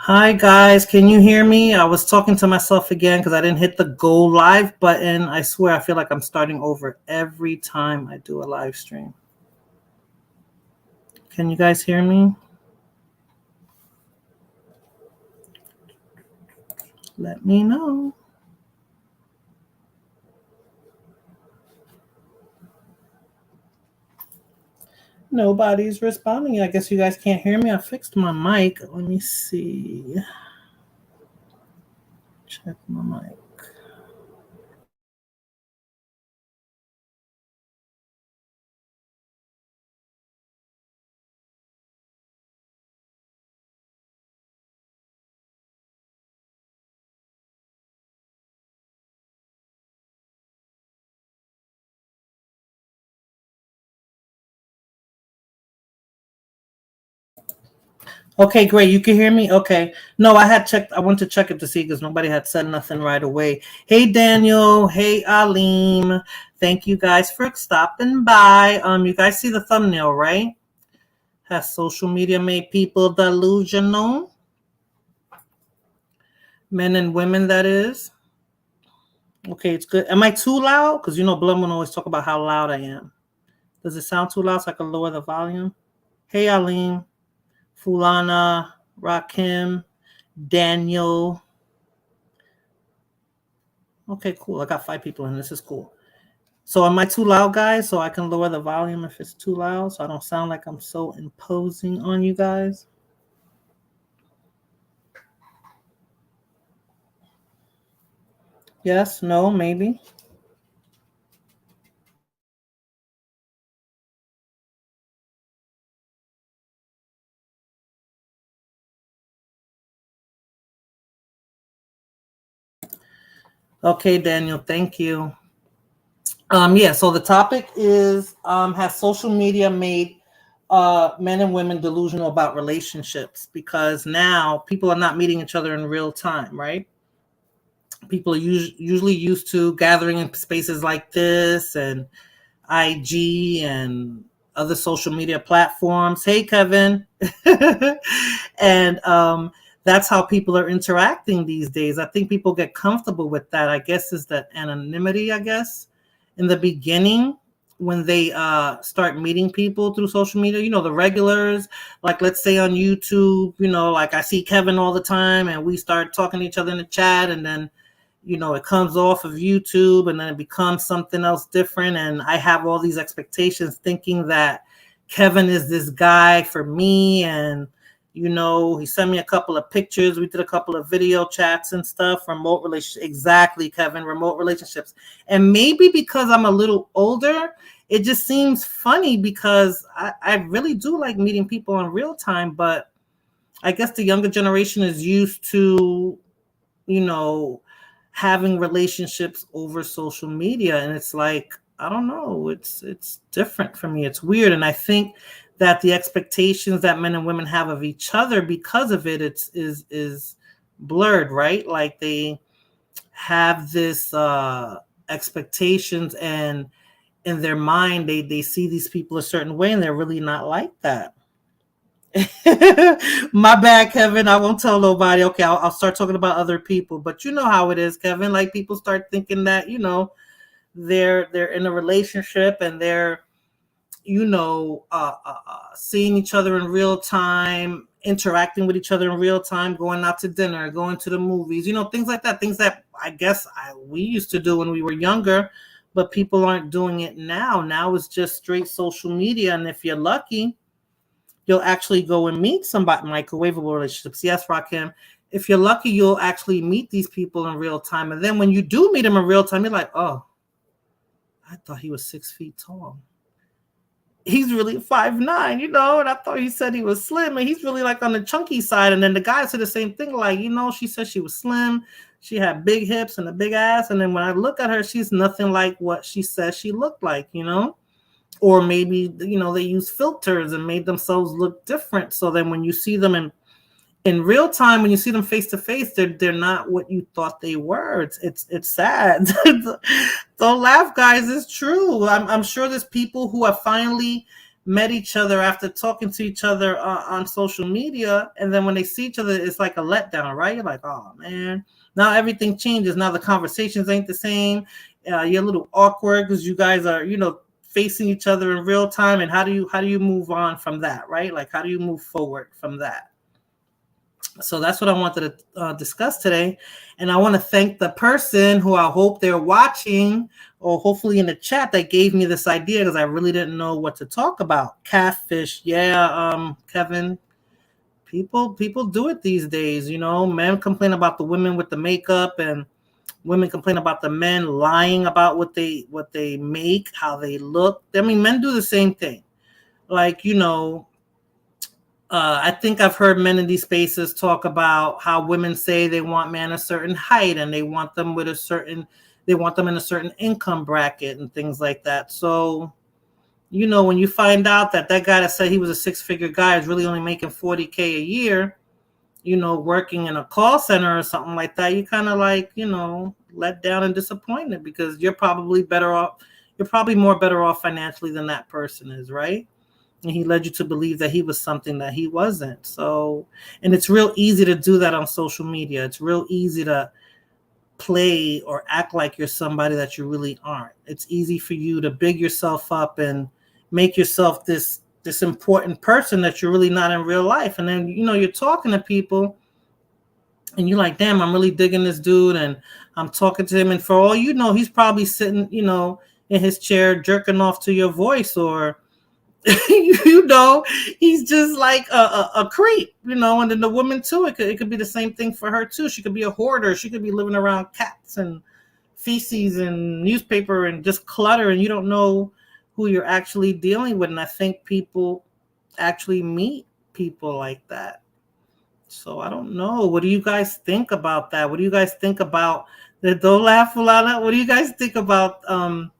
Hi guys, can you hear me? I was talking to myself again because I didn't hit the go live button. I swear I feel like I'm starting over every time I do a live stream. Can you guys hear me? Let me know. Nobody's responding. I guess you guys can't hear me. I fixed my mic. Let me see. Check my mic. Okay, great. You can hear me? Okay. No, I had checked. I went to check it to see because nobody had said nothing right away. Hey, Daniel. Hey, Alim. Thank you guys for stopping by. You guys see the thumbnail, right? Has social media made people delusional? Men and women, that is. Okay, it's good. Am I too loud? Because Blood Moon always talk about how loud I am. Does it sound too loud so I can lower the volume? Hey, Alim. Fulana. Rakim. Daniel. Okay, cool. I got 5 people in. This is cool. So am I too loud, guys? So I can lower the volume if it's too loud so I don't sound like I'm so imposing on you guys? Yes, no, maybe. Okay, Daniel, thank you. Yeah, so the topic is has social media made men and women delusional about relationships? Because now people are not meeting each other in real time, right? People are usually used to gathering in spaces like this and IG and other social media platforms. Hey, Kevin. And that's how people are interacting these days. I think people get comfortable with that. I guess is that anonymity, I guess. In the beginning, when they start meeting people through social media, the regulars, like let's say on YouTube, like I see Kevin all the time and we start talking to each other in the chat, and then it comes off of YouTube and then it becomes something else different. And I have all these expectations thinking that Kevin is this guy for me. And, he sent me a couple of pictures. We did a couple of video chats and stuff, remote relationships. Exactly, Kevin, remote relationships. And maybe because I'm a little older, it just seems funny because I really do like meeting people in real time. But I guess the younger generation is used to, having relationships over social media, and it's like, I don't know, it's different for me. It's weird. And I think that the expectations that men and women have of each other because of it, is blurred, right? Like they have this expectations, and in their mind they see these people a certain way and they're really not like that. My bad, Kevin. I won't tell nobody. Okay, I'll start talking about other people. But you know how it is, Kevin. Like people start thinking that they're in a relationship and they're seeing each other in real time, interacting with each other in real time, going out to dinner, going to the movies, things like that. Things that I guess we used to do when we were younger, but people aren't doing it now. Now it's just straight social media, and if you're lucky, you'll actually go and meet somebody in microwavable relationships. Yes, Rakim. If you're lucky, you'll actually meet these people in real time. And then when you do meet them in real time, you're like, oh, I thought he was 6 feet tall. He's really 5'9", and I thought he said he was slim, and he's really like on the chunky side. And then the guy said the same thing, like, she said she was slim. She had big hips and a big ass. And then when I look at her, she's nothing like what she says she looked like, or maybe they use filters and made themselves look different. So then when you see them in real time, when you see them face to face, they're not what you thought they were. It's sad. Don't laugh, guys. It's true. I'm sure there's people who are finally met each other after talking to each other on social media, and then when they see each other, it's like a letdown, right? You're like, oh man, now everything changes. Now the conversations ain't the same. You're a little awkward because you guys are, facing each other in real time. And how do you move on from that, right? Like, how do you move forward from that? So that's what I wanted to discuss today. And I want to thank the person who I hope they're watching or hopefully in the chat that gave me this idea, because I really didn't know what to talk about. Catfish. Yeah, Kevin. People do it these days. Men complain about the women with the makeup, and women complain about the men lying about what they make, how they look. I mean, men do the same thing. Like, I think I've heard men in these spaces talk about how women say they want men a certain height and they want them in a certain income bracket and things like that. So, when you find out that guy that said he was a 6-figure guy is really only making $40K a year, working in a call center or something like that, you kind of like, let down and disappointed, because you're probably more better off financially than that person is, right? And he led you to believe that he was something that he wasn't. So, and it's real easy to do that on social media. It's real easy to play or act like you're somebody that you really aren't. It's easy for you to big yourself up and make yourself this important person that you're really not in real life. And then, you're talking to people and you're like, damn, I'm really digging this dude. And I'm talking to him. And for all you know, he's probably sitting, in his chair, jerking off to your voice, or he's just like a creep, and then the woman too, it could be the same thing for her too. She could be a hoarder. She could be living around cats and feces and newspaper and just clutter, and you don't know who you're actually dealing with. And I think people actually meet people like that. So I don't know. What do you guys think about that? What do you guys think about that? Don't laugh a lot. What do you guys think about the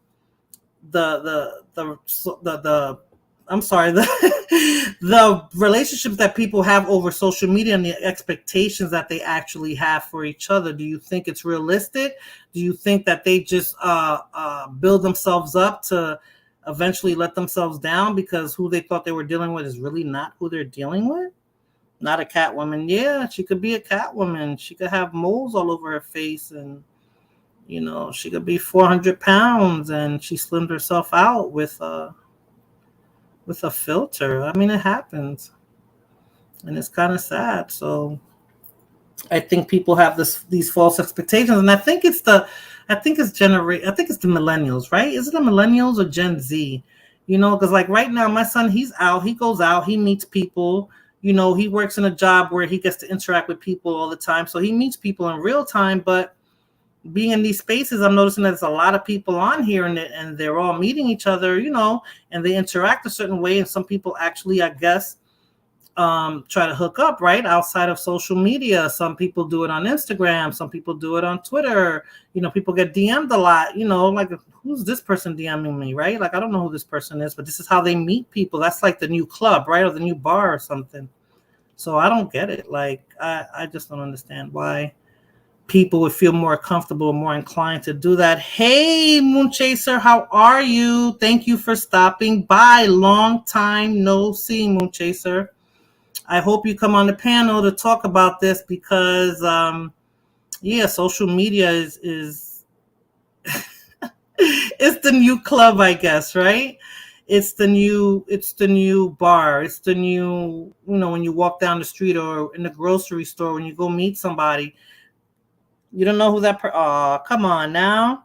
relationships that people have over social media and the expectations that they actually have for each other? Do you think it's realistic? Do you think that they just build themselves up to eventually let themselves down because who they thought they were dealing with is really not who they're dealing with? Not a cat woman. Yeah, she could be a cat woman. She could have moles all over her face, and she could be 400 pounds and she slimmed herself out with a filter. I mean, it happens, and it's kind of sad. So I think people have these false expectations, and I think it's the millennials, right? Is it the millennials or Gen Z? Because like right now, my son, he goes out, he meets people. He works in a job where he gets to interact with people all the time, so he meets people in real time. But being in these spaces, I'm noticing that there's a lot of people on here, and they're all meeting each other, and they interact a certain way. And some people actually, I guess, try to hook up right outside of social media. Some people do it on Instagram. Some people do it on Twitter. People get DM'd a lot, like, who's this person DMing me, right? Like, I don't know who this person is, but this is how they meet people. That's like the new club, right? Or the new bar or something. So I don't get it. Like, I just don't understand why people would feel more comfortable, more inclined to do that. Hey, Moon Chaser, how are you? Thank you for stopping by. Long time no see, Moon Chaser. I hope you come on the panel to talk about this because, social media is it's the new club, I guess, right? It's the new bar. It's the new, when you walk down the street or in the grocery store, when you go meet somebody, you don't know who that come on now.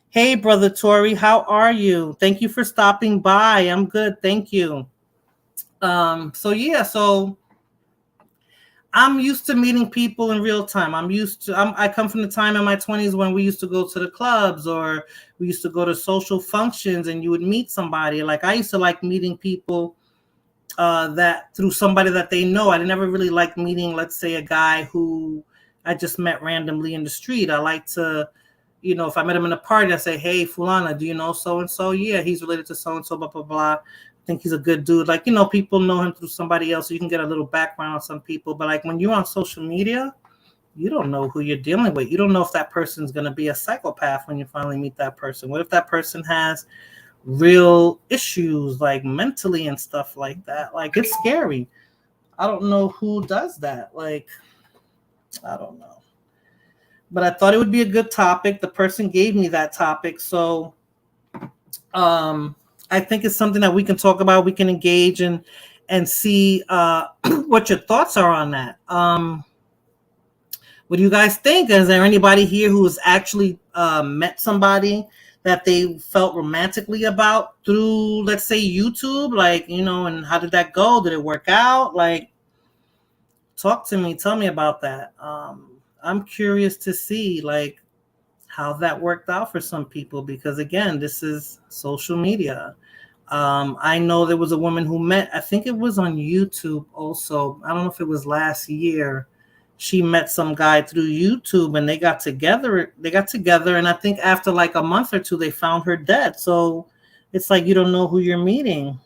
Hey, Brother Tori, how are you? Thank you for stopping by. I'm good. Thank you. So I'm used to meeting people in real time. I come from the time in my 20s when we used to go to the clubs or we used to go to social functions and you would meet somebody. Like, I used to like meeting people that through somebody that they know. I never really liked meeting, let's say, a guy who I just met randomly in the street. I like to, if I met him in a party, I say, hey, Fulana, do you know so-and-so? Yeah, he's related to so-and-so, blah, blah, blah. I think he's a good dude. Like, people know him through somebody else, so you can get a little background on some people. But like when you're on social media, you don't know who you're dealing with. You don't know if that person's going to be a psychopath when you finally meet that person. What if that person has real issues, like mentally and stuff like that. Like, it's scary. I don't know who does that. Like, I don't know. But I thought it would be a good topic. The person gave me that topic. So um, I think it's something that we can talk about. We can engage and see what your thoughts are on that. What do you guys think? Is there anybody here who has actually met somebody that they felt romantically about through, let's say, YouTube? Like, and how did that go? Did it work out? Like, talk to me. Tell me about that. I'm curious to see, like, how that worked out for some people, because again, this is social media. I know there was a woman who met, I think it was on YouTube also. I don't know if it was last year. She met some guy through YouTube and they got together. And I think after like a month or two, they found her dead. So it's like, you don't know who you're meeting.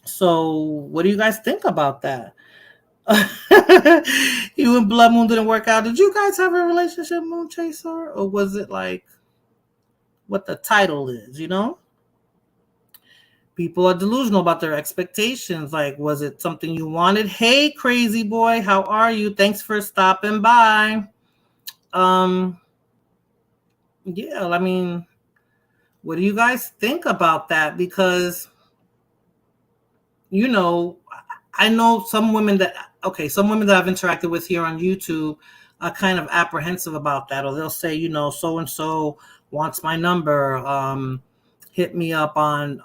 So what do you guys think about that? You and Blood Moon didn't work out. Did you guys have a relationship, Moon Chaser? Or was it like what the title is, People are delusional about their expectations. Like, was it something you wanted? Hey, crazy boy, how are you? Thanks for stopping by. Yeah, I mean, what do you guys think about that? Because, I know some women that I've interacted with here on YouTube are kind of apprehensive about that, or they'll say, so and so wants my number, hit me up on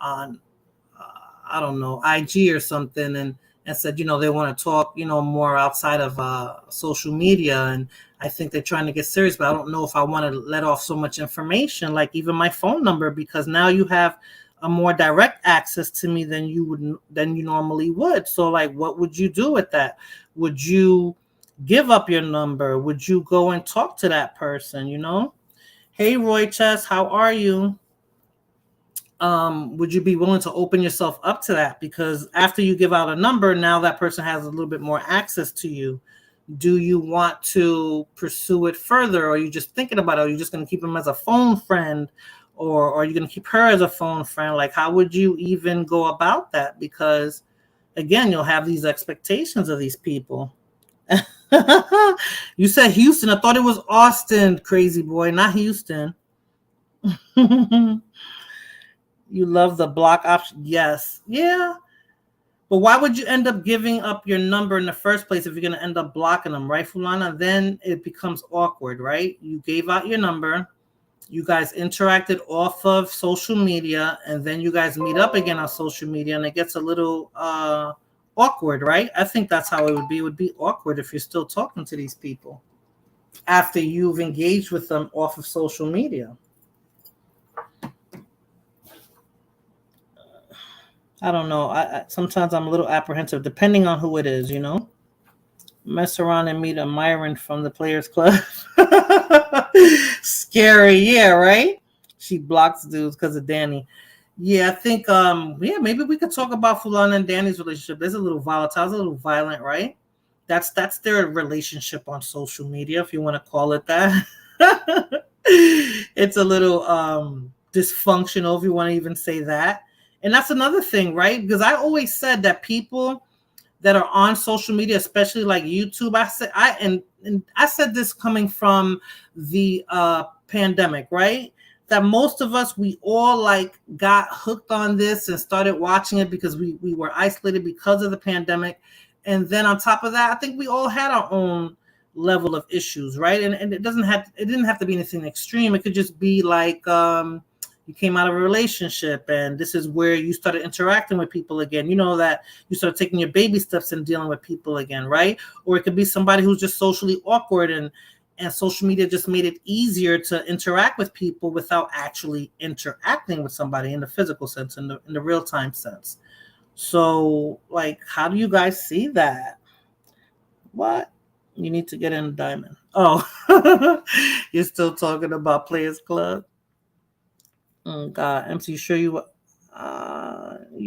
I don't know, IG or something, and said, they want to talk, more outside of social media, and I think they're trying to get serious, but I don't know if I want to let off so much information, like even my phone number, because now you have a more direct access to me than you normally would. So like, what would you do with that? Would you give up your number? Would you go and talk to that person? Hey, Roy Chess, how are you? Would you be willing to open yourself up to that? Because after you give out a number, now that person has a little bit more access to you. Do you want to pursue it further? Or are you just thinking about it? Are you just going to keep him as a phone friend? Or are you going to keep her as a phone friend? Like, how would you even go about that? Because, again, you'll have these expectations of these people. You said Houston. I thought it was Austin, crazy boy, not Houston. You love the block option. Yes. Yeah. But why would you end up giving up your number in the first place if you're going to end up blocking them, right, Fulana? Then it becomes awkward, right? You gave out your number. You guys interacted off of social media, and then you guys meet up again on social media, and it gets a little awkward, right? I think that's how it would be. It would be awkward if you're still talking to these people after you've engaged with them off of social media. I don't know. I sometimes I'm a little apprehensive, depending on who it is, Mess around and meet a Myron from the Players Club. Scary, yeah, right? She blocks dudes because of Danny. Yeah, I think, maybe we could talk about Fulana and Danny's relationship. It's a little volatile, it's a little violent, right? That's their relationship on social media, if you want to call it that. It's a little dysfunctional, if you want to even say that. And that's another thing, right? Because I always said that people that are on social media, especially like YouTube, I said this coming from the pandemic, right? That most of us, we all like got hooked on this and started watching it because we were isolated because of the pandemic. And then on top of that, I think we all had our own level of issues, right? And it didn't have to be anything extreme. It could just be like you came out of a relationship and this is where you started interacting with people again. That you started taking your baby steps and dealing with people again, right? Or it could be somebody who's just socially awkward and social media just made it easier to interact with people without actually interacting with somebody in the physical sense, in the real-time sense. So, like, how do you guys see that? What? You need to get in a diamond. Oh, you're still talking about Players Club? Oh, God, MC, sure you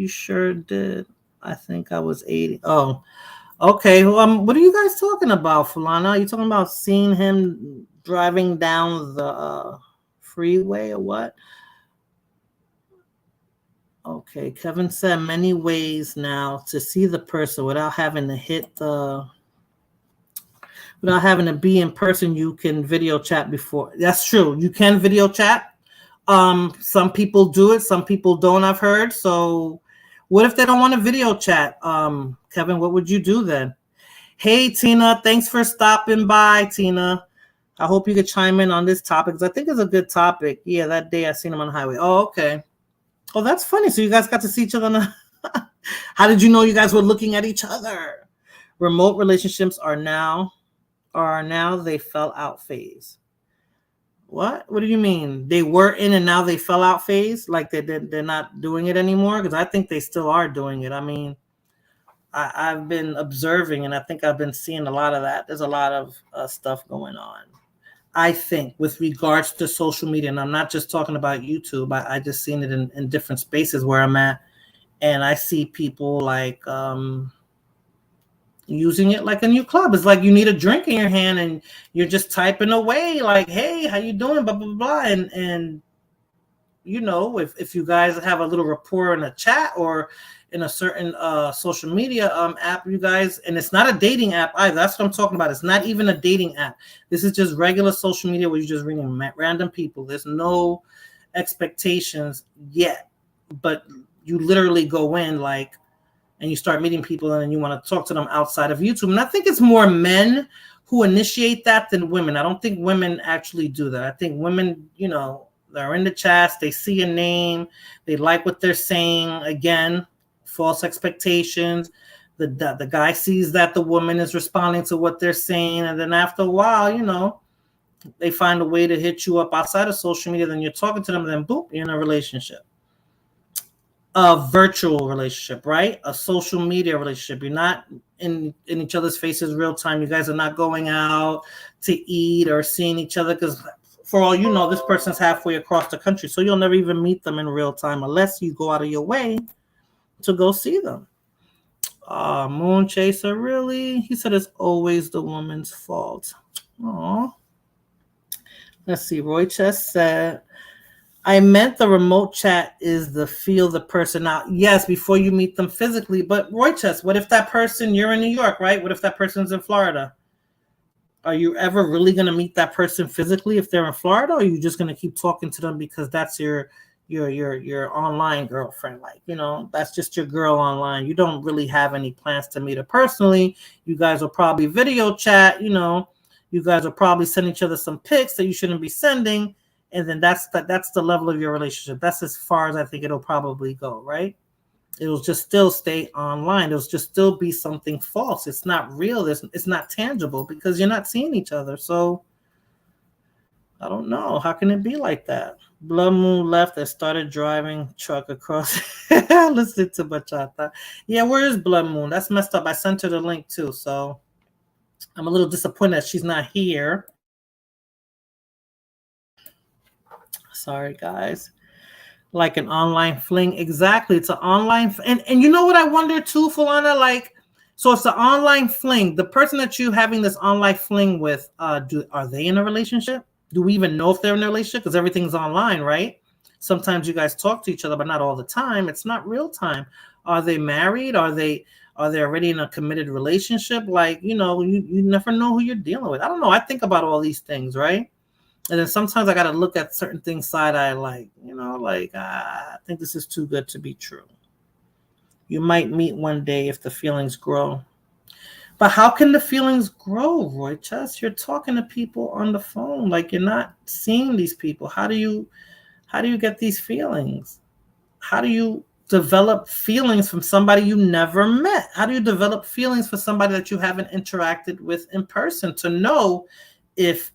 sure did. I think I was 80. Oh, okay. What are you guys talking about, Fulana? Are you talking about seeing him driving down the freeway or what? Okay, Kevin said many ways now to see the person without having to without having to be in person. You can video chat before. That's true. You can video chat. Some people do it, some people don't. I've heard. So, what if they don't want to video chat? Kevin, what would you do then? Hey, Tina, thanks for stopping by, Tina. I hope you could chime in on this topic because I think it's a good topic. Yeah, that day I seen him on the highway. Oh, okay. Oh, that's funny. So you guys got to see each other on the How did you know you guys were looking at each other? Remote relationships are now they fell out phase. What? What do you mean? They were in and now they fell out phase? Like they're not doing it anymore? Because I think they still are doing it. I mean, I've been observing and I think I've been seeing a lot of that. There's a lot of stuff going on. I think with regards to social media, and I'm not just talking about YouTube. I just seen it in different spaces where I'm at, and I see people like using it like a new club. It's like you need a drink in your hand and you're just typing away like, hey, how you doing? Blah, blah, blah. And you know, if you guys have a little rapport in a chat or in a certain social media app, you guys, and it's not a dating app either. That's what I'm talking about. It's not even a dating app. This is just regular social media where you're just reading random people. There's no expectations yet, but you literally go in like, and you start meeting people and then you want to talk to them outside of YouTube. And I think it's more men who initiate that than women. I don't think women actually do that. I think women, you know, they're in the chats, they see a name, they like what they're saying. Again, false expectations. The guy sees that the woman is responding to what they're saying. And then after a while, you know, they find a way to hit you up outside of social media. Then you're talking to them and then boop, you're in a relationship. A virtual relationship, right? A social media relationship. You're not in each other's faces real time. You guys are not going out to eat or seeing each other because for all you know, this person's halfway across the country. So you'll never even meet them in real time unless you go out of your way to go see them. Moon Chaser, really? He said it's always the woman's fault. Aw. Let's see. Roy Chess said, I meant the remote chat is the feel the person out. Yes, before you meet them physically. But Roy Chess, what if that person, you're in New York, right? What if that person's in Florida? Are you ever really going to meet that person physically if they're in Florida, or are you just going to keep talking to them because that's your online girlfriend? Like, you know, that's just your girl online. You don't really have any plans to meet her personally. You guys will probably video chat, you know. You guys will probably send each other some pics that you shouldn't be sending. And then that's the level of your relationship. That's as far as I think it'll probably go, right? It'll just still stay online. It'll just still be something false. It's not real. It's not tangible because you're not seeing each other. So I don't know. How can it be like that? Blood Moon left and started driving truck across. Listen to bachata. Yeah, where is Blood Moon? That's messed up. I sent her the link too. So I'm a little disappointed that she's not here. Sorry, guys. Like an online fling. Exactly. It's an online and you know what I wonder too, Falana? Like, so it's an online fling. The person that you having this online fling with, are they in a relationship? Do we even know if they're in a relationship? Because everything's online, right? Sometimes you guys talk to each other, but not all the time. It's not real time. Are they married? Are they already in a committed relationship? Like, you know, you never know who you're dealing with. I don't know. I think about all these things, right? And then sometimes I got to look at certain things side eye, like, you know, like, I think this is too good to be true. You might meet one day if the feelings grow. But how can the feelings grow, Roy Chess? You're talking to people on the phone, like you're not seeing these people. How do you get these feelings? How do you develop feelings from somebody you never met? How do you develop feelings for somebody that you haven't interacted with in person to know if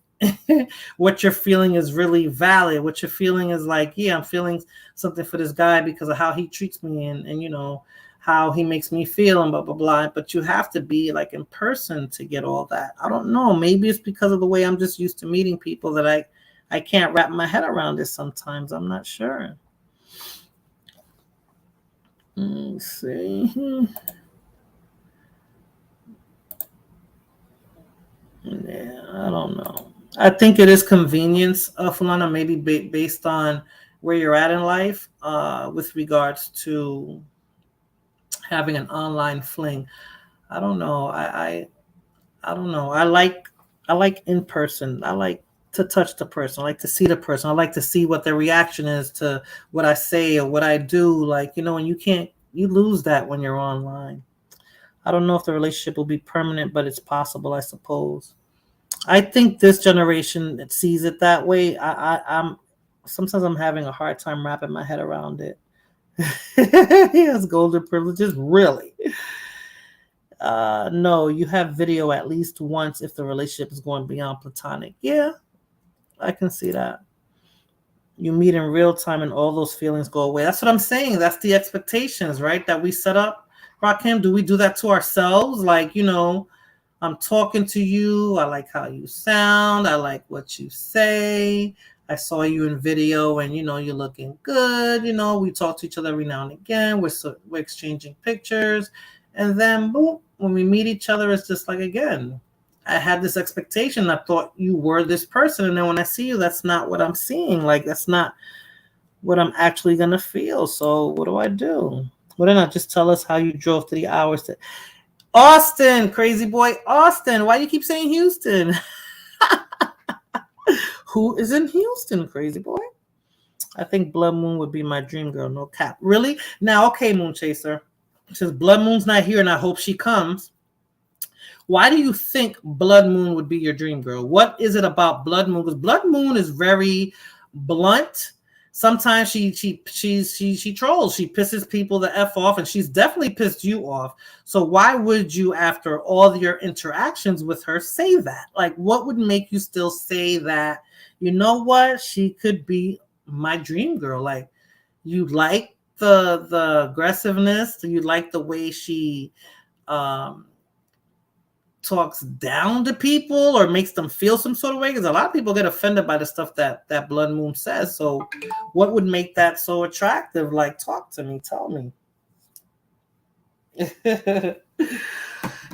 what you're feeling is really valid, what you're feeling is like, yeah, I'm feeling something for this guy because of how he treats me and you know, how he makes me feel and blah, blah, blah. But you have to be like in person to get all that. I don't know. Maybe it's because of the way I'm just used to meeting people that I can't wrap my head around this sometimes. I'm not sure. Let's see. Yeah, I don't know. I think it is convenience, Fulana, maybe based on where you're at in life with regards to having an online fling. I don't know. I don't know. I like in person. I like to touch the person. I like to see the person. I like to see what their reaction is to what I say or what I do. Like, and you lose that when you're online. I don't know if the relationship will be permanent, but it's possible, I suppose. I think this generation it sees it that way. I'm sometimes I'm having a hard time wrapping my head around it. He has golden privileges, really. No, you have video at least once if the relationship is going beyond platonic. Yeah, I can see that. You meet in real time and all those feelings go away. That's what I'm saying. That's the expectations, right? That we set up. Rakim, do we do that to ourselves? Like, I'm talking to you. I like how you sound. I like what you say. I saw you in video and, you're looking good. We talk to each other every now and again. We're exchanging pictures. And then, boom, when we meet each other, it's just like, again, I had this expectation. I thought you were this person. And then when I see you, that's not what I'm seeing. Like, that's not what I'm actually going to feel. So what do I do? Why not just tell us how you drove 3 hours to Austin, crazy boy, Austin. Why do you keep saying Houston? Who is in Houston, crazy boy? I think Blood Moon would be my dream girl. No cap. Really? Now, okay, Moon Chaser. Since Blood Moon's not here and I hope she comes, why do you think Blood Moon would be your dream girl? What is it about Blood Moon? Because Blood Moon is very blunt. Sometimes she trolls. She pisses people the F off, and she's definitely pissed you off. So why would you, after all your interactions with her, say that? Like, what would make you still say that? You know what? She could be my dream girl. Like, you like the aggressiveness. You like the way she talks down to people or makes them feel some sort of way, because a lot of people get offended by the stuff that Blood Moon says. So what would make that so attractive? Like, talk to me, tell me.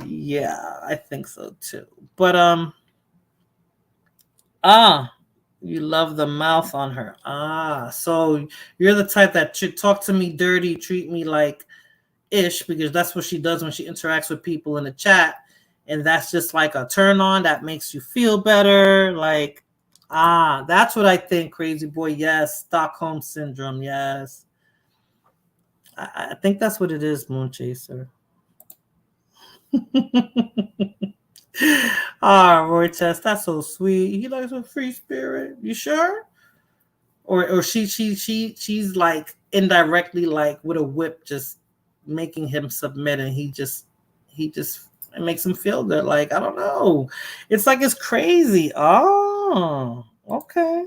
Yeah, I think so too. But you love the mouth on her. So you're the type that should talk to me dirty, treat me like ish, because that's what she does when she interacts with people in the chat. And that's just like a turn on that makes you feel better. Like, that's what I think, crazy boy. Yes, Stockholm syndrome. Yes, I think that's what it is, Moon Chaser. Roy Test, that's so sweet. He likes a free spirit. You sure? Or she's like indirectly, like with a whip, just making him submit, and he just it makes him feel good. Like, I don't know. It's like it's crazy. Oh, okay.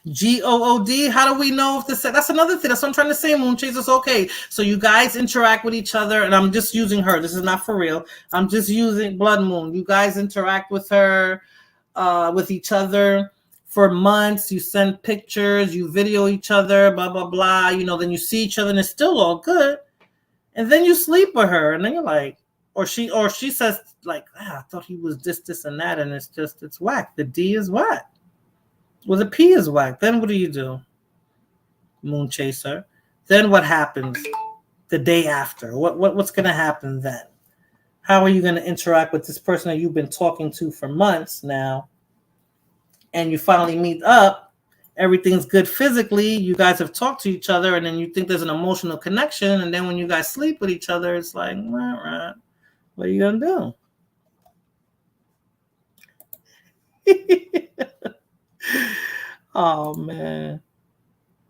GOOD. How do we know if this? That's another thing. That's what I'm trying to say, Moon Chasers. Okay, so you guys interact with each other, and I'm just using her. This is not for real. I'm just using Blood Moon. You guys interact with her, with each other for months. You send pictures, you video each other, blah blah blah. Then you see each other, and it's still all good. And then you sleep with her, and then you're like, or she says like, I thought he was this, and that, and it's whack. The D is whack. Well, the P is whack. Then what do? Moon Chaser. Then what happens the day after? What's gonna happen then? How are you gonna interact with this person that you've been talking to for months now? And you finally meet up, everything's good physically, you guys have talked to each other, and then you think there's an emotional connection, and then when you guys sleep with each other, it's like, what are you gonna do? Oh man.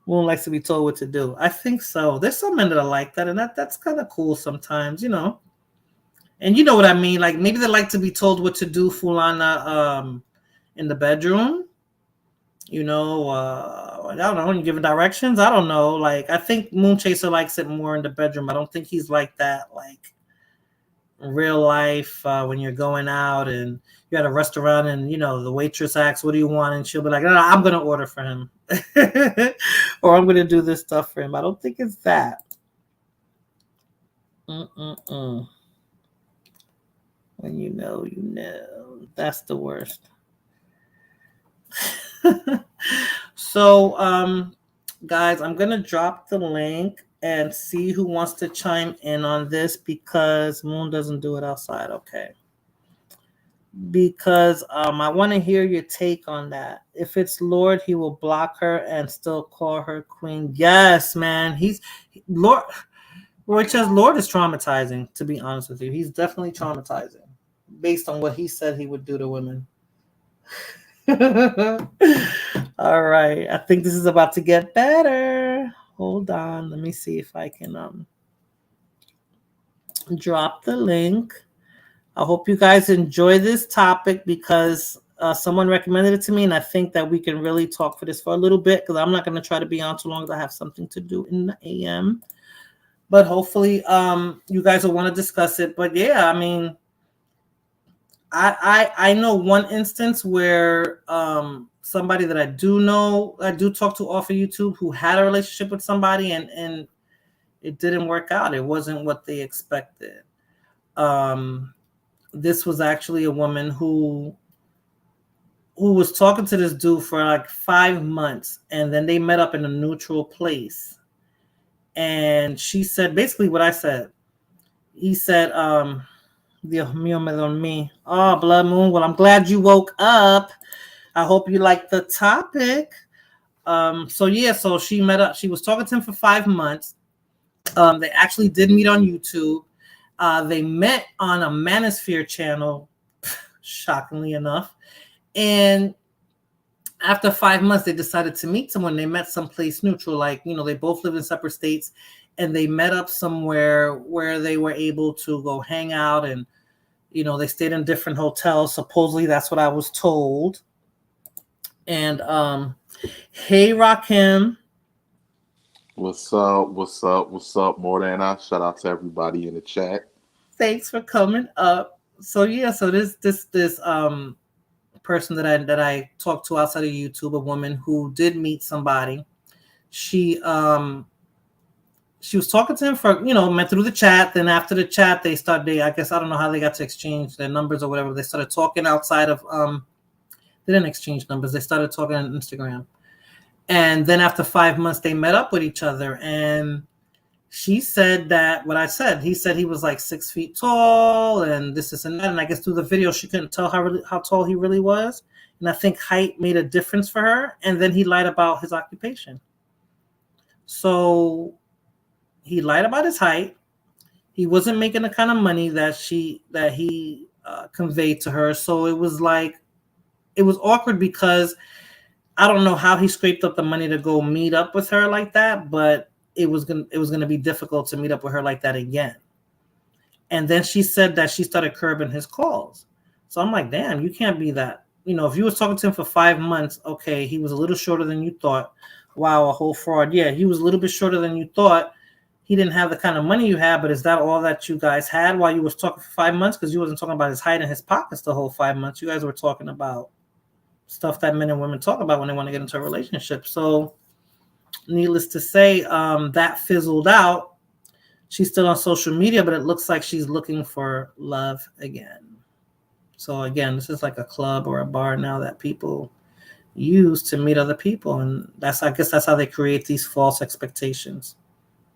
Moon likes to be told what to do. I think so. There's some men that are like that, and that's kind of cool sometimes, And you know what I mean? Like, maybe they like to be told what to do, Fulana, in the bedroom. I don't know, when you're giving directions. I don't know. Like, I think Moon Chaser likes it more in the bedroom. I don't think he's like that, like, in real life, when you're going out and you're at a restaurant and, the waitress asks, what do you want? And she'll be like, no, I'm going to order for him. Or I'm going to do this stuff for him. I don't think it's that. When you know. That's the worst. So, guys, I'm gonna drop the link and see who wants to chime in on this because Moon doesn't do it outside. Okay. Because I want to hear your take on that. If it's Lord, he will block her and still call her queen. Yes, man. He's Lord. Roy says Lord is traumatizing. To be honest with you, he's definitely traumatizing based on what he said he would do to women. All right, I think this is about to get better. Hold on, let me see if I can drop the link. I hope you guys enjoy this topic because someone recommended it to me, and I think that we can really talk for this for a little bit because I'm not going to try to be on too long because I have something to do in the AM. But hopefully, you guys will want to discuss it. But yeah, I mean, I know one instance where somebody that I do know, I do talk to off of YouTube, who had a relationship with somebody and it didn't work out. It wasn't what they expected. This was actually a woman who was talking to this dude for like 5 months, and then they met up in a neutral place. And she said basically what I said. He said, Dios mío, me dormí. Oh, blood moon. Well, I'm glad you woke up. I hope you like the topic. So yeah, so she met up. She was talking to him for 5 months. They actually did meet on YouTube. They met on a Manosphere channel, shockingly enough. And after 5 months, they decided to meet someone. They met someplace neutral, like, you know, they both lived in separate states, and they met up somewhere where they were able to go hang out. And, you know, they stayed in different hotels. Supposedly, that's what I was told. And hey, Rakim. What's up? What's up? What's up, Morana? Shout out to everybody in the chat. Thanks for coming up. So yeah, so this person that I talked to outside of YouTube, a woman who did meet somebody. She she was talking to him for, you know, met through the chat. Then after the chat, they I guess I don't know how they got to exchange their numbers or whatever. They started talking outside of they didn't exchange numbers. They started talking on Instagram. And then after 5 months, they met up with each other. And she said that what I said. He said he was like 6 feet tall and this and that. And I guess through the video, she couldn't tell how tall he really was. And I think height made a difference for her. And then he lied about his occupation. So he lied about his height. He wasn't making the kind of money that he conveyed to her. So it was awkward because I don't know how he scraped up the money to go meet up with her like that, but it was gonna be difficult to meet up with her like that again. And then she said that she started curbing his calls. So I'm like, damn, you can't be that. You know, if you was talking to him for 5 months, okay, he was a little shorter than you thought. Wow, a whole fraud. Yeah, he was a little bit shorter than you thought. He didn't have the kind of money you had, but is that all that you guys had while you was talking for 5 months? Because you wasn't talking about his height and his pockets the whole 5 months. You guys were talking about stuff that men and women talk about when they want to get into a relationship. So needless to say, that fizzled out. She's still on social media, but it looks like she's looking for love again. So again, this is like a club or a bar now that people use to meet other people, and I guess that's how they create these false expectations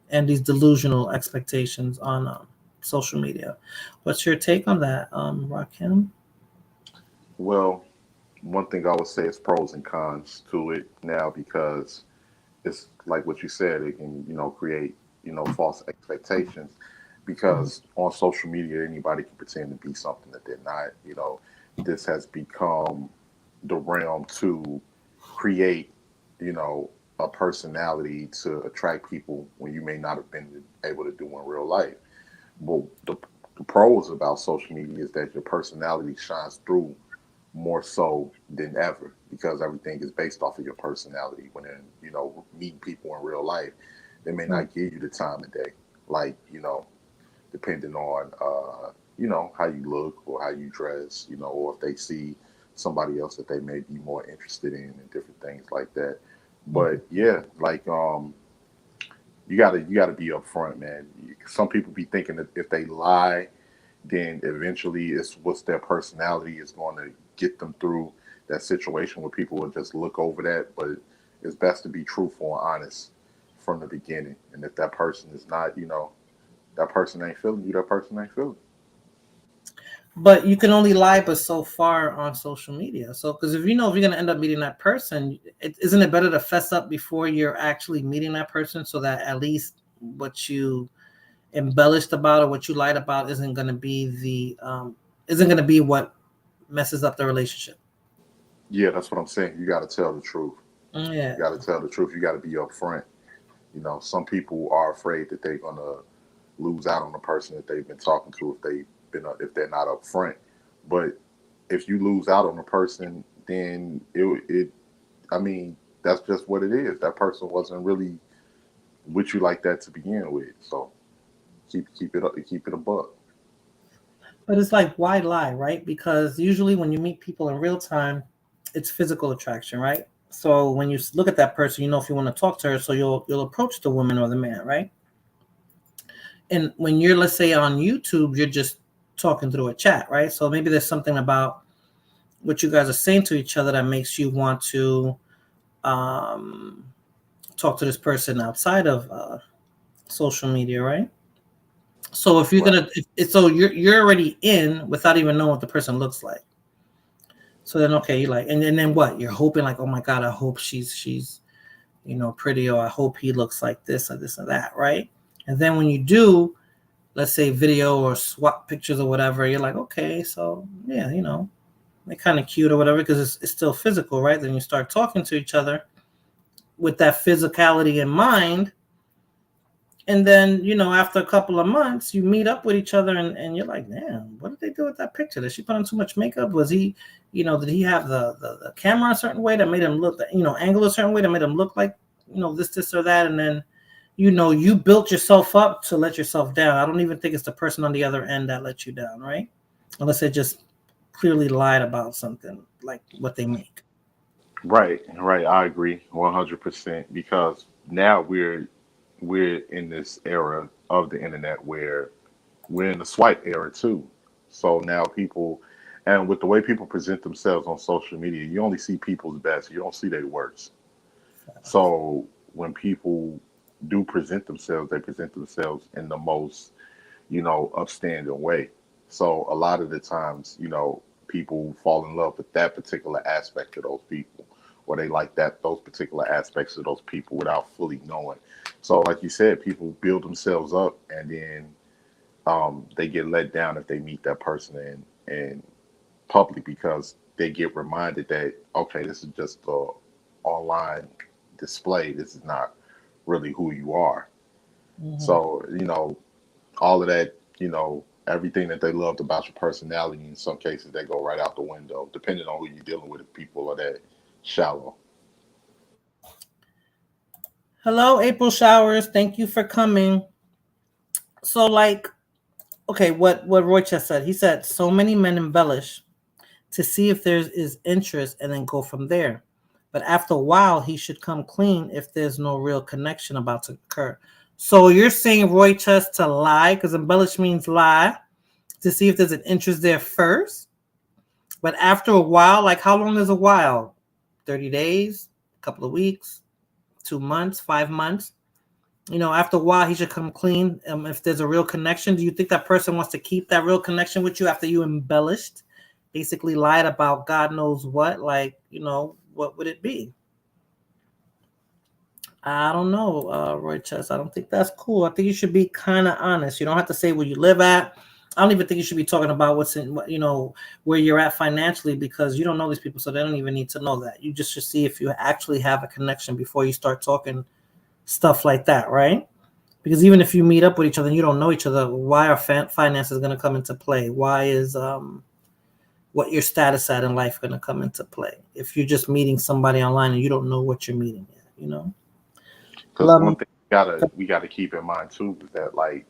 and these delusional expectations on social media. What's your take on that, Rakim? Well, one thing I would say is pros and cons to it now because it's like what you said, it can, create, false expectations Mhm. because on social media, anybody can pretend to be something that they're not. This has become the realm to create, you know, a personality to attract people when you may not have been able to do in real life. But the pros about social media is that your personality shines through more so than ever because everything is based off of your personality. When in, meeting people in real life, they may not give you the time of day, like depending on how you look or how you dress, or if they see somebody else that they may be more interested in and different things like that. Mhm. But yeah, like you gotta be upfront, man. Some people be thinking that if they lie, then eventually it's what's their personality is going to get them through that situation where people will just look over that. But it's best to be truthful and honest from the beginning. And if that person is not, that person ain't feeling you, that person ain't feeling But you can only lie but so far on social media. So, because if you know if you're going to end up meeting that person, isn't it better to fess up before you're actually meeting that person so that at least what you embellished about or what you lied about isn't going to be what messes up the relationship. you. Yeah, that's what I'm saying. You got to tell the truth. Yeah. You got to tell the truth. You got to be upfront. Some people are afraid that they're gonna lose out on the person that they've been talking to if they're not upfront. But if you lose out on a person, then I mean, that's just what it is. That person wasn't really with you like that to begin with. So keep it a buck. But it's like, why lie, right? Because usually when you meet people in real time, it's physical attraction, right? So when you look at that person, you know if you want to talk to her, so you'll approach the woman or the man, right? And when you're, let's say, on YouTube, you're just talking through a chat, right? So maybe there's something about what you guys are saying to each other that makes you want to um, talk to this person outside of social media, right? So if you're Right. gonna, so you're already in without even knowing what the person looks like. So then, okay, you're like, and then what? You're hoping like, oh my god, I hope she's pretty, or I hope he looks like this or this or that, right? And then when you do, let's say video or swap pictures or whatever, you're like, okay, so yeah, they're kind of cute or whatever because it's still physical, right? Then you start talking to each other with that physicality in mind. And then, after a couple of months, you meet up with each other and you're like, damn, what did they do with that picture? Did she put on too much makeup? Was he, did he have the camera a certain way that made him look, angle a certain way that made him look like, this or that? And then, you built yourself up to let yourself down. I don't even think it's the person on the other end that let you down, right? Unless they just clearly lied about something like what they make. Right, right. I agree 100% because now we're in this era of the internet where we're in the swipe era too. So now people, and with the way people present themselves on social media, you only see people's best. You don't see their worst. So when people do present themselves, they present themselves in the most, upstanding way. So a lot of the times, people fall in love with that particular aspect of those people, or they like those particular aspects of those people without fully knowing. So, like you said, people build themselves up, and then they get let down if they meet that person in public because they get reminded that okay, this is just a online display. This is not really who you are. Mm-hmm. So all of that, everything that they loved about your personality, in some cases, they go right out the window, depending on who you're dealing with. If people are that shallow. Hello, April Showers. Thank you for coming. So, like, okay, what Roy just said. He said so many men embellish to see if there is interest and then go from there. But after a while, he should come clean if there's no real connection about to occur. So you're saying Roy Chess to lie because embellish means lie to see if there's an interest there first. But after a while, like how long is a while? 30 days, a couple of weeks, 2 months, 5 months. After a while, he should come clean. If there's a real connection, do you think that person wants to keep that real connection with you after you embellished, basically lied about God knows what? Like, what would it be? I don't know, Roy Chess. I don't think that's cool. I think you should be kind of honest. You don't have to say where you live at. I don't even think you should be talking about what's in, where you're at financially because you don't know these people, so they don't even need to know that. You just should see if you actually have a connection before you start talking stuff like that, right? Because even if you meet up with each other and you don't know each other, why are finances going to come into play? Why is what your status at in life going to come into play? If you're just meeting somebody online and you don't know what you're meeting yet. Because Love one me. thing we gotta keep in mind too is that like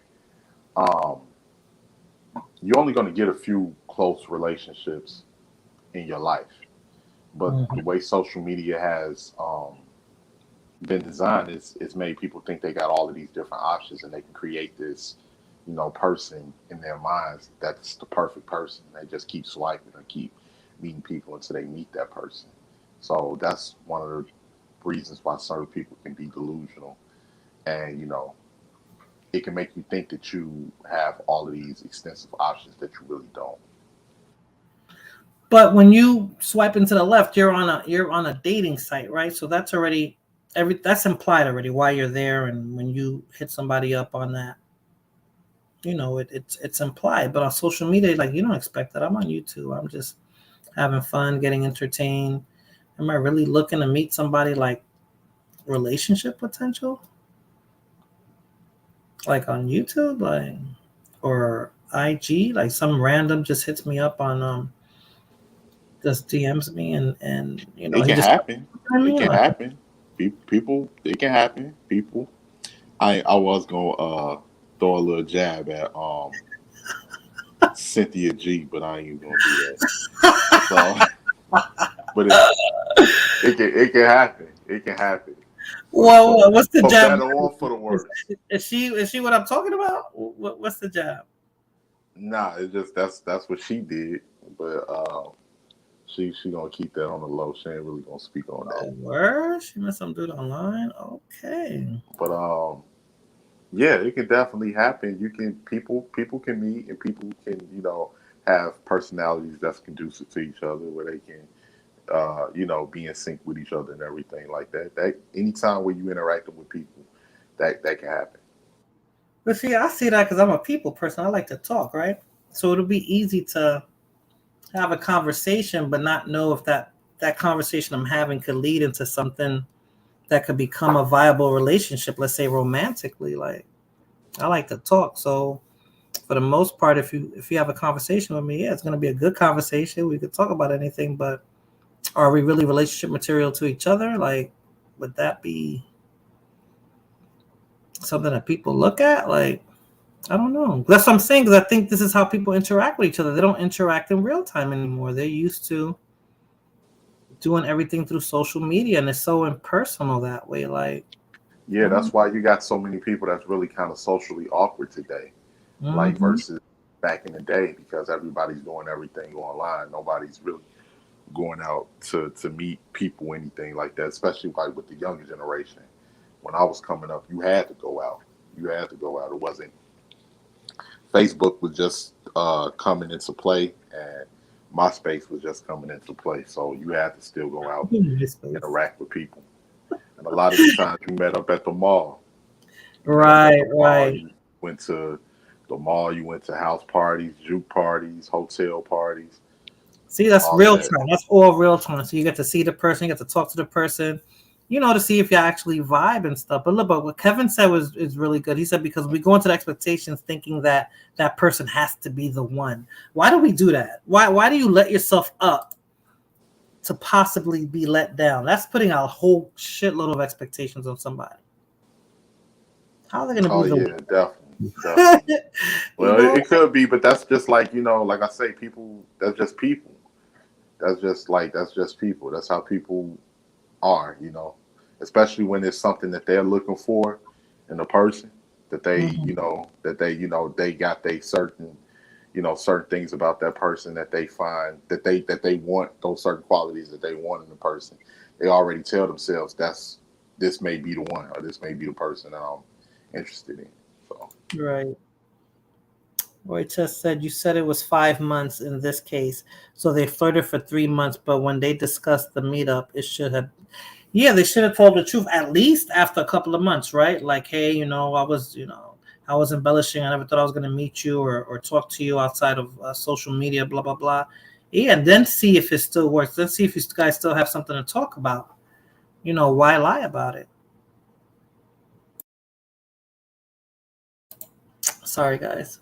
um, you're only going to get a few close relationships in your life, but the way social media has been designed is it's made people think they got all of these different options and they can create this person in their minds that's the perfect person. They just keep swiping and keep meeting people until they meet that person. So that's one of reasons why certain people can be delusional, and it can make you think that you have all of these extensive options that you really don't. But when you swipe into the left, you're on a dating site, right? So that's already that's implied already why you're there, and when you hit somebody up on that, it's implied. But on social media, like, you don't expect that. I'm on YouTube. I'm just having fun, getting entertained. Am I really looking to meet somebody like relationship potential? Like on YouTube, like, or IG, like some random just hits me up on just DMs me, and It he can just happen. It me can like, happen. People, it can happen. People. I was gonna throw a little jab at Cynthia G, but I ain't even gonna do that. So, but it can happen. It can happen. well, what's the For job? better or for the worse. Is she what I'm talking about? What's the job? Nah, it's just that's what she did. But she gonna keep that on the low. She ain't really gonna speak on that. Oh, word? She met some dude online. Okay. But yeah, it can definitely happen. You can people can meet, and people can have personalities that's conducive to each other, where they can be in sync with each other and everything like that. That anytime where you interacting with people, that can happen. But see, I see that because I'm a people person. I like to talk, right? So it'll be easy to have a conversation, but not know if that conversation I'm having could lead into something that could become a viable relationship. Let's say romantically. Like, I like to talk, so for the most part, if you have a conversation with me, yeah, it's going to be a good conversation. We could talk about anything, but are we really relationship material to each other? Like, would that be something that people look at? Like, I don't know. That's what I'm saying, because I think this is how people interact with each other. They don't interact in real time anymore. They're used to doing everything through social media, and it's so impersonal that way. Like, Yeah, that's why you got so many people that's really kind of socially awkward today, like mm-hmm. versus back in the day, because everybody's doing everything online. Nobody's really going out to meet people, anything like that, especially like with the younger generation. When I was coming up, you had to go out. You had to go out. It wasn't Facebook was just coming into play, and MySpace was just coming into play. So you had to still go out, interact with people. And a lot of the times you met up at the mall. You met up at Right, the mall. right. You went to the mall. You went to house parties, juke parties, hotel parties, See, that's all of real that. time. That's all real time. So you get to see the person, you get to talk to the person, to see if you actually vibe and stuff. But look, but what Kevin said is really good. He said because we go into the expectations thinking that that person has to be the one. Why do we do that? Why do you let yourself up to possibly be let down? That's putting a whole shitload of expectations on somebody. How are they going to Oh be the yeah, definitely, one? definitely. Well, it could be, but that's just like like I say, people. That's just people. That's just people. That's how people are. Especially when it's something that they're looking for in a person that they, Mhm. they got they certain things about that person that they find that they want those certain qualities that they want in a person. They already tell themselves this may be the one or this may be the person that I'm interested in. So Right. Roy just said you said it was 5 months in this case. So they flirted for 3 months, but when they discussed the meetup, it should have yeah, they should have told the truth at least after a couple of months, right? Like, hey, I was embellishing. I never thought I was gonna meet you or talk to you outside of social media, blah blah blah. Yeah, and then see if it still works. Then see if you guys still have something to talk about. Why lie about it? Sorry, guys.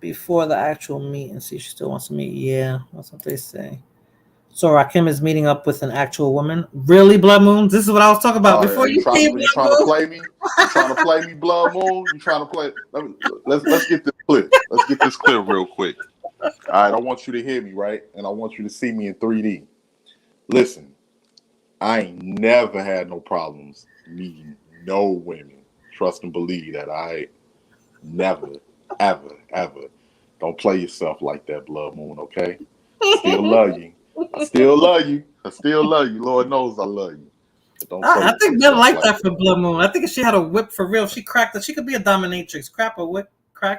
Before the actual meet and see if she still wants to meet. Yeah, that's what they say. So Rakim is meeting up with an actual woman. Really, Blood Moon? This is what I was talking about before are you you trying came, to Blood Moon. play me? You trying to play me, Blood Moon? You trying to play? Let's get this clear. Let's get this clear real quick. All right, I want you to hear me right, and I want you to see me in 3D. Listen, I ain't never had no problems meeting no women. Trust and believe that. I never, ever, ever. Don't play yourself like that, Blood Moon. Okay? Still love you. I still love you. I still love you. Lord knows I love you. But don't play I with think men yourself like like that for that. Blood Moon. I think if she had a whip for real, she cracked it. She could be a dominatrix. Crack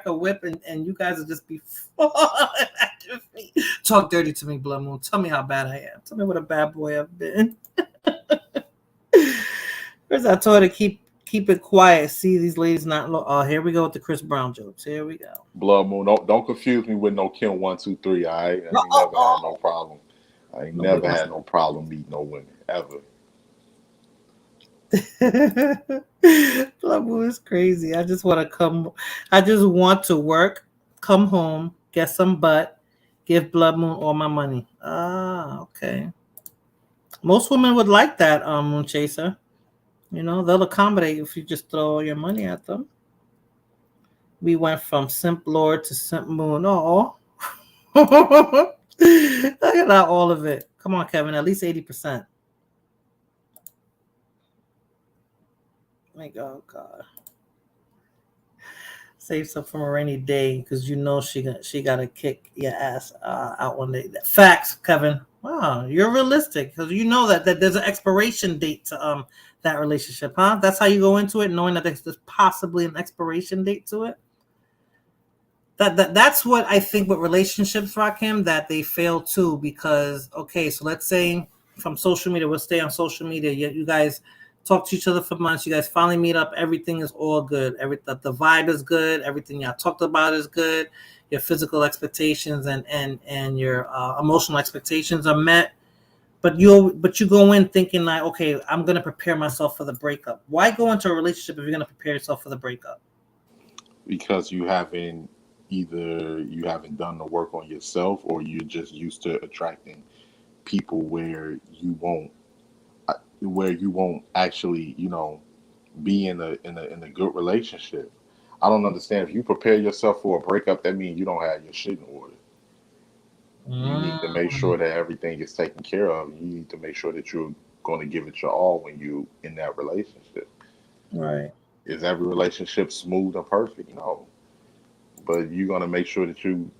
a whip, and you guys would just be falling at your feet. Talk dirty to me, Blood Moon. Tell me how bad I am. Tell me what a bad boy I've been. First, I told her to keep it quiet. See these ladies not. Oh, here we go with the Chris Brown jokes. Here we go. Blood Moon, don't confuse me with no Kim 123. All right, I ain't never had no problem. I ain't Nobody never wants had no problem meeting no women ever. Blood Moon is crazy. I just want to come. I just want to work, come home, get some butt, give Blood Moon all my money. Ah, okay. Most women would like that, Moon Chaser. You know, they'll accommodate if you just throw all your money at them. We went from Simp Lord to Simp Moon. Oh, look at that, all of it. Come on, Kevin, at least 80%. Like, oh God. Save some from a rainy day because you know she got to kick your ass out one day. Facts, Kevin. Wow, you're realistic because you know that there's an expiration date to that relationship, huh? That's how you go into it, knowing that there's possibly an expiration date to it. That's what I think with relationships, Rakim, that they fail too. Because okay, so let's say from social media, we'll stay on social media. You guys talk to each other for months. You guys finally meet up. Everything is all good. The vibe is good. Everything y'all talked about is good. Your physical expectations and your emotional expectations are met. But you go in thinking like, okay, I'm gonna prepare myself for the breakup. Why go into a relationship if you're gonna prepare yourself for the breakup? Because you haven't done the work on yourself, or you're just used to attracting people where you won't actually, be in a good relationship. I don't understand. If you prepare yourself for a breakup, that means you don't have your shit in order. You need to make sure Mm, that everything is taken care of. You need to make sure that you're going to give it your all when you in that relationship. right. Is every relationship smooth and perfect? No. But you're gonna make sure that you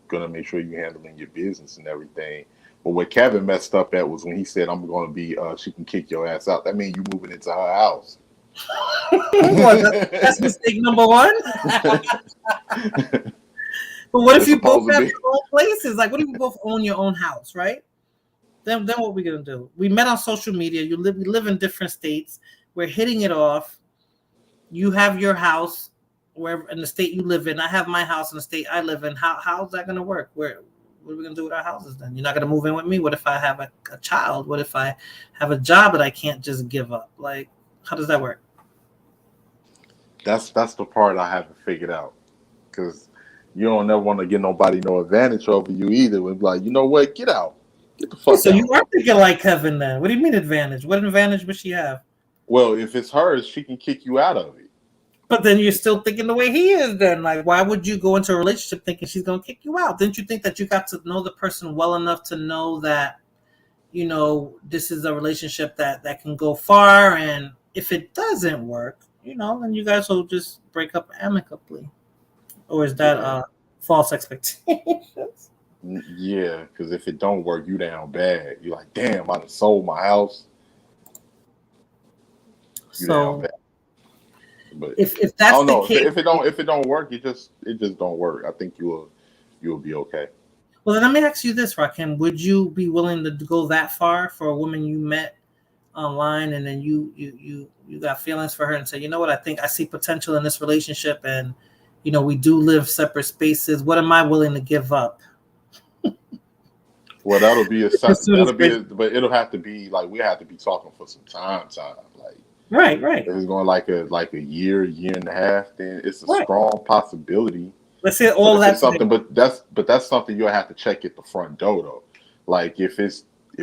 gonna make sure you're handling your business and everything. But what Kevin messed up at was when he said, "I'm gonna be she can kick your ass out." That means you moving into her house. What, that's mistake number one. But what if It's you both supposed to have be. your own places? Like, what if you both own your own house, right? Then what we gonna do? We met on social media. We live in different states. We're hitting it off. You have your house wherever in the state you live in. I have my house in the state I live in. How's that gonna work? What are we gonna do with our houses then? You're not gonna move in with me. What if I have a child? What if I have a job that I can't just give up? Like, how does that work? That's the part I haven't figured out, because you don't never want to get nobody no advantage over you either. When like, you know what, get the Wait, fuck so you out. are thinking like Kevin then? What do you mean advantage? What advantage would she have? Well, if it's hers, she can kick you out of it. But then you're still thinking the way he is then. Like, why would you go into a relationship thinking she's going to kick you out? Didn't you think that you got to know the person well enough to know that, this is a relationship that can go far? And if it doesn't work, then you guys will just break up amicably. Or is that Yeah, false expectations? yeah. Because if it don't work, you down bad. You're like, damn, I done sold my house. You down So bad. But if I that's don't the know case, if it don't work, it just don't work. I think you'll be okay. well, then let me ask you this, Rakim. Would you be willing to go that far for a woman you met online and then you got feelings for her and say, you know what, I think I see potential in this relationship, and we do live separate spaces. What am I willing to give up? Well, that'll be a Pursue this great. but it'll have to be like we have to be talking for some time. Like Right, right, if it's going like a year and a half, then it's a right. strong possibility. Let's say But all if that it's together. something, but that's something you'll have to check at the front door though. Like if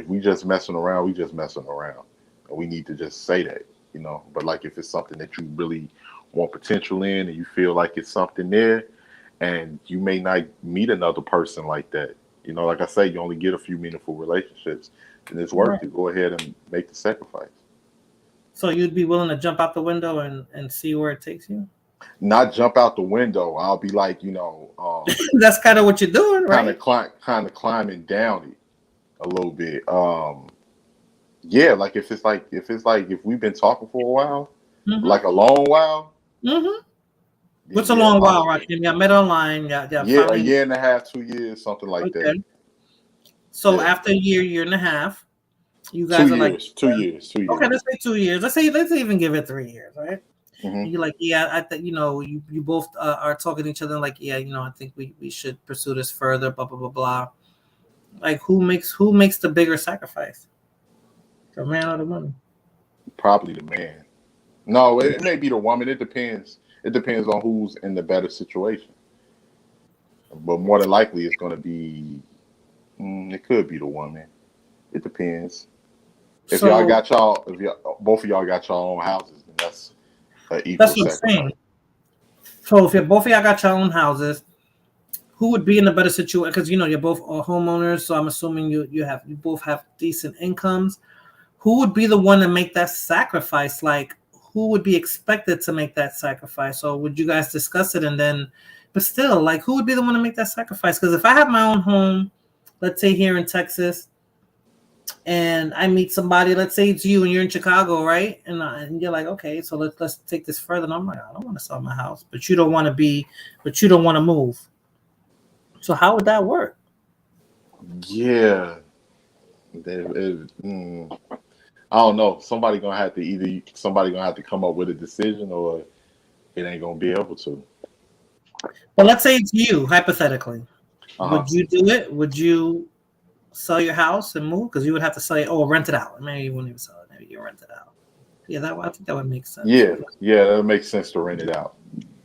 we just messing around, we just messing around, and we need to just say that. But like if it's something that you really want potential in, and you feel like it's something there, and you may not meet another person like that. Like I say, you only get a few meaningful relationships, and it's worth Right. it. Go ahead and make the sacrifice. So you'd be willing to jump out the window and see where it takes you? Not jump out the window. I'll be like, That's kind of what you're doing, right? kind of climbing down it a little bit. Yeah, like if we've been talking for a while, Mm-hmm. like a long while, Mm-hmm. then What's a yeah, long while, probably Rakim? Yeah, met online. Yeah, yeah, yeah, a finally. year and a half, 2 years, something like that. Okay. So Yeah, after a year, year and a half, you two guys are like, years, 2 years, two okay, years. let's say 2 years. Let's even give it 3 years, right? Hmm. And you're like, yeah, I think you both are talking to each other like, yeah, I think we should pursue this further. Blah blah blah blah. Like, who makes the bigger sacrifice, the man or the woman? Probably the man. No, it may be the woman. It depends. It depends on who's in the better situation. But more than likely, it's going to be. It could be the woman. It depends. So If y'all, both of y'all got your own houses, then that's an equal that's what I'm saying. sacrifice. So if you both of y'all got your own houses, who would be in a better situation? Because you're both homeowners, so I'm assuming you both have decent incomes. Who would be the one to make that sacrifice? Like, who would be expected to make that sacrifice? Or would you guys discuss it and then, but still, like, who would be the one to make that sacrifice? Because if I have my own home, let's say here in Texas, and I meet somebody, let's say it's you and you're in Chicago, right? And you're like, okay, so let's take this further. And I'm like, I don't want to sell my house, but you don't want to but you don't want to move. So how would that work? Yeah. I don't know. Somebody gonna have to come up with a decision, or it ain't gonna be able to. But let's say it's you, hypothetically. Uh huh. Would you do it? Would you sell your house and move? Because you would have to sell it or rent it out. Maybe you wouldn't even sell it. Maybe you rent it out. Yeah, I think that would make sense. Yeah, yeah, that makes sense to rent it out.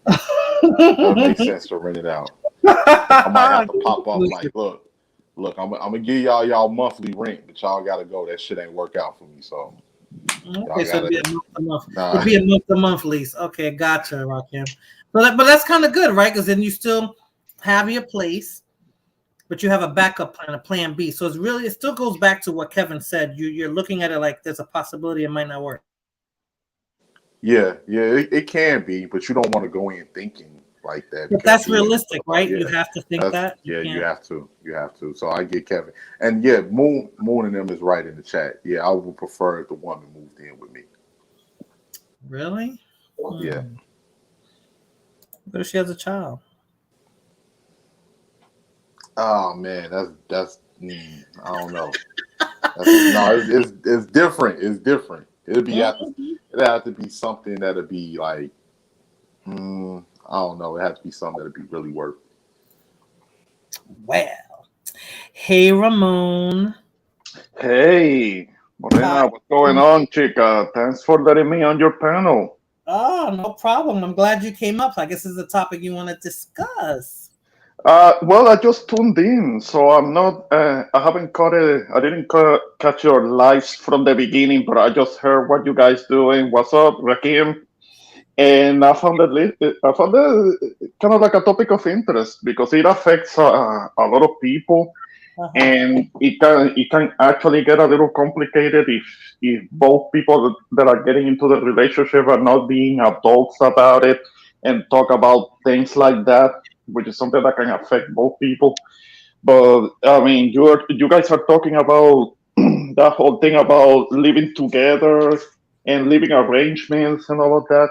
That would make sense to rent it out. I might have to pop up like, look, I'm gonna give y'all monthly rent, but y'all gotta go. That shit ain't work out for me, so Okay, y'all so it'd be gotta. a month to month. It'd Nah, be a month to month lease. Okay, gotcha, Rakim. But that's kind of good, right? Because then you still have your place, but you have a backup plan, a plan B. So it still goes back to what Kevin said. You're looking at it like there's a possibility it might not work. yeah, it can be, but you don't want to go in thinking like that But because that's he ain't realistic, about right? You yeah. have to think That's that. You yeah, can't. you have to. So I get Kevin, and yeah, Moon and them is right in the chat. Yeah, I would prefer if the woman moved in with me. Really? Yeah. What if she has a child? Oh man, I don't know. No, it's different. It's different. It have to be something that'll be like I don't know. It has to be something that'll be really worth it. Well, hey Ramon. Hey, Hi. Morena, what's going on, chica? Thanks for letting me on your panel. Oh, no problem. I'm glad you came up. I guess this is a topic you want to discuss. Well, I just tuned in, so I'm not. I haven't caught it. I didn't catch your lives from the beginning, but I just heard what you guys doing. What's up, Rakim? And I found it kind of like a topic of interest because it affects a lot of people, Uh-huh. and it can actually get a little complicated if both people that are getting into the relationship are not being adults about it and talk about things like that, which is something that can affect both people. But I mean, you guys are talking about that whole thing about living together and living arrangements and all of that.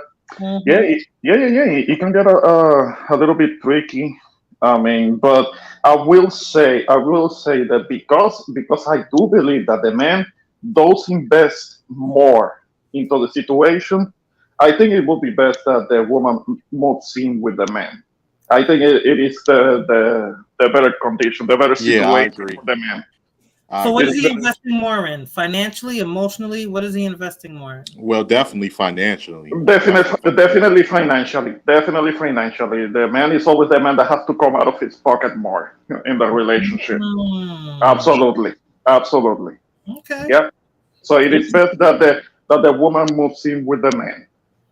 Yeah, Mm-hmm. it can get a little bit tricky. I mean, but I will say that because I do believe that the man does invest more into the situation. I think it would be best that the woman moves in with the man. I think it is the better condition, the better Yeah, I situation agree. for the man. I So what It is agree. is he better. investing more in? Financially, emotionally? What is he investing more in? Well, definitely financially. Definitely Definitely financially. financially. Definitely financially. The man is always the man that has to come out of his pocket more in the relationship. Hmm. Absolutely. Absolutely. Okay. Yeah. So it is best Interesting. that the woman moves in with the man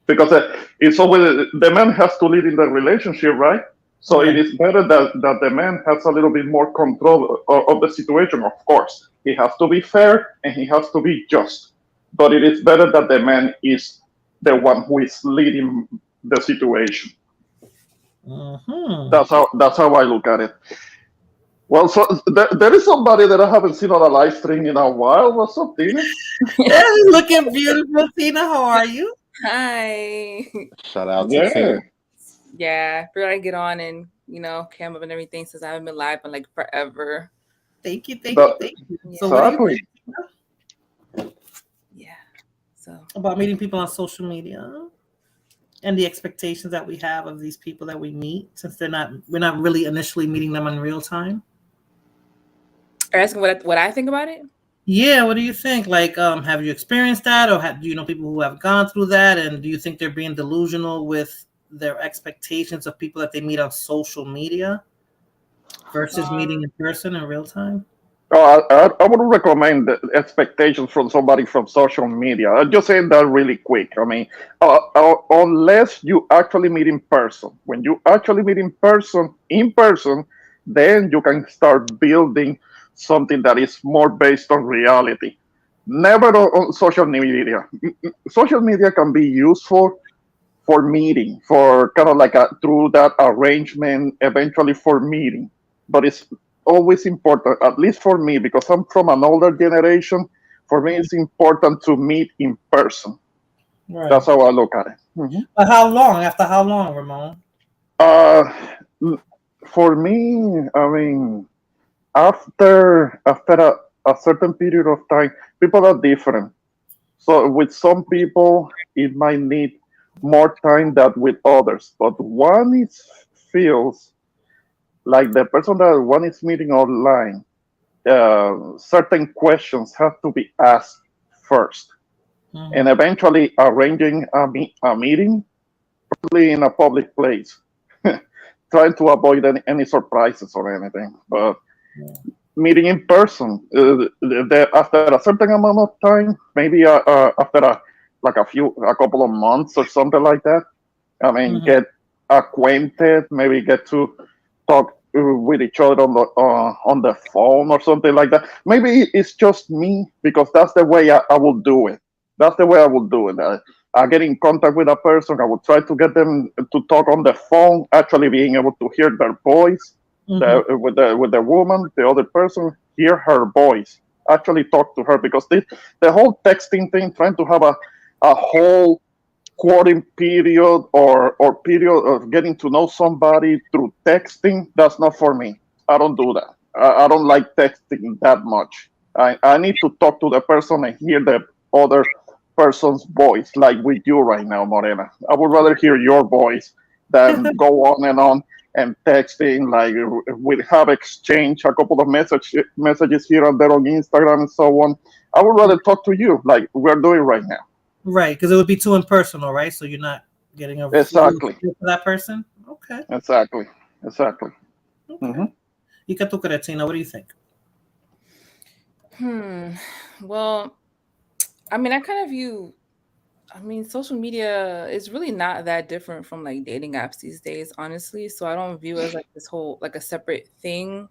because it's always the man has to lead in the relationship, right? So it Yeah. is better that the man has a little bit more control of the situation. Of course, he has to be fair and he has to be just, but it is better that the man is the one who is leading the situation. Mm-hmm. That's how I look at it. Well, so there is somebody that I haven't seen on a live stream in a while. What's up, Tina? Looking beautiful, Tina. How are you? Hi. Shout out to Yeah. Tina. Yeah, figured I'd get on and cam up and everything since I haven't been live in like forever. Thank you, thank you, The, thank you. Yeah. So, what do you exactly. think Yeah. So about meeting people on social media and the expectations that we have of these people that we meet, since we're not really initially meeting them in real time? are you asking what I think about it? Yeah, what do you think? Like, have you experienced that, or do you know people who have gone through that? And do you think they're being delusional with their expectations of people that they meet on social media versus meeting in person in real time? Oh, I would recommend the expectations from somebody from social media. I'll just say that really quick. I mean, unless you actually meet in person. When you actually meet in person, then you can start building something that is more based on reality. Never on social media. Social media can be useful for meeting, for kind of like through that arrangement, eventually for meeting. But it's always important, at least for me, because I'm from an older generation. For me, it's important to meet in person. Right. That's how I look at it. But how long? After how long, Ramon? Uh, for me, I mean, after a certain period of time, people are different. So with some people, it might need more time than with others. But one is feels like the person that one is meeting online, certain questions have to be asked first, and Mhm. eventually arranging a meeting, probably in a public place, trying to avoid any surprises or anything. But Yeah. meeting in person, after a certain amount of time, maybe after a couple of months or something like that. I mean, Mhm. get acquainted, maybe get to talk with each other on the phone or something like that. Maybe it's just me because that's the way I will do it. That's the way I will do it. I get in contact with a person. I will try to get them to talk on the phone, actually being able to hear their voice. Mhm. With the woman, the other person, hear her voice. Actually talk to her because the whole texting thing, trying to have a whole quoting period or period of getting to know somebody through texting, that's not for me. I don't do that. I don't like texting that much. I need to talk to the person and hear the other person's voice, like with you right now, Morena. I would rather hear your voice than go on and texting. Like we have exchanged a couple of messages here and there on Instagram and so on. I would rather talk to you like we're doing right now. Right, because it would be too impersonal, right? So you're not getting a full Exactly. feel for that person. Okay, Exactly. Exactly. okay. Hmm. You can look at it, Tina. What do you think? Well, I mean, I kind of view. I mean, social media is really not that different from like dating apps these days, honestly. So I don't view it as like this whole like a separate thing.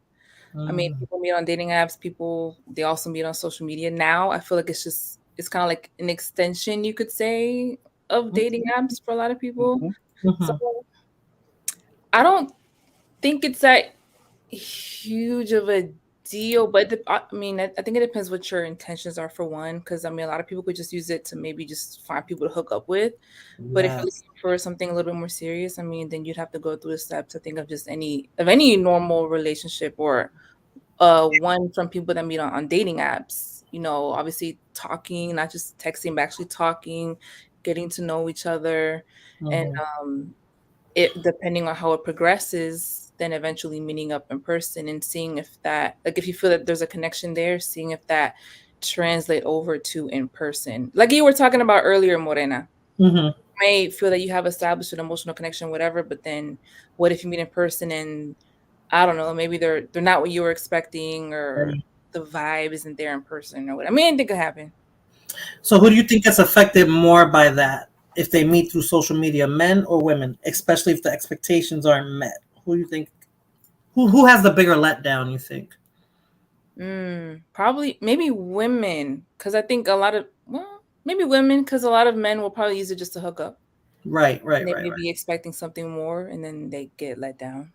I mean, Mm, people meet on dating apps. People they also meet on social media now. I feel like it's kind of like an extension, you could say, of dating apps for a lot of people. Hmm. So mhm, I don't think it's that huge of a deal, but I mean, I think it depends what your intentions are for one. Because I mean, a lot of people could just use it to maybe just find people to hook up with. But if you're yes. looking for something a little bit more serious, I mean, then you'd have to go through the steps. I think of just any normal relationship or one from people that meet on dating apps. Obviously talking, not just texting, but actually talking, getting to know each other, and Mhm, it depending on how it progresses, then eventually meeting up in person and seeing if that like if you feel that there's a connection there, seeing if that translate over to in person. Like you were talking about earlier, Morena. mhm. You may feel that you have established an emotional connection, whatever, but then what if you meet in person and I don't know, maybe they're not what you were expecting or Right. the vibe isn't there in person or what. I mean, anything could happen. So, who do you think is affected more by that if they meet through social media, men or women, especially if the expectations aren't met? Who do you think? Who has the bigger letdown? You think? Probably maybe women, because I think a lot of maybe women, because a lot of men will probably use it just to hook up. Right. They may be expecting something more, and then they get let down.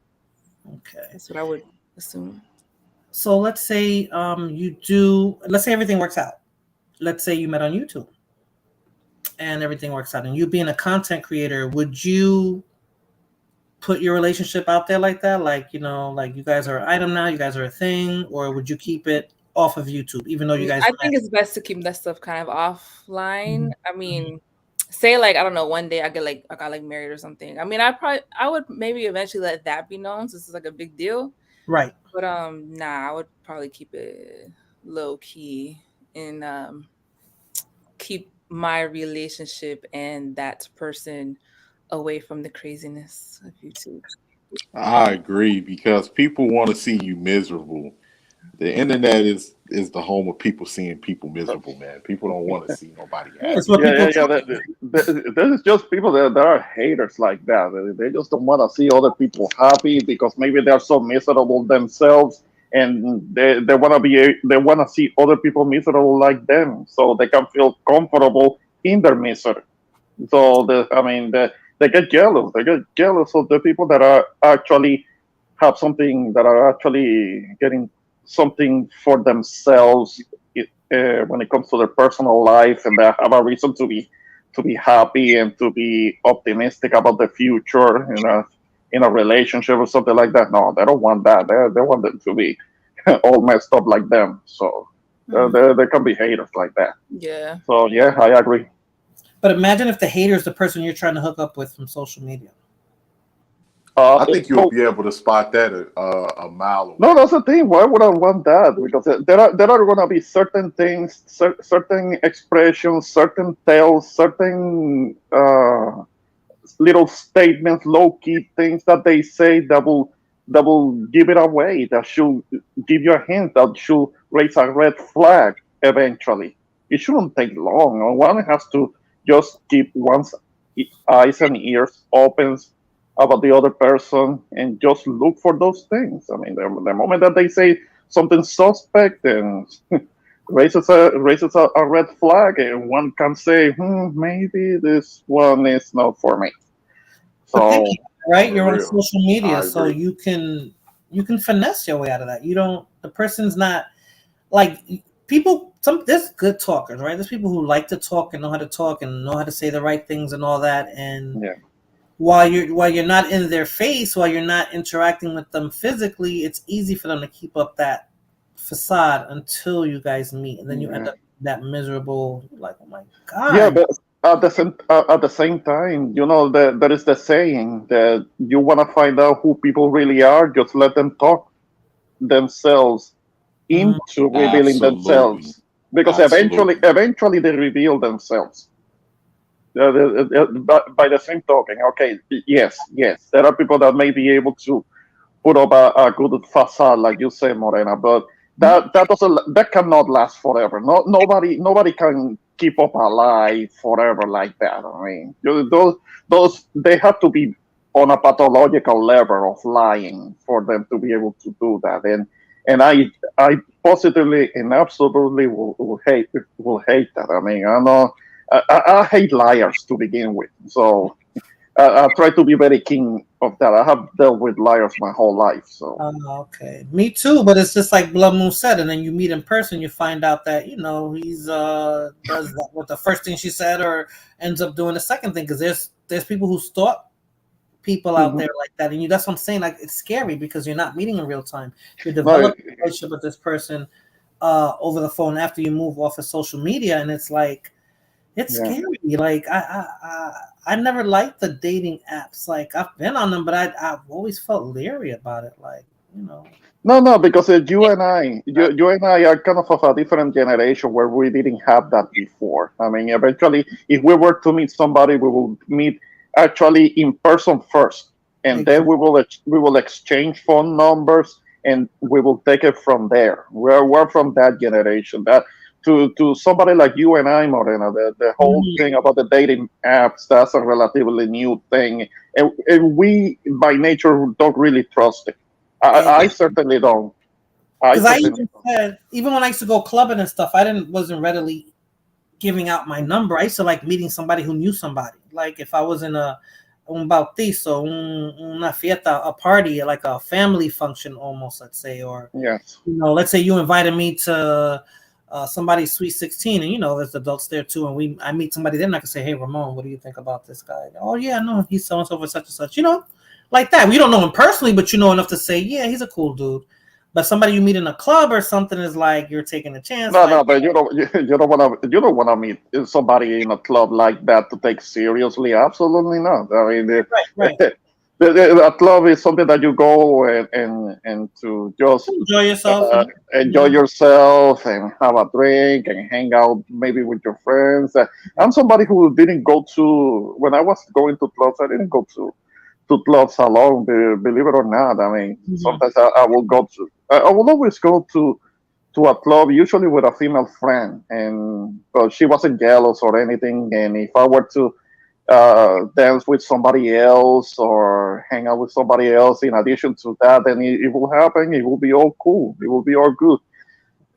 Okay. That's what I would assume. So let's say let's say everything works out. Let's say you met on YouTube and everything works out, and you being a content creator, would you put your relationship out there like that? Like, like you guys are an item now, you guys are a thing, or would you keep it off of YouTube, even though you guys I think it's best to keep that stuff kind of offline. Mhm. I mean, say like I don't know, one day I got like married or something. I mean, I would maybe eventually let that be known since it's like a big deal. Right. But nah, I would probably keep it low key and keep my relationship and that person away from the craziness of YouTube. I agree because people want to see you miserable. The internet is the home of people seeing people miserable, man. People don't want to see nobody Yeah, it's happy. what Yeah, people yeah, yeah. There is just people that are haters like that. They just don't want to see other people happy because maybe they're so miserable themselves, and they want to see other people miserable like them, so they can feel comfortable in their misery. So they get jealous. They get jealous of the people that are actually have something, that are actually getting something for themselves when it comes to their personal life, and they have a reason to be happy and to be optimistic about the future in a relationship or something like that. No, they don't want that. They want them to be all messed up like them. So they can be haters like that. Yeah. So yeah, I agree. But imagine if the hater is the person you're trying to hook up with from social media. I think you'll Well, be able to spot that a mile no, away. that's the thing. Why would I want that? Because there are going to be certain things, certain expressions, certain tales, certain little statements, low key things that they say that will give it away. That should give you a hint. That should raise a red flag eventually. It shouldn't take long. One has to just keep one's eyes and ears open about the other person and just look for those things. I mean, the moment that they say something suspect and raises a red flag, and one can say, maybe this one is not for me. But think, So right, For you're on real. social media, I so agree. you can finesse your way out of that. You don't. The person's not like people. There's good talkers, right? There's people who like to talk and know how to talk and know how to say the right things and all that. And yeah, while you're not in their face, while you're not interacting with them physically, it's easy for them to keep up that facade until you guys meet, and then you end yeah, up that miserable, like, oh my yeah. god. But at the same time, there is the saying that you want to find out who people really are, just let them talk themselves Mhm. into revealing Absolutely. themselves, because eventually, Absolutely. eventually they reveal themselves. By the same token, okay, yes, there are people that may be able to put up a good facade, like you say, Morena, but that cannot last forever. No, nobody can keep up a lie forever like that. I mean, those they have to be on a pathological level of lying for them to be able to do that. And I positively and absolutely will hate that. I mean, I know I hate liars to begin with, so I try to be very keen of that. I have dealt with liars my whole life, so Okay, me too. But it's just like Blood Moon said, and then you meet in person, you find out that he's does that what the first thing she said, or ends up doing the second thing. Because there's people who stalk people out mhm. there like that, and that's what I'm saying. Like, it's scary because you're not meeting in real time. You're No, developing a relationship with this person over the phone after you move off of social media, and it's like it's yeah. scary. Like I never liked the dating apps. Like, I've been on them, but I've always felt leery about it. Like, you know. No, because you and I are kind of a different generation where we didn't have that before. I mean, eventually, if we were to meet somebody, we will meet actually in person first, and then Exactly. we will exchange phone numbers, and we will take it from there. We're from that generation. That to somebody like you and I, Morena, the whole Mhm. thing about the dating apps, that's a relatively new thing, and we by nature don't really trust it. I certainly don't. I Because I certainly even don't. said, even when I used to go clubbing and stuff, I didn't wasn't readily giving out my number. I used to like meeting somebody who knew somebody. like if I was in un bautizo, una fiesta, a party, like a family function almost, let's say, or Yes. let's say you invited me to somebody's sweet 16, and there's adults there too, and I meet somebody, they're not gonna say, "Hey, Ramon, what do you think about this guy?" Oh yeah, no, he's so and so for such and such, like that. We don't know him personally, but you know enough to say, yeah, he's a cool dude. But somebody you meet in a club or something is like you're taking a chance. No, like, no, but you don't wanna meet somebody in a club like that to take seriously. Absolutely not. I mean, right. a club is something that you go and to just Enjoy yourself. enjoy yourself and have a drink and hang out maybe with your friends. I'm somebody who didn't go to when I was going to clubs. I didn't go to clubs alone. Believe it or not. I mean, sometimes I will go to. I will always go to a club, usually with a female friend, and she wasn't jealous or anything. And if I were to dance with somebody else or hang out with somebody else in addition to that, then it will happen. It will be all cool. It will be all good.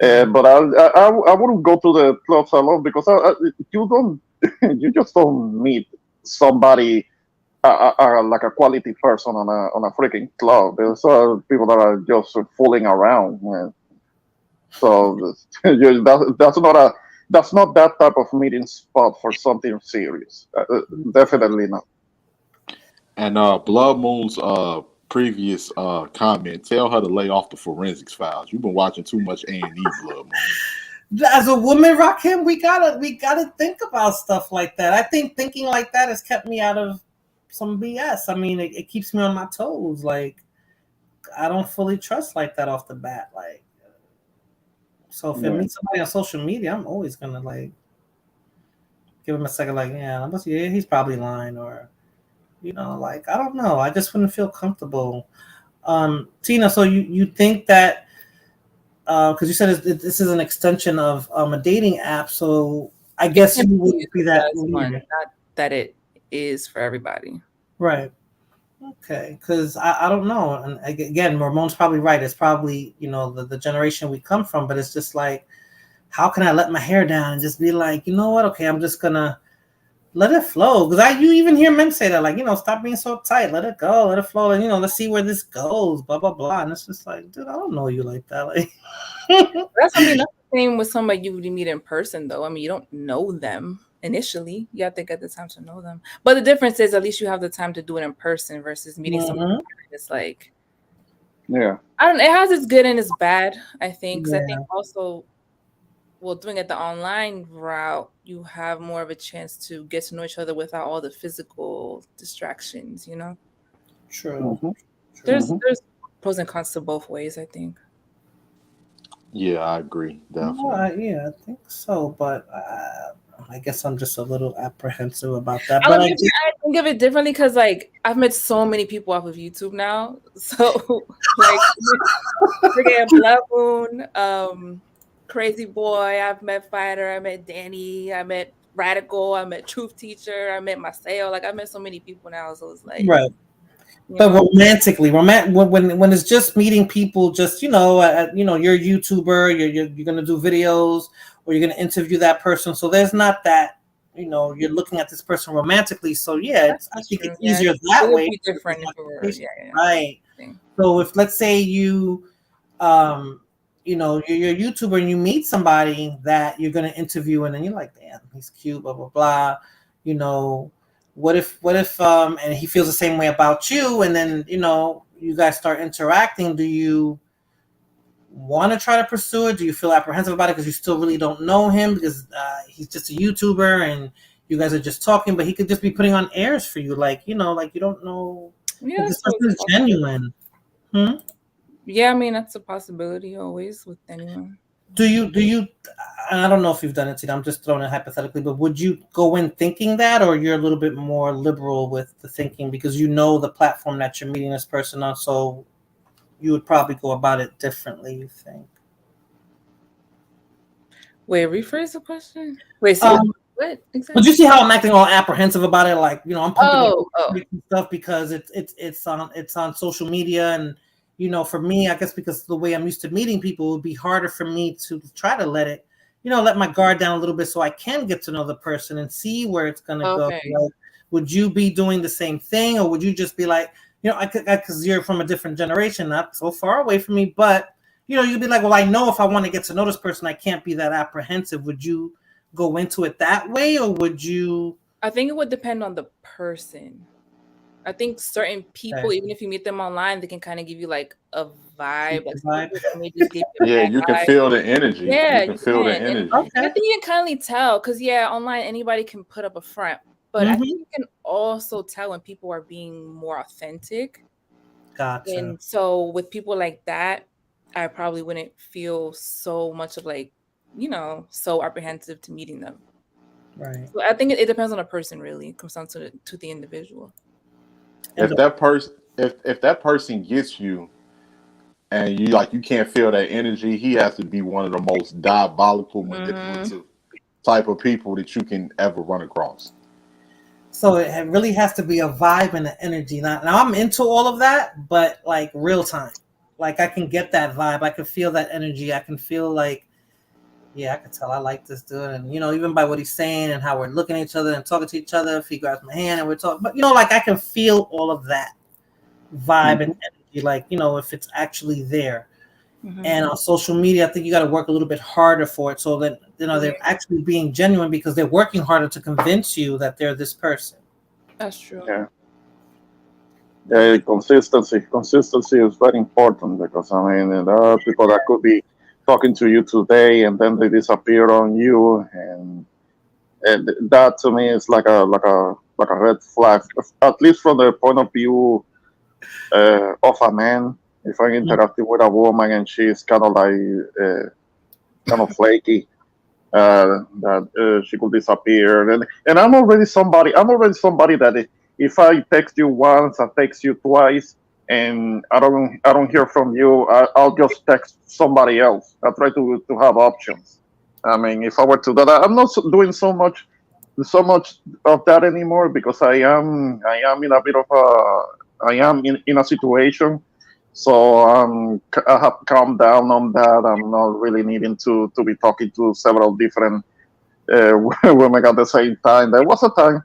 But I wouldn't go to the clubs alone because you don't you just don't meet somebody like a quality person on a freaking club. There's people that are just fooling around. So that's not that type of meeting spot for something serious. Definitely not. And Blood Moon's previous comment, tell her to lay off the forensics files. You've been watching too much A&E, Blood Moon. As a woman, Rakim, we gotta think about stuff like that. I think thinking like that has kept me out of some BS. I mean, it keeps me on my toes. Like, I don't fully trust like that off the bat. Like, so if I meet somebody on social media, I'm always gonna like give him a second. Like, yeah, he's probably lying, or like I don't know. I just wouldn't feel comfortable. Tina, so you think that because you said this is an extension of a dating app, so I guess you wouldn't be that one, not that it is for everybody. Right. Okay, because I don't know, and again, Ramon's probably right. It's probably the generation we come from, but it's just like, how can I let my hair down and just be like, you know what? Okay, I'm just gonna let it flow. Because you even hear men say that, like, stop being so tight, let it go, let it flow, and let's see where this goes, blah blah blah. And it's just like, dude, I don't know you like that. Like, that's the same with somebody you would meet in person, though. I mean, you don't know them initially. You have to get the time to know them. But the difference is, at least you have the time to do it in person versus meeting someone. It's like, yeah, I don't know. It has its good and its bad, I think. Because I think also, doing it the online route, you have more of a chance to get to know each other without all the physical distractions. True. Mm-hmm. There's pros and cons to both ways, I think. Yeah, I agree. Definitely. Yeah, I think so, but I guess I'm just a little apprehensive about that. But I think of it differently because, like, I've met so many people off of YouTube now. So, like, freaking Blood Moon, Crazy Boy, I've met Fighter, I met Danny, I met Radical, I met Truth Teacher, I met Maceo. Like, I met so many people now, so it's like, right. But romantically, when it's just meeting people, just you're a YouTuber, you're gonna do videos, or you're gonna interview that person. So there's not that you're looking at this person romantically. So yeah, I think it's easier that way. Be different right. So if let's say you're a YouTuber and you meet somebody that you're gonna interview, and then you're like, damn, he's cute, blah blah blah. What if and he feels the same way about you, and then you guys start interacting? Do you want to try to pursue it? Do you feel apprehensive about it because you still really don't know him, because he's just a YouTuber and you guys are just talking, but he could just be putting on airs for you, like like you don't know if this person is genuine. Yeah, I mean, that's a possibility always with anyone. Do you I don't know if you've done it, I'm just throwing it hypothetically, but would you go in thinking that, or you're a little bit more liberal with the thinking because the platform that you're meeting this person on, so you would probably go about it differently, you think? Wait, rephrase the question? Wait, so what exactly? But you see how I'm acting all apprehensive about it, like I'm pumping stuff because it's on social media, and for me, I guess because the way I'm used to meeting people, it would be harder for me to try to let my guard down a little bit so I can get to know the person and see where it's gonna go. Like, would you be doing the same thing, or would you just be like, because you're from a different generation, not so far away from me, but you'd be like, well, I know if I want to get to know this person, I can't be that apprehensive. Would you go into it that way, or would you? I think it would depend on the person. I think certain people, even if you meet them online, they can kind of give you like a vibe. Like some Vibe. people may just give you a Yeah, bad you can vibe. feel the energy. Yeah, You can you feel the can. And energy. Okay. I think you can kindly tell because, online, anybody can put up a front. But I think you can also tell when people are being more authentic. Gotcha. And so with people like that, I probably wouldn't feel so much of like, so apprehensive to meeting them. Right. So I think it depends on the person, really. It comes down to the individual. If that person, if that person gets you, and you can't feel that energy, he has to be one of the most diabolical, manipulative type of people that you can ever run across. So it really has to be a vibe and an energy. Now I'm into all of that, but like real time. Like I can get that vibe. I can feel that energy. I can feel like, yeah, I can tell I like this dude. And even by what he's saying and how we're looking at each other and talking to each other, if he grabs my hand and we're talking, but like I can feel all of that vibe and energy, like, if it's actually there. And on social media, I think you got to work a little bit harder for it, so that they're actually being genuine because they're working harder to convince you that they're this person. That's true. Yeah. Consistency is very important because I mean there are people that could be talking to you today and then they disappear on you, and that to me is like a red flag, at least from the point of view of a man. If I'm interacting with a woman and she's kind of like kind of flaky, that she could disappear, and I'm already somebody that if I text you once, I text you twice, and I don't hear from you, I'll just text somebody else. I try to have options. I mean, if I were to do that, I'm not doing so much of that anymore because I am in a bit of a I am in a situation, so I have calmed down on that. I'm not really needing to be talking to several different women at the same time. There was a time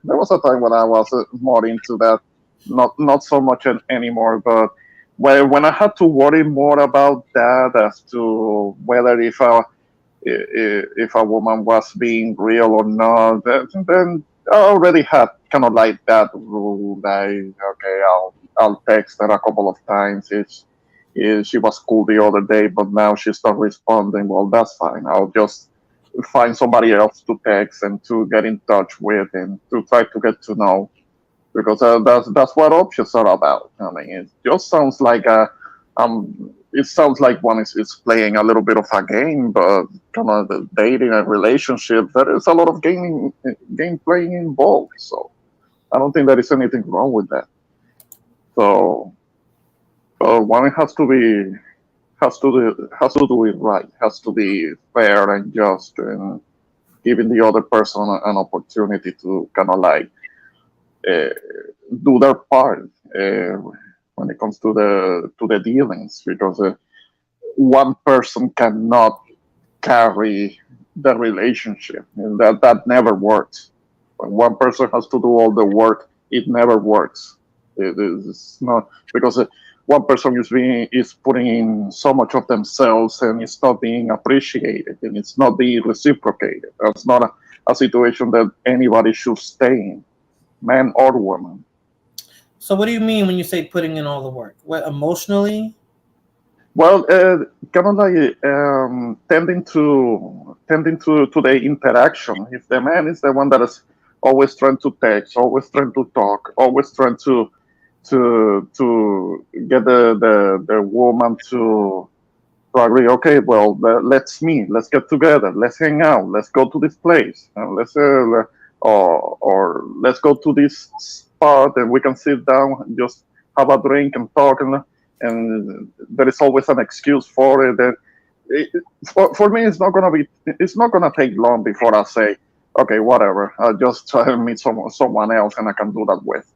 when I was more into that, not so much anymore. But when I had to worry more about that as to whether if a woman was being real or not, then I already had kind of like that rule, like okay, I'll text her a couple of times. She was cool the other day, but now she's not responding. Well, that's fine. I'll just find somebody else to text and to get in touch with and to try to get to know, because that's what options are about. I mean, it just sounds like it sounds like one is playing a little bit of a game, but kind of the dating and relationship, there is a lot of game playing involved. So I don't think there is anything wrong with that. So one has to do it right, has to be fair and just, and giving the other person an opportunity to kind of like uh, do their part when it comes to the dealings, because one person cannot carry the relationship, and that never works. When one person has to do all the work, it never works. It's not because one person is putting in so much of themselves and it's not being appreciated and it's not being reciprocated. That's not a situation that anybody should stay in, man or woman. So what do you mean when you say putting in all the work? What, emotionally? Well, kind of like tending to the interaction. If the man is the one that is always trying to text, always trying to talk, always trying to get the woman to agree. Okay, well, let's meet, let's get together, let's hang out, let's go to this place, or let's go to this spot and we can sit down and just have a drink and talk, and there is always an excuse for it. And for me, it's not gonna take long before I say, okay, whatever. I'll just try to meet someone else, and I can do that with.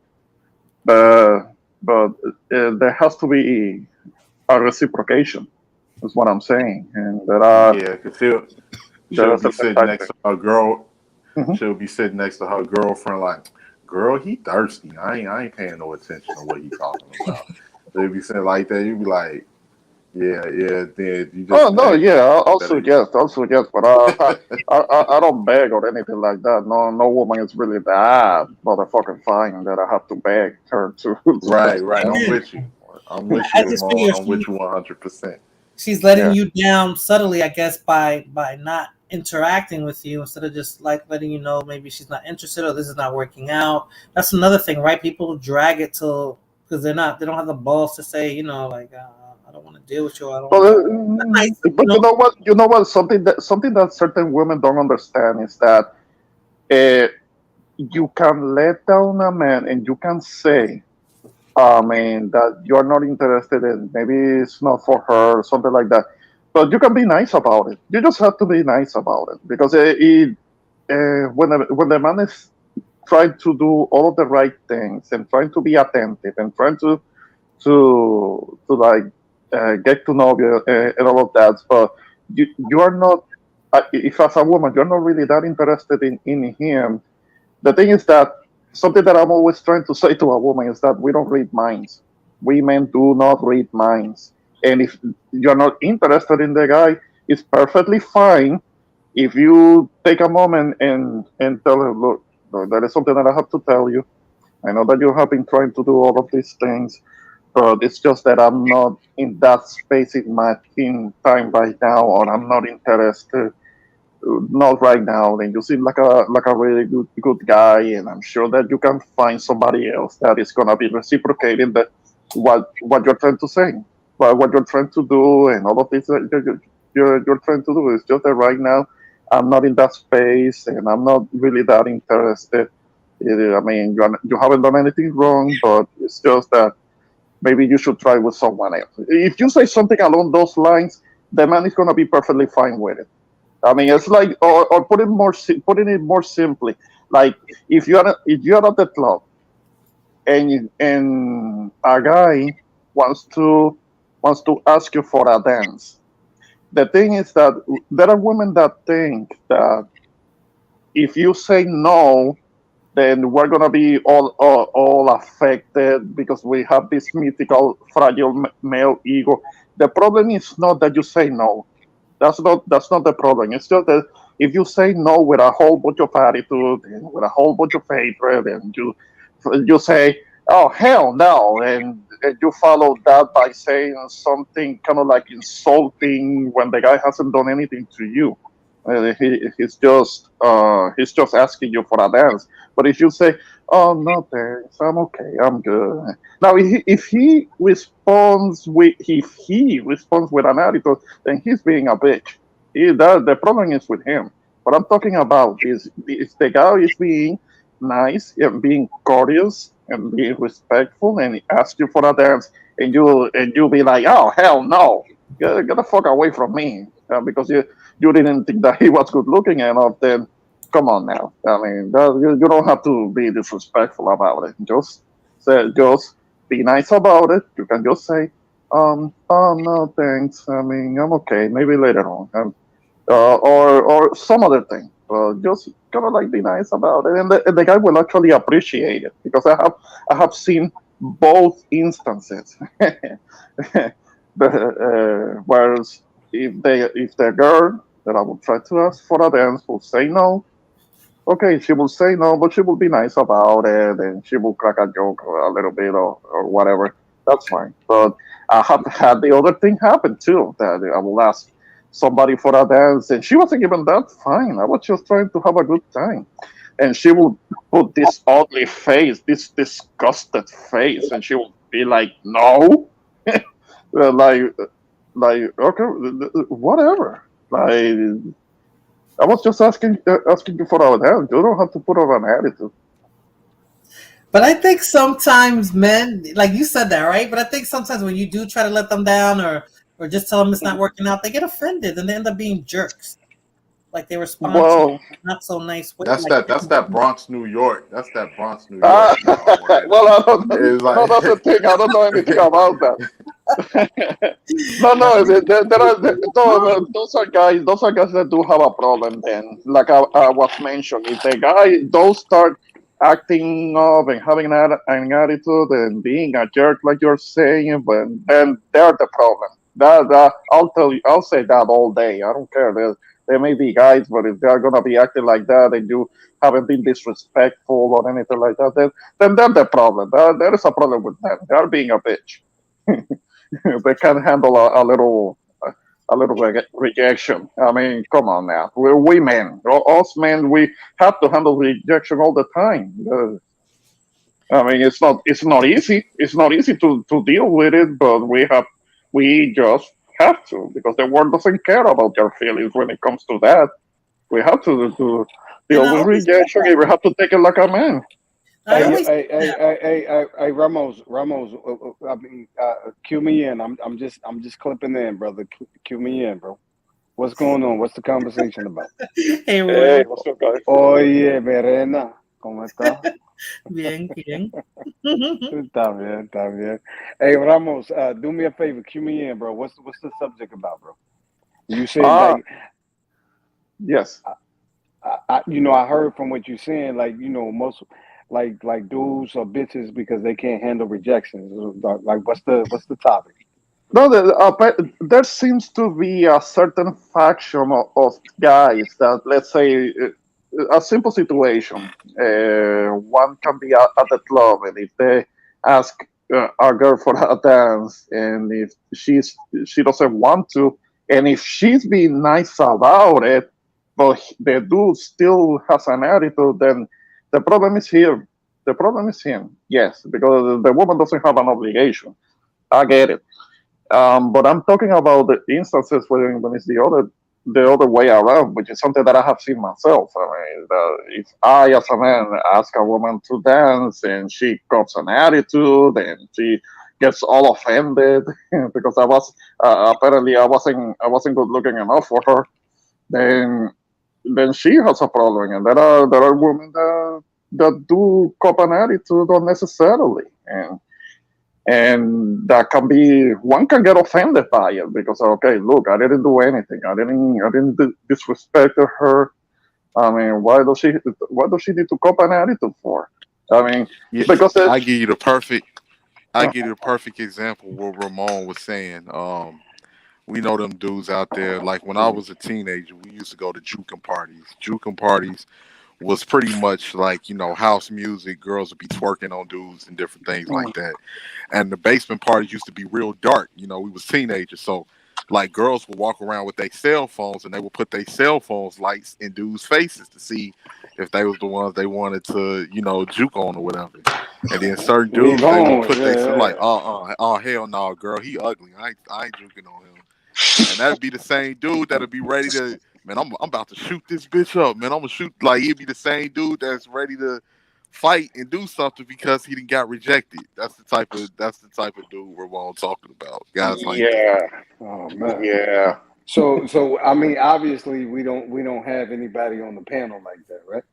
But there has to be a reciprocation. Is what I'm saying, and Yeah, cause there she'll are be certain sitting next factors. to her girl. Mhm. She'll be sitting next to her girlfriend, like, girl, he thirsty. I ain't paying no attention to what he talking about. They be saying like that, you be like, yeah, yeah. Then you Oh just no, act yeah, I'll better. suggest, but I don't beg or anything like that. No, no woman is really that motherfucking fine that I have to beg her to. Right, right. I'm Again, with you. I'm with you, I just figure Ramon. I'm with you 100%. she's letting Yeah. you down subtly, I guess, by not interacting with you instead of just like letting you know maybe she's not interested or this is not working out. That's another thing, right? People drag it till because they don't have the balls to say, like I don't want to deal with you. I don't But want to talk. That's nice, but you know what? Something that certain women don't understand is that you can let down a man and you can say, I mean, that you're not interested in. Maybe it's not for her, or something like that. But you can be nice about it. You just have to be nice about it because when the man is trying to do all of the right things and trying to be attentive and trying to like get to know you and all of that, but you are not. If as a woman you're not really that interested in him, the thing is that something that I'm always trying to say to a woman is that we don't read minds. Women do not read minds. And if you're not interested in the guy, it's perfectly fine if you take a moment and tell her, look, there is something that I have to tell you. I know that you have been trying to do all of these things, but it's just that I'm not in that space in time right now, or I'm not interested not right now. Then you seem like a really good guy, and I'm sure that you can find somebody else that is gonna be reciprocating that what you're trying to say, what you're trying to do, and all of this that you're trying to do. Is just that right now I'm not in that space, and I'm not really that interested. I mean, you haven't done anything wrong, but it's just that maybe you should try with someone else. If you say something along those lines, the man is gonna be perfectly fine with it. I mean, it's like, or putting it more simply, like if you're at the club and a guy wants to ask you for a dance. The thing is that there are women that think that if you say no, then we're gonna be all affected because we have this mythical fragile male ego. The problem is not that you say no. That's not the problem. It's just that if you say no with a whole bunch of attitude and with a whole bunch of hatred, and you say, "Oh hell no," and you follow that by saying something kind of like insulting when the guy hasn't done anything to you. He's just asking you for a dance. But if you say, "Oh no, thanks, I'm okay, I'm good," now if he responds with an attitude, then he's being a bitch. The problem is with him. What I'm talking about is the guy is being nice and being courteous and being respectful and ask you for a dance, and you be like, "Oh hell no, get the fuck away from me," because you didn't think that he was good looking enough. Then come on now. I mean, you don't have to be disrespectful about it. Just be nice about it. You can just say, oh no, thanks. I mean, I'm okay. Maybe later on, or some other thing. Just kind of like be nice about it, and the guy will actually appreciate it because I have seen both instances. Whereas if the girl that I would try to ask for a dance will say no, okay, she will say no, but she will be nice about it, and she will crack a joke a little bit or whatever. That's fine. But I have had the other thing happen too. That I will ask somebody for a dance, and she wasn't even that fine. I was just trying to have a good time, and she will put this ugly face, this disgusted face, and she will be like, "No," like, okay, whatever. Like, I was just asking you for our help. You don't have to put on an attitude. But I think sometimes men, like you said that, right? But I think sometimes when you do try to let them down or just tell them it's not working out, they get offended and they end up being jerks. Like they respond to you Well, in a not so nice way. That's Like, that Bronx, New York. That's that Bronx, New York. When well, I don't know. it's No, like, that's the thing. I don't know anything about that. No, no, those are guys that do have a problem. Then, like I was mentioned, if the guy don't start acting up and having an attitude and being a jerk like you're saying, but then they're the problem. That I'll tell you, I'll say that all day. I don't care. There may be guys, but if they're gonna be acting like that and you haven't been disrespectful or anything like that, then they're the problem. There is a problem with them. They're being a bitch. They can't handle a little rejection. I mean, come on now. We're women. Us men, we have to handle rejection all the time. I mean, it's not easy. It's not easy to deal with it, but we just have to because the world doesn't care about your feelings when it comes to that. We have to And deal I with always say rejection. that. We have to take it like a man. I Hey, always say hey, hey, that. hey, hey, hey, hey, Ramos. I mean, cue me in. I'm just clipping in, brother. Cue me in, bro. What's going on? What's the conversation about? Hey, Hey, Royal. what's up, guys? Oye, Verena, ¿cómo está? Bien, bien. Está bien, está bien. Hey, Ramos, do me a favor, cue me in, bro. What's the subject about, bro? You said Ah, like, yes. I heard from what you're saying, like, most like dudes or bitches because they can't handle rejections. Like, what's the topic? No, but there seems to be a certain faction of guys that, let's say, a simple situation. One can be at the club, and if they ask a girl for a dance, and if she doesn't want to, and if she's being nice about it, but the dude still has an attitude, then the problem is here. The problem is him. Yes, because the woman doesn't have an obligation. I get it, but I'm talking about the instances when it's the other way around, which is something that I have seen myself. I mean, if I, as a man, ask a woman to dance and she got an attitude and she gets all offended because I was apparently I wasn't good looking enough for her, then she has a problem, and there are women that do cop an attitude unnecessarily, and that can be one can get offended by it because okay, look, I didn't do anything, I didn't disrespect her. I mean, why does she need to cop an attitude for? I mean, Yeah, because it, I give you the perfect. I uh, give you the perfect example. What Ramon was saying. We know them dudes out there. Like when I was a teenager, we used to go to juking parties. Juking parties was pretty much like house music. Girls would be twerking on dudes and different things like that. And the basement parties used to be real dark. We was teenagers, so like girls would walk around with their cell phones and they would put their cell phones lights in dudes' faces to see if they was the ones they wanted to juke on or whatever. And then certain Leave dudes they would home, put they so like yeah. oh hell no girl he ugly I ain't juking on him. And that'd be the same dude that'd be ready to, man, I'm about to shoot this bitch up, man. I'm gonna shoot, like he'd be the same dude that's ready to fight and do something because he didn't got rejected. That's the type of dude we're all talking about. Guys like that. yeah, Oh man. yeah. So I mean, obviously we don't have anybody on the panel like that, right?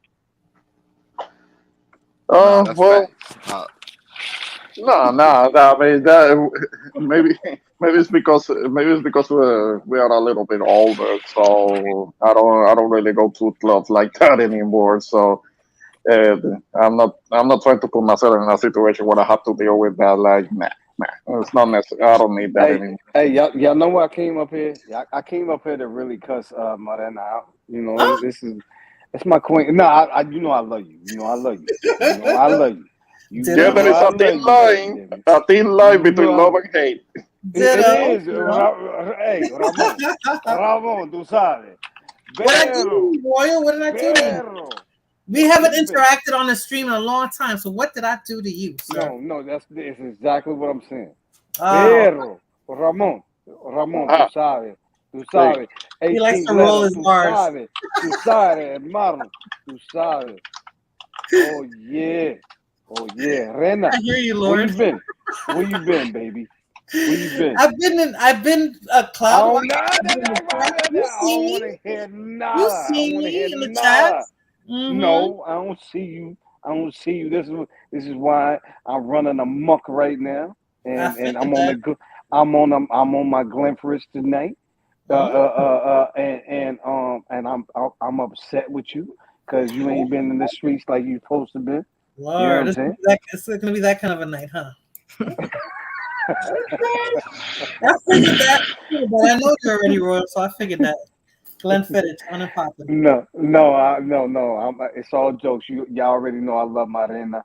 Nah, that's Well, facts. no, no. I mean, maybe maybe it's because we are a little bit older, so I don't really go to clubs like that anymore. So uh, I'm not trying to put myself in a situation where I have to deal with that. Like, nah, it's not necessary. I don't need that Hey, anymore. hey, y'all know why I came up here? I came up here to really cuss Marina out. Oh, It's my queen. No, I love you. I love you. I love you. Yeah, there ditto, is I a love thin you, baby. line, Baby. a thin line You know between love I, and hate. it ditto. is. You Hey, Ramon, tú sabes. What I do to Pero, you, Royal? What did I do to you? pero, We haven't listen. interacted on the stream in a long time. So what did I do to you, sir? No, it's exactly what I'm saying. Oh, Pero, Ramón, Ah, tú sí. sabes, he likes 18 to roll letter, his bars. tú sabes, hermano, tú sabes. Oh yeah, Rena, I hear you, where you Lord. been? Where you been, baby? Where you been? I've been a I cloud don't watcher. nada, I've been in the chat. I You see don't want me? to hear You nada. I don't see want to hear me in the chat? nada. Mm-hmm. No, I don't see you. I don't see you. This is why I'm running amok right now, I and figured that. I'm on my Glenfiddich tonight, Mm. and I'm upset with you because you ain't been in the streets like you supposed to be. Lord, You know what I'm it's saying? gonna be that kind of a night, huh? I figured that, but I know you're already royal, so I figured that. Glenn Fiddich, on and popping. No. It's all jokes. Y'all already know I love my reina,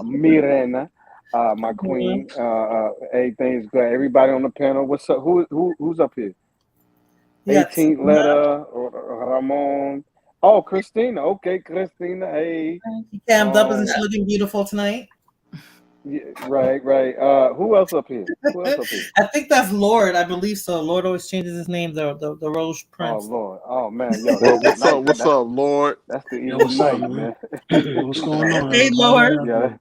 mi reina, my queen. Everything's good. Everybody on the panel. What's up? Who's up here? Yeah, 18th letter, Ramon. Oh, Christina. Okay, Christina. Hey. he cammed up. Isn't she looking beautiful tonight? Yeah, right. Who else up here? I think that's Lord. I believe so. Lord always changes his name. The Roche Oh Prince. Lord. Oh man. Yo, that's What's the up? What's up, Lord? That's the Yo, evil what's up, knight, man? man. What's going on, Hey, everybody? Lord. How y'all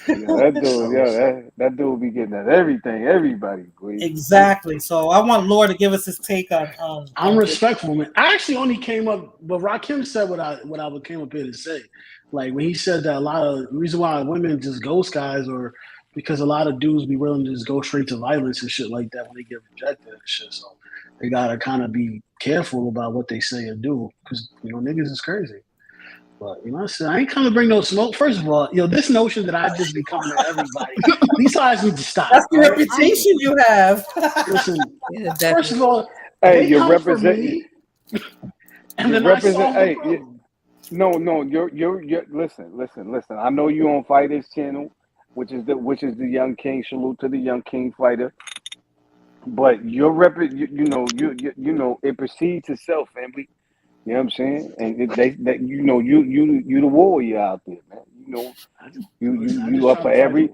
Yeah, that dude. doing? Yeah, that dude be getting at everything. Everybody. Boy. Exactly. So I want Lord to give us his take on. I'm respectful, man. I actually only came up, but Rakim said what I came up here to say. Like when he said that a lot of the reason why women just ghost guys, or because a lot of dudes be willing to just go straight to violence and shit like that when they get rejected and shit. So they gotta kind of be careful about what they say or do, because niggas is crazy. But I ain't come to bring no smoke. First of all, this notion that I just be coming to everybody, these guys need to stop. That's the right? reputation you have. Listen, Yeah, first of all, Hey, they you come for represent. me, and You then I represent. solve the Hey, problem. no. You're. Listen. I know you on Fighters Channel, which is the Young King. Salute to the Young King fighter. But your you it precedes itself, family. You know what I'm saying? And you the warrior out there, man. Listen, I You just up try for to fight.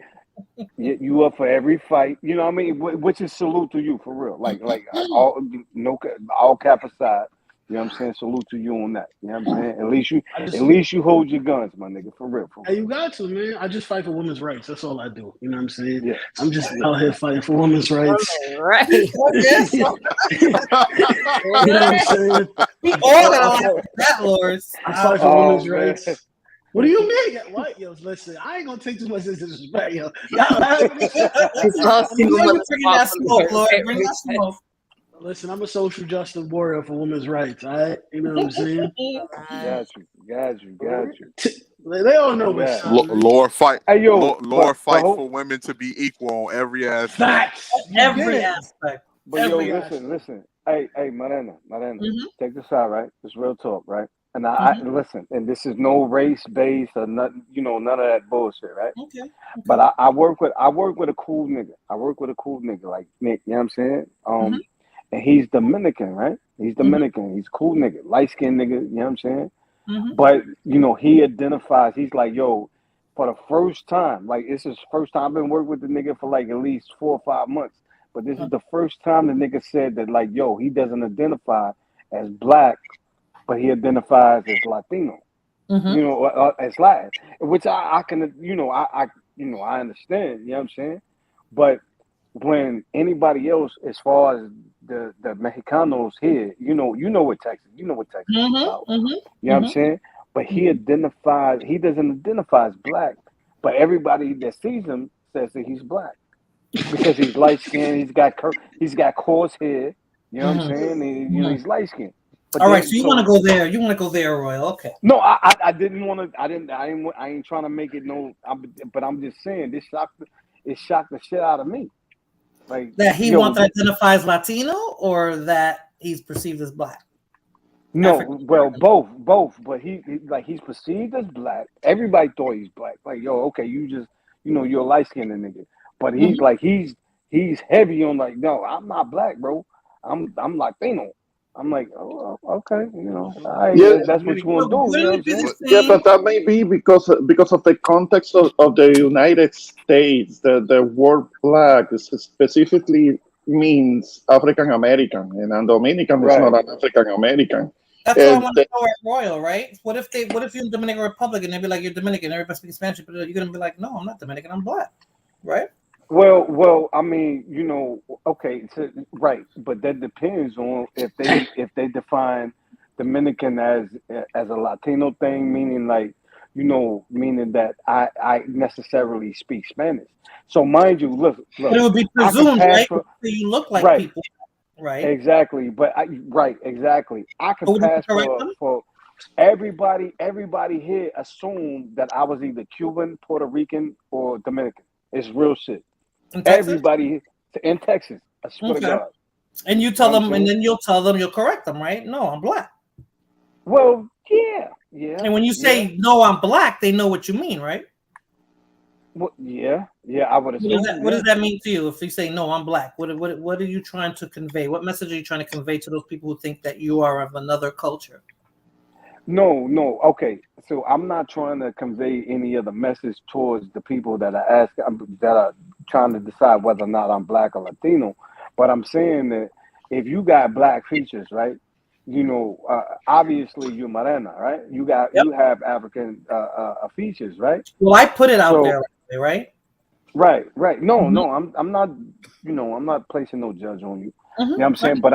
you up for every fight. You know what I mean? Which is salute to you for real. Like all cap aside. You know what I'm saying? Salute to you on that. You know what I'm saying? At least you hold your guns, my nigga. For real. Hey, you got to, man. I just fight for women's rights. That's all I do. You know what I'm saying? Yeah. I'm just out here fighting for women's rights. right. Yes. You know what I'm saying? We all gotta laugh at that, Lord. I fight for women's man. rights. What do you mean? What? Yo, listen, I ain't gonna take too much disrespect, yo. Y'all laughing? It's all single You mothers bring that smoke, Lord. Right, Bring right, that smoke. Listen, I'm a social justice warrior for women's rights. All right, you know what I'm saying? Got you. They all know what's Yeah. up, man. Lord fight. Hey yo, Lord fight but for women to be equal on every aspect. Facts. You Every get it. aspect. But Every yo, aspect. listen. Hey, Marena, Mhm. take this out, right? It's real talk, right? And I listen, and this is no race based or nothing, none of that bullshit, right? Okay. But I work with a cool nigga. Like Nick, you know what I'm saying? And he's Dominican, right? He's Dominican. He's a cool nigga, light skinned nigga, you know what I'm saying? But he identifies, he's like, yo, for the first time, like it's his first time. I've been working with the nigga for like at least 4 or 5 months. But this is the first time the nigga said that, like, yo, he doesn't identify as black, but he identifies as Latino, as Latin, which I can, I understand, you know what I'm saying? But when anybody else, as far as the Mexicanos here, what Texas is about. You know what I'm saying? But he doesn't identify as black, but everybody that sees him says that he's black because he's light skinned, he's got coarse hair, you know what I'm saying? And, he's light skinned. But All right, so you want to go there? You want to go there, Royal? Okay. No, I didn't want to. I ain't trying to make it no. But I'm just saying it shocked the shit out of me. Like That he wants to identify as Latino, or that he's perceived as black. No, African. well, both. But he's perceived as black. Everybody thought he's black. Like, yo, okay, you just you're a light skinned nigga. But he's heavy on like, no, I'm not black, bro. I'm Latino. I'm like, oh, okay, Yeah, that's what you want to do. You know what I'm saying? yeah, but that may be because of the context of the United States. The word black specifically means African American, and a Dominican is not Right. an African American. That's what I want to know at Royal, right? What if you're in Dominican Republic and they be like, you're Dominican, everybody speaks Spanish, but you're gonna be like, no, I'm not Dominican, I'm black, right? Well, I mean, okay, right, but that depends on if they define Dominican as a Latino thing, meaning like, meaning that I necessarily speak Spanish. So mind you, look, But it would be I can presumed, pass right? for You look like right, people, right? exactly. But exactly. I can But would you pass correct them? for everybody here assumed that I was either Cuban, Puerto Rican, or Dominican. It's real shit. In Texas? Everybody in Texas, I swear to Okay. God. And you You know tell what I'm them, and saying? then you'll tell them, you'll correct them, right? No, I'm black. Well, yeah, And when you yeah. say no, I'm black, they know what you mean, right? Well, yeah. I would assume, What does yeah. that mean to you if you say no, I'm black? What are you trying to convey? What message are you trying to convey to those people who think that you are of another culture? No. Okay, so I'm not trying to convey any other message towards the people that are that are trying to decide whether or not I'm black or Latino. But I'm saying that if you got black features, right? Obviously you're Morena, right? Yep. You have African features, right? Well, I put it out So there, right? right. No, Mm-hmm. no, I'm not. I'm not placing no judge on you. You know what I'm Mm-hmm. saying? But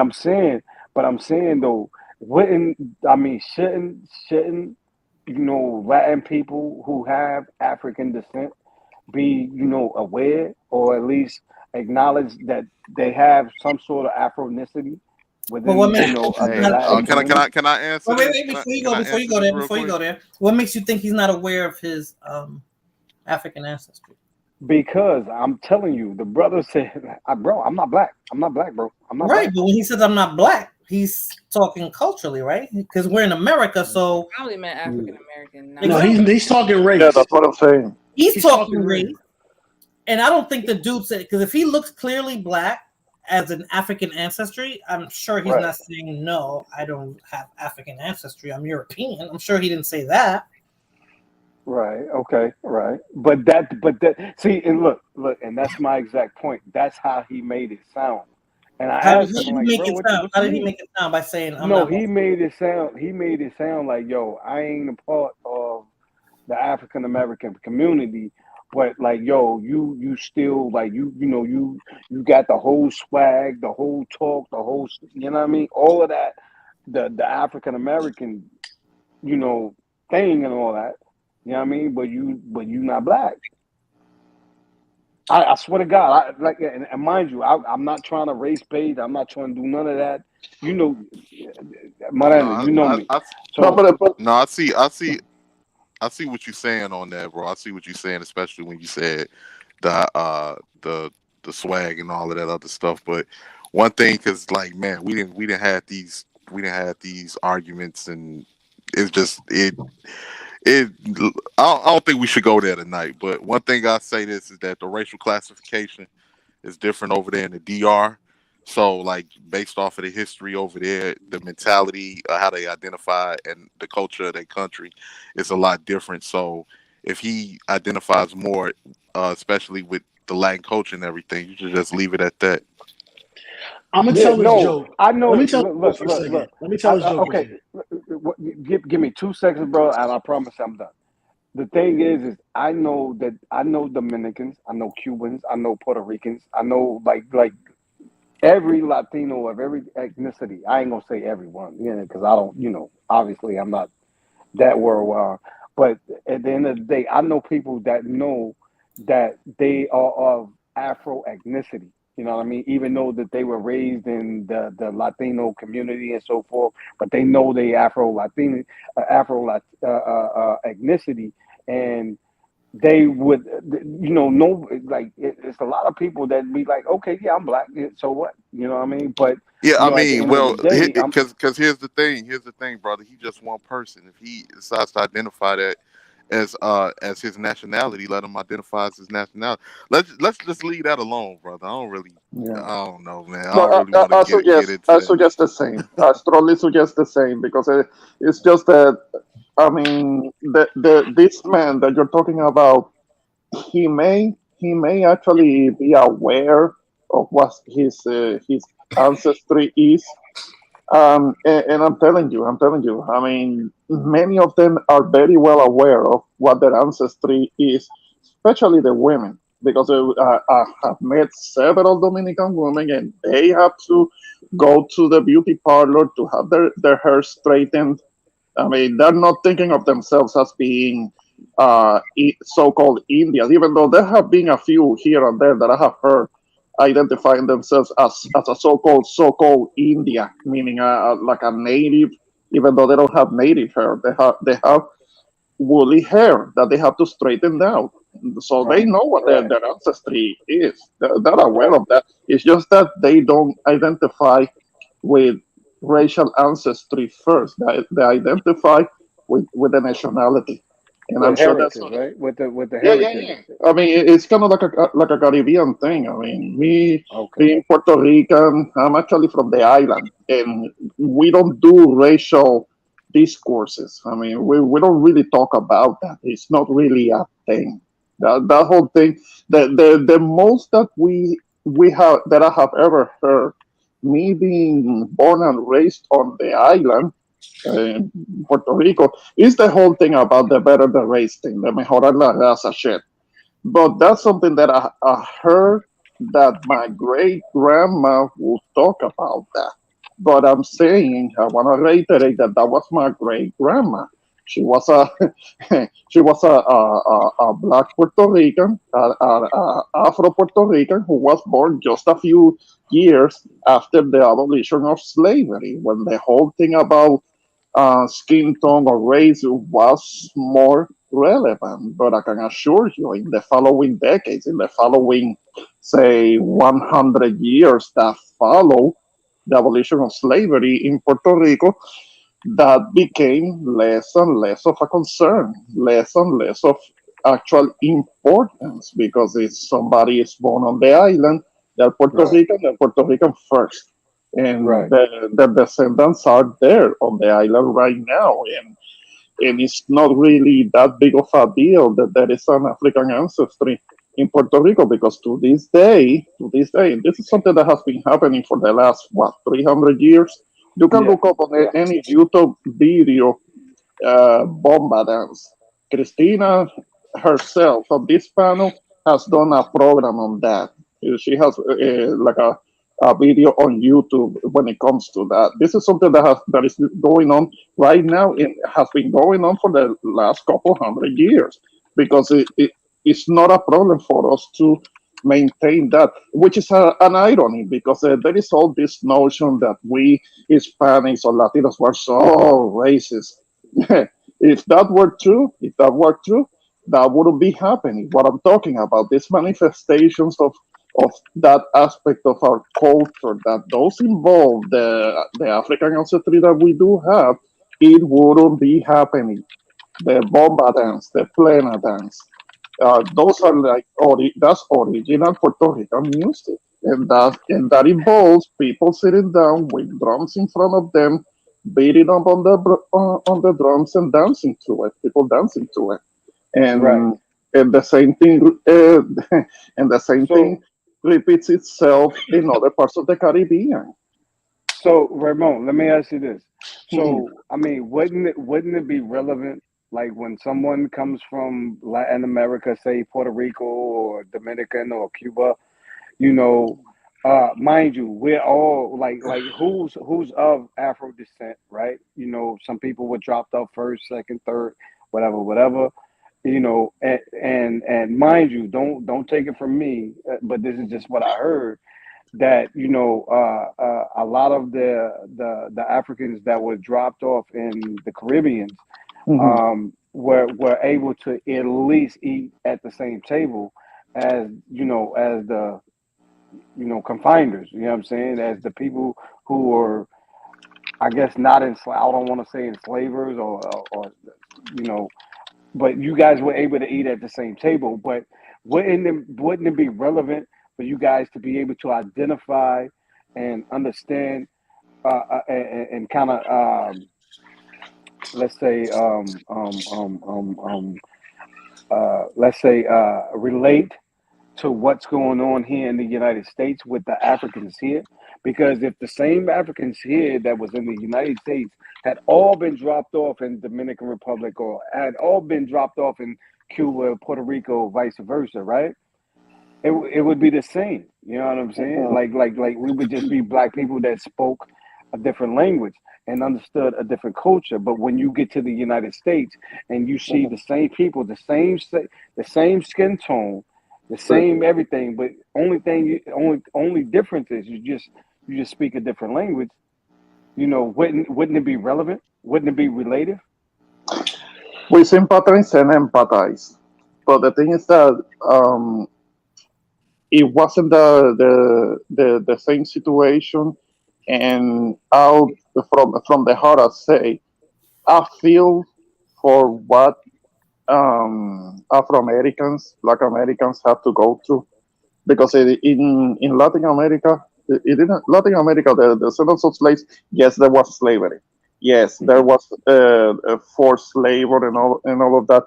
I'm saying though, wouldn't I mean shouldn't Latin people who have African descent be aware or at least acknowledge that they have some sort of Afronicity But what within makes of the Hey, Latin community? can I answer wait, wait, this? wait, Can I before you answer go this there, real quick? what makes you think he's not aware of his African ancestry? Because I'm telling you, the brother said, "Bro, I'm not black. I'm not black, bro. I'm not Right, black." but when he says I'm not black, he's talking culturally, right? Because we're in America, so Probably meant Mm. African American, not No, exactly. he's talking Yeah, race. that's what I'm saying. He's He's talking talking race. race, and I don't think the dude said, because if he looks clearly black as an African ancestry, I'm sure he's Right. not saying no. I don't have African ancestry. I'm European. I'm sure he didn't say that. Right. Okay. Right. But that. See, and look, and that's my exact point. That's how he made it sound. And I How did asked him, he like, make bro, it what you sound? what How you did he mean? make it sound by saying I'm No, not black? he made it sound like, yo, I ain't a part of the African American community, but like, yo, you still like you got the whole swag, the whole talk, the whole you know what I mean, all of that, the African American you know thing and all that. You know what I mean? But you not black. I swear to God, and mind you, I'm not trying to race bait. I'm not trying to do none of that. You know, No, Miranda, you know me. No, So but no, I see what you're saying on that, bro. I see what you're saying, especially when you said the uh the the swag and all of that other stuff. But one thing, because like, man, we didn't have these arguments, and it's just it. I don't think we should go there tonight. But one thing I say this is that the racial classification is different over there in the DR. So, like, based off of the history over there, the mentality, how they identify, and the culture of their country is a lot different. So, if he identifies more, especially with the Latin culture and everything, you should just leave it at that. I'm gonna yeah, tell this no, joke. I Let know. me tell this joke Look, for a look, second. look. Let me tell this joke real Okay, quick. give me 2 seconds, bro, and I promise I'm done. The thing is I know Dominicans, I know Cubans, I know Puerto Ricans, I know like every Latino of every ethnicity. I ain't gonna say everyone, because I don't, obviously I'm not that worldwide. But at the end of the day, I know people that know that they are of Afro ethnicity. You know what I mean? Even though that they were raised in the Latino community and so forth, but they know they Afro ethnicity, and they would, know like it's a lot of people that be like, okay, yeah, I'm black, so what? You know what I mean? But Yeah, I at the mean, end of the well, day, I'm because here's the thing, brother. He just one person. If he decides to identify that as his nationality, let him identify as his nationality. Let's just leave that alone, brother. yeah. I don't know, man. I no, don't really want to get into I that. suggest the same. I strongly suggest the same because it's just that I mean the this man that you're talking about, he may actually be aware of what his ancestry is. And I'm telling you, I mean, many of them are very well aware of what their ancestry is, especially the women, because I have met several Dominican women and they have to go to the beauty parlor to have their hair straightened. I mean, they're not thinking of themselves as being so-called Indians, even though there have been a few here and there that I have heard identifying themselves as a so-called India, meaning like a native even though they don't have native hair. They have woolly hair that they have to straighten out. So they Right. know what Right. their ancestry is. They're aware Right. of that. It's just that they don't identify with racial ancestry first. They identify with the nationality. And I'm With sure that's heritage, right? With the yeah, yeah, heritage. yeah. I mean, it's kind of like a Caribbean thing. I mean, me Okay. being Puerto Rican, I'm actually from the island, and we don't do racial discourses. I mean, we don't really talk about that. It's not really a thing. That whole thing, the most that we have that I have ever heard, me being born and raised on the island in Puerto Rico, is the whole thing about the better the race thing, the mejorar la raza shit. But that's something that I heard that my great grandma would talk about that. But I'm saying, I want to reiterate that that was my great grandma. She was a she was a black Puerto Rican, Afro Puerto Rican who was born just a few years after the abolition of slavery, when the whole thing about skin tone or race was more relevant. But I can assure you, in the following decades, in the following, say, 100 years that follow the abolition of slavery in Puerto Rico, that became less and less of a concern, less and less of actual importance, because if somebody is born on the island, Right. They're Puerto Rican first. And Right. the descendants are there on the island right now. And it's not really that big of a deal that there is an African ancestry in Puerto Rico, because to this day, and this is something that has been happening for the last, what, 300 years. You can Yeah. look up on Yeah. any YouTube video, bomba dance. Christina herself of this panel has done a program on that. She has like a video on YouTube when it comes to that. This is something that is going on right now. It has been going on for the last couple hundred years, because it's not a problem for us to maintain that, which is an irony, because there is all this notion that we Hispanics or Latinos were so racist. If that were true, that wouldn't be happening. What I'm talking about, these manifestations of that aspect of our culture, that those involve the African ancestry that we do have, it wouldn't be happening. The bomba dance, the plena dance, those are like that's original Puerto Rican music, and that involves people sitting down with drums in front of them, beating up on the drums and dancing to it. People dancing to it, Right. and the same thing and the same So thing repeats itself in other parts of the Caribbean. so Ramon, let me ask you this. Mhm. So I mean, wouldn't it be relevant, like when someone comes from Latin America, say Puerto Rico or Dominican or Cuba, you know, mind you, we're all like who's of Afro descent, right? You know, some people were dropped off first, second, third, whatever, whatever. You know, and mind you, don't take it from me, but this is just what I heard, that a lot of the Africans that were dropped off in the Caribbeans Mhm. were able to at least eat at the same table as as the confiners. You know what I'm saying? As the people who were, I guess, not enslaved. I don't want to say enslavers or you know, but you guys were able to eat at the same table. But wouldn't it be relevant for you guys to be able to identify and understand and kind of let's say let's say relate to what's going on here in the United States with the Africans here? Because if the same Africans here that was in the United States had all been dropped off in Dominican Republic or had all been dropped off in Cuba, Puerto Rico, vice versa, right? It would be the same. You know what I'm saying? Mhm. Like we would just be black people that spoke a different language and understood a different culture. But when you get to the United States and you see the same people, the same skin tone, the same everything, but only difference is you just speak a different language. You know, wouldn't it be relevant? Wouldn't it be related? We sympathize and empathize, but the thing is that it wasn't the same situation, and out from the heart, I say I feel for what Afro Americans, Black Americans have to go through, because in Latin America, it didn't Latin America the descendants of slaves. Yes, there was slavery. Yes, there was forced labor and all of that.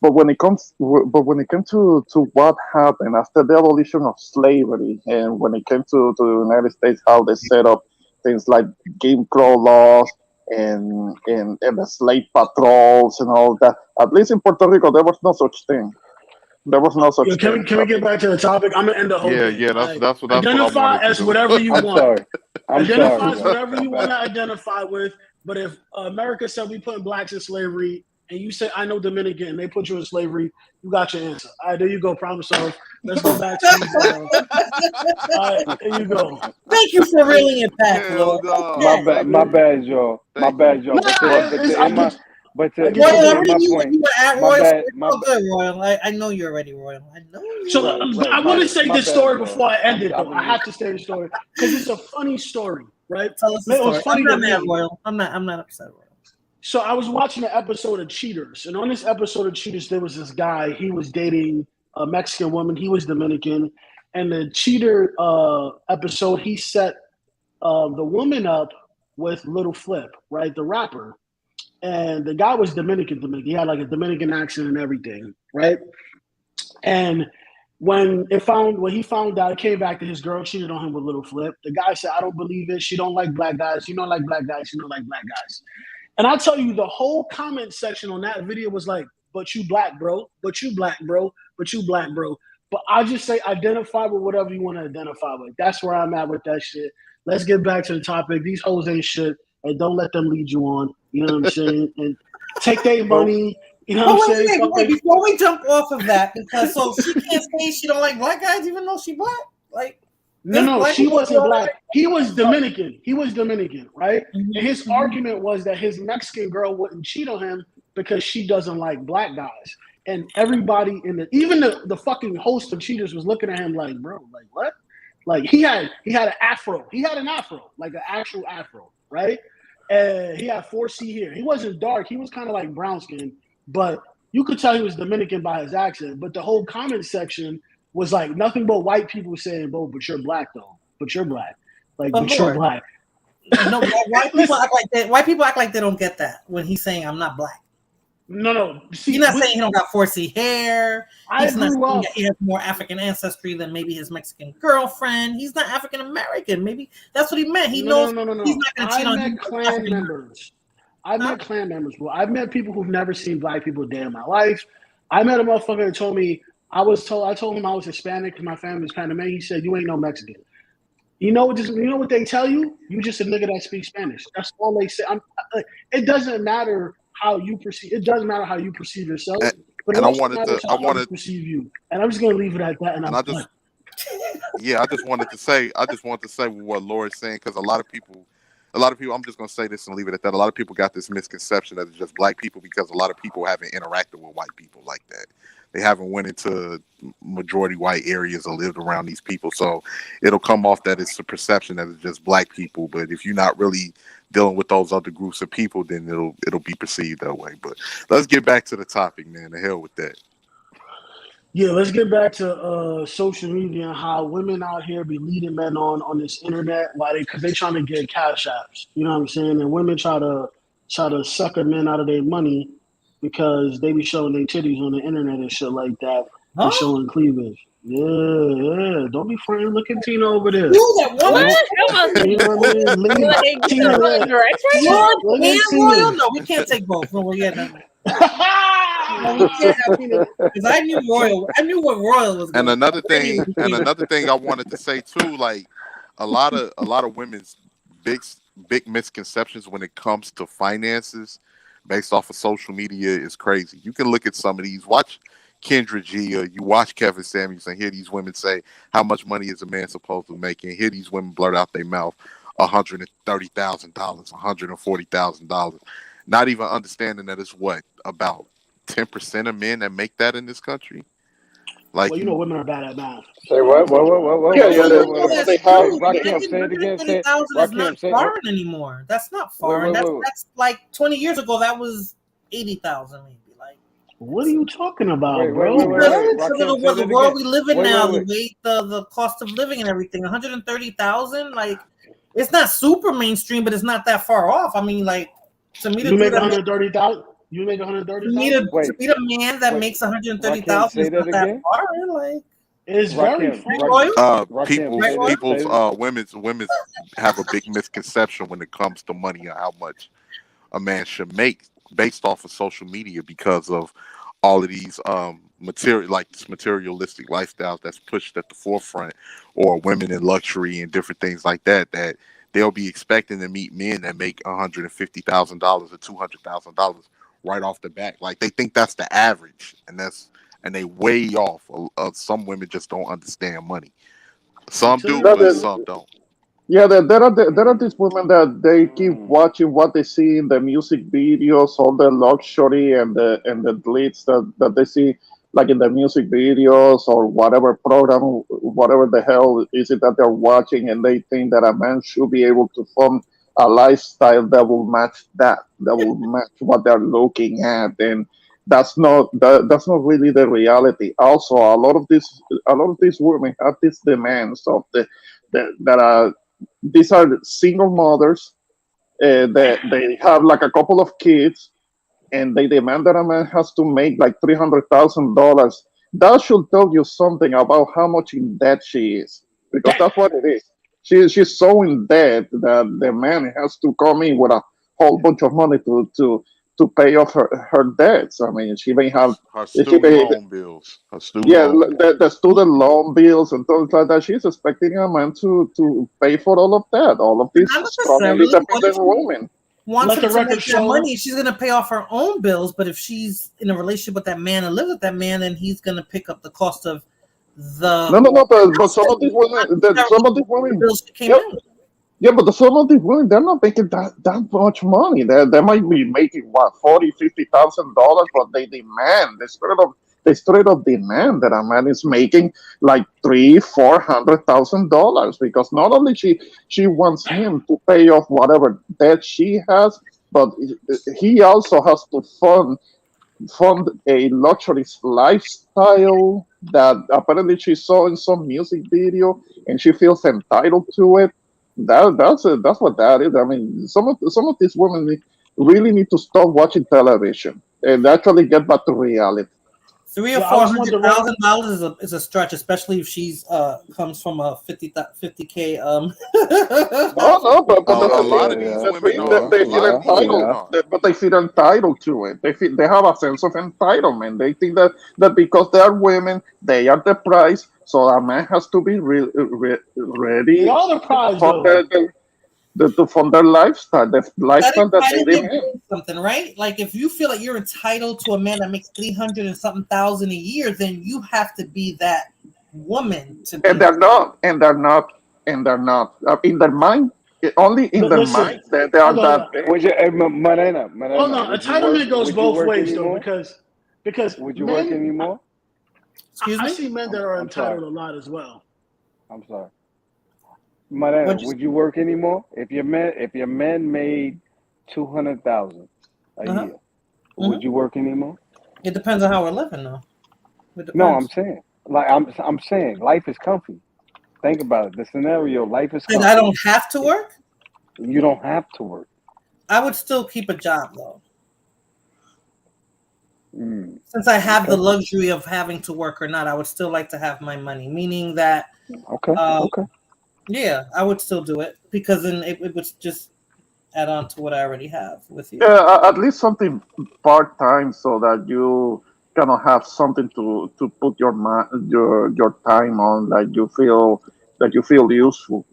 But when it came to what happened after the abolition of slavery, and when it came to the United States, how they set up things like Jim Crow laws and the slave patrols and all that. At least in Puerto Rico, there was no such thing. There was no such thing. Can we get back to the topic? I'm gonna end the whole thing. Yeah. That's what I Identify wanted to as do. whatever you I'm want. sorry. I'm Identify sorry. as whatever you want to identify with. But if America said we putting blacks in slavery, and you say I know Dominican, and they put you in slavery, you got your answer. All right, there you go. Problem solved. Let's go back to these. All right, there you go. Thank you for reeling it back, Hell Lord. no. My bad, y'all. My bad, y'all. But to Royal, I my already knew point, you were at my Royal. bad, So it's all good, Royal. I know you're already Royal. I know you. So I want to say my this bad, story bro. before I end it, though. I'm I have to say the story because it's a funny story, right? Tell us the It story. was funny I'm not to mad, me. Royal. I'm not upset, Royal. So I was watching an episode of Cheaters, and on this episode of Cheaters, there was this guy. He was dating a Mexican woman. He was Dominican, and the Cheater episode, he set the woman up with Little Flip, right, the rapper, and the guy was Dominican. He had like a Dominican accent and everything, right? And when he found out, it came back that his girl cheated on him with Little Flip. The guy said, "I don't believe it. She don't like black guys. You don't like black guys. You don't like black guys." And I tell you, the whole comment section on that video was like, "But you black, bro. But you black, bro. But you black, bro." But I just say identify with whatever you want to identify with. That's where I'm at with that shit. Let's get back to the topic. These hoes ain't shit, and don't let them lead you on. You know what I'm saying? And take their money. You know what I'm saying? Wait, before we jump off of that, because so she can't say she don't like black guys even though she black? Like, no, she wasn't black. He was Dominican. Right? Mm-hmm. And his argument was that his Mexican girl wouldn't cheat on him because she doesn't like black guys. And everybody even the fucking host of Cheaters was looking at him like, bro, like what? Like he had an afro. He had an afro, like an actual afro, right? And he had 4C here. He wasn't dark. He was kind of like brown skin, but you could tell he was Dominican by his accent. But the whole comment section was like nothing but white people saying, "Bro, but you're black though. But you're black. Like, but you're black." No, white people act like that. White people act like they don't get that when he's saying, "I'm not black." No. See, he's not saying he don't got 4C hair. He's not saying up. that he has more African ancestry than maybe his Mexican girlfriend. He's not African American. Maybe that's what he meant. He knows No. he's not going to cheat on I met clan members. I've met clan members, bro. I've met people who've never seen black people a day in my life. I met a motherfucker that told me I told him I was Hispanic because my family was Panamanian. He said, "You ain't no Mexican." You know what they tell you? You just a nigga that speaks Spanish. That's all they say. It doesn't matter how you perceive. It doesn't matter how you perceive yourself. But it also matters how others perceive you. And I'm just gonna leave it at that. I just wanted to say what Laura's saying, because a lot of people, I'm just gonna say this and leave it at that. A lot of people got this misconception that it's just black people because a lot of people haven't interacted with white people like that. They haven't went into majority white areas or lived around these people. So it'll come off that it's a perception that it's just black people. But if you're not really dealing with those other groups of people, then it'll be perceived that way. But let's get back to the topic, man. The hell with that. Yeah, let's get back to social media and how women out here be leading men on this internet, because they trying to get cash apps. You know what I'm saying? And women try to sucker men out of their money because they be showing their titties on the internet and shit like that, and showing cleavage. Yeah. Don't be friendly looking Tina over there. What? You know what I mean? Tina, Royal? No, we can't take both. No, we can't have Tina, because I knew what Royal was. And another thing I wanted to say too, like a lot of women's big misconceptions when it comes to finances based off of social media is crazy. You can look at some of these. Watch Kendra G, or you watch Kevin Samuels and hear these women say how much money is a man supposed to make, and hear these women blurt out their mouth, $130,000, $140,000, not even understanding that it's what about 10% of men that make that in this country. Like, Well, you know, women are bad at math. Say what? What? Yeah, Yeah, that's they true. Rakim, say it again. Say 130,000 is not Rakim, say foreign anymore. That's not foreign. That's like 20 years ago. That was 80,000 maybe. Like, what are you talking about, Wait, bro? because of the world we live in now, wait. the cost of living and everything. 130,000, like, it's not super mainstream, but it's not that far off. I mean, like, to me, You make 130,000. You make 130,000. To meet a man that makes 130,000 is not that far. Like, it's very far. Women's have a big misconception when it comes to money and how much a man should make based off of social media because of all of these materialistic lifestyles that's pushed at the forefront, or women in luxury and different things like that, that they'll be expecting to meet men that make $150,000 or $200,000 right off the bat. Like, they think that's the average, and they way off. Some women just don't understand money. Some do, but some don't. Yeah, there are these women that they keep watching what they see in the music videos, all the luxury and the glitz that they see, like in the music videos or whatever program, whatever the hell is it that they're watching, and they think that a man should be able to form a lifestyle that will match that will match what they're looking at, and that's not really the reality. Also, a lot of these women have these demands of that are these are single mothers. They have like a couple of kids, and they demand that a man has to make like $300,000. That should tell you something about how much in debt she is, because that's what it is. She's so in debt that the man has to come in with a whole bunch of money to pay off her debts. I mean, she may have her student loan bills. The student loan bills and things like that. She's expecting a man to pay for all of that. All of these strong independent women. Once to make that money, she's gonna pay off her own bills. But if she's in a relationship with that man and lives with that man, then he's gonna pick up the cost of the but some of these women bills came in. Yeah, but some of these women, they're not making that much money. They might be making what, $40,000, $50,000, but they demand they straight up demand that a man is making like $300,000-$400,000, because not only she wants him to pay off whatever debt she has, but he also has to fund a luxury lifestyle that apparently she saw in some music video, and she feels entitled to it. That's what that is. I mean, some of these women really need to stop watching television and actually get back to reality. $300,000 is a stretch, especially if she's comes from a 50K. No, but a lot of these women they feel entitled, but they feel entitled to it. They have a sense of entitlement. They think that because they are women, they are the prize. So a man has to be ready to fund their lifestyle, the lifestyle that they demand. Something, right? Like, if you feel like you're entitled to a man that makes 300 and something thousand a year, then you have to be that woman. And they're not. In their mind, only in their mind, they are that. Entitlement goes both ways, though, because would you work anymore? Excuse me? I see men that are entitled a lot as well. I'm sorry. Would you work anymore if your man made 200,000 a year? Would you work anymore? It depends on how we're living, though. No, I'm saying, I'm saying, life is comfy. Think about it. The scenario, life is comfy. And I don't have to work. You don't have to work. I would still keep a job, though. Since I have the luxury of having to work or not, I would still like to have my money. Meaning that, yeah, I would still do it, because then it would just add on to what I already have with you. Yeah, at least something part time, so that you kind of have something to put your time on, that you feel useful.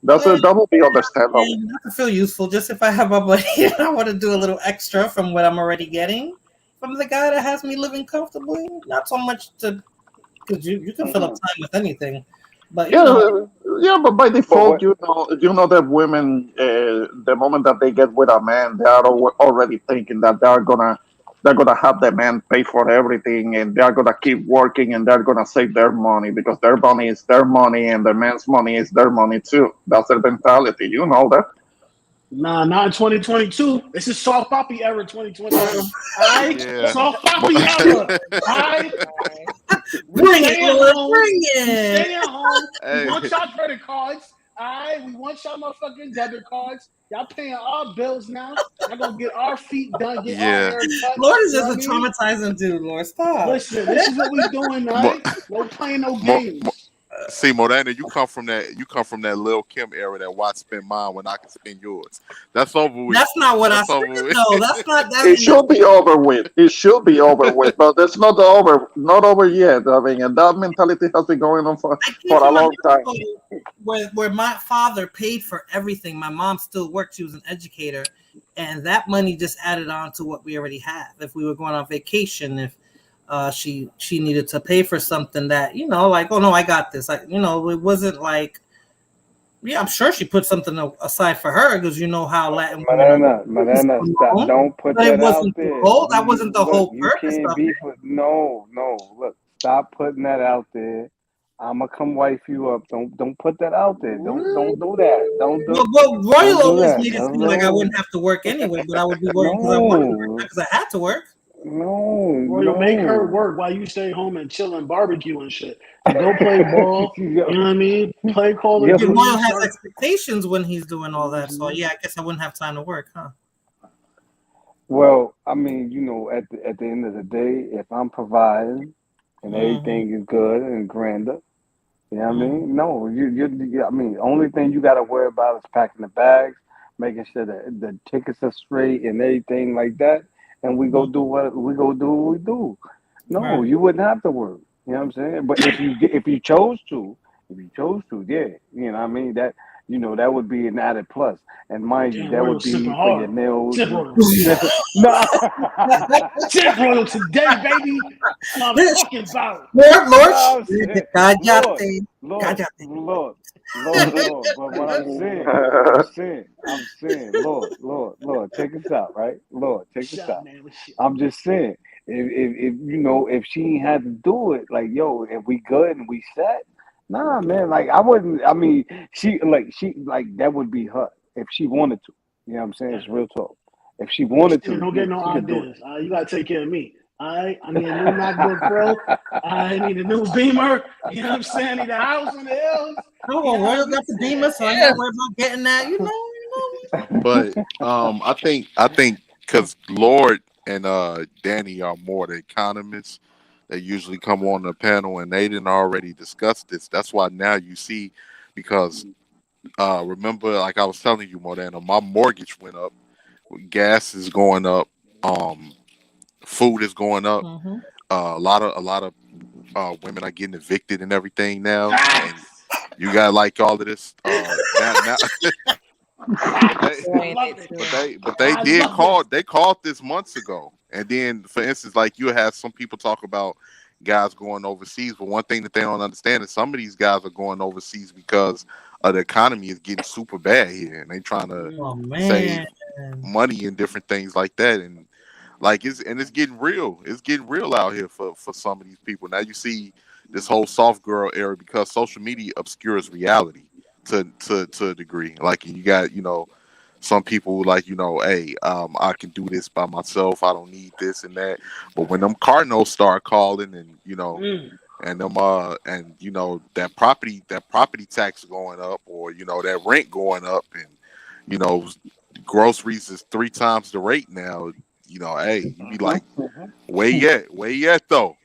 That will be understandable. Not to feel useful, just if I have my money, I want to do a little extra from what I'm already getting from the guy that has me living comfortably. Not so much because you can fill up time with anything. But Yeah, but by But default, what? you know that women, the moment that they get with a man, they are already thinking that they're gonna have the man pay for everything, and they're gonna keep working, and they're gonna save their money because their money is their money, and the man's money is their money too. That's their mentality. You know that. Nah, not in 2022. This is soft poppy era 2022. All right? Yeah. Soft Mo- poppy era. All right? We Bring it, staying Lord, home. bring We it. staying home. We hey, want y'all credit cards. All right? We want y'all motherfucking debit cards. Y'all paying our bills now. Y'all gonna get our feet done, get our yeah. hair cut. Lord is You know just what a I mean? traumatizing dude, Lord. Stop. Listen, this is what we doing, all Mo- right? No playing no Mo- Mo- games. See, Modena, you come from that. You come from that Lil Kim era. That watch spend mine when I can spend yours. That's over with. That's not what I That's said, over with. though. That's not that. It should be over with. It should be over with, but it's not over yet. I mean, and that mentality has been going on for I came for a from a long time. household where my father paid for everything. My mom still worked; she was an educator, and that money just added on to what we already have. If we were going on vacation, if she needed to pay for something that like, oh no, I got this. It wasn't like, yeah, I'm sure she put something aside for her because you know how Latin women are. Manana, stop! Don't put But it that out wasn't the there. whole. That wasn't the Look, whole you purpose can't of be it. for no, no. Look, stop putting that out there. I'ma come wife you up. Don't put that out there. Don't do that. Well, Don't Royal do always that. made it No, seem like I no, wouldn't have to work anyway, but I would be working because I wanted to work, no, not because I had to work. no, Royal, make her no. work while you stay home and chill and barbecue and shit. And go play ball. You know what I mean? Play Call of Yes, And Duty. Royal has Start. expectations when he's doing all that, so yeah, I guess I wouldn't have time to work, huh? well, I mean, at the end of the day, if I'm providing and Mm-hmm. everything is good and grander, you know what I Mm-hmm. mean? No, I mean, only thing you got to worry about is packing the bags, making sure that the tickets are straight and everything like that, and we go do what we do. No, Right. you wouldn't have to work. You know what I'm saying? But if you chose to, yeah, you know what I mean, that would be an added plus. And mind you, Damn, that Royal would sipping be for your hard. nails Sip and Royal today. no. Sip Royal today, baby. That's what I'm talking about. Lord, No, I'm saying, Lord, cállate, Lord, cállate. Lord, Lord. But what I'm saying, Lord, check this out, right? Lord, check this Shut out. man with shit. I'm just saying, if she ain't had to do it, like, yo, if we good and we set, nah, man, like, I wouldn't. I mean, that would be her if she wanted to. You know what I'm saying? It's real talk. If she wanted Christina, to, don't yeah, get no she could do it. ideas. You gotta take care of me. All right, I need a new MacBook Pro. I need a new Beamer. You know what I'm saying? I need a house on the hills. Oh, You well, know what I Royal mean? got the Beamer, so I ain't got Yeah. to worry about getting that. But I think because Lord and Danny are more the economists. They usually come on the panel and they didn't already discuss this. That's why now you see, because remember, like I was telling you, Modena, my mortgage went up, gas is going up, um, food is going up. Mm-hmm. A lot of women are getting evicted and everything now, and Facts. you got like all of this now. But they Facts. I Doing love it it. too. but they I did love it. call they called this months ago. And then for instance, like you have some people talk about guys going overseas, but one thing that they don't understand is some of these guys are going overseas because the economy is getting super bad here and they trying to Oh save man. money and different things like that. And like it's getting real. It's getting real out here for some of these people. Now you see this whole soft girl era because social media obscures reality to a degree. Like you got, some people like, hey, I can do this by myself. I don't need this and that. But when them Cardinals start calling and Mm. and them and that property tax going up, or that rent going up, and you know groceries is three times the rate now. Hey, you be like, where you at though?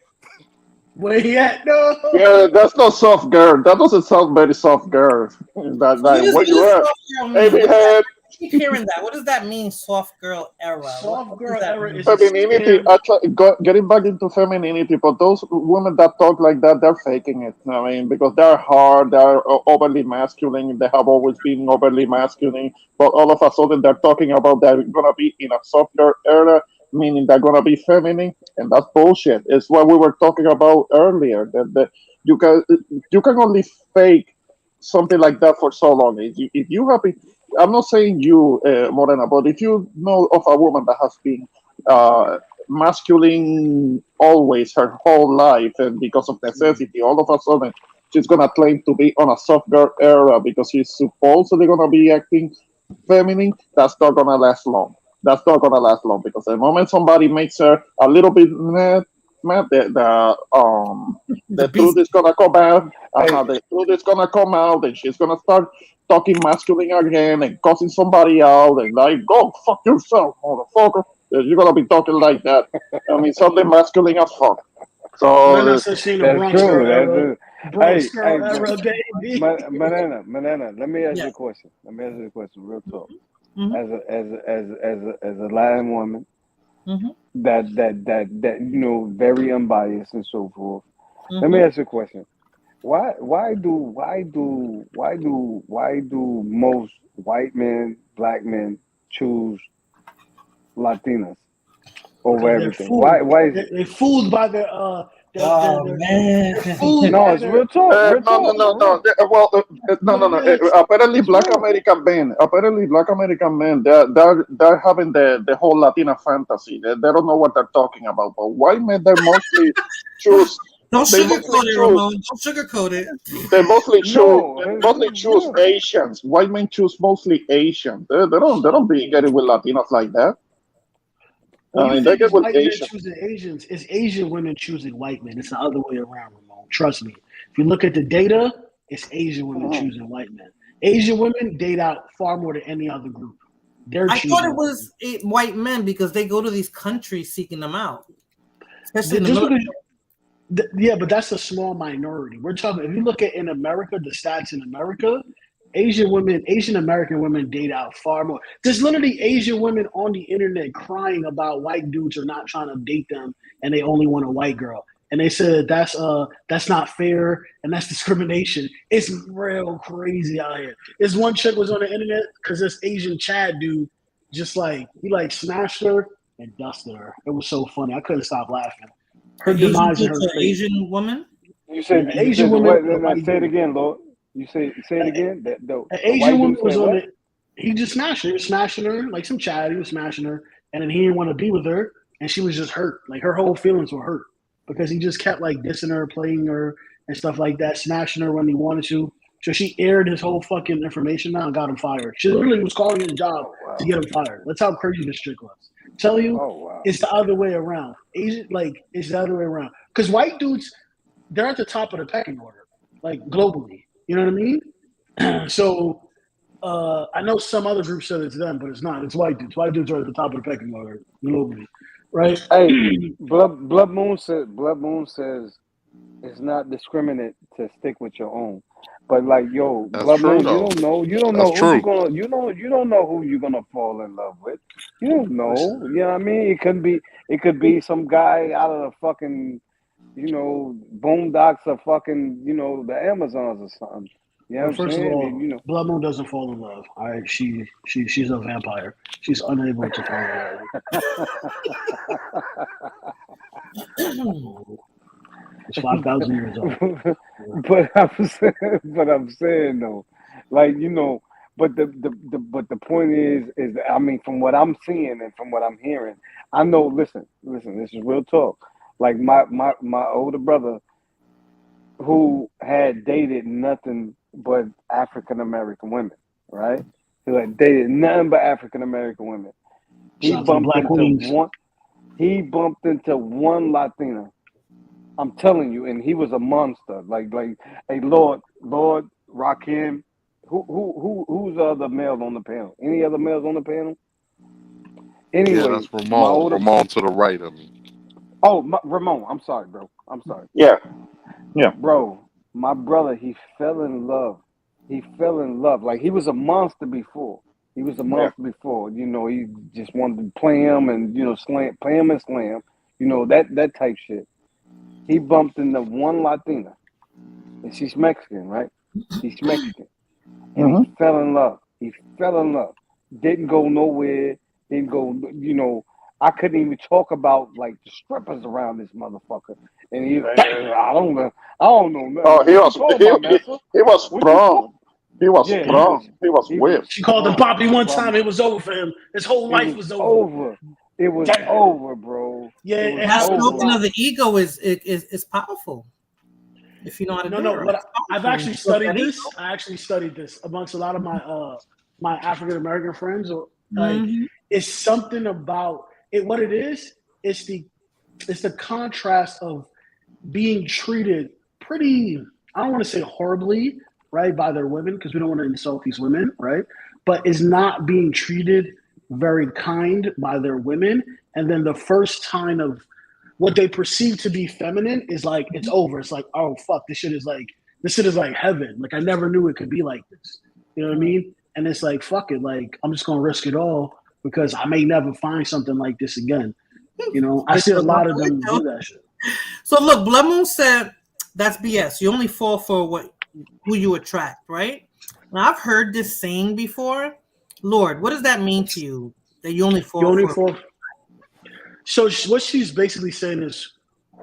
Where he at? No. Yeah, that's not soft girl. That doesn't sound very soft girl. That So like, where what you does at? soft girl mean? Baby What does that? head, I keep hearing that. What does that mean? Soft girl era. What Soft does girl that era mean? is a femininity. scam. Actually, getting back into femininity, but those women that talk like that, they're faking it. I mean, because they're hard, they're overly masculine. They have always been overly masculine, but all of a sudden they're talking about they're gonna be in a softer era, meaning they're gonna be feminine, and that's bullshit. It's what we were talking about earlier. That you can only fake something like that for so long. If you have been, I'm not saying you, Morena, but if you know of a woman that has been uh, masculine always her whole life, and because of necessity, all of a sudden she's gonna claim to be on a soft girl era because she's supposedly gonna be acting feminine, that's not gonna last long. That's not gonna last long because the moment somebody makes her a little bit mad, The the beast. truth is gonna come out. Hey, The truth is gonna come out, and she's gonna start talking masculine again and cussing somebody out and like, go fuck yourself, motherfucker. You're gonna be talking like that. I mean, something masculine as fuck. Manana So said she in the that's Bronx true. girl That's era. true. Bronx Hey, girl era, baby. Manana. Let me ask you Yeah. a question. Let me ask you a question. Real talk. Hmm. As a Latin woman Hmm. that very unbiased and so forth. Let me Hmm. ask you a question. Why do most white men, black men choose Latinas over Because they're everything? Why fooled. why is it? They're fooled by Oh they're man. fooled No, by it's real talk. Real no, no, talk no, for no. real. Well, no, but no, no. it is. Apparently, It's Black real. American men. Apparently, Black American men. They're having the whole Latina fantasy. They don't know what they're talking about. But white men, they mostly choose. Don't They mostly sugarcoat it, choose. Ramon. Don't sugarcoat it. They mostly choose. No, They it's mostly just choose real. Asians. White men choose mostly Asians. They don't. They don't be getting with Latinos like that. Well, I you mean, they think get it's with white men Asians. choosing Asians. It's Asian women choosing white men. It's the other way around, Ramon. Trust me. If you look at the data, it's Asian women Mhm. choosing white men. Asian women date out far more than any other group. They're I thought choosing it white was white men because they go to these countries seeking them out, especially in men. the Just military. because yeah, but that's a small minority. We're talking. If you look at in America, the stats in America, Asian women, Asian American women date out far more. There's literally Asian women on the internet crying about white dudes are not trying to date them, and they only want a white girl. And they said that's not fair and that's discrimination. It's real crazy out here. This one chick was on the internet because this Asian Chad dude just like he like smashed her and dusted her. It was so funny. I couldn't stop laughing. Her Asian demise in dude her to face. Asian woman. You Yeah, said you Asian said the woman what? and a No, white say it dude. again, Lord. You say it again. That An the Asian white woman dude said was on what? it. He just smashed her. He was smashing her like some Chad. He was smashing her, and then he didn't want to be with her, and she was just hurt. Like her whole feelings were hurt because he just kept like dissing her, playing her, and stuff like that, smashing her when he wanted to. So she aired his whole fucking information out and got him fired. She literally was calling his job Oh to wow. get him fired. That's how crazy this chick was. Tell you, Oh wow. it's the other way around. Asian, like it's the other way around. Because white dudes, they're at the top of the pecking order, like globally. You know what I mean? So I know some other groups said it's them, but it's not. It's white dudes. White dudes are at the top of the pecking order globally, right? Hey, Blood Moon says it's not discriminate to stick with your own. But like, yo, That's Blood true Moon, you though. don't know. You don't That's know who you true. gonna. You don't know who you're gonna fall in love with. You don't know. Listen, You know what I mean? It could be some guy out of the fucking boondocks of fucking the Amazons or something. You know what well, I'm first of saying? And, all, Blood Moon doesn't fall in love. All right, she's a vampire. She's unable to fall in love. It's 5,000 years old. but I'm saying though, like but the point is I mean from what I'm seeing and from what I'm hearing, I know. Listen, this is real talk. Like my older brother who had dated nothing but African American women, right? Who had dated nothing but African American women. He Shout out to the bumped Black into Queens. one. He bumped into one Latina. I'm telling you, and he was a monster. Like, hey, Lord, Rakim. Who's the other male on the panel? Any other males on the panel? Yeah, Anyway, that's my Ramon. older. Ramon to the right of me. Oh, Ramon. I'm sorry, bro. I'm sorry, Yeah, yeah. bro. My brother, he fell in love. He fell in love. Like he was a monster before. He was a Yeah. monster before. He just wanted to play him and slam, play him and slam. That type shit. He bumped into one Latina, and she's Mexican, right? She's Mexican, and he Hmm. fell in love. He fell in love. Didn't go nowhere. Didn't go. I couldn't even talk about like the strippers around this motherfucker. And he's like, I don't know nothing. Oh, he What was you talking about, master? he was What you talking? sprung. He was Yeah, sprung. He was he was whipped. She called him sprung. Poppy one time. It was over for him. His whole It life was was over. over. It was Damn. over, bro. Yeah, It was it That happens a over. stroking lot. of the ego is powerful if you know how to do it. No. Right. What It's I've powerful. actually You stroke studied that this. ego. I actually studied this amongst a lot of my African American friends. Or like, Mhm. it's something about it. What it is, it's the contrast of being treated pretty. I don't want to say horribly, right, by their women because we don't want to insult these women, right? But is not being treated very kind by their women, and then the first time of what they perceive to be feminine is like it's over. It's like, oh fuck, this shit is like heaven. Like I never knew it could be like this. You know what I mean? And it's like fuck it, like I'm just gonna risk it all because I may never find something like this again. You know, I see a lot of them do that shit. So look, Blood Moon said that's BS. You only fall for who you attract, right? Now I've heard this saying before. Lord, what does that mean to you? That you only fall You only for? fall. So what she's basically saying is,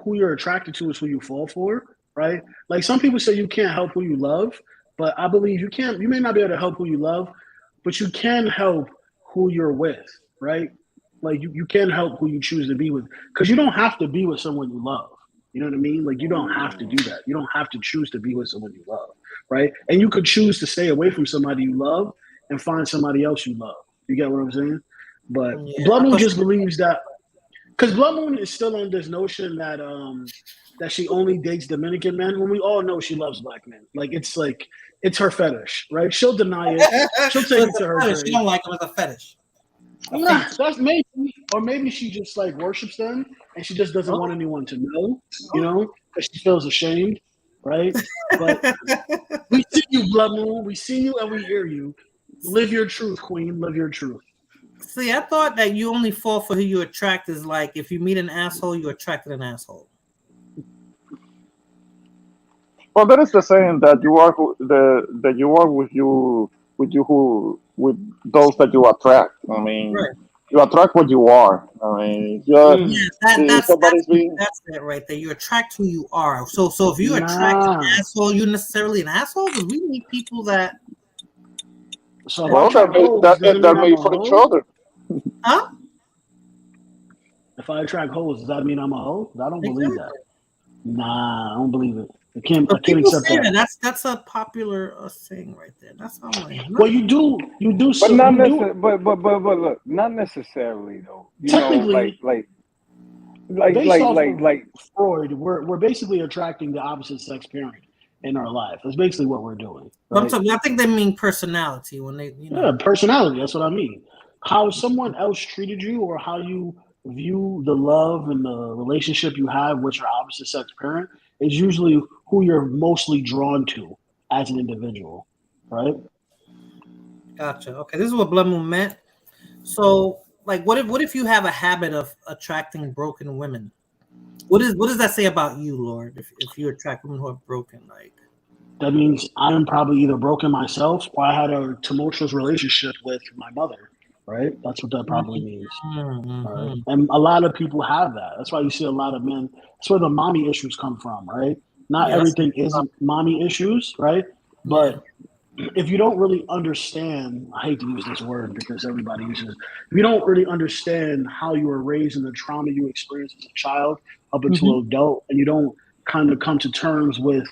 who you're attracted to is who you fall for, right? Like some people say you can't help who you love, but I believe you can. You may not be able to help who you love, but you can help who you're with, right? Like you can help who you choose to be with, because you don't have to be with someone you love. You know what I mean? Like you don't have to do that. You don't have to choose to be with someone you love, right? And you could choose to stay away from somebody you love and find somebody else you love. You get what I'm saying? But Yeah, Blood I Moon thought just believes that because Blood Moon is still on this notion that that she only dates Dominican men when we all know she loves black men. Like it's her fetish, right? She'll deny it. She'll so take it's it to a her fetish. grave. You don't like them as a fetish. A Nah, fetish. that's maybe she just like worships them and she just doesn't want anyone to know, you know, because she feels ashamed, right? But we see you, Blood Moon. We see you and we hear you. Live your truth, Queen. Live your truth. See, I thought that you only fall for who you attract is like if you meet an asshole, you attracted an asshole. Well, that is the saying that you are that you are with those that you attract. I mean, Right. you attract what you are. I mean, Mm. Yeah, if somebody's being that's it right there. You attract who you are. So if you attract an Nah. asshole, you're necessarily an asshole because we meet people that So if I well, attract hoes, doesn't mean that I'm made a for each hoe? other. huh? If I attract hoes, does that mean I'm a hoe? I don't believe that. Exactly. Nah, I don't believe it. I can't But people accept say that. that. That's a popular saying right there. That's how I'm like, huh? Well, you do But so not you do necessarily. But look, not necessarily though. You know, technically based off of like. Freud, we're basically attracting the opposite sex parent in our life. That's basically what we're doing, But right? I think they mean personality when they, Yeah, personality. That's what I mean. How someone else treated you, or how you view the love and the relationship you have with your opposite sex parent, is usually who you're mostly drawn to as an individual, right? Gotcha. Okay, this is what Blood Moon meant. So, like, what if you have a habit of attracting broken women? What does that say about you, Lord? If you attract women who are broken, like That means I'm probably either broken myself or I had a tumultuous relationship with my mother, right? That's what that probably means. Right? And a lot of people have that. That's why you see a lot of men. That's where the mommy issues come from, right? Not everything is mommy issues, right? But if you don't really understand, I hate to use this word because everybody uses it. If you don't really understand how you were raised and the trauma you experienced as a child up until adult, and you don't kind of come to terms with,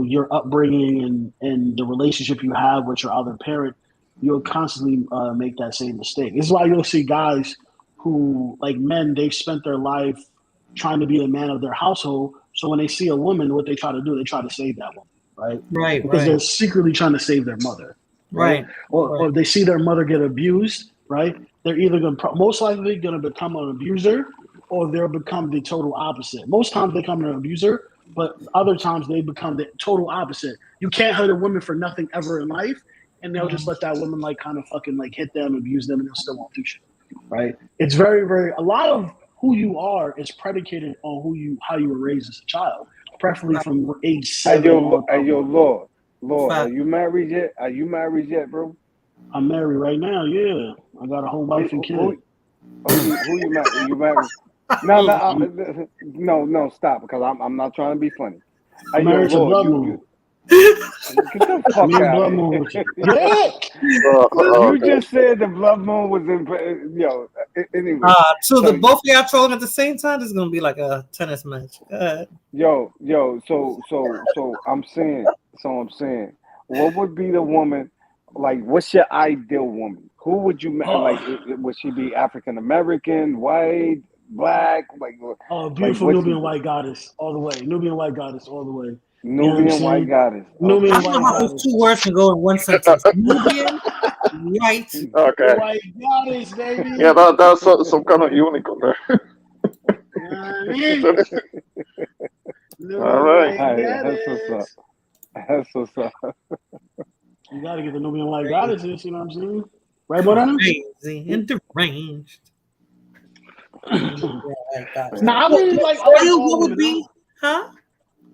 your upbringing and the relationship you have with your other parent, you'll constantly make that same mistake. This is why you'll see guys who, like men, they've spent their life trying to be the man of their household. So when they see a woman, what they try to do, they try to save that woman, right? right, Because they're secretly trying to save their mother, right? Or they see their mother get abused, right? They're either going to most likely going to become an abuser, or they'll become the total opposite. Most times they become an abuser, but other times they become the total opposite. You can't hurt a woman for nothing ever in life, and they'll just let that woman like kind of fucking like hit them, abuse them, and they'll still won't do shit, right? It's very, very a lot of who you are is predicated on how you were raised as a child, preferably from age 7 on. Hey, yo, Lord, are you married yet? Bro? I'm married right now. Yeah, I got a whole wife and kid. Who you married? You married? No, stop, because I'm not trying to be funny. Hey, I'm yo, married to Lord, Blood you Moon. get the fuck Me and out Blood of Moon. here. Get it? You Okay. just said the Blood Moon was in. Yo, anyway. So So the both of y'all trolling at the same time. This is gonna be like a tennis match. Go ahead. yo. I'm saying. What would be the woman? Like, what's your ideal woman? Who would you like? Would she be African American, white, black? Oh, Like beautiful what's Nubian white goddess all the way. Nubian white goddess all the way. You know what I'm Nubian white saying? goddess? I Nubian Okay. don't know white how those goddess. 2 words can go in one sentence. Nubian, white. Okay. White goddess, baby. Yeah, that's some kind of unicorn there. You know what I mean? All right. Nubian Hey, white that's what's up. goddess. That's what's up. You gotta get the Nubian white goddesses, you know what I'm saying? Right, Morana? Crazy and deranged. Nah, I What, really what like for you? all What would women. be? Huh?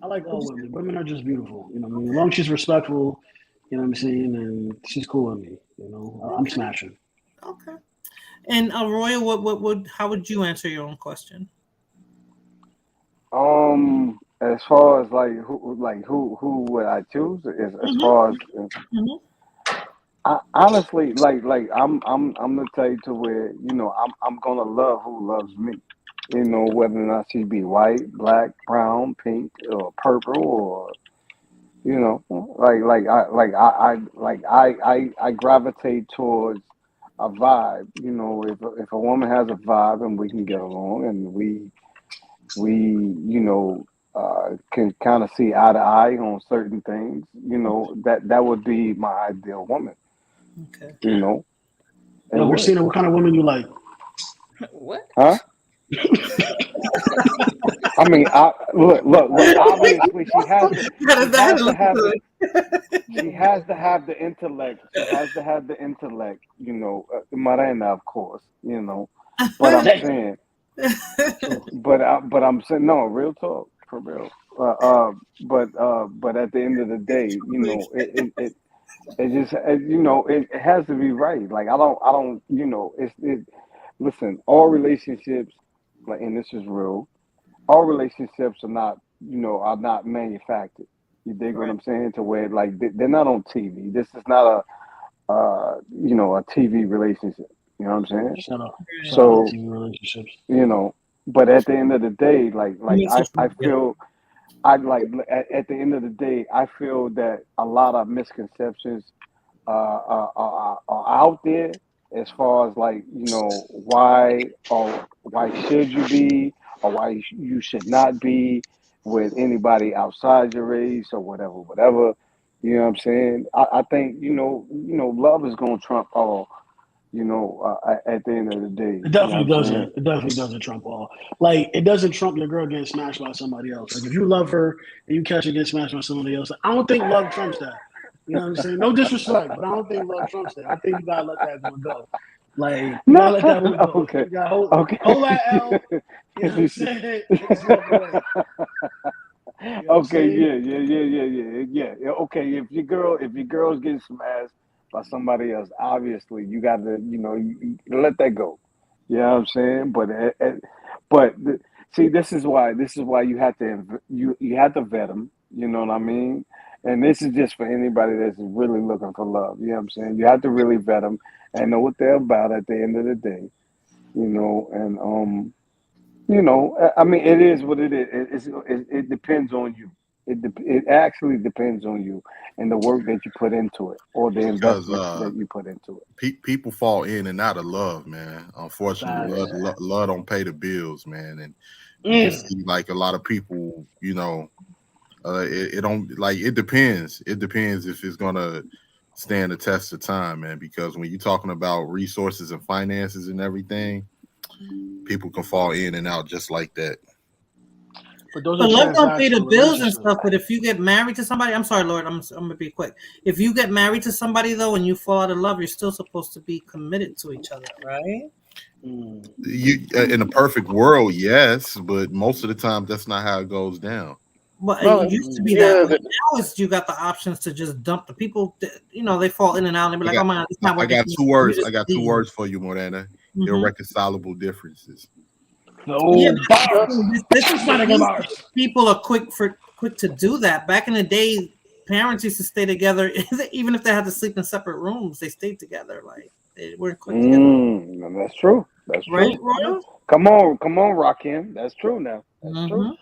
I like all women. Women are just beautiful. You know what I mean? As long as she's respectful, you know what I'm saying, and she's cool with me, you know. I'm smashing. Okay. And Royal, how would you answer your own question? As far as who would I choose? As far as honestly, I'm gonna tell you to where I'm gonna love who loves me. You know, whether or not she be white, black, brown, pink, or purple, or I gravitate towards a vibe. You know, if a woman has a vibe and we can get along and we can kind of see eye to eye on certain things, that would be my ideal woman. Okay. You know, it Yo, would. Christina, what kind of women you like? What? Huh? I mean, look. Obviously, she has to. She has to have the intellect. She has to have the intellect. Marina, of course. But I'm saying, but I'm saying, no, real talk, for real. But at the end of the day, it just it has to be right. Like I don't listen. All relationships, like, and this is real. All relationships are not manufactured. You dig what I'm saying? To where like they're not on TV. This is not a TV relationship. You know what I'm saying? Shut up. So TV relationships. But at the end of the day, I Yeah. feel at the end of the day, I feel that a lot of misconceptions are out there as far as why should you be or why you should not be with anybody outside your race or whatever. You know what I'm saying? I think love is gonna trump all. At the end of the day, It you know what definitely I'm doesn't. saying? It definitely doesn't trump all. Like, it doesn't trump your girl getting smashed by somebody else. Like, if you love her and you catch her get smashed by somebody else, I don't think love trumps that. You know what I'm saying? No disrespect, but I don't think love trumps that. I think you gotta let that one go. Like, you gotta let that one go. Okay. You gotta Okay. hold that L. You know what I'm saying? And just walk away. You know what I'm Okay, saying? yeah. Okay, if your girl's getting smashed by somebody else, obviously you got to, you let that go. You know what I'm saying? See, this is why you have to vet them. You know what I mean? And this is just for anybody that's really looking for love. You know what I'm saying? You have to really vet them and know what they're about at the end of the day. And I mean, it is what it is. It depends on you. It actually depends on you and the work that you put into it, or the Because investment that you put into it. people fall in and out of love, man. Unfortunately, Yeah. love don't pay the bills, man. And you can see like a lot of people, it don't like. It depends. It depends if it's gonna stand the test of time, man. Because when you're talking about resources and finances and everything, people can fall in and out just like that. But those But are love don't pay the transactional bills and relationships. stuff. But if you get married to somebody, I'm sorry, Lord, I'm gonna be quick. If you get married to somebody though, and you fall out of love, you're still supposed to be committed to each other, right? You in a perfect world, yes, but most of the time that's not how it goes down. Well, No, it used to be that yeah, way. Now it's you got the options to just dump the people. They fall in and out and be like, "Oh my God, it's not I working." got two You words. just I got two leave. words for you, Morena. irreconcilable differences. Yeah, This is not a good bars. People are quick to do that. Back in the day, parents used to stay together, even if they had to sleep in separate rooms. They stayed together, like they weren't quick together. That's true. That's Right, true. Royal? Come on, Rakim. That's true now. That's true.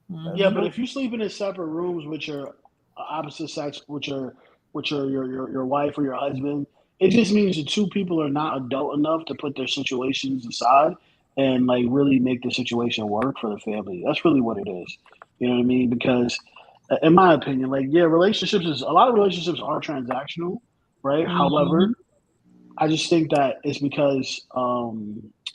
That's Yeah, true. but if you sleep in separate rooms with your opposite sex, with your wife or your husband, it just means the two people are not adult enough to put their situations aside and like really make the situation work for the family. That's really what it is. You know what I mean? Because in my opinion, like a lot of relationships are transactional, right? However, I just think that it's because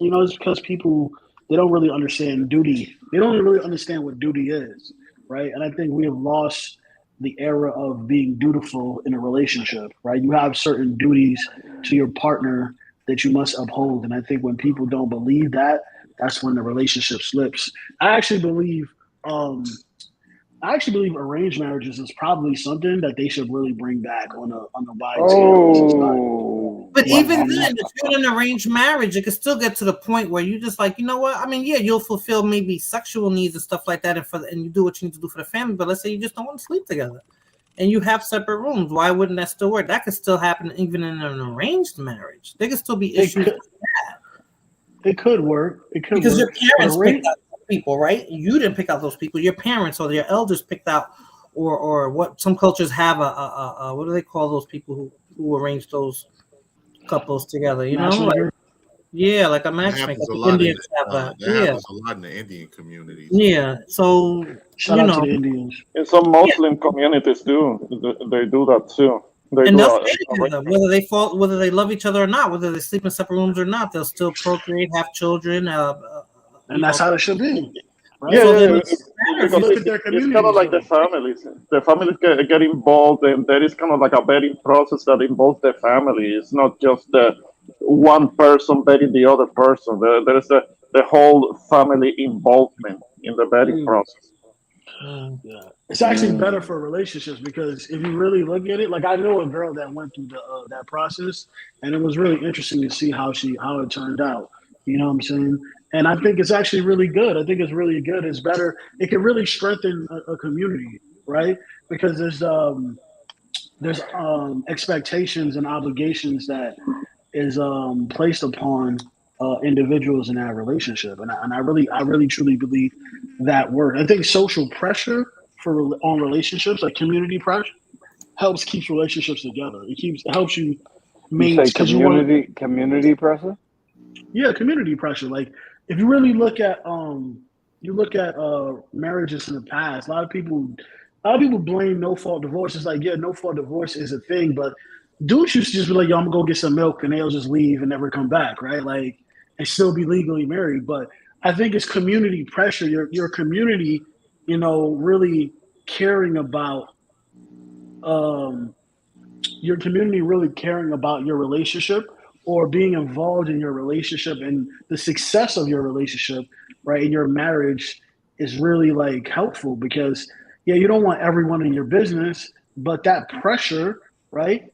it's because people they don't really understand duty. They don't really understand what duty is, right? And I think we have lost the era of being dutiful in a relationship, right? You have certain duties to your partner that you must uphold, and I think when people don't believe that, that's when the relationship slips. I actually believe arranged marriages is probably something that they should really bring back on a wide scale. But even then, if you're in an arranged marriage, it could still get to the point where you just like, you know what? I mean, yeah, you'll fulfill maybe sexual needs and stuff like that, and you do what you need to do for the family. But let's say you just don't want to sleep together, and you have separate rooms. Why wouldn't that still work? That could still happen even in an arranged marriage. There could still be issues. It could work. It could because work. your parents picked out people, right? You didn't pick out those people. Your parents or your elders picked out, or what some cultures have a what do they call those people who arrange those couples together? You know, like a matchmaker. Indians have that. That happens a lot in the Indian communities. Yeah, so shout out to the Indians. In some Muslim communities do they do that too. They'll stay together, whether they love each other or not, whether they sleep in separate rooms or not. They'll still procreate, have children, and that's how it should be. Right? Yeah, it's kind of like the families. The families get involved, and there is kind of like a vetting process that involves the family. It's not just the one person vetting the other person. There is the whole family involvement in the vetting process. Yeah, it's actually better for relationships because if you really look at it, like I know a girl that went through that process, and it was really interesting to see how it turned out. You know what I'm saying? And I think it's actually really good. I think it's really good. It's better. It can really strengthen a community, right? Because there's expectations and obligations that is placed upon individuals in that relationship, and I really truly believe that works. I think social pressure on relationships, like community pressure, helps keeps relationships together. It helps you maintain community pressure. Yeah, community pressure. Like if you really look at marriages in the past, a lot of people blame no fault divorce. It's like, yeah, no fault divorce is a thing, but dudes used to just be like, yo, I'm gonna go get some milk, and they'll just leave and never come back, right? Like, and still be legally married. But I think it's community pressure. Your community, really caring about your community, really caring about your relationship or being involved in your relationship and the success of your relationship, right? In your marriage is really like helpful because you don't want everyone in your business, but that pressure, right,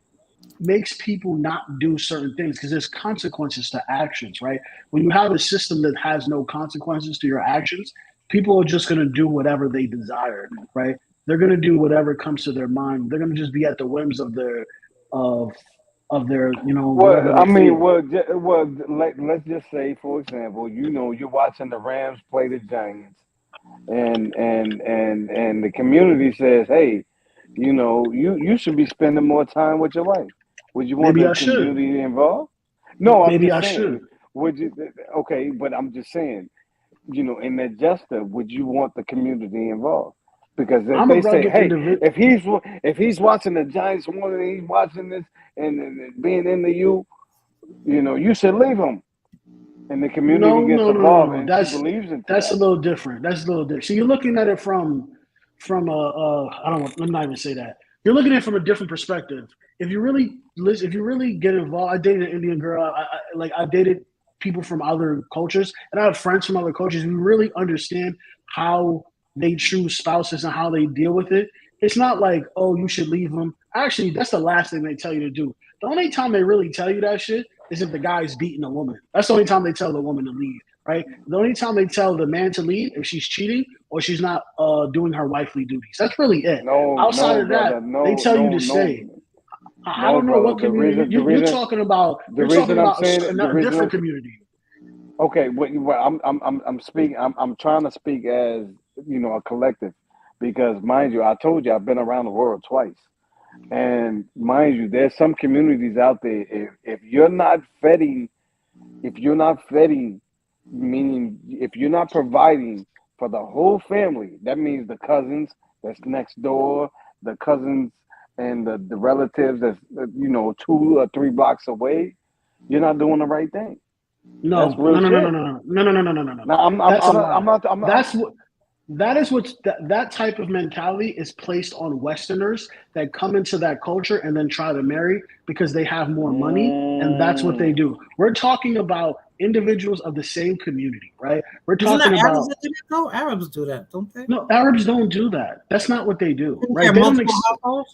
makes people not do certain things because there's consequences to actions, right? When you have a system that has no consequences to your actions, people are just going to do whatever they desire, right? They're going to do whatever comes to their mind. They're going to just be at the whims of their, Well, I mean, let's just say, for example, you're watching the Rams play the Giants, and the community says, hey, you should be spending more time with your wife. Would you want the community involved? No, maybe I'm just saying. Should. Would you? Okay, but I'm just saying. In that justice, would you want the community involved? Because if they say, hey, if he's watching the Giants more than he's watching this and being into you, you should leave him. And the community gets involved and she believes in that. That's a little different. So you're looking at it from I'm not even say that. You're looking at it from a different perspective. If you really get involved, I dated an Indian girl. I dated people from other cultures, and I have friends from other cultures who really understand how they choose spouses and how they deal with it. It's not like, oh, you should leave them. Actually, that's the last thing they tell you to do. The only time they really tell you that shit is if the guy's beating a woman. That's the only time they tell the woman to leave, right? The only time they tell the man to leave if she's cheating or she's not doing her wifely duties. That's really it. Outside of that, they tell you to stay. I don't know what community you're talking about. You're talking about a different community. Okay, I'm speaking. I'm trying to speak as a collective, because mind you, I told you I've been around the world twice, and mind you, there's some communities out there. If you're not feeding, meaning if you're not providing for the whole family, that means the cousins that's next door, the cousins and the relatives that's 2 or 3 blocks away, you're not doing the right thing. No. That type of mentality is placed on Westerners that come into that culture and then try to marry because they have more money, and that's what they do. We're talking about individuals of the same community, right? We're talking about Arabs do that, don't they? No, Arabs don't do that. That's not what they do, right? They don't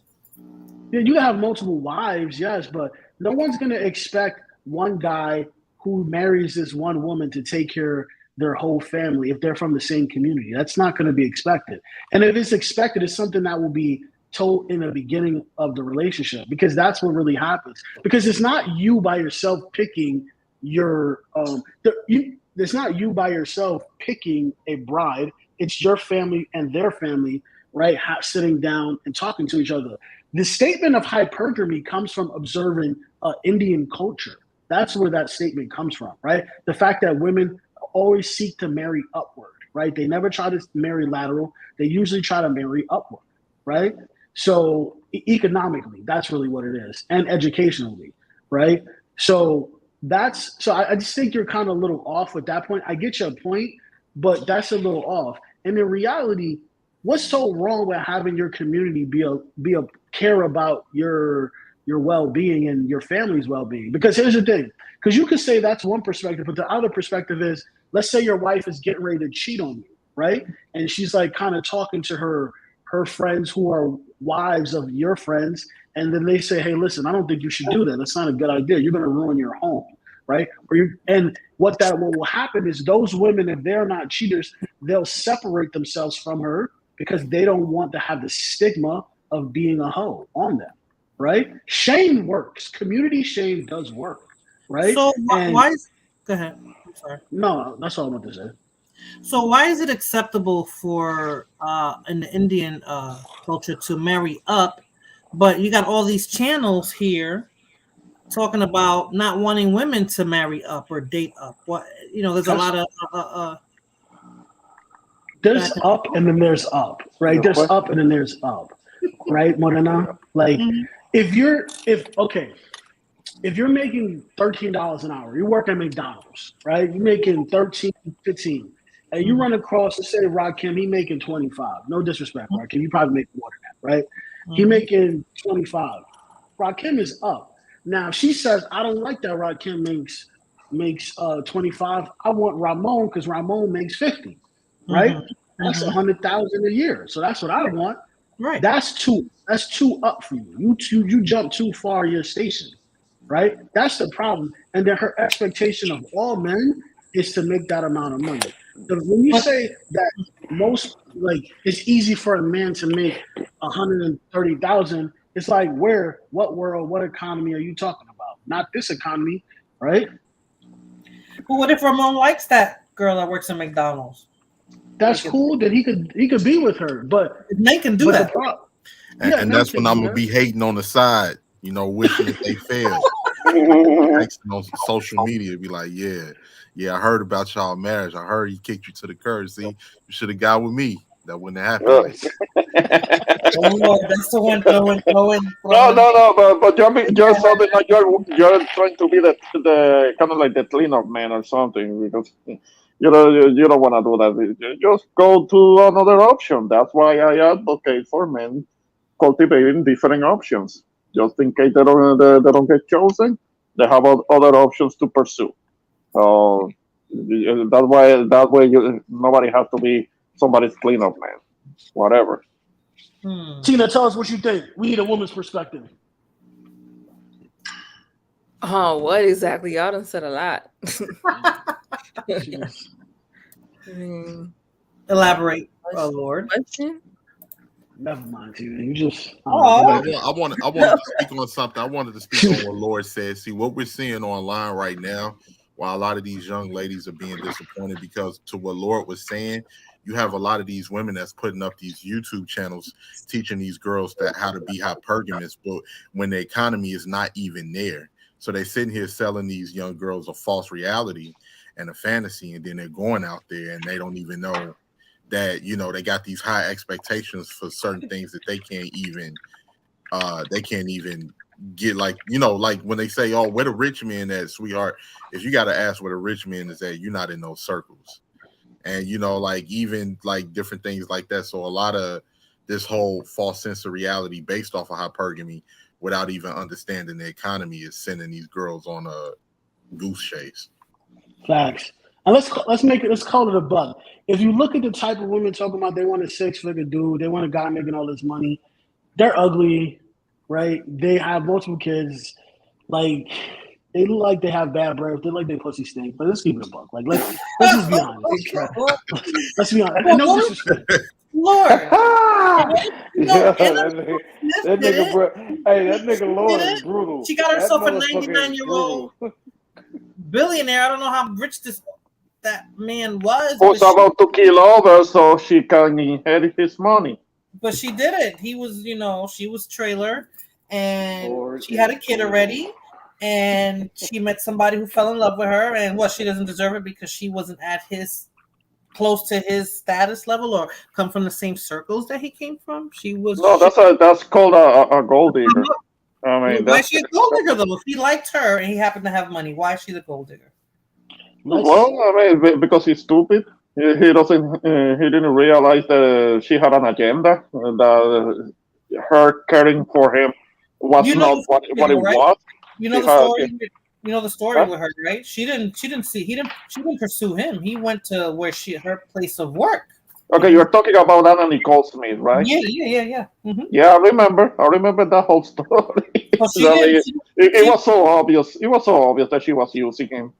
you have multiple wives, yes, but no one's going to expect one guy who marries this one woman to take care of their whole family if they're from the same community. That's not going to be expected. And if it's expected, it's something that will be told in the beginning of the relationship, because that's what really happens. Because it's not you by yourself picking your it's not you by yourself picking a bride. It's your family and their family, right, sitting down and talking to each other. The statement of hypergamy comes from observing Indian culture. That's where that statement comes from, right? The fact that women always seek to marry upward, right? They never try to marry lateral. They usually try to marry upward, right? So economically, that's really what it is, and educationally, right? So I just think you're kind of a little off with that point. I get your point, but that's a little off. And in reality, what's so wrong with having your community be a care about your well-being and your family's well-being? Because here's the thing, because you could say that's one perspective, but the other perspective is, let's say your wife is getting ready to cheat on you, right? And she's like kind of talking to her friends who are wives of your friends, and then they say, hey, listen, I don't think you should do that. That's not a good idea. You're going to ruin your home, right? And what will happen is those women, if they're not cheaters, they'll separate themselves from her because they don't want to have the stigma of being a hoe on them, right? Shame works. Community shame does work, right? So why is... Go ahead. I'm sorry. No, that's all I want to say. So why is it acceptable for in the Indian culture to marry up, but you got all these channels here talking about not wanting women to marry up or date up? What, there's a lot of there's up and then there's up, right? There's up and then there's up, right, Morena? Like if you're making $13 an hour, you work at McDonald's, right? You're making 13, 15. And you run across, let's say Rakim, he making 25. No disrespect, Rakim, you probably make more than that, right? He making 25. Rakim is up. Now, if she says, I don't like that Rakim makes 25. I want Ramon because Ramon makes 50, right? That's 100,000 a year. So that's what I want. Right. That's too up for you. You jump too far your station, right? That's the problem. And then her expectation of all men is to make that amount of money. So when you say that it's easy for a man to make 130,000, it's like what world, what economy are you talking about? Not this economy, right? But what if Ramon likes that girl that works at McDonald's? That's cool. Then he could be with her, but they can do that. And that's when I'm gonna be hating on the side, wishing that they failed. On social media, be like, yeah, I heard about y'all marriage. I heard he kicked you to the curb. See, you should have got with me. That wouldn't have happened. That's the one going. No, but you're something like you're trying to be the kind of like the cleanup man or something, because you don't want to do that. Just go to another option. That's why I advocate for men cultivating different options, just in case they don't get chosen. They have other options to pursue. That way nobody has to be somebody's cleanup man, whatever. Tina, tell us what you think. We need a woman's perspective. Oh, what exactly? Y'all done said a lot. Elaborate, Lord. Question? Never mind, you just. Oh, I wanted to speak on something. I wanted to speak on what Lord said. See, what we're seeing online right now, while a lot of these young ladies are being disappointed, because to what Lord was saying, you have a lot of these women that's putting up these YouTube channels teaching these girls that how to be hypergamous, but when the economy is not even there. So they're sitting here selling these young girls a false reality and a fantasy, and then they're going out there and they don't even know that, you know, they got these high expectations for certain things that they can't even get, like, you know, like when they say, oh, where the rich man at, sweetheart. If you got to ask where the rich man is at, you're not in those circles. And, you know, like even like different things like that. So a lot of this whole false sense of reality based off of hypergamy without even understanding the economy is sending these girls on a goose chase. Facts. And let's call it a buck. If you look at the type of women talking about they want a 6-figure dude, they want a guy making all this money, they're ugly, right? They have multiple kids, like they look like they have bad breath, they look like they pussy stink. But let's keep it a buck. Like let's just be honest. Right? Let's be honest. And no disrespect. Lord. That nigga, bro. Hey, that nigga Lord is brutal. She got herself a 99-year-old billionaire. I don't know how rich that man was. Who's about to kill over so she can inherit his money. But she did it. He was, you know, she was trailer, and she had a kid already, and she met somebody who fell in love with her, and she doesn't deserve it because she wasn't at close to his status level or come from the same circles that he came from. She was. No, that's called a gold digger. I mean, why is she a gold digger though? If he liked her and he happened to have money, why is she the gold digger? Well, I mean, because he's stupid. He doesn't. He didn't realize that she had an agenda. That her caring for him was not what it was. You know the story. You know the story with her, right? She didn't pursue him. He went to where her place of work. Okay, you're talking about Anna Nicole Smith, right? Yeah. Mm-hmm. Yeah, I remember that whole story. It was so obvious. It was so obvious that she was using him.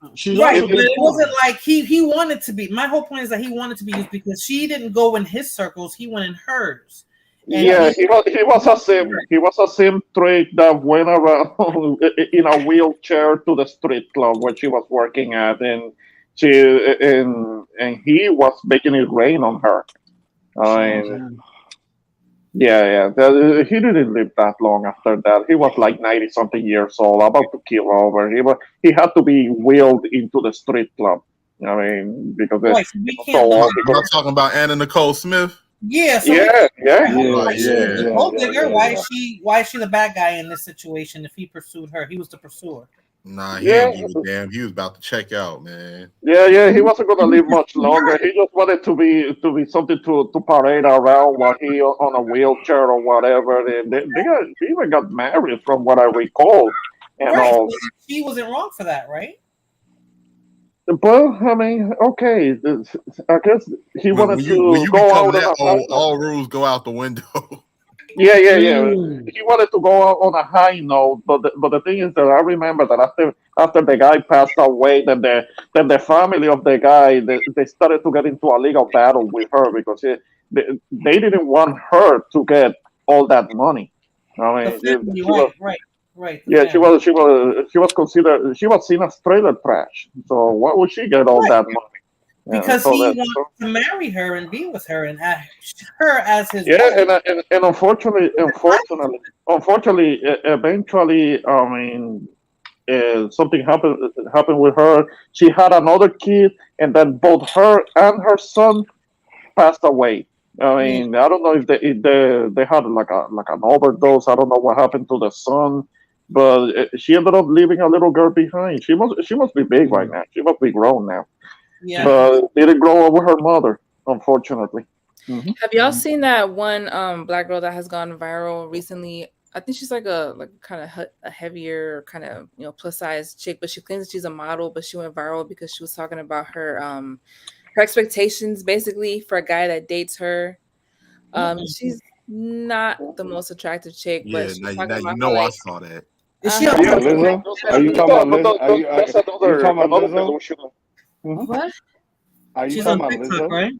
Right, but it wasn't like he wanted to be. My whole point is that he wanted to be used because she didn't go in his circles; he went in hers. And he was a sim trick that went around in a wheelchair to the street club where she was working at, and he was making it rain on her. Yeah. He didn't live that long after that. He was like 90-something years old, about to keel over. He had to be wheeled into the street club. I mean, because I'm not talking about Anna Nicole Smith. Yeah. Gold digger. Why is she the bad guy in this situation? If he pursued her, he was the pursuer. Nah, he didn't give a damn. He was about to check out, man. Yeah. He wasn't gonna live much longer. He just wanted to be something to parade around while he on a wheelchair or whatever. They even got married, from what I recall. And all. She wasn't wrong for that, right? Well, I mean, okay. I guess he wanted to go out. All rules go out the window. Yeah. He wanted to go out on a high note, but the thing is that I remember that after the guy passed away, then the family of the guy they started to get into a legal battle with her because they didn't want her to get all that money. I mean, right. Yeah, she was considered. She was seen as trailer trash. So why would she get all that money? Because he wanted to marry her and be with her and have her as his wife. And unfortunately, eventually, I mean, something happened with her. She had another kid, and then both her and her son passed away. I mean, I don't know if they had like an overdose. I don't know what happened to the son, but she ended up leaving a little girl behind. She must be big right now. She must be grown now. Yeah. But didn't grow up with her mother, unfortunately. Mm-hmm. Have y'all seen that one black girl that has gone viral recently? I think she's like a kind of a heavier kind of plus size chick, but she claims that she's a model. But she went viral because she was talking about her expectations basically for a guy that dates her. She's not the most attractive chick, but she's talking about I saw that. Is she Yeah, on TikTok? Lizzo? Are you talking about Lizzo? That's You talking about another Lizzo? delusional. What? Are you She's talking on about TikTok, Lizzo? right?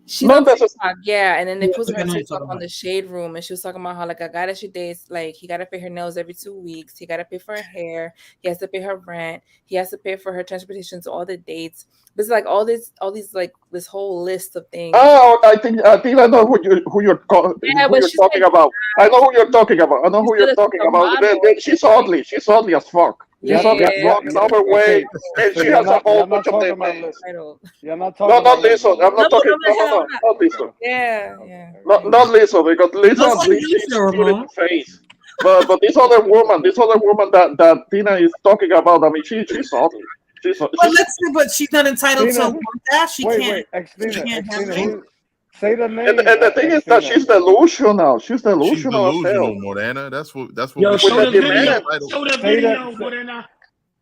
She's No, on that's a, TikTok, yeah, and then they Yeah, posted I her know you're TikTok talking on about. the Shade Room, and she was talking about how like a guy that she dates, like he got to pay her nails every 2 weeks, he got to pay for her hair, he has to pay her rent, he has to pay for her transportation to all the dates. But it's like all these like this whole list of things. Oh, I think I know who you're Yeah, who but you're she's talking like, about. I know who you're talking about. I know she who said you're that she's talking a about. model. She's ugly. She's ugly as fuck. Yeah, She's ugly as fuck and overweight, Okay, and so she has a whole y'all not bunch of talking them about names. title. Y'all not No, talking not about Lizzo. Lizzo. I'm not talking. No, not Lizzo. Yeah, Okay. yeah. Not Lizzo, because Lizzo Let's at least introduce she's her, good in Ramon. the face. But this other woman that Tina is talking about, I mean, she's ugly. But let's see, but she's not entitled to Tina, want that. She wait, can't. She Xtina, can't have Xtina, it. who? Say the name. and the thing is that Xtina. she's delusional. She's She's delusional as hell. delusional, Morena. That's what Yo, we With show the the she's video. demand. entitled. Show the Say that. video, Morena.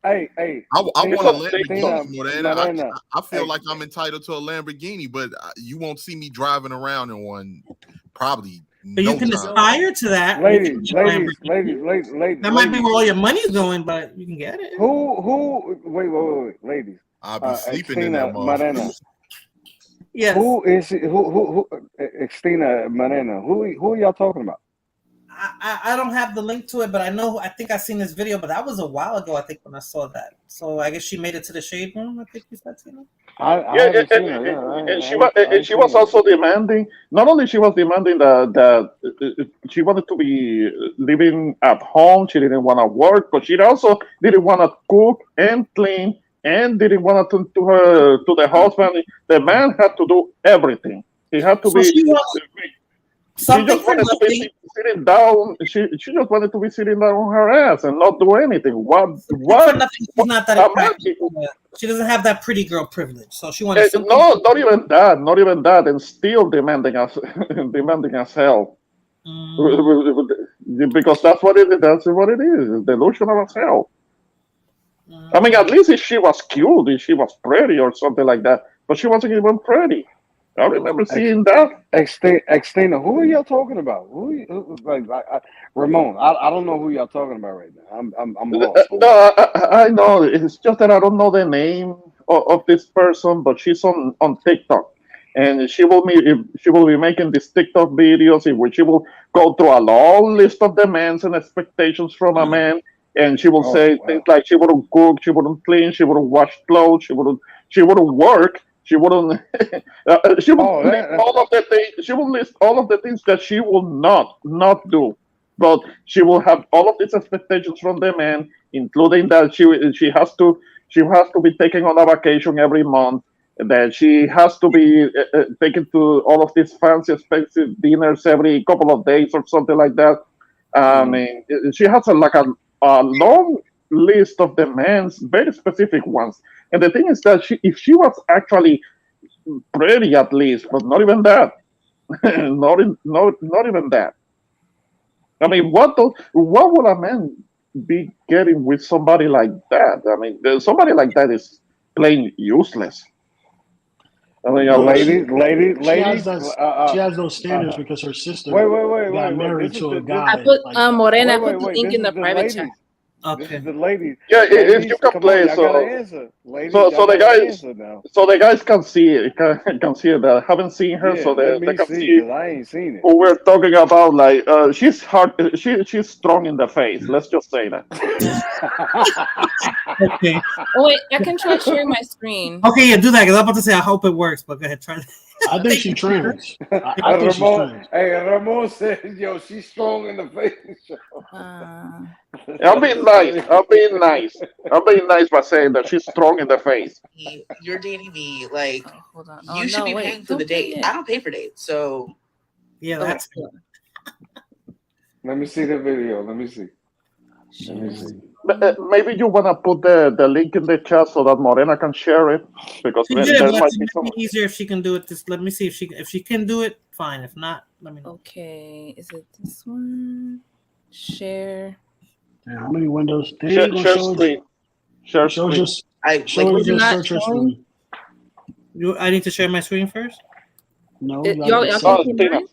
Hey, I She's want a a Tina, Lamborghini, Morena. Morena. I feel Hey, like I'm entitled to a Lamborghini, but you won't see me driving around in one probably But you no can time. aspire to that. You ladies, can get a Lamborghini. That might be where all your money's going, but you can get it. Who? Wait, ladies. I'll be sleeping in that Xtina, Morena. motherfucker. Yes. Who is who? Xtina, Morena. Who are y'all talking about? I don't have the link to it, but I think I seen this video, but that was a while ago, I think, when I saw that. So I guess she made it to the Shade Room, I think you said, Tina. I Yeah, haven't seen her. Yeah, and she was also demanding. Not only she was demanding that she wanted to be living at home. She didn't want to work, but she also didn't want to cook and clean, and didn't want to to the husband. The man had to do everything. He had to So be. she wants She something just for wanted to be nothing. sitting down. She just wanted to be sitting down on her ass and not do anything. For nothing. She's not that a man attractive. She doesn't have that pretty girl privilege. So she wanted something. No, not even that. Not even that. And still demanding us, demanding as hell. Because that's what it is. That's what it is. It's delusional as hell. I mean, at least if she was cute, if she was pretty or something like that. But she wasn't even pretty. I remember seeing that. Xtina, who are y'all talking about? Ramon, I don't know who y'all talking about right now. I'm lost. No, I know. It's just that I don't know the name of this person, but she's on TikTok, and she will be making these TikTok videos in which she will go through a long list of demands and expectations from a man, and she will say things like she wouldn't cook, she wouldn't clean, she wouldn't wash clothes, she wouldn't work. She wouldn't. She would list all of the things. She will list all of the things that she will not do. But she will have all of these expectations from the man, including that she has to be taken on a vacation every month. That she has to be taken to all of these fancy, expensive dinners every couple of days or something like that. I mean, she has a long list of demands, very specific ones. And the thing is that if she was actually pretty, at least, but not even that, not even that. I mean, what would a man be getting with somebody like that? I mean, somebody like that is plain useless. I mean, She has those standards because her sister wait, got married to a guy. I put like Morena. I Wait, put the link in the private chat. This is the ladies. Yeah, ladies, if you can play, on, gotta answer. Ladies, so the guys, now. so the guys can see it, can see it. I haven't seen her, so they can see. Because I ain't seen it. Who we're talking about? Like, she's hard. She's strong in the face. Let's just say that. Okay. Oh wait, I can try sharing my screen. Okay, yeah, do that. Because I'm about to say I hope it works, but go ahead, try that. I think she's trans. I think she's trans. Hey, Ramon says, "Yo, she's strong in the face." I'm being nice. I'm being nice by saying that she's strong in the face. You're dating me, like hold on. You should be paying for the date. I don't pay for dates, so yeah, that's. Let me see the video. Let me see. Maybe you wanna put the link in the chat so that Morena can share it, because She did, but it might be easier if she can do it. Just let me see if she can do it. Fine. If not, let me know. Okay, is it this one? Share. Damn, how many windows? Share screen. Share screen. I need to share my screen first. No, y'all can see mine?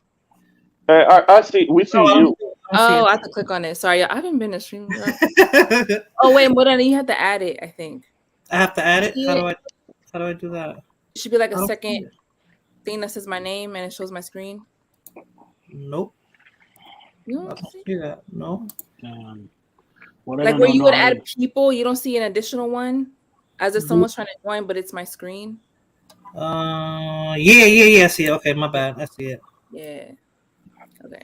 I see. We see you. Oh, I have to click on it. Sorry, I haven't been to stream. Oh wait, but then you have to add it. I think I have to add it. Yeah. How do I do that? it should be like I a don't second thing that says my name and it shows my screen. Nope. You I don't don't see? see that. No. Like where you would add people, you don't see an additional one as if someone's trying to join, but it's my screen. Yeah. I see it. Okay, my bad. I see it. Yeah. Okay.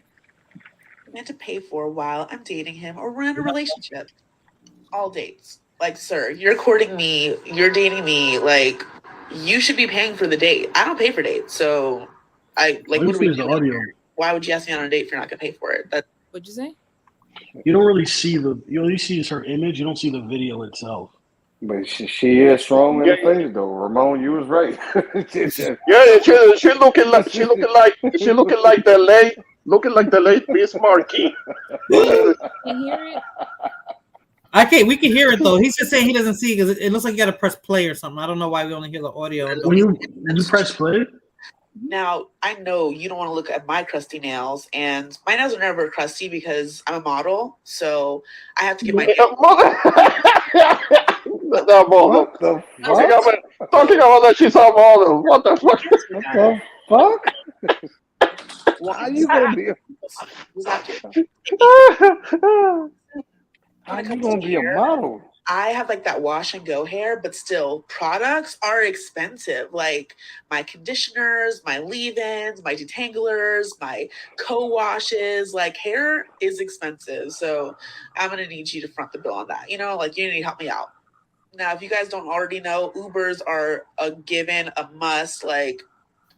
Meant to pay for while I'm dating him or we're in a relationship. All dates. Like, sir, you're courting me, you're dating me, like you should be paying for the date. I don't pay for dates, so I like what are we doing? Audio. Why would you ask me on a date if you're not gonna pay for it? What'd you say? You don't really see you only see her image, you don't see the video itself. But she is strong in the face though. Ramon, you was right. Yeah, she looking like the late Miss Marquis. Can you hear it? I can't. We can hear it though. He's just saying he doesn't see because it looks like you got to press play or something. I don't know why we only hear the audio. When you press play. Now, I know you don't want to look at my crusty nails, and my nails are never crusty because I'm a model, so I have to get my nails. What the fuck? Talking about that she's a model. What the fuck? What the fuck? Why are you gonna be? How you gonna be a model? I have like that wash and go hair, but still, products are expensive. Like my conditioners, my leave-ins, my detanglers, my co-washes. Like hair is expensive, so I'm gonna need you to front the bill on that. You know, like you need to help me out. Now, if you guys don't already know, Ubers are a given, a must. Like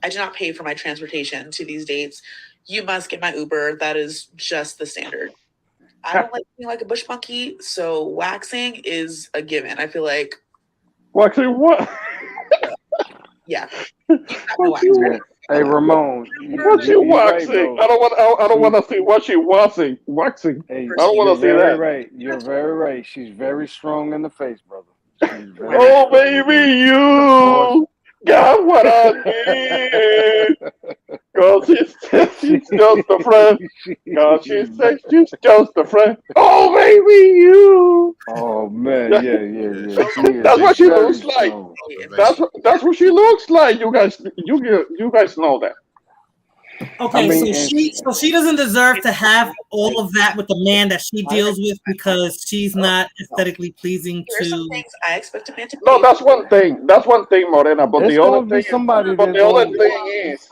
I do not pay for my transportation to these dates. You must get my Uber. That is just the standard. I don't like being like a bush monkey, so waxing is a given. I feel like waxing what? Yeah. Hey Ramon, what you waxing? Right, I don't want to see what she waxing. Hey, I don't want to see that. Right. You're very right. She's very strong in the face, brother. Oh baby, you got what I need. Cause she's just a friend. Cause she says she's just a friend. Oh baby, you. Oh man, yeah. That's what she looks like. That's what she looks like. You guys know that. Okay, so she doesn't deserve to have all of that with the man that she deals with because she's not aesthetically pleasing to. Some things I expect a man to pay. No, that's one thing. That's one thing, Morena. But the other thing is,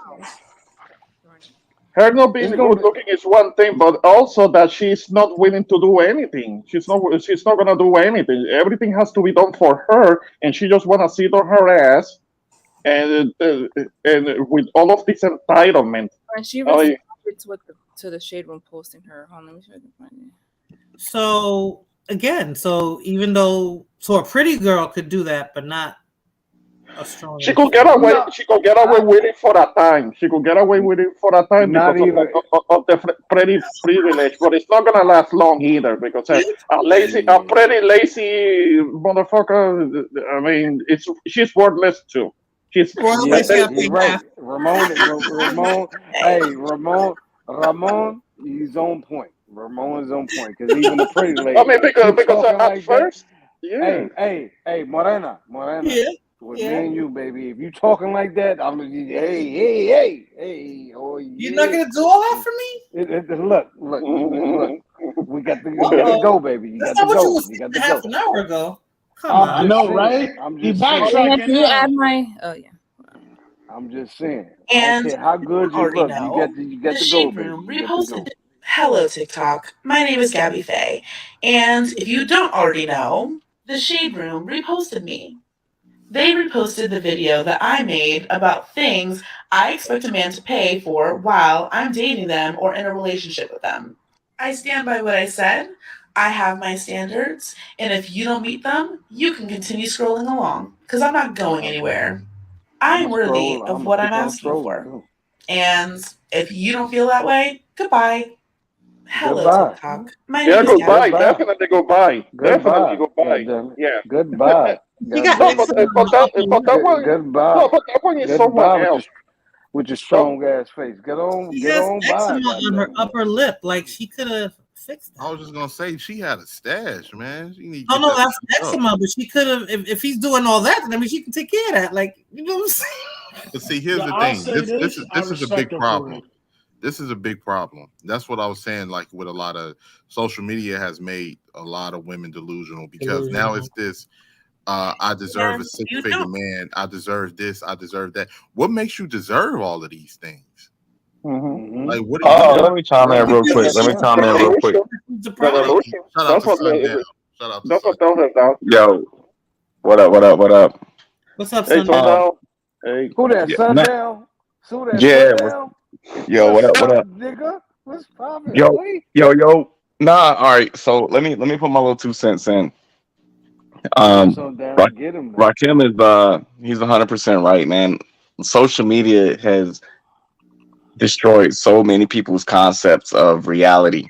her not being good looking is one thing, but also that she's not willing to do anything. She's not gonna do anything. Everything has to be done for her, and she just wanna sit on her ass. And with all of this entitlement, and she responded to the Shade Room posting her. Hold on, let me see if I can find it. So again, even though a pretty girl could do that, but not a strong. She could get away. She could get away with it for a time. She could get away with it for a time because of the pretty privilege, but it's not gonna last long either because a pretty lazy motherfucker. I mean, she's worthless too. She's right. Ramon, he's on point. Ramon is on point because even the pretty lady. I mean, because at like first, Hey, Morena. With me and you, baby. If you talking like that, I'm hey. Oh, you're not gonna do all that for me? Look. We got to go, baby. You got to go. You got to go. Half an hour ago. Come on. I know, right? He's backtracking. Can you add my? Oh yeah. I'm just saying. And I don't care how good you look. You got to go, baby. Reposted. Hello, TikTok. My name is Gabby Faye. And if you don't already know, the Shade Room reposted me. They reposted the video that I made about things I expect a man to pay for while I'm dating them or in a relationship with them. I stand by what I said. I have my standards. And if you don't meet them, you can continue scrolling along because I'm not going anywhere. I'm worthy of what I'm asking for. And if you don't feel that way, goodbye. Hello, TikTok. My name is goodbye. Definitely goodbye. Definitely goodbye. Yeah. Goodbye. But that one is someone else. with your strong ass face. Get on She has by. eczema on her upper lip. Like she could have fixed that. I was just gonna say she had a stash, man. She need to Oh get no, that that's fixed up. eczema, but she could have. If he's doing all that, then I mean, she can take care of that. Like you know what I'm saying? But see, here's the I'll thing. say This I is a respect big her for problem. it. This is a big problem. That's what I was saying. Like with a lot of social media has made a lot of women delusional because now it's this. I deserve a And you 6-figure don't. man. I deserve this. I deserve that. What makes you deserve all of these things? Mm-hmm. Like what? What Let me chime in real quick. Because Let me chime in real quick. the The problem. delusion. Shout out That's to what Sundown. Shout out to that's what Sundown. tells us that. Yo, what up? What up? What up? What's up, Hey, son? Sundown. Hey. Who that Yeah, sundown? Who that yeah. sundown? Yo, what What's up? What up, up? nigga? What's poppin', Yo, boy? yo. Nah, all right. So let me put my little 2 cents in. Get him, Um, sundown. Get him, man. Rakim is he's 100% right, man. Social media has destroyed so many people's concepts of reality.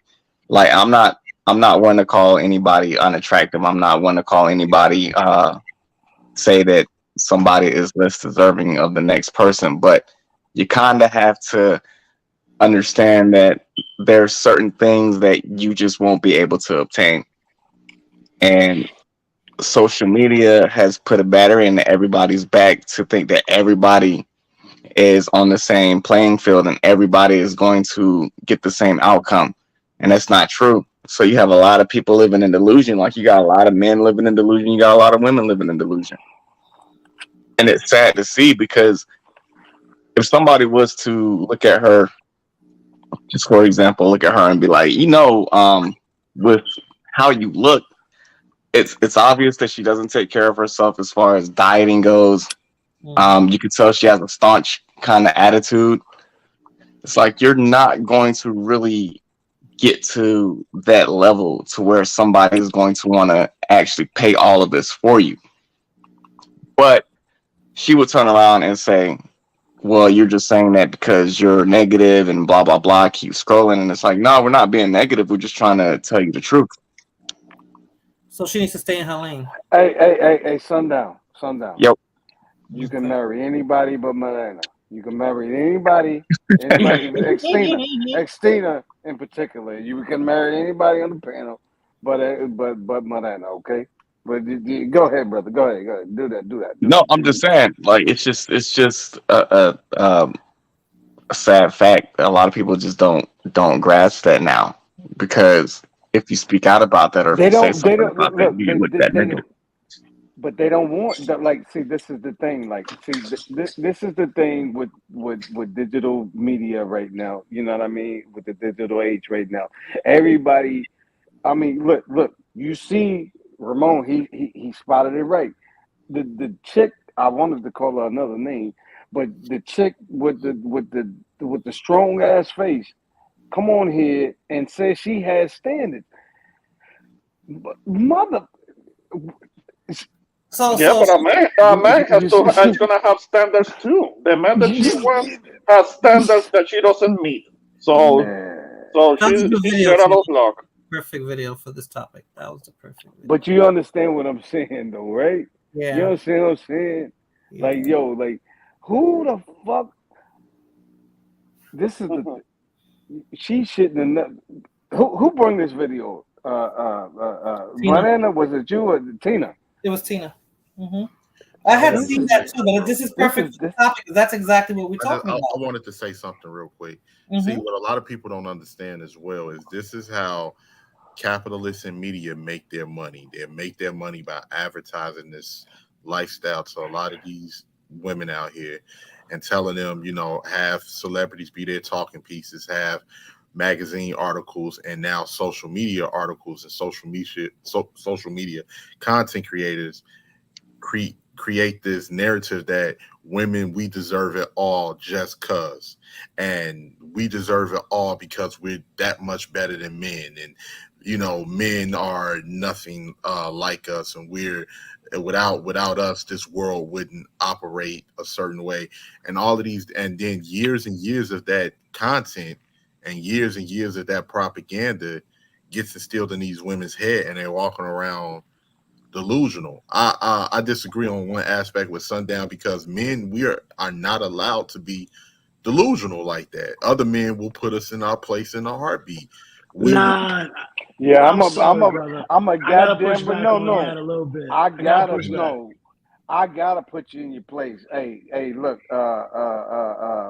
Like I'm not one to call anybody unattractive. I'm not one to call anybody say that somebody is less deserving of the next person, but you kind of have to understand that there's certain things that you just won't be able to obtain. And social media has put a battery in everybody's back to think that everybody is on the same playing field and everybody is going to get the same outcome. And that's not true. So you have a lot of people living in delusion. Like you got a lot of men living in delusion. You got a lot of women living in delusion. And it's sad to see because if somebody was to look at her, just for example, look at her and be like, with how you look, it's obvious that she doesn't take care of herself as far as dieting goes. You can tell she has a staunch kind of attitude. It's like you're not going to really get to that level to where somebody is going to want to actually pay all of this for you. But she would turn around and say, well, you're just saying that because you're negative and blah, blah, blah. Keep scrolling. And it's like, no, we're not being negative. We're just trying to tell you the truth. So she needs to stay in her lane. Hey, sundown. Yep. You can marry anybody but Milena. You can marry anybody, Xtina in particular. You can marry anybody on the panel, but Milena, okay? But go ahead, brother. Go ahead. Do that. No, I'm just saying, like, it's just a sad fact. A lot of people just don't grasp that now because if you speak out about that or if They you say don't. They something don't about that, you get looked at they negative. but they don't want that. Like, see, this is the thing. Like, see, this is the thing with digital media right now. You know what I mean? With the digital age right now, everybody. I mean, look. You see, Ramon. He spotted it right. The chick. I wanted to call her another name, but the chick with the strong ass face come on here and say she has standards. Mother. But a man is gonna have standards too. The man that she wants has standards that she doesn't meet. So That was a good she's video. out of luck. Perfect video for this topic. That was the perfect video. But you understand what I'm saying, though, right? Yeah. You understand what I'm saying? Yeah. Like, yo, like, who the fuck? This is the. She shouldn't have. Who brought this video? Banana, was it you or Tina? It was Tina. I had seen that too, but this is perfect for the topic. That's exactly what we're talking about. I wanted to say something real quick. See, what a lot of people don't understand as well is this is how capitalists and media make their money. They make their money by advertising this lifestyle to a lot of these women out here and telling them, have celebrities be their talking pieces, have magazine articles, and now social media articles and social media content creators create this narrative that we deserve it all just cuz, and we deserve it all because we're that much better than men, and men are nothing like us, and we're without us this world wouldn't operate a certain way, and all of these, and then years and years of that content and years of that propaganda gets instilled in these women's head, and they're walking around delusional. I disagree on one aspect with Sundown because men are not allowed to be delusional like that. Other men will put us in our place in a heartbeat. Nah, Yeah, I'm sorry, brother. I'm a I gotta push goddamn, but back no, on no. that a little bit. I gotta gotta push back. know. I gotta put you in your place. Hey, look,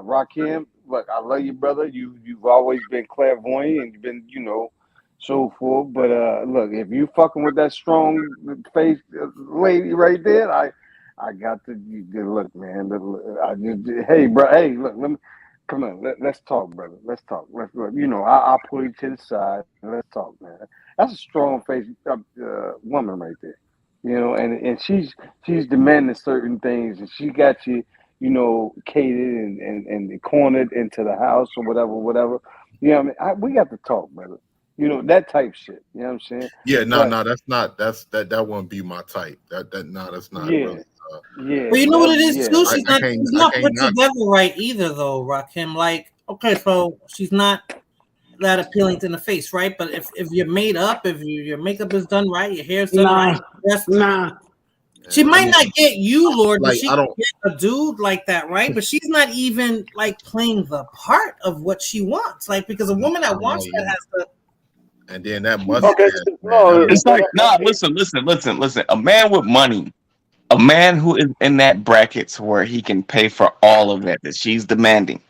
Rakim, look, I love you, brother. You've always been clairvoyant and you've been, so forth. But look, if you fucking with that strong face lady right there, I got to look, man. Hey, bro, hey, look, let me. Come on, let's talk, brother. Let's talk. Let's look. I'll pull you to the side and let's talk, man. That's a strong face woman right there. And she's demanding certain things, and she got you, catered and cornered into the house or whatever. I mean, we got to talk, brother. That type shit. You know what I'm saying? Yeah, no, that's not. That won't be my type. That's not Yeah, really. yeah. But you know what it is too. She's I not can't put not. together right either, though, Rakim. Like, okay, so she's not that appealing to the face, right? But if you're made up, if your makeup is done right, your hair's done right, Nah. she might not get you, Lord, but Like, she I can don't. get a dude like that, right? But she's not even like playing the part of what she wants, like because a woman that wants that has to. And then that mustache, Okay, man. no, It's like, nah, listen. A man with money, a man who is in that bracket to where he can pay for all of that she's demanding.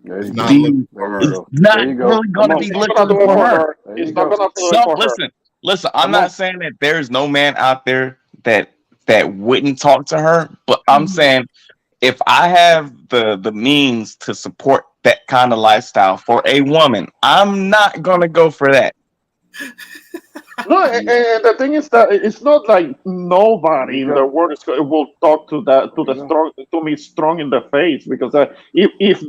There It's you not go. looking for There you her. go. Not There you go. really going Come to on. be it's not gonna looking do it for for her. her. There It's you not go. gonna do it So for her. listen. I'm Come not on. saying that there's no man out there that wouldn't talk to her, but I'm saying if I have the means to support that kind of lifestyle for a woman, I'm not gonna go for that. No, and the thing is that it's not like There nobody you in the go. world will talk to that There to you the go. strong to me strong in the face because if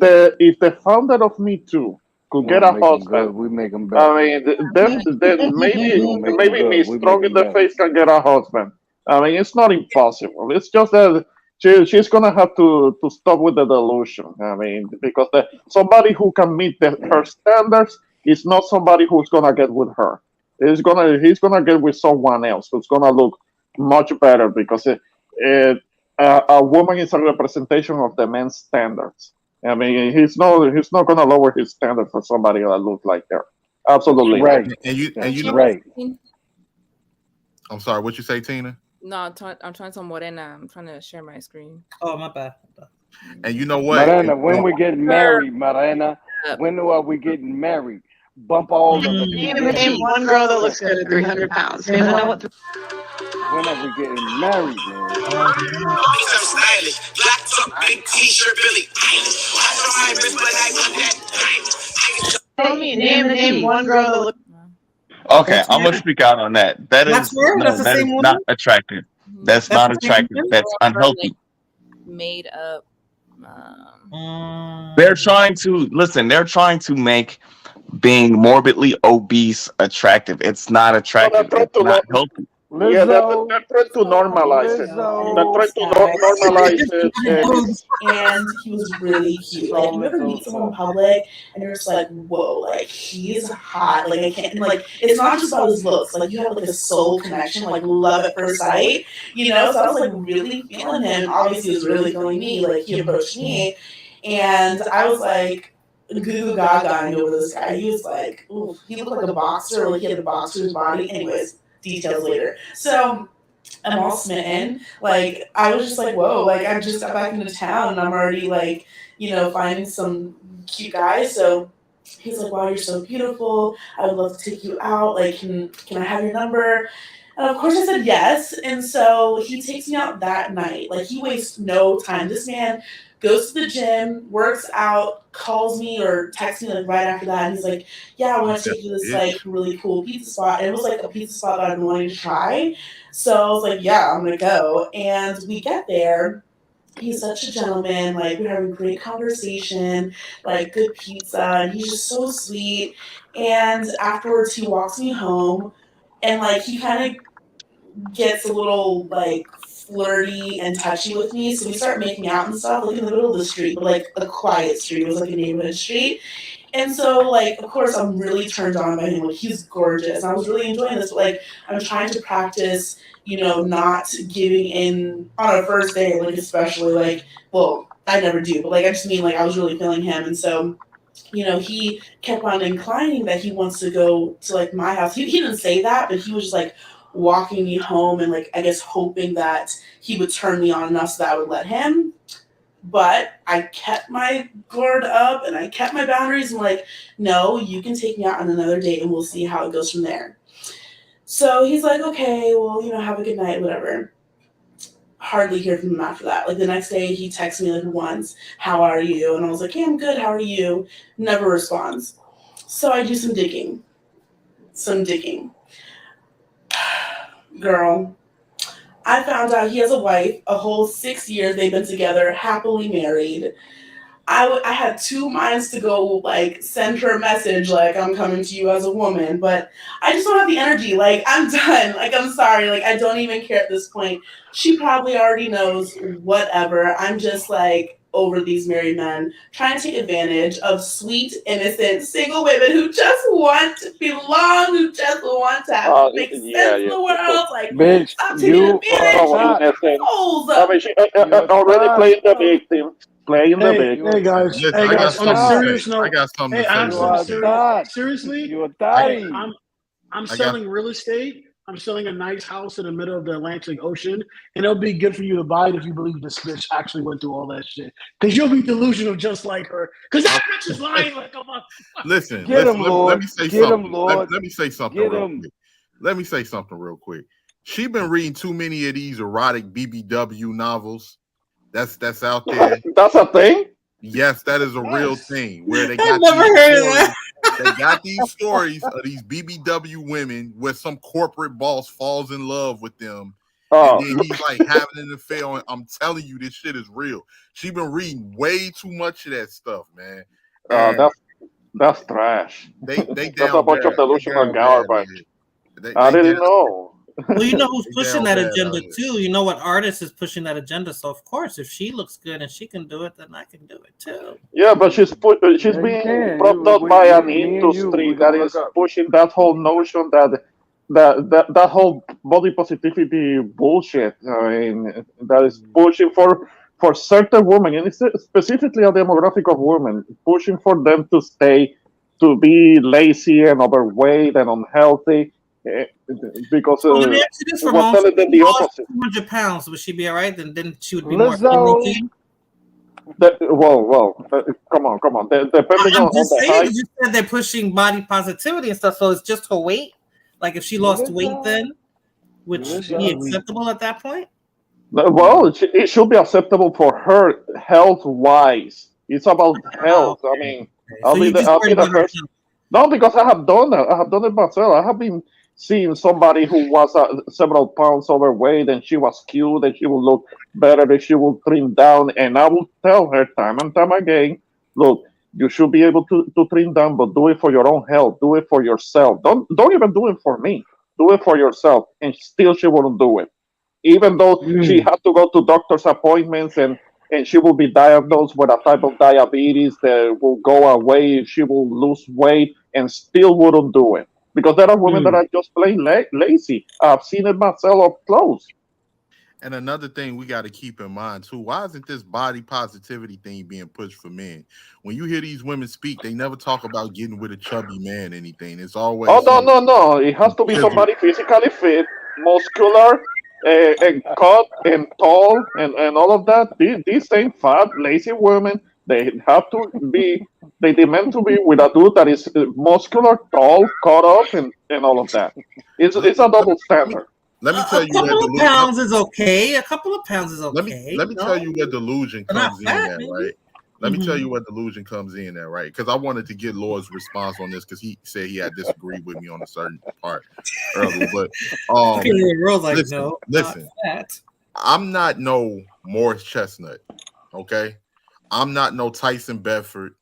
the founder of Me Too could We get don't a make them good. husband, We make them I better. mean, then We don't make them maybe good. me We make strong in them the better. face can get a husband. I mean, it's not impossible. It's just that she's gonna have to stop with the delusion. I mean, because somebody who can meet her standards is not somebody who's gonna get with her. He's gonna get with someone else who's gonna look much better because a woman is a representation of the man's standards. I mean, he's not gonna lower his standard for somebody that looks like her. Absolutely not. Right. And That's you know, right. I'm sorry. What you say, Tina? No, I'm trying to Morena. I'm trying to share my screen. Oh, my bad. And you know what? Marana, when we getting married, Marana, when are we getting married? Bump all of the Name BS. one girl that looks good at 300 pounds. You know what? When are we getting married, man? Biceps stylish, black top, big t-shirt, Billy Eilish. I know I miss, but I want that time. Name one girl that looks. Okay, That's I'm gonna her. speak out on that. That That's is her. That's no, the that is same woman. not attractive. That's That's not the same attractive. woman. That's unhealthy. Made up. They're trying to listen. They're trying to make being morbidly obese attractive. It's not No, attractive. It's not healthy. yeah, Lizzo, they're trying to normalize it. They're Lizzo, trying to normalize it. And he was really cute. Like, if strong you ever Lizzo meet someone in sauce. public and you're just like, whoa, like, he's hot. Like, I can't, and like, it's not just about his looks. Like, you have like a soul connection, like, love at first sight, you know? So I was like really feeling him. Obviously, he was really feeling me. Like, he approached me, and I was like, goo goo gaga over this guy. He was like, ooh, he looked like a boxer, like, he had a boxer's body. Anyways, details later. So, I'm all smitten. Like, I was just like, whoa, like, I just got back into town and I'm already like, finding some cute guys. So he's like, wow, you're so beautiful. I would love to take you out. Like, can I have your number? And of course I said yes. And so he takes me out that night. Like, he wastes no time. This man goes to the gym, works out, calls me or texts me like right after that. And he's like, yeah, I want to take you to this like really cool pizza spot. And it was like a pizza spot that I've been wanting to try. So I was like, yeah, I'm gonna go. And we get there. He's such a gentleman. Like, we're having great conversation, like good pizza, and he's just so sweet. And afterwards, he walks me home, and like he kind of gets a little like flirty and touchy with me. So we start making out and stuff, like in the middle of the street, but like a quiet street. It was like a neighborhood street. And so, like, of course, I'm really turned on by him. Like, he's gorgeous. And I was really enjoying this. But, like, I'm trying to practice, not giving in on a first date, like, especially, like, well, I never do, but like I just mean like I was really feeling him, and so he kept on inclining that he wants to go to like my house. He didn't say that, but he was just like walking me home and like I guess hoping that he would turn me on enough so that I would let him. But I kept my guard up and I kept my boundaries and like, no, you can take me out on another date and we'll see how it goes from there. So he's like, okay, well, have a good night, whatever. Hardly hear from him after that. Like the next day, he texts me like once, "How are you?" And I was like, "Hey, I'm good. How are you?" Never responds. So I do some digging. Some digging. Girl, I found out he has a wife. A whole 6 years they've been together, happily married. I had two minds to go like send her a message like I'm coming to you as a woman, but I just don't have the energy. Like I'm done. Like I'm sorry. Like I don't even care at this point. She probably already knows whatever. I'm just like over these married men trying to take advantage of sweet, innocent, single women who just want to belong, who just want to have make sense in the world. Like Bitch, stop taking you advantage So of thought innocent. souls. I mean, she you a already thought playing the victim, playing the Hey, you a victim. guys. Listen, Hey, I you a got guys. On a something to thought say. serious I note, got something hey, to I say have you real some a quick. serious. thought Seriously, you a hey, thotty. I'm I got selling real estate. I'm selling a nice house in the middle of the Atlantic Ocean, and it'll be good for you to buy it if you believe this bitch actually went through all that shit. Because you'll be delusional just like her. Because that bitch is lying like a motherfucker. listen, Get listen. him, Let Lord. me say Get him, something. Lord. Let me say something Get real him. quick. Let me say something real quick. She been reading too many of these erotic BBW novels. That's out there. That's a thing. Yes, that is a real Yes. thing where they I've got never these heard of stories. that. They got these stories of these BBW women where some corporate boss falls in love with them, and Oh, then he's like having an affair. I'm telling you, this shit is real. She been reading way too much of that stuff, man. And that's trash. they That's a down bunch of bad. They delusional down bad out garbage. here. I They down didn't know. Well, you know who's they pushing down that bad out agenda here. too. You know what artist is pushing that agenda. So of course, if she looks good and she can do it, then I can do it too. Yeah, but she's Yeah, you being can. propped You, up by an me and you, industry we that gonna look is up. pushing that whole notion that whole body positivity bullshit. I mean, that is pushing for certain women, and it's specifically a demographic of women, pushing for them to be lazy and overweight and unhealthy, eh, because So let me ask you this, we're Ramon. So telling if them she the lost opposite. 200 pounds, would she be all right? Then she would be more Lizzo. looking. Come on. Depending I'm on just the saying height. because you said they're pushing body positivity and stuff. So it's just her weight. Like if she lost weight, Lizzo. then would she be Lizzo. acceptable at that point? Well, it should be acceptable for her health wise. It's about Oh, health. I okay. mean, Okay. So you just I'll be worried the about her first. No, because I have done it. I have done it myself. I have been seeing somebody who was several pounds overweight, and she was cute, and she would look better if she would trim down. And I will tell her time and time again, look, you should be able to trim down, but do it for your own health. Do it for yourself. Don't even do it for me. Do it for yourself. And still, she wouldn't do it, even though she Mm. had to go to doctor's appointments, and she will be diagnosed with a type of diabetes that will go away if she will lose weight, and still wouldn't do it because there are women that Mm. are just plain lazy. I've seen it myself up close. And another thing we got to keep in mind too, why isn't this body positivity thing being pushed for men? When you hear these women speak, they never talk about getting with a chubby man, anything. It's Oh, always, no, it has to be physical. somebody physically fit, muscular, and cut and tall, and all of that. These same fat lazy women, they have to be, they demand to be with a dude that is muscular, tall, cut up, and all of that. Let, It's a let me, double let me standard. let me A tell you where couple of delusion. pounds is okay. A couple of pounds is Let me okay. let me tell No, you where delusion but not comes in fat, at, maybe. right? Let me tell you where delusion comes in at, right? Because I wanted to get Lord's response on this because he said he had disagreed with me on a certain part earlier. But Okay, the girl's like, listen, no, not listen. fat. I'm not no Morris Chestnut, okay? I'm not no Tyson Bedford.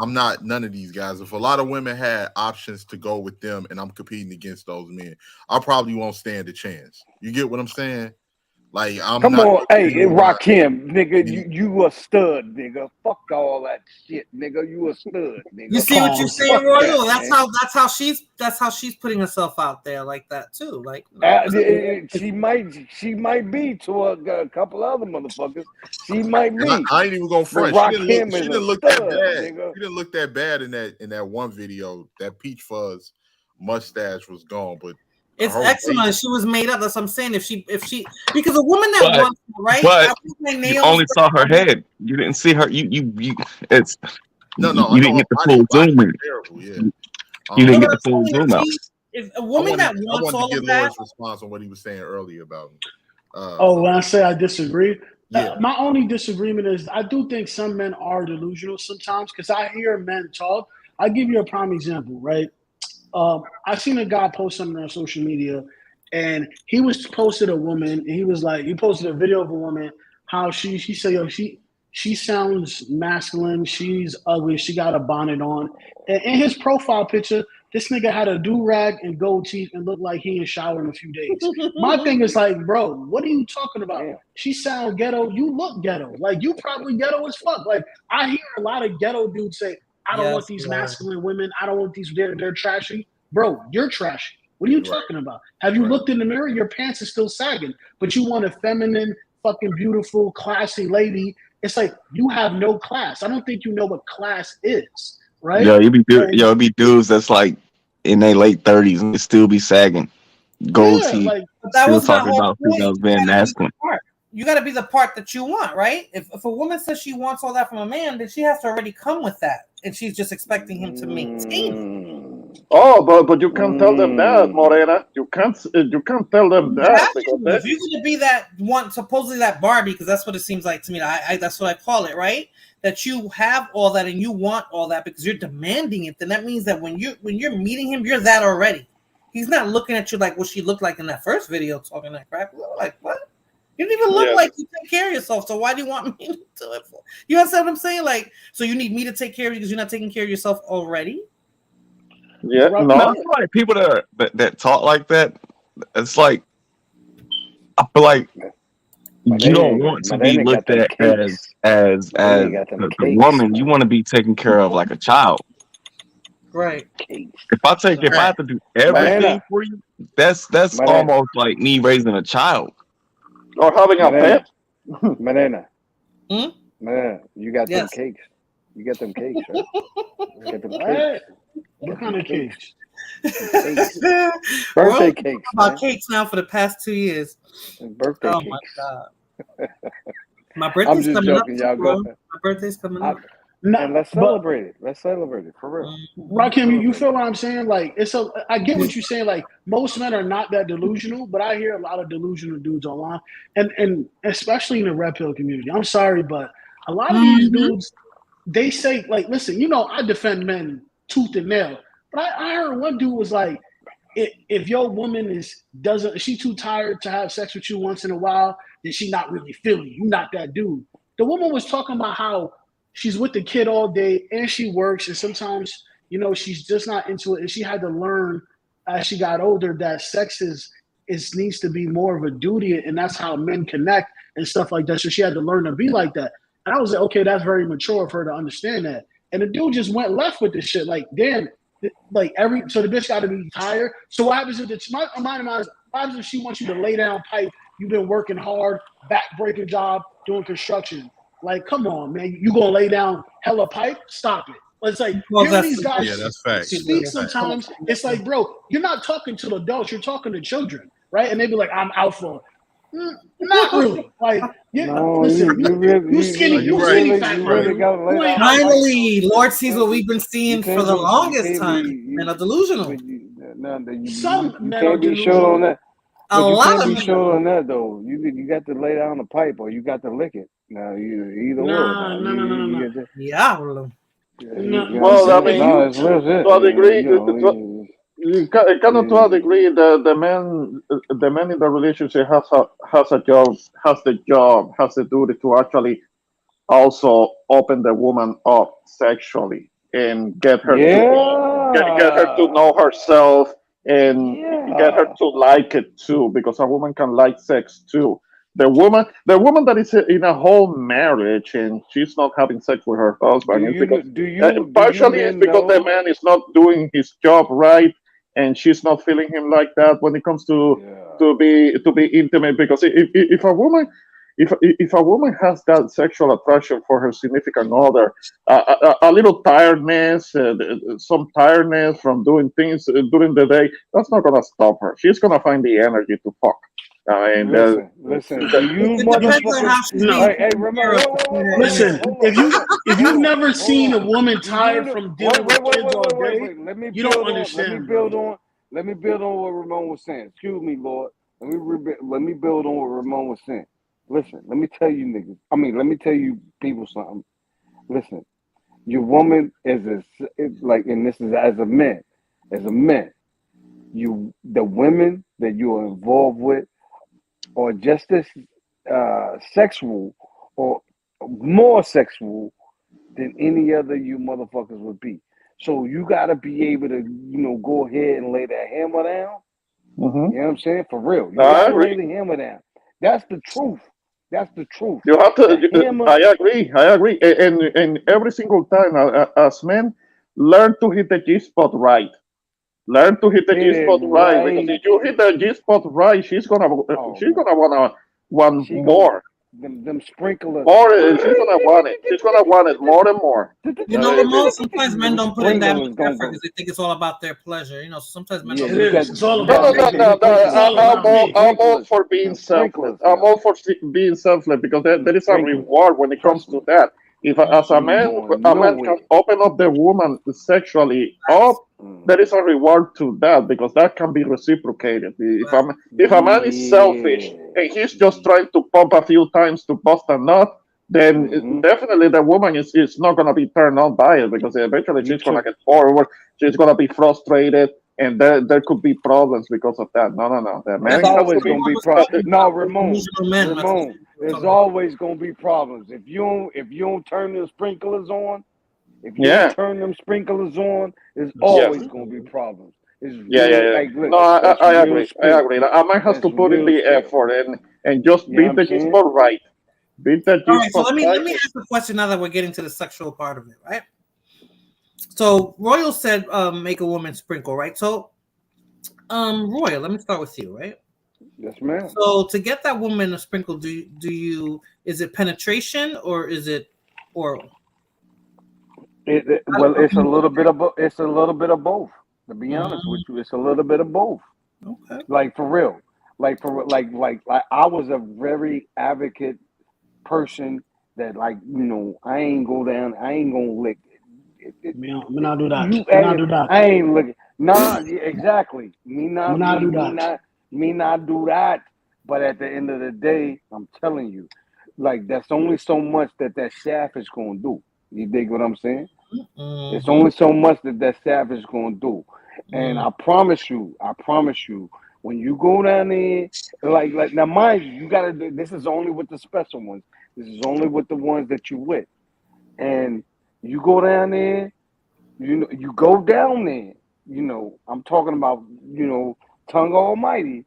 I'm not none of these guys. If a lot of women had options to go with them and I'm competing against those men, I probably won't stand a chance. You get what I'm saying? Like I'm Come not on, hey, looking at Rakim, nigga, any- you a stud, nigga. Fuck all that shit, nigga. You a stud, nigga. You see what you're Pause. saying, Fuck Royal? that, That's how she's putting herself out there like that too. Like she might be to a couple other motherfuckers. She might and be. I ain't even gonna But front. She didn't Rakim is a look that stud, bad. nigga. She didn't look that bad in that one video. That peach fuzz mustache was gone, but it's her excellent. waist- She was made up. That's what I'm saying. If she because a woman that But wants right, but I want my you nails only saw her done. head. You didn't see her. You. It's no, I you know didn't her get the body full zoom in. was terrible. Yeah. You No, didn't but get the I'm full saying zoom out. if a woman that I wants wanted to all get of that, Lloyd's response on what he was saying earlier about him. When I say I disagree, Yeah. my only disagreement is I do think some men are delusional sometimes because I hear men talk. I'll give you a prime example, right? I seen a guy post something on social media, and he was posted a woman, and he was like, he posted a video of a woman, how she said, yo, she sounds masculine, she's ugly, she got a bonnet on. And in his profile picture, this nigga had a do-rag and gold teeth and looked like he in shower in a few days. My thing is like, bro, what are you talking about? Damn. She sound ghetto, you look ghetto. Like, you probably ghetto as fuck. Like, I hear a lot of ghetto dudes say, I don't want these masculine women. I don't want these. They're trashy, bro. You're trashy. What are you talking about? Have you looked in the mirror? Your pants are still sagging, but you want a feminine, fucking beautiful, classy lady. It's like you have no class. I don't think you know what class is, right? It be dudes that's like in their late 30s and they still be sagging, gold teeth, like that still was my talking whole about point. females being masculine. You got to be the part that you want, right? If a woman says she wants all that from a man, then she has to already come with that, and she's just expecting him to maintain. Oh, but you can't tell them that, Morena. You can't tell them that because if you're going to be that one, supposedly that Barbie, because that's what it seems like to me. That's what I call it, right? That you have all that and you want all that because you're demanding it. Then that means that when you're meeting him, you're that already. He's not looking at you like what she looked like in that first video, talking that crap. Like what? You didn't even look like you take care of yourself. So why do you want me to do it for? You understand what I'm saying? Like, so you need me to take care of you because you're not taking care of yourself already? Yeah, I feel like people that talk like that, it's like I feel like you don't want to be looked at as the woman. You want to be taken care of like a child. Right. If I have to do everything for you, that's almost like me raising a child. Or having a pet. Manana. Man, you got them cakes. You got them cakes, right? You got them cakes. What kind of cakes? Birthday cakes. About cakes now for the past 2 years. Birthday cakes. My God. My birthday's I'm just coming joking, up. y'all. Go. My birthday's coming up. And let's celebrate it. Let's celebrate it for real. Rakim, you feel what I'm saying? Like I get what you're saying. Like most men are not that delusional, but I hear a lot of delusional dudes online, and especially in the red pill community. I'm sorry, but a lot of these dudes, they say like, listen, I defend men tooth and nail, but I heard one dude was like, if your woman she too tired to have sex with you once in a while, then she not really feeling you. You're not that dude. The woman was talking about how she's with the kid all day and she works, and sometimes she's just not into it, and she had to learn as she got older that sex needs to be more of a duty, and that's how men connect and stuff like that. So she had to learn to be like that. And I was like, okay, that's very mature of her to understand that. And the dude just went left with this shit. Like, damn, so the bitch got to be tired. So what happens if what happens if she wants you to lay down pipe? You've been working hard, back-breaking job, doing construction. Like, come on, man. You gonna lay down hella pipe? Stop it. It's like hearing these guys speak sometimes, it's like, bro, you're not talking to adults, you're talking to children, right? And they be like, I'm alpha. Not really. Like, listen, you skinny fat. Finally, Lord sees what we've been seeing for the longest time. Men are delusional. Some men are delusional. On that. A lot of men. Sure on that though. You got to lay down the pipe or you got to lick it. Now either or. No. Yeah. Well, I mean, to a degree, kind of to a degree, the man in the relationship has the duty to actually also open the woman up sexually and get her to know herself and get her to like it too, because a woman can like sex too. The woman that is in a whole marriage and she's not having sex with her husband is because partially it's because the man is not doing his job right, and she's not feeling him like that when it comes to be intimate. Because if a woman if a woman has that sexual attraction for her significant other, a little tiredness, some tiredness from doing things during the day, that's not gonna stop her. She's gonna find the energy to fuck. And listen. Do you It depends on how motherfuckers? she's No. being Hey, taken Ramon, care of. Listen, if you've never seen a on. woman tired from dealing with kids all day, Let me you build don't on. understand, bro. Let me build on what Ramon was saying. Excuse me, Lord. Let me build on what Ramon was saying. Listen, let me tell you niggas. Let me tell you people something. Listen, your woman is like, and this is as a man, the women that you are involved with are just as sexual or more sexual than any other you motherfuckers would be. So you gotta be able to, go ahead and lay that hammer down. You know what I'm saying? For real. You gotta lay the hammer down. That's the truth. You have to. I agree. And every single time, as men, learn to hit the G spot right. Learn to hit the G spot right, because if you hit the G spot right, she's gonna want more. Them sprinklers. More. She's gonna want it. She's gonna want it more and more. Ramon, sometimes men don't put in that much effort because they think it's all about their pleasure. Sometimes men don't. It is. It's all No. about me. It's all about me. I'm all for being selfless. I'm all for being selfless because there is a reward when it comes to that. If as a man can open up the woman sexually up, there is a reward to that because that can be reciprocated. If a man is selfish and he's just trying to pump a few times to bust a nut, then definitely the woman is not going to be turned on by it because eventually she's going to get bored, she's going to be frustrated, and there could be problems because of that. No. The man There's always going to be problems. No, Ramon, there's always going to be problems. If you don't turn the sprinklers on, there's always going to be problems. It's Like, no, I agree. A man has to put in the effort and just beat the G-spot right. All right, so let me ask a question now that we're getting to the sexual part of it, right? So Royal said make a woman sprinkle, right? So Royal, let me start with you, right? Yes, ma'am. So to get that woman to sprinkle, is it penetration or is it oral? It's a little bit of both. To be honest with you, it's a little bit of both. Okay. Like for real. Like I was a very advocate person that I ain't gonna lick it. Me not do that. I ain't looking. Nah, exactly. Me not do that. But at the end of the day, I'm telling you, that's only so much that shaft is gonna do. You dig what I'm saying? It's only so much that shaft is gonna do. And I promise you, when you go down there, like now, mind you, you gotta. This is only with the special ones. This is only with the ones that you with. And you go down there, you go down there. I'm talking about, tongue almighty,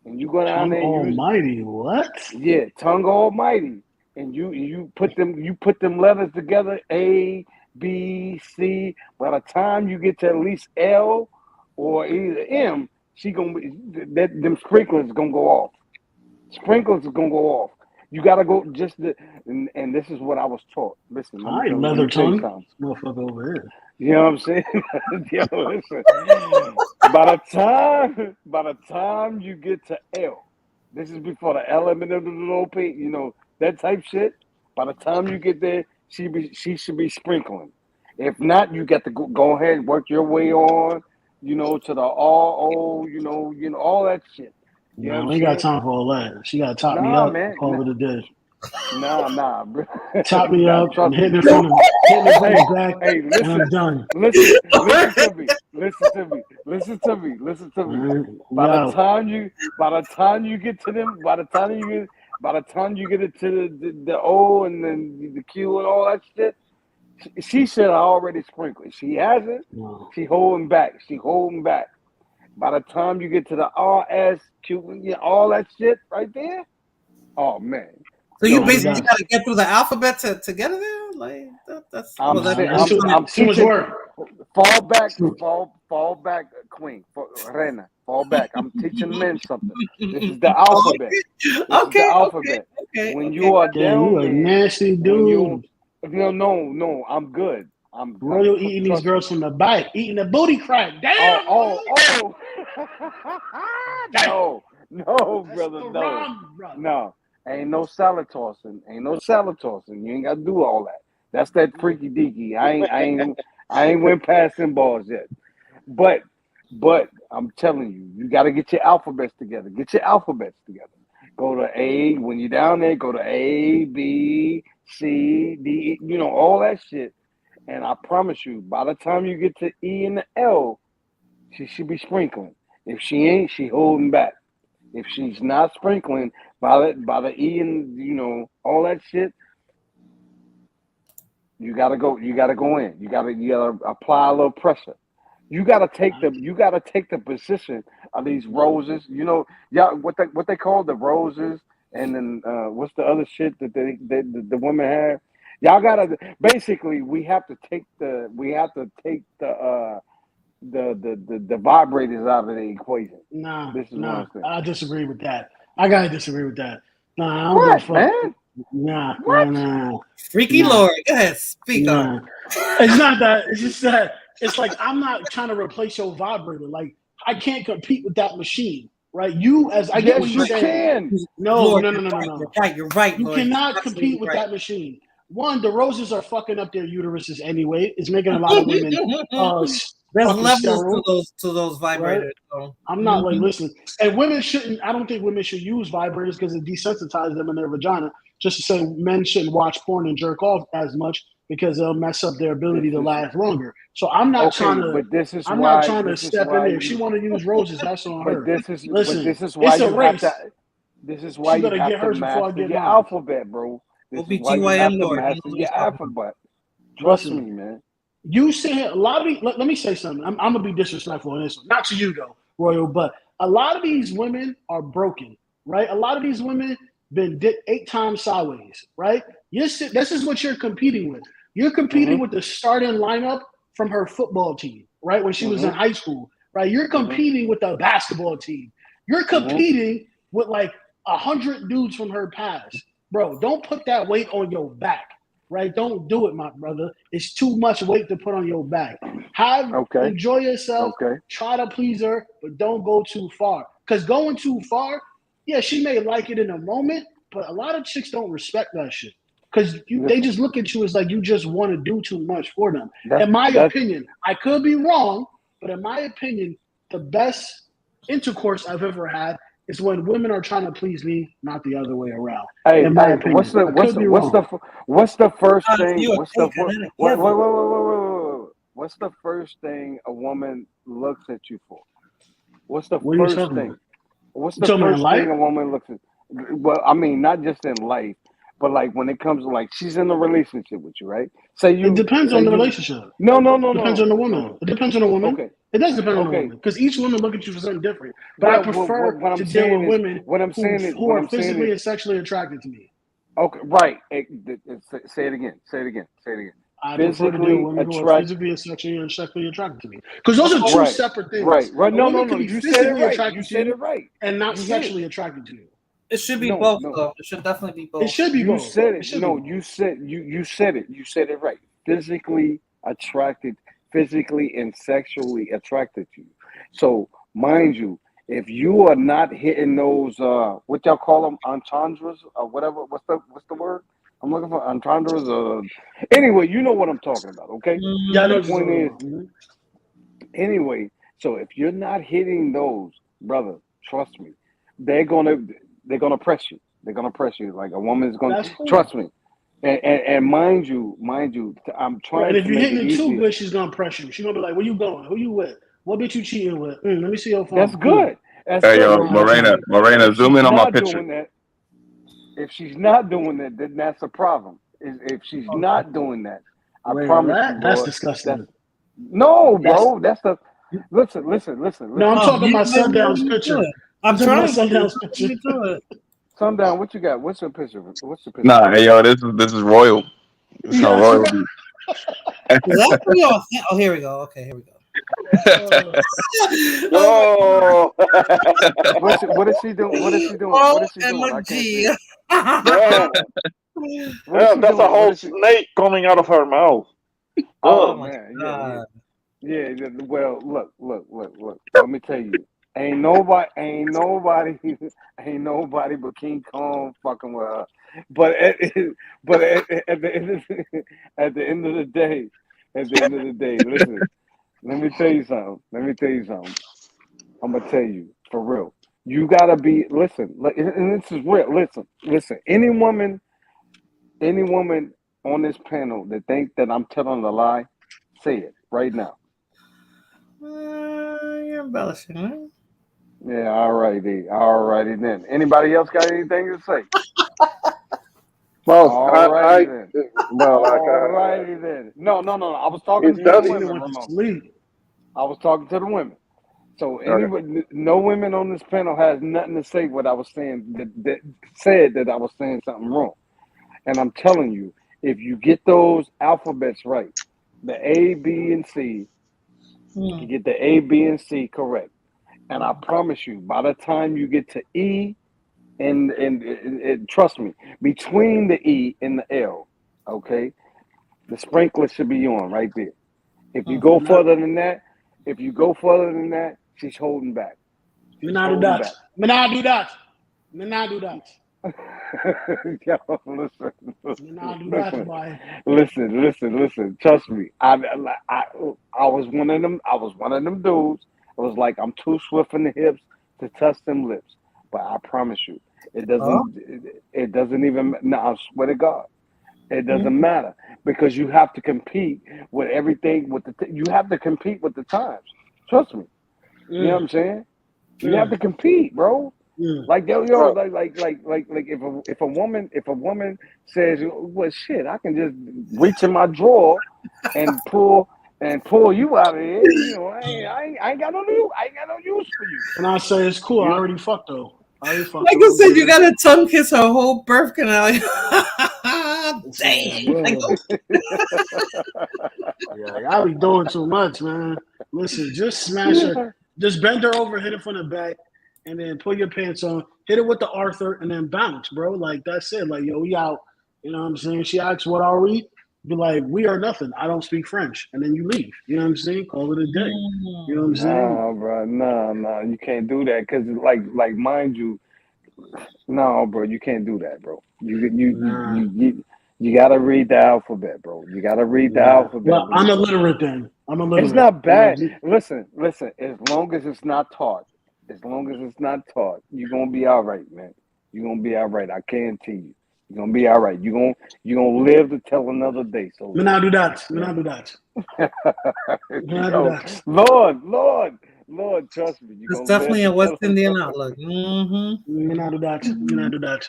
and you go down there. Almighty, what? Yeah, tongue almighty, and you put them letters together, A, B, C. By the time you get to at least L or either M, them sprinklers gonna go off. Sprinklers are gonna go off. You gotta go and this is what I was taught. Listen, I ain't leather tongue, motherfucker over here. You know what I'm saying? Yo, listen. By the time you get to L, this is before the element of the little P, that type shit. By the time you get there, she should be sprinkling. If not, you got to go ahead and work your way on, to the RO, all that shit. No, I ain't got time for all that. She gotta top me up, man, call it a day. Nah, bro. Chop me up and hit it from the back, and I'm done. Listen to me. By the time you get to them, by the time you get it to the O and then the Q and all that shit, she should have already sprinkled. She hasn't. No. She holding back. By the time you get to the R, S, Q, all that shit right there, Oh man. So you Yo, basically yeah. got to get through the alphabet to get it there. Like that's I'm well, saying, It's I'm too much teaching. work. Fall back, Queen, Rena. Fall back. I'm teaching men something. This is the alphabet. This is the okay, alphabet. okay. When you are Damn, you down a there, nasty when you dude. no, I'm good. Royal eating these Trust me. girls from the back, eating the booty crack. Damn, Oh. Damn. No, That's brother, the no. wrong brother. No. Ain't no salad tossing. You ain't gotta do all that. That's that freaky deaky. I ain't went past them balls yet. But I'm telling you, you gotta get your alphabets together. Go to A when you're down there, go to A, B, C, D, all that shit. And I promise you, by the time you get to E and the L, she should be sprinkling. If she ain't, she holding back. If she's not sprinkling by the E and all that shit, you gotta go in. You gotta apply a little pressure. You gotta take the position of these roses. What they call the roses, and then what's the other shit that the women have? Y'all gotta basically we have to take the vibrators out of the equation. Nah, This is what I'm saying. I disagree with that. I gotta disagree with that. Nah, I don't What, give a fuck. man? Nah. Freaky Lord, go ahead, speak Nah. on. It's not that. It's just that it's like I'm not trying to replace your vibrator. Like I can't compete with that machine, right? I get what Yes, you're you saying. can. No. Lord, you're right, You Lord. cannot compete with that machine. One, the roses are fucking up their uteruses anyway. It's making a lot of women There's fucking levels sterile, to those vibrators. right? So. I'm not like listen, and women shouldn't. I don't think women should use vibrators because it desensitizes them in their vagina. Just to say, men shouldn't watch porn and jerk off as much because they'll mess up their ability to last longer. So I'm not trying to. But this is I'm not why. trying to This is step in why there. If she you. want to use roses, that's on But her. this is. Listen, But this is why it's a you have race. to. This is why She you better have get to hers before I master get your mine. alphabet, bro. This is why you have OBGYN to Lord. master your alphabet. Trust me, man. You say a lot of these, let me say something. I'm gonna be disrespectful in this one, not to you though, Royal, but a lot of these women are broken, right? A lot of these women been 8 times sideways, right? This is what you're competing with. You're competing with the starting lineup from her football team, right? When she was in high school, right? You're competing with the basketball team. You're competing with like 100 dudes from her past, bro. Don't put that weight on your back. Right? Don't do it, my brother. It's too much weight to put on your back. Enjoy yourself. Try to please her, but don't go too far. Because going too far, yeah, she may like it in a moment, but a lot of chicks don't respect that shit. Because they just look at you as like you just want to do too much for them. In my opinion, I could be wrong, but in my opinion, the best intercourse I've ever had is when women are trying to please me, not the other way around. Hey, in my opinion, what's the first thing? What's the first thing a woman looks at you for? What's the first thing? What's the first thing a woman looks at? Well, I mean, not just in life, but like when it comes to like she's in a relationship with you, right? It depends on the relationship. No. Depends on the woman. It depends on the woman. Okay. It does depend on the woman because each woman look at you for something different. But I prefer to deal with women who are physically and sexually attracted to me. Okay, right. Say it again. I prefer to deal with women who are physically and sexually attracted to me because those are two separate things. Right. No. Can be You said it right. You said it right. And not sexually attracted to you. It should be both, though. It should definitely be both. It should be both. You said it. No, you said it. You said it right. Physically and sexually attracted to you. So, mind you, if you are not hitting those, what y'all call them, entendres or whatever, what's the word? I'm looking for entendres. Anyway, you know what I'm talking about, okay? Yeah, I know. The point is, anyway, so if you're not hitting those, brother, trust me, they're gonna press you. They're gonna press you like a woman's gonna. Cool. Trust me. And mind you, I'm trying. And if to you're make hitting it it too easier. good, she's gonna press you. She's gonna be like, "Where you going? Who you with? What bitch you cheating with? Let me see your phone." That's good. That's hey, good. yo, Morena, zoom in on my picture. If she's not doing that, then that's a problem. If she's not doing that, I promise you, bro, that's disgusting. No, bro, that's the. Listen. No, I'm talking about Sundown's picture. I'm trying Sundown's picture. Sundown, what you got? What's the picture? What's the picture? Nah, hey, yo, this is royal. This is how royal be. Is that for y'all? Oh, here we go. Okay, here we go. Oh, What is she doing? What is she doing? What is she doing? I can't see it. yeah, What is she that's a doing? whole snake coming out of her mouth. Oh my man, God. yeah. Well, look. Let me tell you, ain't nobody but King Kong fucking with her. But at the end at the end of the day, listen. Let me tell you something. I'm gonna tell you for real. You gotta be listen, and this is real. Listen. Any woman on this panel that think that I'm telling a lie, say it right now. You're embellishing, right? Yeah, all righty then. Anybody else got anything to say? Well, All righty then. well, like, All righty then. No. I was talking It's to that the Tina women, went to Ramon. sleep. I was talking to the women. So okay. no women on this panel has nothing to say what I was saying that said that I was saying something wrong. And I'm telling you, if you get those alphabets right, the A, B, and C, you get the A, B, and C correct. And I promise you, by the time you get to E, and trust me, between the E and the L, okay, the sprinkler should be on right there. If you go further than that, she's holding back. Me not do that. Me not do that. Yo, listen. Trust me. I was one of them. I was one of them dudes. It was like I'm too swift in the hips to touch them lips. But I promise you, it doesn't. It doesn't even. No, I swear to God, it doesn't matter because you have to compete with everything. You have to compete with the times. Trust me. You know what I'm saying? You have to compete, bro. Like if a woman says, well shit, I can just reach in my drawer and pull you out of here, you know, I ain't got no use for you. And I say it's cool. I already fucked though. Michael said you gotta tongue kiss her whole birth canal. Damn. Yeah, I be doing too much, man. Listen, just smash her. Just bend her over, hit her from the back, and then pull your pants on, hit her with the Arthur, and then bounce, bro. Like, that's it. Like, yo, we out. You know what I'm saying? She asks, what are we? Be like, we are nothing. I don't speak French. And then you leave. You know what I'm saying? Call it a day. You know what I'm saying? Nah, bro. Nah. You can't do that because, like, mind you, no, bro. You can't do that, bro. You gotta read the alphabet, bro. You gotta read the alphabet. Well, I'm illiterate then. It's not bad. Listen. As long as it's not taught, you're gonna be all right, man. You're gonna be all right. I guarantee you. You're gonna be all right. You're gonna live to tell another day. So Me not do that. Lord, trust me. It's definitely a West Indian outlook. Me not do that.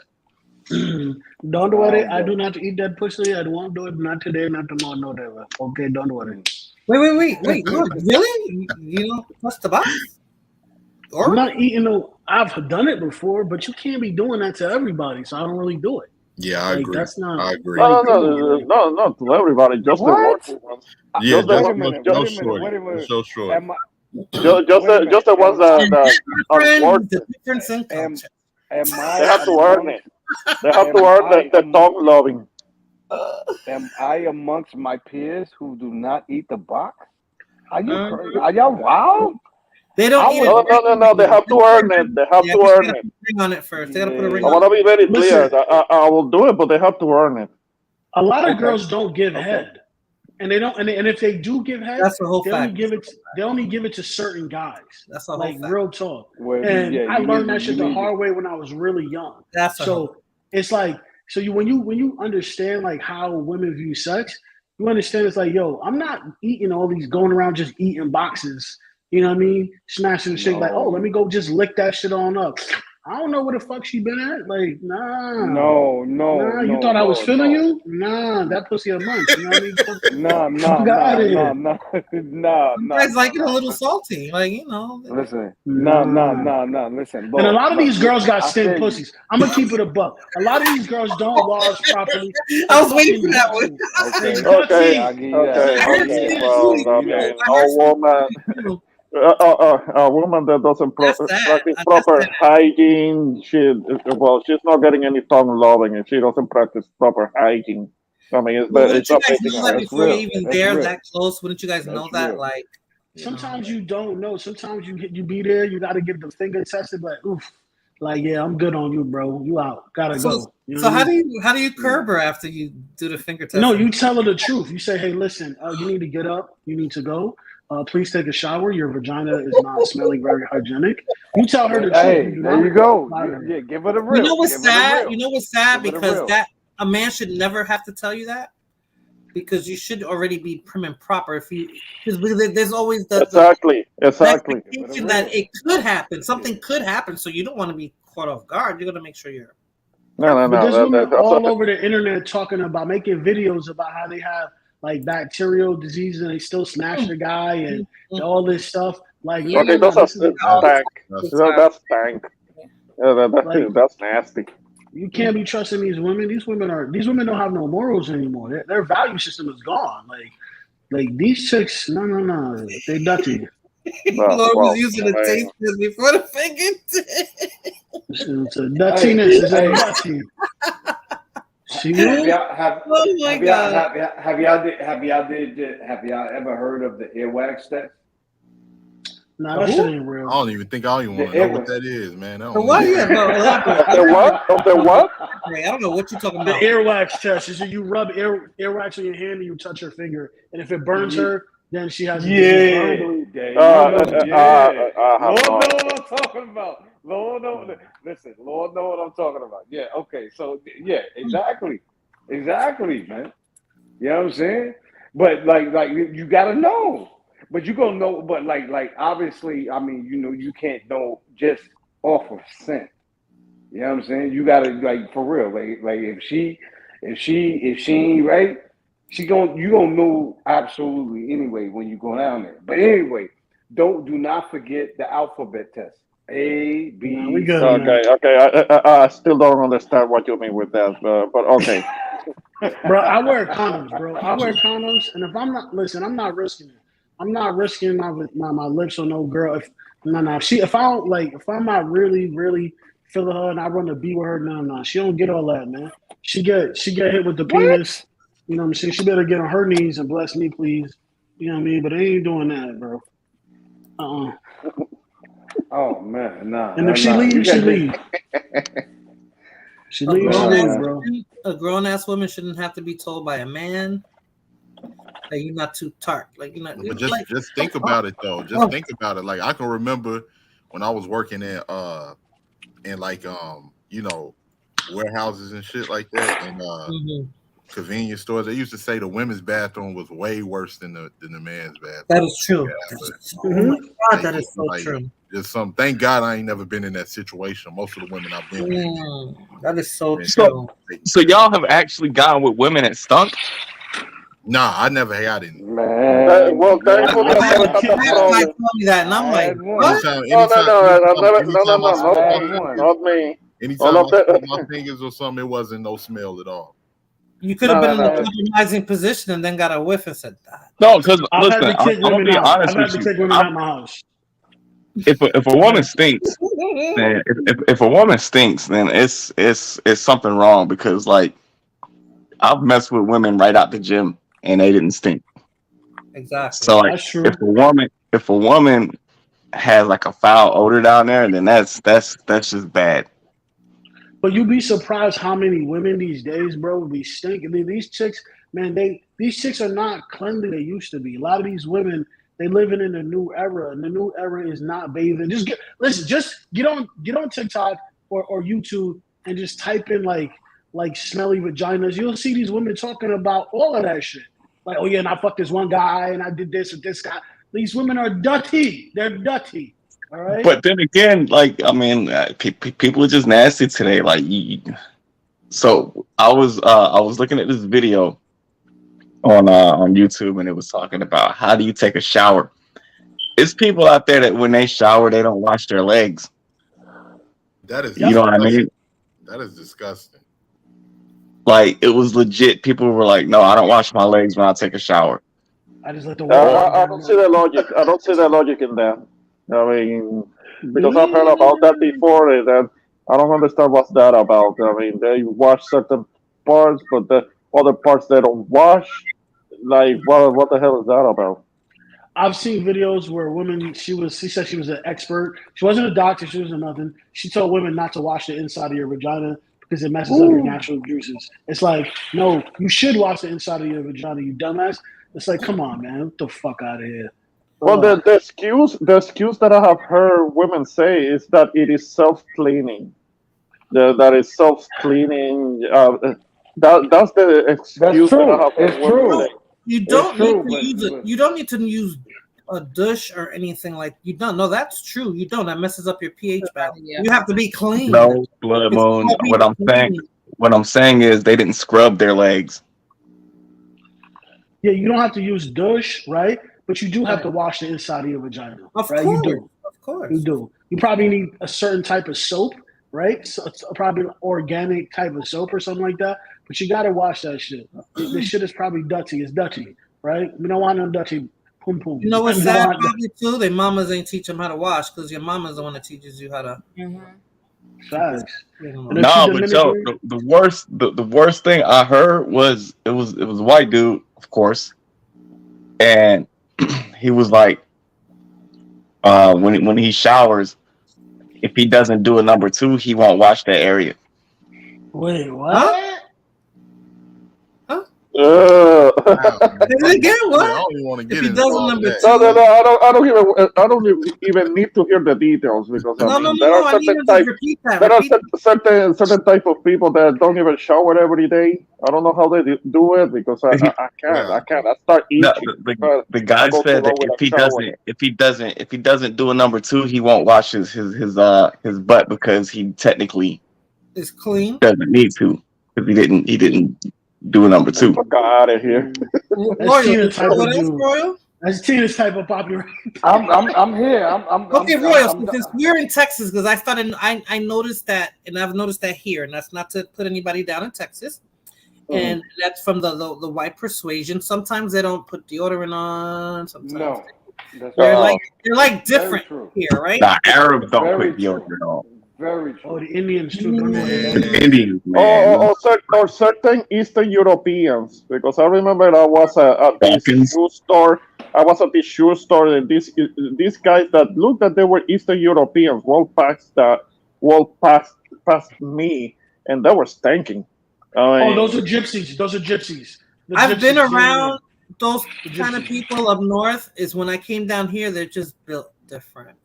Don't worry, I do not eat that pussy. I won't do it. Not today, not tomorrow, no never. Okay, don't worry. Wait. Look, really? You know, what's the box? I'm not eating no. I've done it before, but you can't be doing that to everybody, so I don't really do it. Yeah, I agree. That's not. I agree. No, not to everybody. Just the lucky ones. Yeah, wait a minute. So short. Just the ones that are worth it. Difference in culture. They have to earn it. They have to earn the tongue loving. Am I amongst my peers who do not eat the box? Are you crazy? Are y'all wild? They don't eat it. No. They have to earn it. They have to earn it. Ring on it first. They gotta put a ring I on want to it. be very clear. I will do it, but they have to earn it. A lot of girls don't give head, and they don't. And if they do give head, that's the whole they only give it to certain guys. That's the whole like fact. Real talk. I learned that shit the hard way when I was really young. It's like when you understand like how women view sex, you understand it's like, yo, I'm not eating all these going around just eating boxes. You know what I mean? Smashing the shit like, oh, let me go just lick that shit on up. I don't know where the fuck she been at. Like, nah. No. You thought I was feeling you? Nah, that pussy a munch. You know what I mean? Nah. You guys like it a little salty, like, you know. Listen, Nah. Listen, And a lot of these girls got I stink feel you. pussies. I'm gonna keep it a buck. A lot of these girls don't wash properly. I was waiting for that one. Okay, I'll give you that. Okay. Well, I mean, a woman that doesn't practice proper hygiene, she's not getting any tongue loving if she doesn't practice proper hygiene. I mean, Wouldn't you guys affecting know her. that before you real. even That's there real. that close? Wouldn't you guys know that? real. Like, Sometimes you don't know. Sometimes you be there. You got to get the finger tested. Like, oof, like yeah, I'm good on you, bro. You out. Gotta go. You know so what I mean? how do you curb her after you do the finger test? No, you tell her the truth. You say, hey, listen, you need to get up. You need to go. Please take a shower. Your vagina is not smelling very hygienic. You tell her the truth. Hey, there you go. Yeah, give her the real. You know what's Give her the sad? real. You know what's sad? Give her the Because real. that a man should never have to tell you that. Because you should already be prim and proper. Because there's always the Exactly. expectation that it could happen. Something could happen, so you don't want to be caught off guard. You're gonna make sure you're. No. But there's women all over the internet talking about making videos about how they have like bacterial disease and they still smash the guy and all this stuff. Like, Okay, those are stank. That's stank. Yeah, that's nasty. You can't be trusting these women. These women don't have no morals anymore. Their value system is gone. Like these chicks, no, they dirty. Lord was using the taste test before the finger test. It's a dirtiness. It's a dirty. Have y'all ever heard of the earwax test? Nah, that shit ain't real. I don't even think I even want to know what that is, man. The what? Yeah, no, the what? Wait, I don't know what you're talking The about. earwax test is you rub earwax on your hand and you touch her finger, and if it burns her, then she has. Lord know what I'm talking about. Lord know what I'm talking about. Yeah, okay. So yeah, exactly, man. You know what I'm saying? But like you gotta know. But you gonna know. But like obviously, I mean, you can't know just off of scent. You know what I'm saying? You gotta for real. Like if she ain't right, you gonna know absolutely anyway when you go down there. But anyway, do not forget the alphabet test. A, B. No, we good, okay. I still don't understand what you mean with that, but okay. Bro, I wear condoms, and if I'm not risking it. I'm not risking my lips on no girl. If I'm not really feeling her and I run to be with her, no, she don't get all that, man. She get hit with the penis. You know what I'm saying? She better get on her knees and bless me, please. You know what I mean? But I ain't doing that, bro. Oh man, nah. And if she leaves, she leaves. She leaves, bro. A grown ass woman shouldn't have to be told by a man that you're not too tart. Like you're not. But just think about it though. Just think about it. Like I can remember when I was working in like warehouses and shit like that, and convenience stores. They used to say the women's bathroom was way worse than the man's bathroom. That is true. Oh my God, that is so true. Just thank God I ain't never been in that situation. Most of the women I've been with. That is so true. So y'all have actually gone with women that stunk? Nah, I never had it. Man. Well, thankfully, I had told me that, and I'm like, what? No, not me. Anytime I put my fingers or something, it wasn't no smell at all. You could have been in a compromising position and then got a whiff and said that. No, because listen, I'm gonna be honest with you. Take women out my house. If a woman stinks, then if a woman stinks, then it's something wrong, because like I've messed with women right out the gym and they didn't stink. Exactly. So like, if a woman has like a foul odor down there, then that's just bad. But you'd be surprised how many women these days, bro, be stinking. I mean, these chicks, man, these chicks are not cleanly they used to be. A lot of these women, they living in a new era, and the new era is not bathing. Just get on TikTok or YouTube and just type in like smelly vaginas. You'll see these women talking about all of that shit. Like, oh yeah, and I fucked this one guy and I did this with this guy. These women are dirty. They're dirty. All right. But then again, like I mean, people are just nasty today. Like, so I was looking at this video on YouTube, and it was talking about how do you take a shower. It's people out there that when they shower, they don't wash their legs. That is You know what I disgusting. mean? That is disgusting. Like, it was legit. People were like, "No, I don't wash my legs when I take a shower." I just let the water. I don't see the logic. I don't see the logic in that. I mean, because I've heard about that before, and then I don't understand what's that about. I mean, they wash certain parts, but the other parts they don't wash. Like, what the hell is that about? I've seen videos where women. She said she was an expert. She wasn't a doctor. She wasn't nothing. She told women not to wash the inside of your vagina because it messes up your natural juices. It's like, no, you should wash the inside of your vagina, you dumbass. It's like, come on, man, get the fuck out of here. Well, the excuse that I have heard women say is that it is self cleaning. That is self cleaning. That's the excuse that I true. have heard It's women true. say. You don't true, need to use it. but- You don't need to use a douche or anything like you don't. No, that's true. You don't. That messes up your pH balance. Yeah. You have to be clean. No, blood It's moon. gotta be What I'm saying is they didn't scrub their legs. Yeah, you don't have to use douche, right? But you do have to wash the inside of your vagina. Of right? course. You do. Of course. You do. You probably need a certain type of soap, right? So it's probably an organic type of soap or something like that. But you gotta wash that shit. This shit is probably dirty. It's dirty, right? We don't want no dirty pum pum. You know what's We sad don't want that. probably too? Their mamas ain't teach them how to wash because your mama's the one that teaches you how to. Facts. You know. And if No, she but yo, Dominican- the worst thing I heard was it was a white dude, of course, and he was like, when he showers, if he doesn't do a number two, he won't wash that area. Wait, what? Again, what? I don't even want to get If he into doesn't all number that. No, I don't even need to hear the details because I mean, there are I need certain him to type, repeat that. there are Repeat certain type of people that don't even shower every day. I don't know how they do it because I can't. I can't. I start itching. No, the guy said that if he doesn't do a number two, he won't wash his butt because he technically is clean. Doesn't need to because he didn't do a number two. Fuck out of here. That's Tina's type of What else, dude. Royal? That's Tina's type of popular. I'm here. Okay, Royal. So since we're in Texas, because I noticed that, and I've noticed that here, and that's not to put anybody down in Texas, and that's from the white persuasion. Sometimes they don't put deodorant on. Sometimes No, they're like different here, right? Nah, Arabs don't put deodorant on. Very true. Oh, the Indians too. Indians, man. Or certain Eastern Europeans, because I remember I was at this shoe store. I was at this shoe store, and these guys that looked that they were Eastern Europeans walked past me, and they were stinking. Those are gypsies. Those are gypsies. I've been around those kind of people up north. Is when I came down here, they're just built different.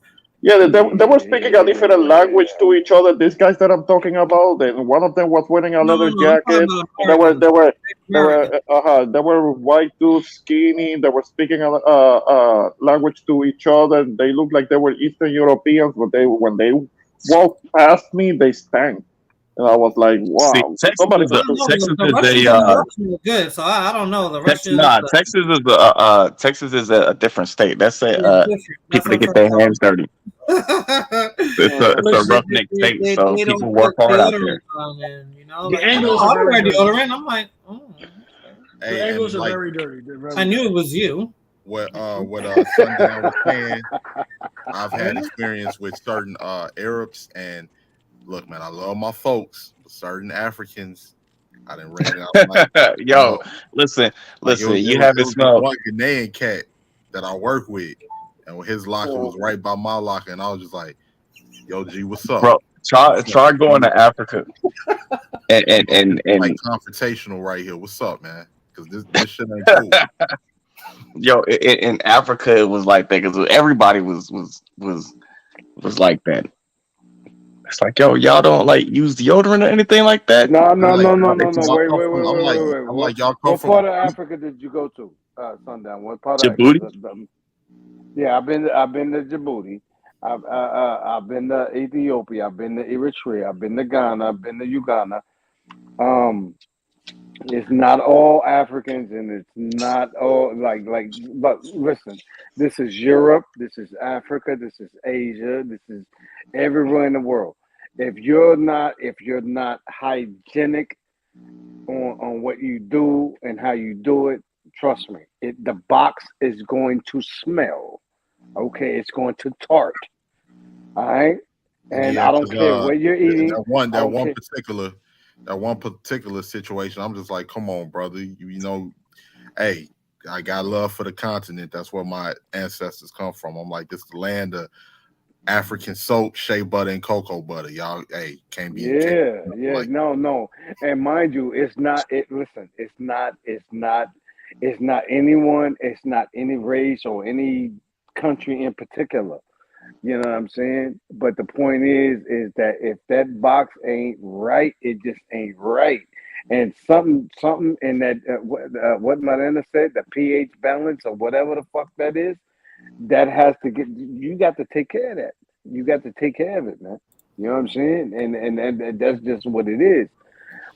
Yeah, they were speaking a different language to each other. These guys that I'm talking about, and one of them was wearing a leather jacket. They were white dudes, skinny. They were speaking a language to each other. They looked like they were Eastern Europeans, but when they walked past me, they stank. And I was like, wow. See, Texas is good, so I don't know. The Russians. Texas is a different state. That's people that get their hands dirty. It's a roughneck state, so people work hard out there. The Anglos are very dirty. Deodorant. I'm like, the Anglos are very dirty. I knew it was you. What Sundown was saying, I've had experience with certain Arabs, and look, man, I love my folks, but certain Africans, I didn't ran it out. Yo, listen, you haven't smelled one Ghanaian cat that I work with, and his locker was right by my locker, and I was just like, "Yo, G, what's up, bro? Try going to Africa and like confrontational right here. What's up, man? Because this shit ain't cool." Yo, in Africa it was like that because everybody was like that. It's like, yo, y'all don't like use deodorant or anything like that. No. Wait. I'm like, y'all come what from part of Africa did you go to, Sundown? What part Djibouti? of Africa? Yeah, I've been to Djibouti. I've been to Ethiopia. I've been to Eritrea. I've been to Ghana. I've been to Uganda. Um, it's not all Africans, and it's not all like. But listen, this is Europe. This is Africa. This is Asia. This is everywhere in the world. If you're not hygienic on what you do and how you do it, trust me, the box is going to smell. Okay, it's going to tart. All right, and Yeah, I don't because care what you're eating. I that don't one care. particular situation, I'm just like, come on, brother. Hey, I got love for the continent. That's where my ancestors come from. I'm like, this is the land of African soap, shea butter, and cocoa butter. Y'all, hey, can't Yeah, yeah, like no, no, and mind you, it's not. Listen, it's not anyone. It's not any race or any country in particular. You know what I'm saying? But the point is that if that box ain't right, it just ain't right. And something in that what Marina said, the pH balance or whatever the fuck that is, that has to get. You got to take care of that. You got to take care of it, man. You know what I'm saying? And that's just what it is.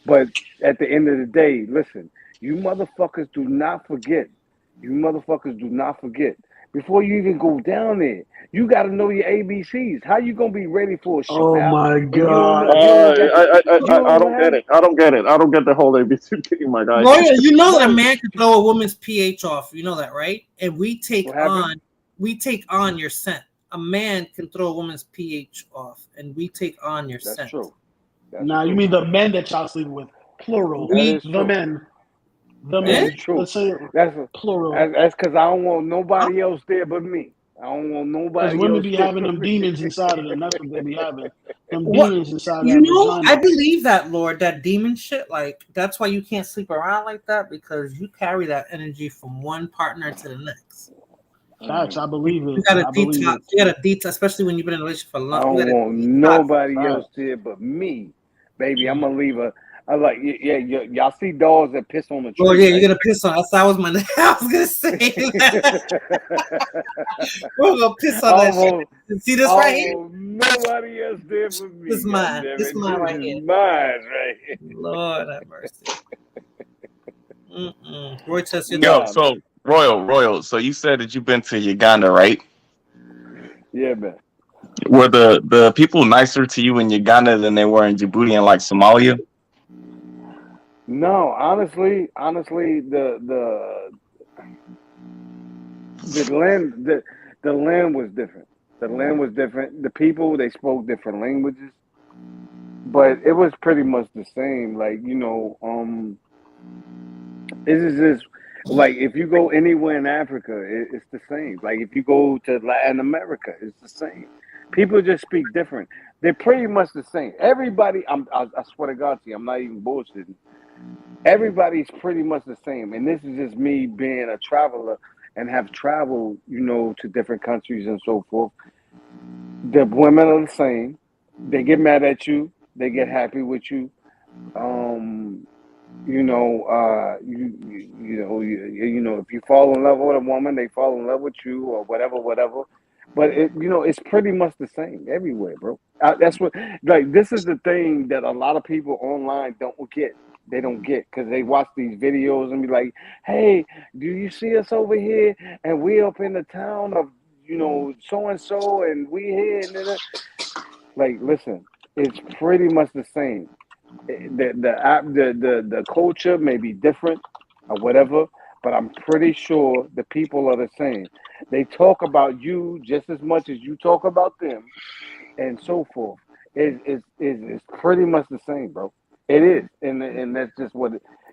But at the end of the day, listen, you motherfuckers do not forget. You motherfuckers do not forget. Before you even go down there, you got to know your ABCs. How you gonna be ready for a Oh shootout my and you don't know? God. You don't got the. You I don't don't get have. it. I don't get it. I don't get the whole ABC thing, my guy. Royal, you know that a Right. man can throw a woman's pH off. You know that, right? And What happened? we take on your scent. A man can throw a woman's pH off, and we take on your That's scent. true. That's Now you true. mean the men that y'all sleeping with, plural. That We is The true. men, the That eh? is men. true. Let's say it That's plural, that's because I don't want Huh? nobody else there but me. I don't want because nobody women else be there having but them me. demons inside of them. That's what they be having. Them What? demons inside You that know, I vagina. believe that, Lord, that demon shit. Like that's why you can't sleep around like that because you carry that energy from one partner to the next. Facts. Mm. I believe You it. got to I believe detox. it. You got to detox, especially when you've been in a relationship for I long. You got don't to want detox. nobody else Facts. there but me, baby. I'm Mm. gonna leave a. I like y'all see dogs that piss on a Oh tree, yeah, you're right? gonna piss on us. That was my. I was gonna say that. We're gonna piss I on that don't shit. want, See I this right don't here? want nobody else there but This me. is God mine. damn This is it, mine this right is here. mine, right? Lord have mercy. Mm-mm. Roy, test your Yo, thought. Nah, so Royal. So you said that you've been to Uganda, right? yeah, man. Were the people nicer to you in Uganda than they were in Djibouti and like Somalia? No, honestly, the land the land was different. The land was different. The people they spoke different languages, but it was pretty much the same. Like this is just like if you go anywhere in Africa, it's the same. Like if you go to Latin America, it's the same. People just speak different. They're pretty much the same. Everybody, I swear to God to you, I'm not even bullshitting. Everybody's pretty much the same. And this is just me being a traveler and have traveled, to different countries and so forth. The women are the same. They get mad at you. They get happy with you. Um, if you fall in love with a woman, they fall in love with you or whatever, whatever. But it's pretty much the same everywhere, bro. That's what like this is the thing that a lot of people online don't get. They don't get because they watch these videos and be like, "Hey, do you see us over here? And we up in the town of so and so, and we here." Like, listen, it's pretty much the same. The culture may be different or whatever, but I'm pretty sure the people are the same. They talk about you just as much as you talk about them, and so forth. Is pretty much the same, bro. It is, and that's just what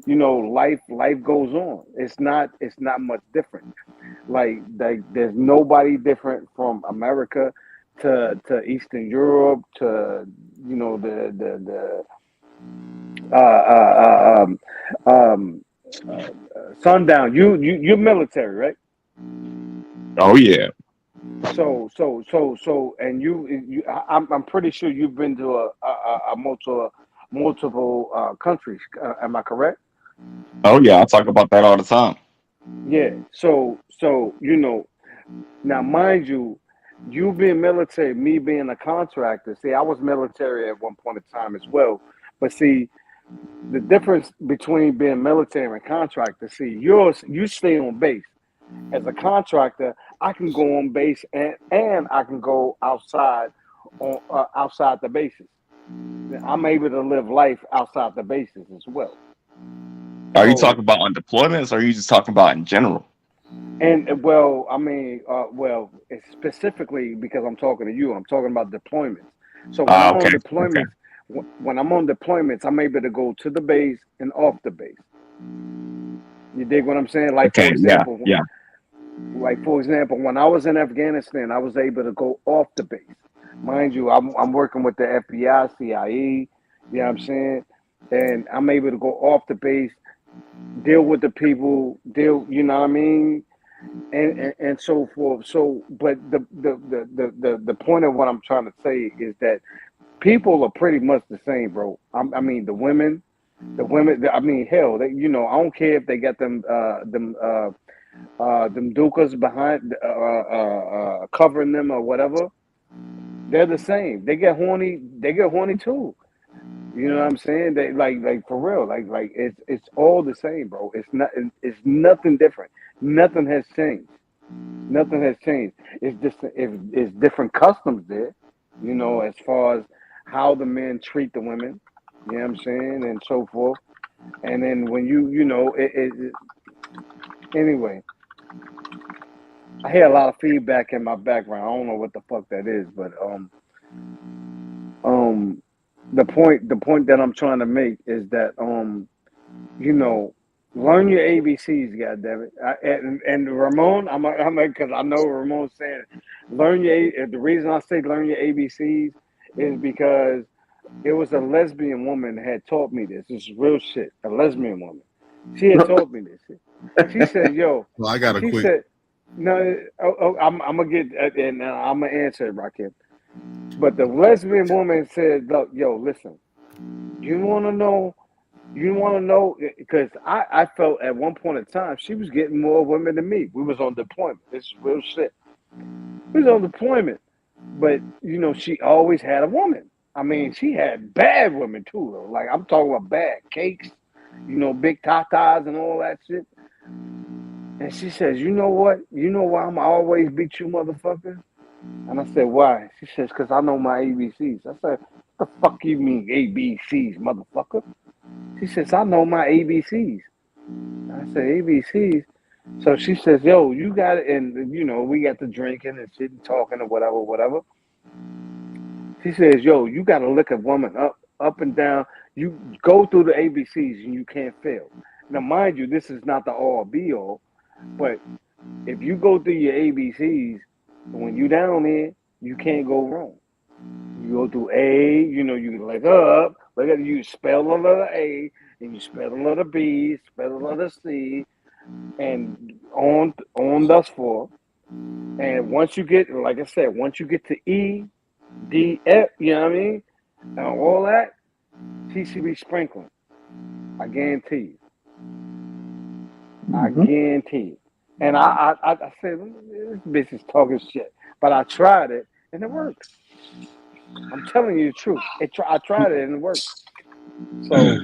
life goes on. It's not much different. Like there's nobody different from America to Eastern Europe to the uh, um, um, sundown. You're military, right? Oh yeah. So, and I'm pretty sure you've been to a multiple countries. Am I correct? Oh yeah. I talk about that all the time. Yeah. So now, mind you, you being military, me being a contractor. See, I was military at one point in time as well. But see, the difference between being military and contractor, see, you stay on base. As a contractor, I can go on base and I can go outside on outside the bases. I'm able to live life outside the bases as well. Are you So, talking about on deployments, or are you just talking about in general? and well, I mean, well, it's specifically because I'm talking to you. I'm talking about deployments. So when I'm on Okay, okay, deployments, when I'm on deployments, I'm able to go to the base and off the base. You dig what I'm saying? okay. Yeah, yeah. Like for example, when I was in Afghanistan, I was able to go off the base. Mind you, I'm working with the FBI, CIA. You know what I'm saying? And I'm able to go off the base, deal with the people, you know what I mean, and so forth. So, but the point of what I'm trying to say is that people are pretty much the same, bro. I mean, the women. I mean, hell, they, you know, I don't care if they got them dukas behind covering them or whatever. They're the same. They get horny. They get horny too. You know what I'm saying? They like for real. Like it's all the same, bro. It's nothing different. Nothing has changed. Nothing has changed. It's just it's different customs there. You know, as far as how the men treat the women. You know what I'm saying, and so forth. And then when you know anyway. I hear a lot of feedback in my background. I don't know what the fuck that is, but um the point that I'm trying to make is that you know, learn your ABCs, goddammit. And Ramon, I'm because I know Ramon's saying it. The reason I say learn your ABCs is because it was a lesbian woman that had taught me this. This is real shit. A lesbian woman. She had taught me this. She said, "Yo," Well, I got a she quick. said, "No, I'm gonna get and I'm gonna answer it, Rakim." But the lesbian woman said, "Look, yo, listen. You want to know? You want to know? Because I felt at one point in time she was getting more women than me. We was on deployment. This is real shit. We was on deployment, but you know she always had a woman. I mean, she had bad women too, though. Like I'm talking about bad cakes, you know, big tatas and all that shit. And she says, you know what? You know why I'm always beat you, motherfucker? And I said, why? She says, because I know my ABCs. I said, what the fuck you mean ABCs, motherfucker? She says, I know my ABCs. I said, ABCs? So she says, yo, you got it. And, you know, we got to drinking and shit and talking or whatever, whatever. She says, yo, you got to look a woman up and down. You go through the ABCs and you can't fail. Now, mind you, this is not the all be all, but if you go through your ABCs, when you down there, you can't go wrong. You go through A, you know, you look up, look at you spell the letter A, and you spell the letter B, spell the letter C, and on thus forth. And once you get, like I said, once you get to E, D, F, you know what I mean, and all that, she should be sprinkling. I guarantee you. I guarantee you. And I said, this bitch is talking shit. But I tried it and it worked. I'm telling you the truth. I tried it and it worked. So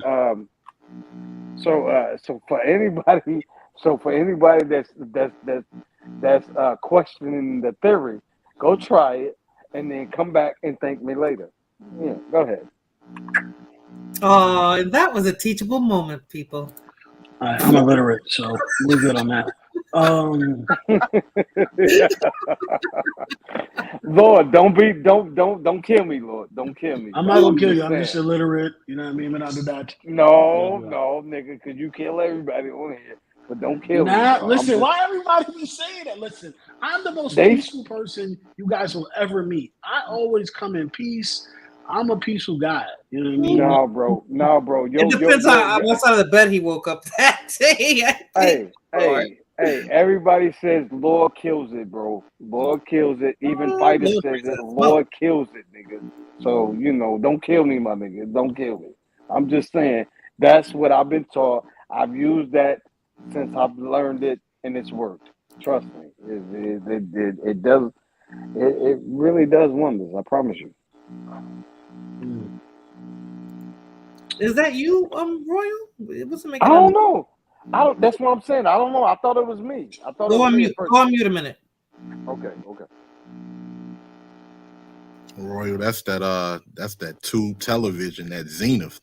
so for anybody that's questioning the theory, go try it and then come back and thank me later. Yeah, go ahead. Oh, that was a teachable moment, people. All right, I'm illiterate, so we're good on that. Lord, don't kill me, Lord. Don't kill me. I'm But not gonna I'm kill just you. I'm just saying. illiterate. You know what I mean? Without that. No, nigga, because you kill everybody on here. But don't kill me, Nah, bro. I'm listen, just why everybody be saying that? Listen, I'm the most they peaceful person you guys will ever meet. I always come in peace. I'm a peaceful guy. You know what I mean? no, bro. No, bro. It Yo, yo, depends yo, on yo. what side of the bed he woke up that day. I think. Lord. Hey, everybody says Lord kills it, bro. Lord kills it. Even fighter Lord says brings it. that smoke. Lord kills it, nigga. So, you know, don't kill me, my nigga. Don't kill me. I'm just saying that's what I've been taught. I've used that since I've learned it and it's worked. Trust me. It does It really does wonders. I promise you. Is that you, Royal? It wasn't I making don't know. I don't. That's what I'm saying. I don't know. I thought it was me. I thought it Go was on me mute. at first. Go on mute a minute. Okay. Royal, that's that tube television, that Zenith.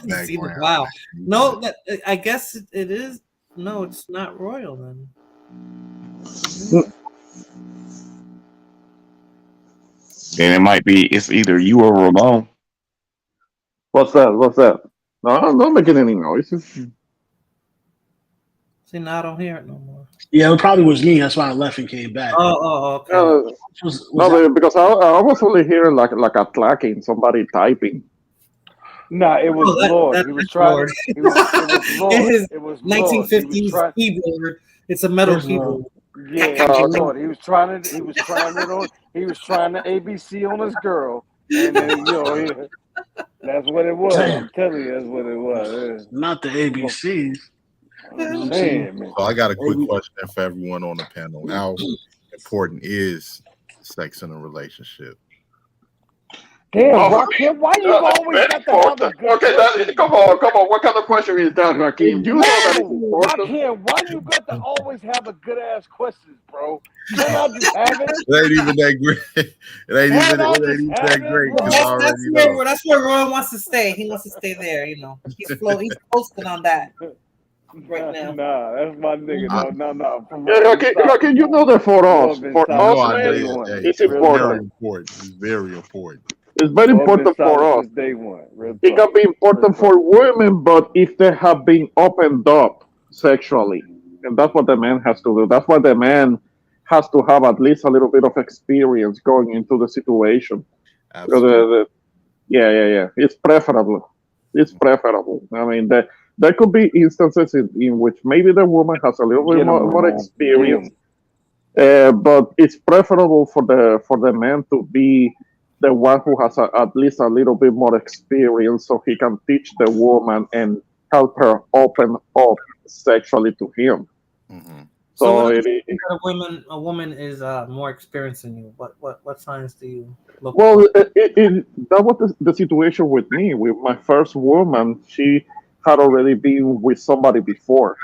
Background. Wow. No, I guess it is. No, it's not Royal then. Then it might be. It's either you or Ramon. What's that? No, I'm not making any noises. See, now I don't hear it no more. Yeah, it probably was me. That's why I left and came back. Okay. No, because I was only hearing like a clacking, somebody typing. Nah, it was Lord. He was trying. Lord. It was Lord. It was 1950s keyboard. It's a metal keyboard. Yeah, it was Lord. He was trying to ABC on his girl, and then that's what it was. I'm telling you, that's what it was. Not the ABCs. I'm saying, man. So I got a quick question for everyone on the panel. How important is sex in a relationship? Damn, Rakim, why you always got to have a good question? Come on. What kind of question is that, Rakim? You know that it's important. Rakim, why you got to always have a good ass questions, bro? Can I just have it? It ain't even that great. It ain't even that great. That's where Roy wants to stay. He wants to stay there. He's posting on that right now. Nah, that's my nigga. No. Rakim, you know that for us, man, it's important. It's very important. It's very important for us. Day one. It can be important for women, but if they have been opened up sexually, and that's what the man has to do. That's why the man has to have at least a little bit of experience going into the situation. Absolutely. Yeah. It's preferable. I mean, there could be instances in which maybe the woman has a little bit more experience, but it's preferable for the man to be the one who has at least a little bit more experience, so he can teach the woman and help her open up sexually to him. Mm-hmm. So a woman is more experienced than you. What signs do you look for? Well, that was the situation with me. With my first woman, she had already been with somebody before.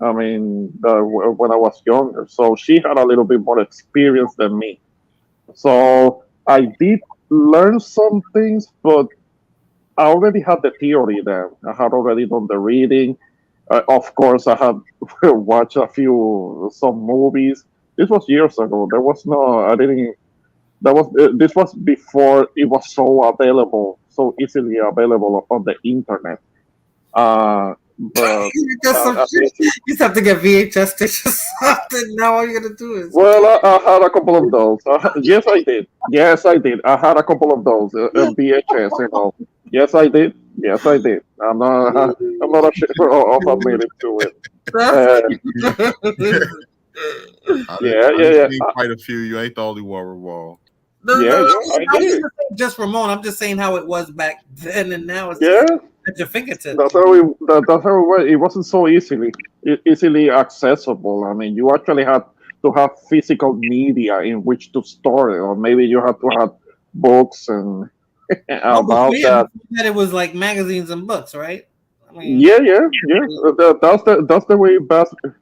I mean, when I was younger, so she had a little bit more experience than me. So I did learn some things, but I already had the theory there. I had already done the reading. Of course, I had watched some movies. This was years ago. There was no, I didn't. That was this was before it was so easily available on the internet. But you just have to get VHS tapes or something. Now all you're gonna do is. Well, I had a couple of those. Yes, I did. I had a couple of those VHS. Yes, I did. I'm not ashamed of admitting to it. I've seen quite a few. You ain't the only one, Ramon. I did. Just Ramon. I'm just saying how it was back then and now. It's at your fingertips. That's how it was. It wasn't so easily accessible. I mean, you actually had to have physical media in which to store it, or maybe you had to have books and about that. It was like magazines and books, right? I mean, yeah. That's the way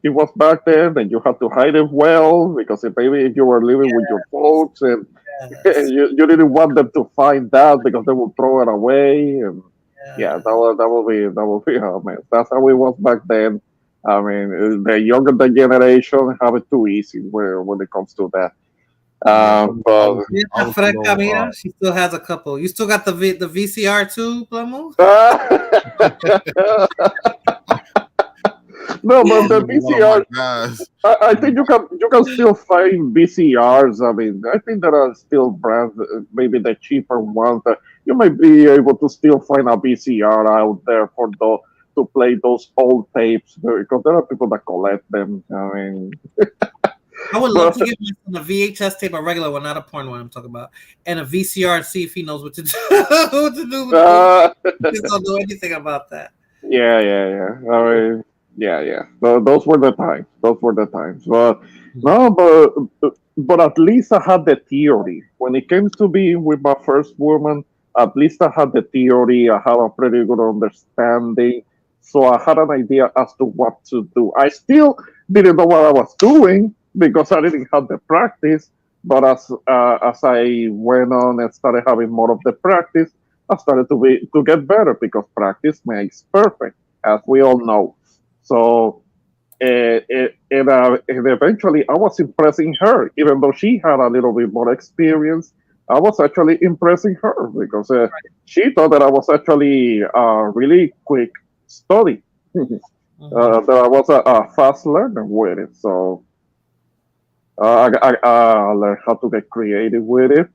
it was back then. And you had to hide it well, because if you were living with your folks and you didn't want them to find that because they would throw it away. And that will be how, man. That's how it was back then. I mean, the younger generation have it too easy when it comes to that. But she still has a couple. You still got the VCR too, Plamo? No, but the VCR. I think you can still find VCRs. I mean, I think there are still brands, maybe the cheaper ones, that you might be able to still find a VCR out there to play those old tapes, because there are people that collect them. I mean. I would love to get a VHS tape, a regular one, not a porn one I'm talking about, and a VCR, and see if he knows what to do. He don't know anything about that. Yeah. I mean, yeah. Those were the times. But no, but but at least I had the theory. When it came to being with my first woman, at least I had the theory. I had a pretty good understanding. So I had an idea as to what to do. I still didn't know what I was doing because I didn't have the practice. But as I went on and started having more of the practice, I started to get better because practice makes perfect, as we all know. So and eventually I was impressing her, even though she had a little bit more experience. I was actually impressing her because she thought that I was actually really quick study. That I was a fast learner with it. So I learned how to get creative with it,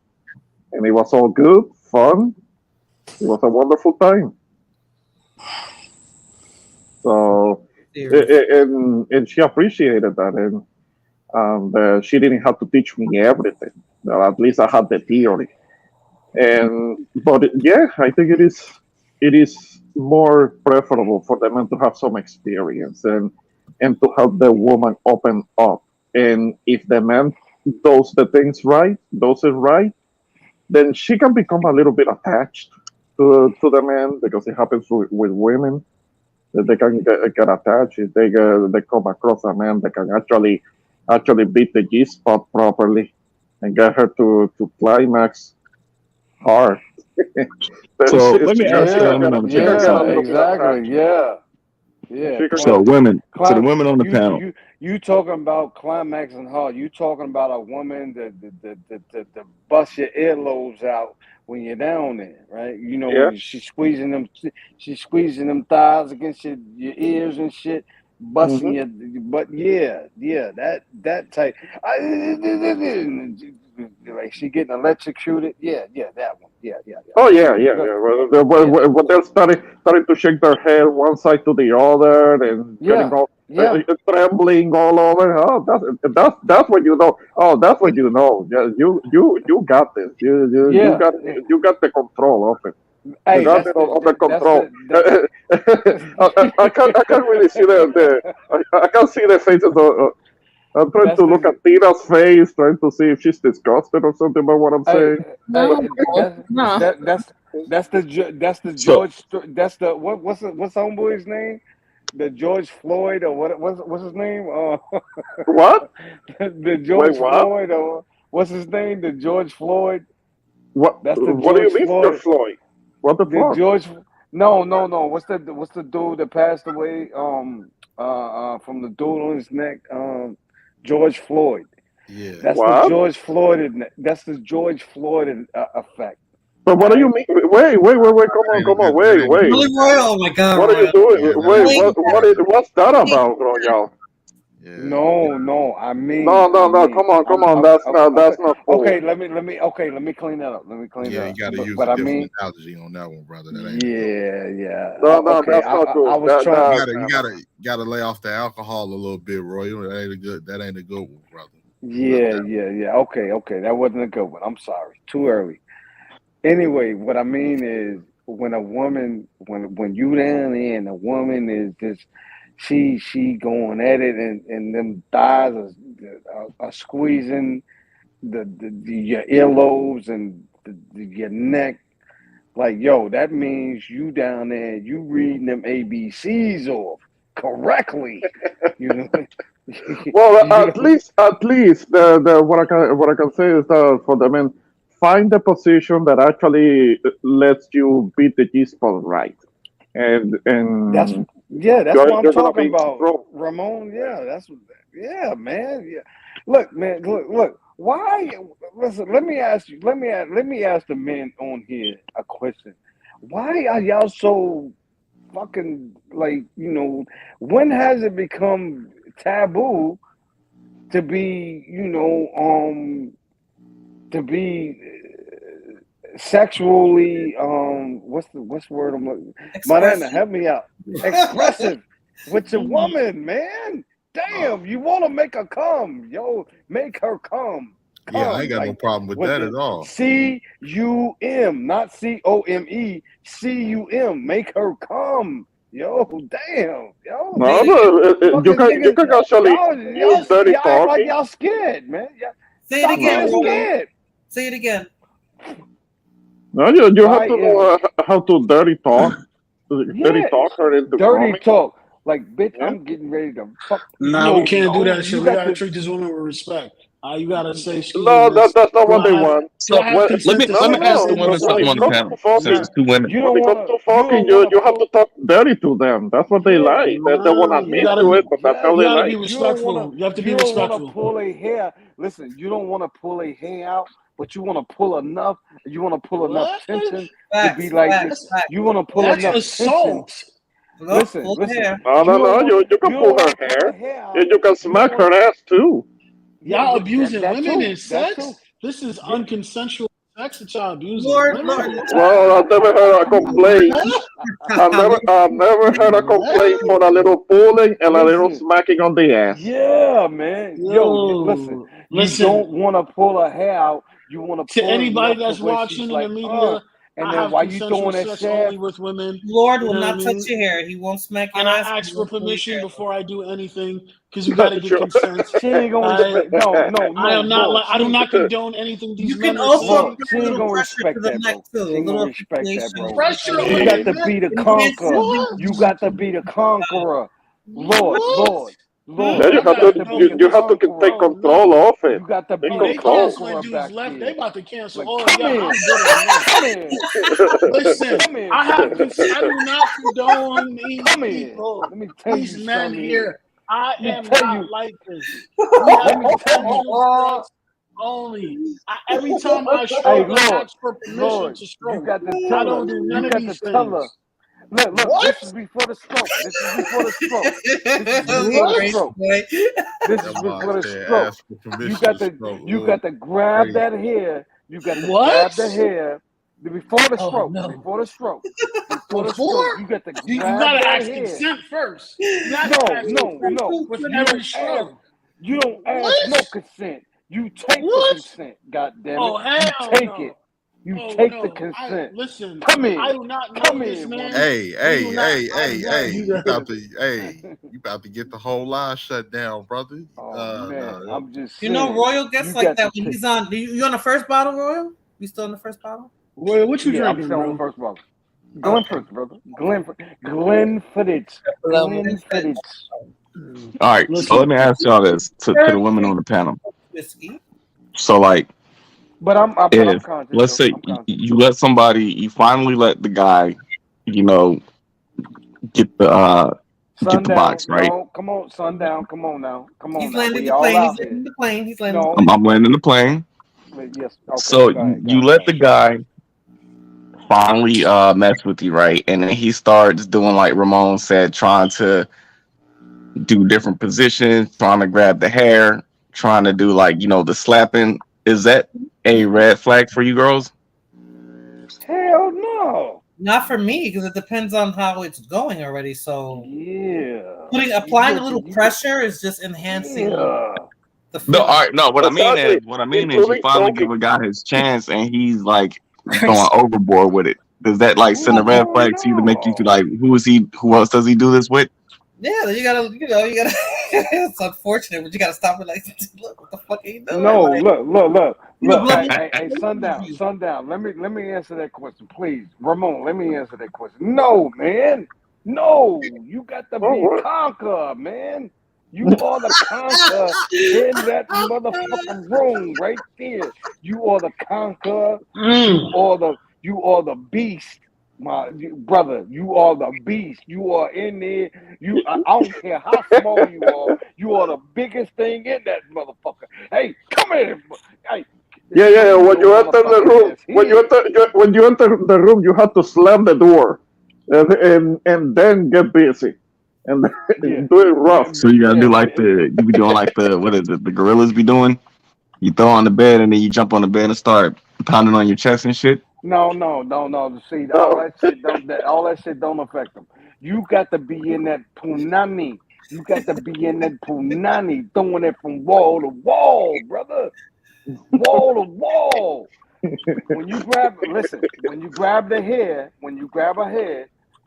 and it was all good, fun. It was a wonderful time. So and she appreciated that, and she didn't have to teach me everything. Well, at least I had the theory. And but yeah, I think it is more preferable for the man to have some experience and to have the woman open up. And if the man does it right, then she can become a little bit attached to the man because it happens with women that they can get attached if they come across a man that can actually beat the G spot properly and get her to climax hard. Then So let me ask the women on the she can panel get a something. little bit exactly. attached. Yeah. She can So get, women, to the women on the You panel, you talking about climaxing hard? You talking about a woman that bust your earlobes out when you're down there, right? You know yeah. when she's squeezing them thighs against your ears and shit, busting Hmm. your. But yeah, that type. Like she getting electrocuted. Yeah, that one. Yeah. Oh Okay, yeah, yeah, good. yeah. Yeah, When they're starting to shake their head one side to the other and getting yeah, all yeah, trembling all over. Oh, that's what you know. Oh, that's what you know. Yeah, you got this. You yeah. got the control of it. You Hey, got that's it the under that's control. the that. I can't really see I can't see the faces. I'm trying That's to look the at Tina's face, trying to see if she's disgusted or something about what I'm hey saying. hey No, that's no. that that's the so that's the what's homeboy's name? The George Floyd or what's his name? What? The Wait, George what? Floyd or what's his name? The George Floyd. What? That's the What do you George mean, George Floyd. Floyd? What the The fuck? George. No. What's the dude that passed away? From the dude on his neck. George Floyd. Yeah. That's the What? George Floyd. That's the George Floyd effect. But All what do you right. mean? Wait! Come That on, ain't a come on! good. That Wait, ain't a wait! good Really, one, Roy? Royal. Oh my God, What are you Roy. doing? Yeah, that Wait, ain't a Like good what one. is what's that about, Royal? Yeah, No. I mean, No, no, no! Come on, come on! okay. That's not cool. Let me clean that up. Let me clean yeah. that You up. got to use But a I different mean, analogy on that one, brother. That ain't a good one. yeah. No, no, Okay. that's not I good. was trying. You gotta, you No. gotta, gotta lay off the alcohol a little bit, Royal. That ain't a good. That ain't a good one, brother. Remember that. Yeah. Okay. That wasn't a good one. I'm sorry. Too early. Anyway, what I mean is when a woman when you down there and a woman is just she going at it and them thighs are squeezing your earlobes and your neck like yo that means you down there you reading them ABCs off correctly you know Well, you know at least the what I can say is that for the men, find the position that actually lets you beat the G spot right, That's and that's you're what I'm you're gonna talking be in about, control. Ramon. Yeah, man. Yeah. Look, man. Look. Why? Listen. Let me ask the men on here a question. Why are y'all so fucking like? When has it become taboo to be? To be sexually what's the word I'm looking Mariana, expressive. help me out. Expressive with your woman, man. Damn, you want to make her come, yo, make her Yeah, I ain't got no like problem with with that the at all. cum, not COME, cum, make her come, yo. Damn, yo, No, Hey, but you fucking can niggas, actually y'all use dirty act like talking. y'all scared, man. Say it Stop again, being Royal. scared. Say it again. No, you have Right, to know how to dirty talk yeah, her into dirty coming. talk. Like, bitch, Yeah. I'm getting ready to fuck. Nah, we No, can't do no, that shit. you We got gotta to. treat this woman with respect. You gotta say, excuse me, No, miss. that's not Do what I they have want. do I have When, consent to no, let say me ask the anything? women when since it we're on the comes panel. to talking, Since it's two women. You when don't it comes wanna. to You talking, don't wanna you have to pull. talk dirty to them. That's what they Yeah, like. They want to Nah, you admit gotta yeah, to be it, but that's yeah. how you they gotta be like. You don't wanna. respectful. You have to be You don't wanna respectful. pull a hair. Listen, you don't wanna pull a hair out, but you wanna pull enough. You wanna pull enough What? tension to be Facts, like. facts, facts. You wanna pull That's enough tension. assault. Look, Listen, full listen. hair. No, You don't want. you can You pull don't her want to pull a hair. hair And out. you can You don't smack want. her ass too. Yeah, Y'all yeah. abusing That women too. in That sex? too. This is Yeah. unconsensual sex that y'all abusing Lord, women? Lord. Well, I've never heard a complaint. What? I've never heard a complaint What? for a little pulling and a little Listen. smacking on the ass. Yeah, man. Yo, listen. Yo, You listen, don't want to pull a hair out. You want to to pull it anybody enough to that's where she's watching in the like, media, and I then have while you consensual throwing that sex only shaft, with women. Lord You will know what I not touch mean? your hair. He won't smack your And I ass. He ask for won't pull your permission hair. before I do anything because you got to get Sure. consent. she ain't gonna I respect. No, I am not Lord. like I do not condone anything these You can men are also saying. Lord, apply she a ain't little gonna pressure to respect the that, neck bro. too. She A ain't gonna little respect that, appreciation bro. Pressure because on You the got to neck. be the enhances conqueror. the What? You got to be the conqueror. Lord, What? Lord, Huh? Lord. Then I You got got to no be the you have to control. take conqueror. Oh control no. of it. You got to Take be Oh, the they control. canceling conqueror dudes back left. They there. about to cancel. Like, Oh come yeah, here, I'm good on that. come here, Listen, come here, I have baby. I do not condone these Come here. people, Let me tell these you men something here. here. I Let me am tell not you. like this. We Let have me tell you. consensual sex only. Every time I Hey, stroke, I Lord, ask for permission Lord, to you stroke. got to I tell her. don't do You none of got to these tell her. things. Look, What? this is before the stroke. This is before the stroke. This is before the the What? crazy stroke. boy. This is That boy before the said, stroke. ask for You permission got to to stroke. you got to grab Crazy. that hair. You got to What? grab the hair before the Oh stroke. no. Before the stroke. Before the Before stroke. You got to you grab gotta that ask hair. consent first. You have to No, ask no, consent no. with You every don't ask. stroke. You don't ask What? no consent. You take the What? consent. God damn it. Oh You hell take it. no. You Oh take the no. I consent. listen. Come I here. do not Come know this here, man. woman. Hey, We do hey, not. hey, I do hey, not hey! do You about that. to, you about to get the whole line shut down, brother. Oh man, No. I'm just You know, saying. Royal gets You like got that to when take. he's on. You on the first bottle, Royal? You still on the first bottle? Roy, what you Yeah, I'm drinking, still on the bro? first bottle. Okay. Glenfiddich, brother. Glenfiddich. Glenfiddich. All right, so let Listen, me ask y'all this to the women on the panel. Whiskey. So, like, But I'm if conscious let's though. say I'm conscious. you let somebody, you finally let the guy, you know, get the Sundown. box, right? No, come on, sundown. Come on now. Come on He's now. landing We the all plane. He's out landing here. the plane. He's landing the No. plane. I'm landing the plane. Yes. Okay. So Go ahead. Go you ahead. Go let the ahead. guy finally mess with you, right? And then he starts doing like Ramon said, trying to do different positions, trying to grab the hair, trying to do like, the slapping. Is that a red flag for you girls? Hell no. Not for me because it depends on how it's going already. So Yeah. applying a little pressure is just enhancing Yeah. the No, all feeling. right, no. Exactly. What I mean is, you Including finally give choking. a guy his chance, and he's like going Christ. overboard with it. Does that like send a red Hell flag to you to make you feel no. like, who is he? Who else does he do this with? Yeah, you gotta. It's unfortunate, but you gotta stop it. Like, look, what the fuck are you doing? No, Like, look. blood Hey, sundown. Let me answer that question, please. Ramon, let me answer that question. No, man. No, you got to Oh, be what? conquer, man. You are the conquer in that motherfucking room right there. You are the conquer. You are the beast, brother. You are the beast. You are in there. I don't care how small you are. You are the biggest thing in that motherfucker. Hey, come here. Hey, Yeah. bring When your you enter the motherfucking room, ass here. when you enter the room, you have to slam the door, and then get busy, and Yeah, do it rough. So you gotta do like yeah. you be doing like what is it? The gorillas be doing. You throw on the bed and then you jump on the bed and start pounding on your chest and shit. No. See, No. all that shit don't affect them. You got to be in that punani. You got to be in that punani, throwing it from wall to wall, brother. Wall to wall. When you grab a hair,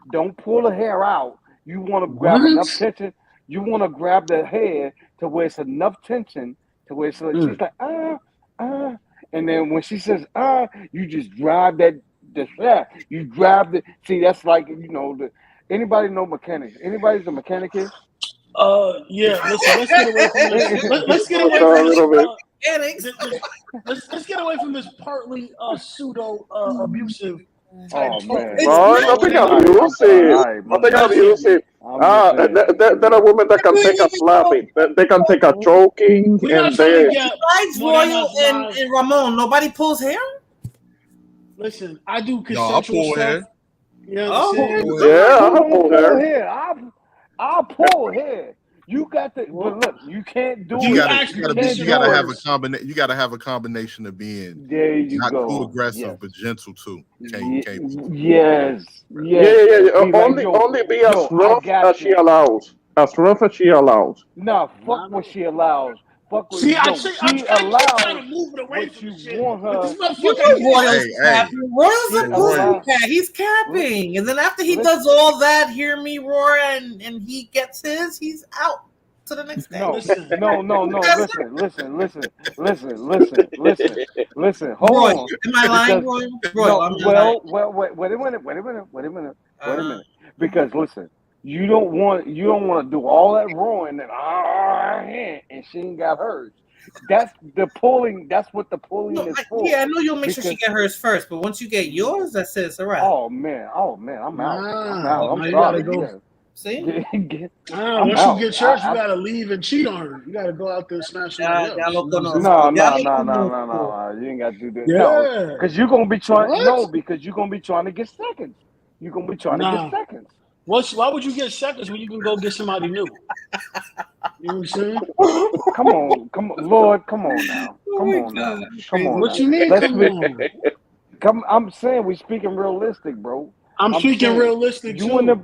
don't pull the hair out. You want to grab enough what? tension. You want to grab the hair to where it's enough tension to where she's like, and then when she says you just drive that you drive the. See, that's like the. Anybody know mechanics? Anybody's a mechanic here? Yeah. Listen, let's get away from this. Let's get away from this. Let's get away from this partly pseudo abusive type Oh talk. man. No, nothing abusive. Nothing abusive. There are women that can take a slapping. They can take a choking, We're not and trying they. to get Besides Royal and Ramon, nobody pulls hair. Listen, I do No, I consensual pull stuff. hair. You know what I'm saying? Yeah, I Who pull don't pull hair. hair? I'll pull hair. You got to, but look, you can't do You it. asked me You to can't be do your it. words. You gotta have a combination of being There you not go. too aggressive Yes. but gentle too. Yes. Yeah. Be like, Only be as I rough got as she this. allows. As rough as she allows. Nah, fuck what she allows. Fuck what See, I she keep trying allows to move it away what from you the shit. want But this her. You motherfucker know Royal's Hey, capping. Royal's a She pussy allows. cat. He's capping. And then after he Listen. does all that, hear me roar, and he gets his, he's out to the next day. No, Listen. no. Listen. Hold Roy, on. am I lying, Because Roy? Roy, I'm not lying. wait a minute. Because listen, you don't want to do all that roaring and she ain't got hers. That's the pulling. That's what the pulling No, is for. I know you'll make sure she get hers first, but once you get yours, that's it. It's a wrap. Oh man, I'm out. I'm Now you sorry. gotta go. See? Once you get yours, you gotta leave and cheat on her. You gotta go out there and smash somebody else. No. You ain't got to do that. Yeah. No, because you're gonna be trying. What? No, because you're gonna be trying to get seconds. You're gonna be trying to get seconds. Why would you get seconds when you can go get somebody new? You know what I'm saying? Come on, Lord, come on now. Come on. What you mean? Come on. I'm saying we speaking realistic, bro. I'm speaking realistic too.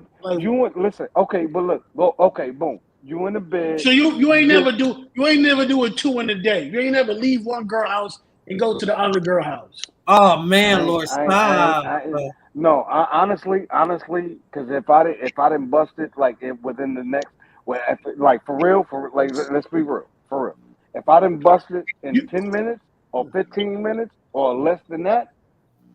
Listen. Okay, but look. Okay, boom. You in the bed. So you ain't never do it 2 in a day. You ain't never leave one girl house and go to the other girl house. Oh man, Lord, stop. No, honestly, because if I didn't bust it within the next, for real, let's be real, for real. If I didn't bust it in 10 minutes or 15 minutes or less than that,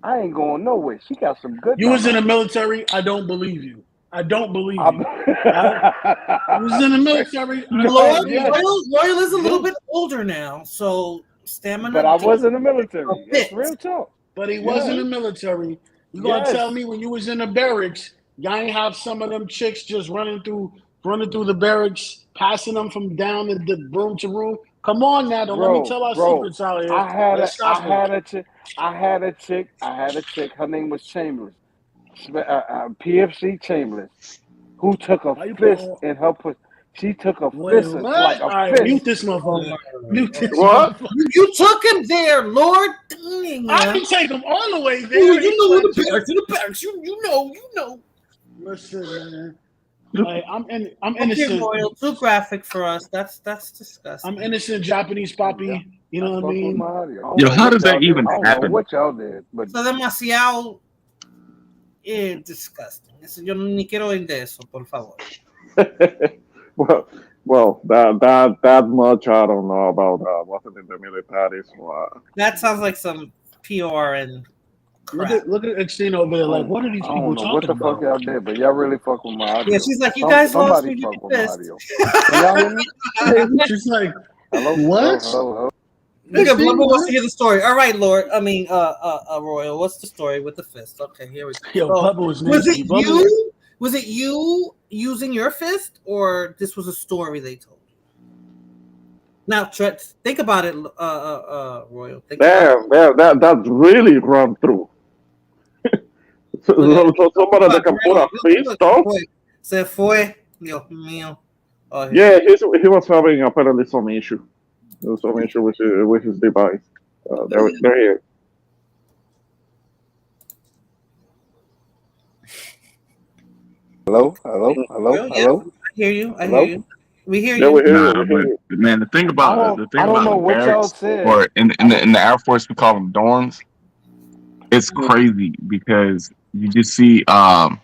I ain't going nowhere. She got some good. You was in the military. I don't believe you. I don't believe you. I was in the military. Royal is a little bit older now, so stamina. But I was in the military. It's real talk. But he was in the military. You gonna tell me when you was in the barracks, y'all ain't have some of them chicks just running through the barracks, passing them from down the room to room? Come on now, don't let me tell our secrets out here. I had a chick. Her name was Chambliss, PFC Chambliss, who took a fist in her pussy. She took a fist, like a fist. Mute this motherfucker. What? You took him there, Lord. I can take him all the way there. You know the barracks. You know. Listen, man. Like, I'm innocent. Royal, too graphic for us. That's disgusting. I'm innocent Japanese poppy. You know what I mean? Yo, how does that even happen? I don't know what y'all did, but so demasiado disgusting. Yo ni quiero oír de eso, por favor. Well, that much I don't know about wasn't in the military. So, that sounds like some PR and crap. Look at Extine over there. Like, what are these people talking about? What the fuck y'all did, but y'all really fuck with my audio. Yeah, she's like, you guys lost me. Somebody fuck with my audio. Can y'all hear me? She's like, hello, what? Hello. Nigga, Blubber wants to hear the story. All right, Lord. I mean, Royal. What's the story with the fist? Okay, here we go. Yo, Blubber was nasty. Was it you using your fist, or this was a story they told you? Now, think about it, Royal. That's really run through. Somebody that can put a fist on. Se fue, Dios mío. Yeah, he was having apparently some issue. There was some issue with his device. There he is. Hello. I hear you. We hear you. Yeah, we hear you. Man, the thing about I don't know what y'all said. Or in the Air Force we call them dorms. It's crazy because you just see the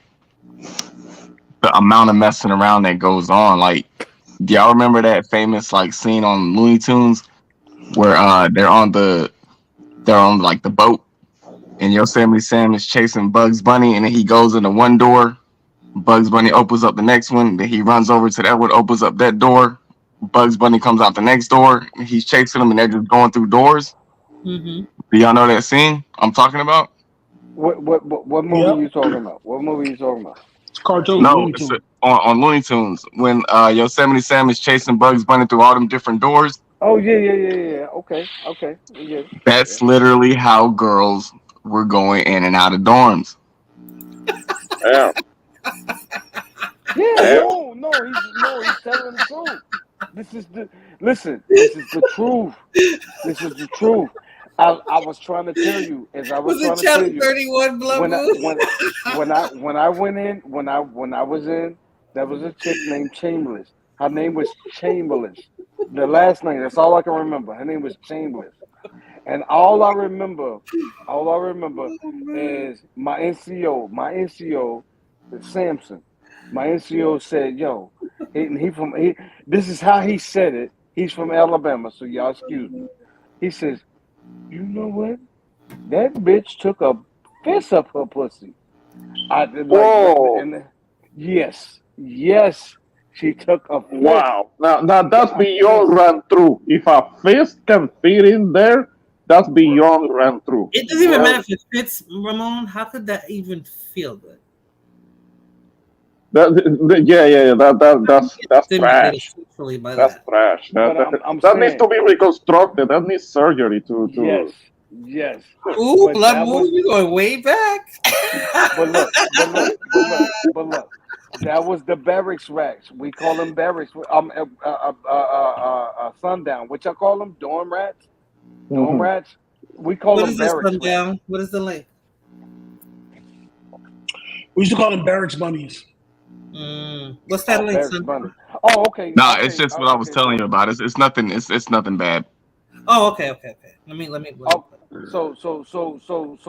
amount of messing around that goes on. Like, do y'all remember that famous scene on Looney Tunes where they're on like the boat, and Yosemite Sam is chasing Bugs Bunny, and then he goes into one door. Bugs Bunny opens up the next one. Then he runs over to that one, opens up that door. Bugs Bunny comes out the next door. And he's chasing them, and they're just going through doors. Mm-hmm. Do y'all know that scene I'm talking about? What movie Yep. you talking about? What movie you talking about? Cartoon, No, Looney it's Tunes. on Looney Tunes when Yosemite Sam is chasing Bugs Bunny through all them different doors. Oh yeah. Okay. Yeah. That's literally how girls were going in and out of dorms. Yeah. Yeah, Yeah. he's telling the truth. This is the truth. This is the truth. I was trying to tell you, as I was Was it trying to tell Channel you, 31 Blood when I Moon? when I went in, when I was in, there was a chick named Chamberlain. Her name was Chamberlain. The last name, that's all I can remember. Her name was Chamberlain. And all I remember Oh, man. is my NCO, Samson. My NCO said, "Yo, he. This is how he said it. He's from Alabama, so y'all excuse me. He says, you know what? That bitch took a fist up her pussy. I did like, Whoa. and yes, she took a fist. Wow. Now She that's got a beyond fist. run through. If a fist can fit in there, that's beyond run through. It doesn't even matter Bro, if it fits, Ramon. How could that even feel good? Yeah. That's Stimulated trash. sexually by That's that. trash. but I'm That needs to saying be reconstructed. That needs surgery yes, to. yes. Ooh, But Blood that Moon, was you going way back. but look. That was the barracks rats. We call them barracks. Sundown. What y'all call them? Dorm rats. Dorm Mhm. rats. We call What them is this barracks rats. sundown? What is the link? We used to call them barracks bunnies. What's that link, Barracks son? bunny. Oh, okay, Nah, it's just what I was okay. telling you about. It's nothing. It's nothing bad. Oh, okay. Let me. Oh, so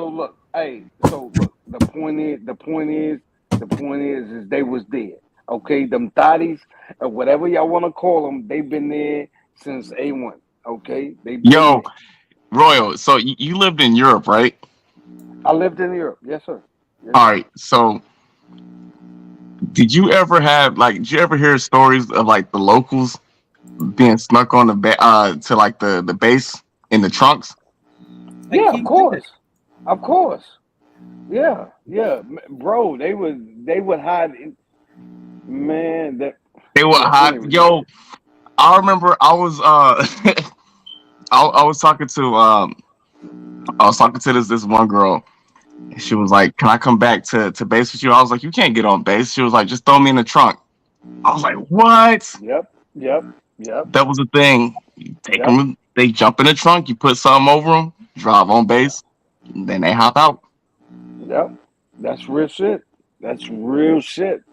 look, hey, so look. The point is they was there. Okay, them thotties, or whatever y'all want to call them, they've been there since A1. Okay, they've been Yo, there. Royal. So you lived in Europe, right? I lived in Europe. Yes, sir. Yes, All sir. right. So did you ever have like? Did you ever hear stories of like the locals being snuck on to like the base in the trunks? I Yeah, of keep it. course, of course. Yeah, bro. They would hide. Man, that They were yeah. hot. Anyway, Yo, I remember I was I was talking to this one girl. She was like, "Can I come back to base with you?" I was like, "You can't get on base." She was like, "Just throw me in the trunk." I was like, "What?" yep, yep, yep, That was the thing. You take yep, them, they jump in the trunk. You put something over them, drive on base, and then they hop out. yep. That's real shit. That's real shit.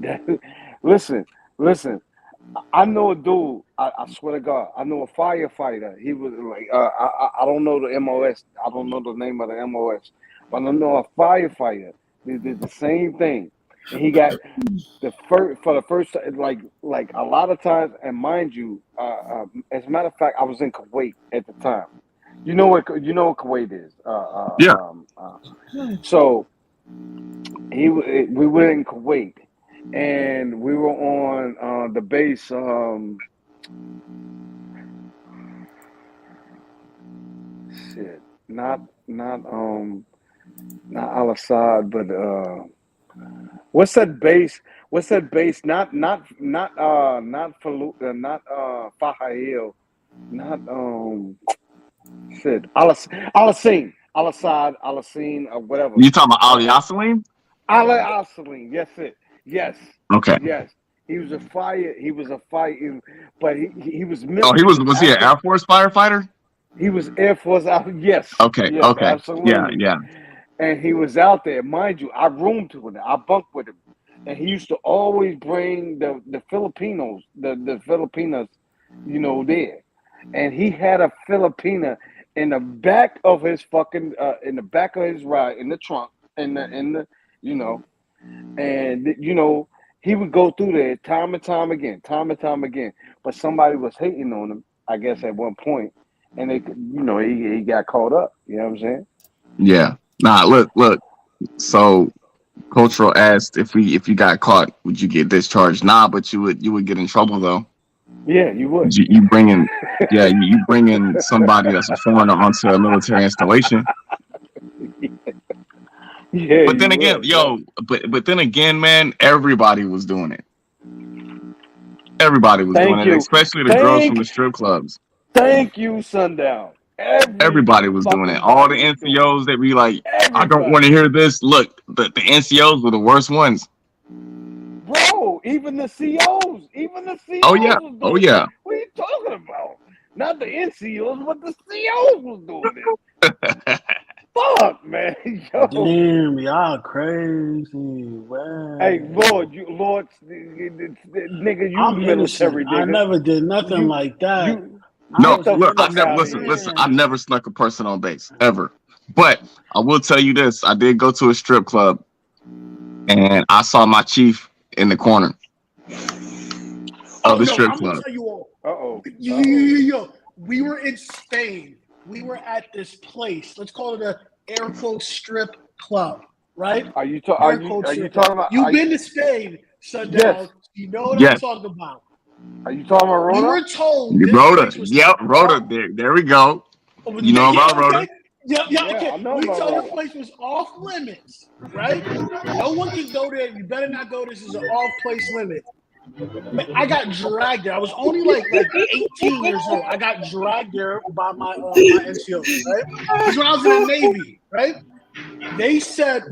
That, listen, listen. I know a dude. I swear to God, I know a firefighter. He was like, I don't know the MOS. I don't know the name of the MOS, but I know a firefighter. They did the same thing, and he got the first for the first like a lot of times. And mind you, as a matter of fact, I was in Kuwait at the time. You know what Kuwait is. Yeah. So we were in Kuwait, and we were on the base. Shit, not Al Assad, but what's that base? What's that base? Not not Fahayel, not shit. Al Assad, Al Assad, or whatever. You talking about Ali Asalim? Ali Al-Salim, yes, yes, Okay. yes. He was a fire. He was a fire, but he was Oh, he missing was he an after. Air Force firefighter? He was Air Force out. Yes, Okay. yes, Okay. Yeah. absolutely. Yeah. And he was out there, mind you. I roomed with him. I bunked with him, and he used to always bring the Filipinos, the Filipinas, there. And he had a Filipina in the back of his fucking in the back of his ride in the trunk in the you know and he would go through there time and time again, but somebody was hating on him, I guess, at one point, and they, he got caught up. You know what I'm saying? Yeah. Nah, look. So Cultural asked if you got caught, would you get discharged? Nah, but you would get in trouble though. Yeah, you would. You bringing, yeah, you bringing somebody that's a foreigner onto a military installation. Yeah, But then you again, would. Yeah. but then again, man, everybody was doing it. Everybody was doing Thank it, you. especially the girls from the strip clubs. Thank you, Sundown. Every Everybody was doing it. fucking All the body was doing it. NCOs that be like, I don't want Everybody. to hear this. Look, the NCOs were the worst ones. Bro, even the COs. Even the COs Oh yeah. was Oh doing it. yeah. What are you talking about? Not the NCOs, but the COs was doing it. Fuck, man. Yo. Damn, y'all crazy. Wow. Hey, Lord, nigga, you I'm military, innocent. I nigga. never did nothing like that. No, Get the look, I fuck never out of listen. here. I never snuck a person on base ever. But I will tell you this: I did go to a strip club, and I saw my chief in the corner of the strip I'm gonna club. tell you all. Uh-oh. Yo, we were in Spain. We were at this place. Let's call it a air quote strip club, right? Are you talking about? You've been to Spain, Sundown. Yes. You know what Yes. I'm talking about. Are you talking about We Rhoda? were told this Rhoda. place was Yep, Rhoda. There we go. You know about Rhoda? Okay. Yeah, okay. I know We about told Rhoda. this place was off limits, right? No one can go there. You better not go. This is an off place limit. Man, I got dragged there. I was only like 18 years old. I got dragged there by my NCOs, right? This is when I was in the Navy, right?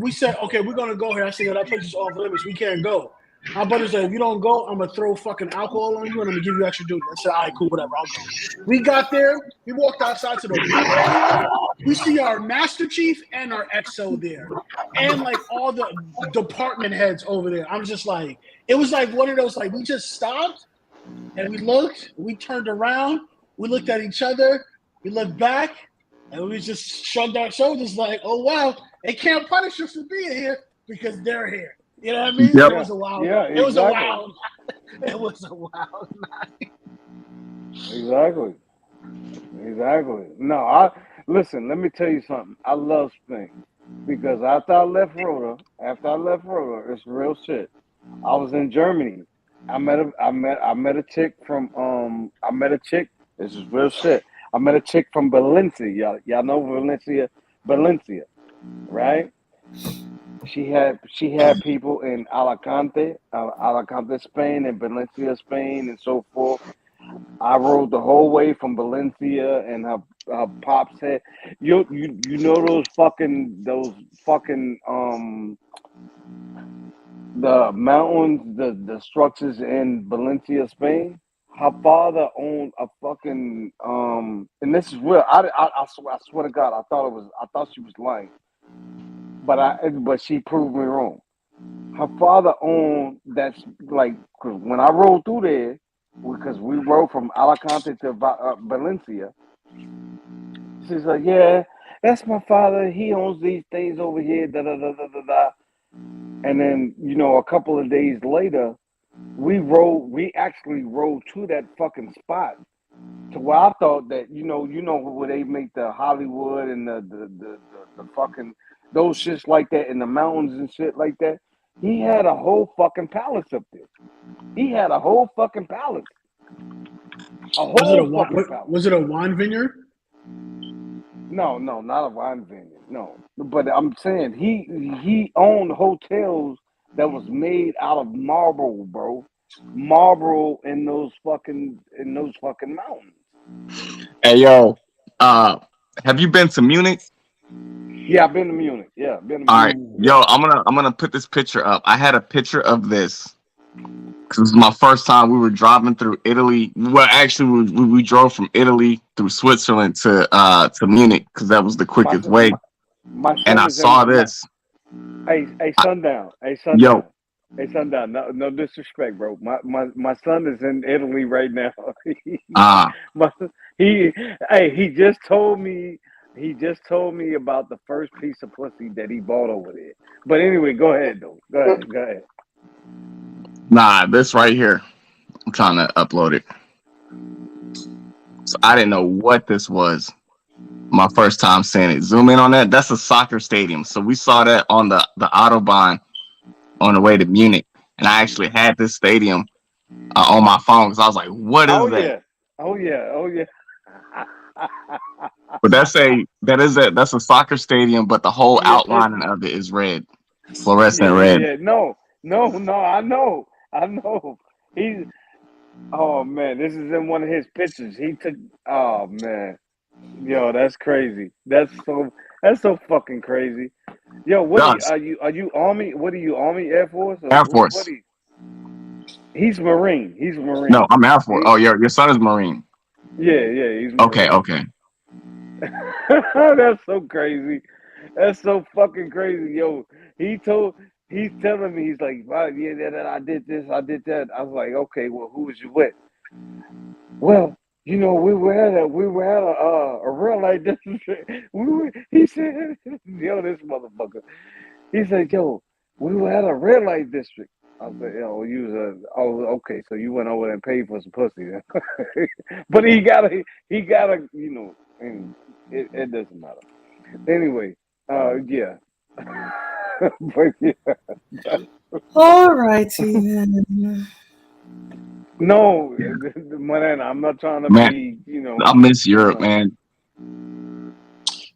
We said, okay, we're gonna go here. I said, that place is off limits. We can't go. My brother said, if you don't go, I'm gonna throw fucking alcohol on you and I'm gonna give you extra duty. I said, all right, cool, whatever, I'll go. We got there, we walked outside to the pool area. We see our master chief and our XO there. And like all the department heads over there. I'm just like, it was like one of those, like we just stopped and we looked, we turned around, we looked at each other, we looked back, and we just shrugged our shoulders like, oh wow, they can't punish us for being here because they're here. You know what I mean? Yep. It was a wild. Yeah, It was a exactly. wild. It was a wild night. Exactly. No, listen. Let me tell you something. I love Spain because after I left Rhoda, it's real shit. I was in Germany. I met a chick from This is real shit. I met a chick from Valencia. Y'all know Valencia, right? She had people in Alicante, Spain, and Valencia, Spain, and so forth. I rode the whole way from Valencia, and her pop said, "You know those fucking the mountains, the structures in Valencia, Spain." Her father owned a fucking and this is real. I swear to God, I thought she was lying, but she proved me wrong. Her father owned that's like, cause when I rode through there, because we rode from Alicante to Valencia. She's like, yeah, that's my father. He owns these things over here. Da da da da da da. And then a couple of days later, we actually rode to that fucking spot, to where I thought that where they make the Hollywood and the fucking those shits like that in the mountains and shit like that. He had a whole fucking palace up there. He had a whole fucking palace. Was it a wine vineyard? No, not a wine vineyard. No, but I'm saying he owned hotels that was made out of marble, bro. Marble in those fucking mountains. Hey yo, have you been to Munich? Yeah, I've been to Munich. Yeah, been to Munich. All right, yo, I'm gonna put this picture up. I had a picture of this because it was my first time. We were driving through Italy. Well, actually, we drove from Italy through Switzerland to Munich because that was the quickest way. My son and I saw this. Hey, Sundown. Yo. Hey, Sundown. No disrespect, bro. My son is in Italy right now. He just told me. He just told me about the first piece of pussy that he bought over there. But anyway, go ahead, though. Go ahead. Nah, this right here. I'm trying to upload it. So I didn't know what this was. My first time seeing it. Zoom in on that. That's a soccer stadium. So we saw that on the Autobahn on the way to Munich, and I actually had this stadium on my phone because I was like, "What is that?" Yeah. Oh yeah. But that's a soccer stadium, but the whole Yeah. outlining of it is red, fluorescent red. No. I know. He's. Oh man, this is in one of his pictures. He took. Oh man, yo, that's crazy. That's so fucking crazy. Yo, what No, are you Army? What are you Army, Air Force, or Air what Force. are you? He's Marine. He's No, Marine. I'm Air Force. Oh, your son is Marine. Yeah, he's Okay, Marine. okay. That's so crazy. That's so fucking crazy, yo. He's telling me, he's like, wow, yeah, I did this, I did that. I was like, okay, well, who was you with? Well, we were at a real light district. He said, yo, this motherfucker. He said, yo, we were at a red light district. I said, yo, okay, so you went over there and paid for some pussy. But he gotta, and it doesn't matter. Anyway, yeah. But yeah. All righty then. No, man, I'm not trying to Man, be, I miss Europe, man.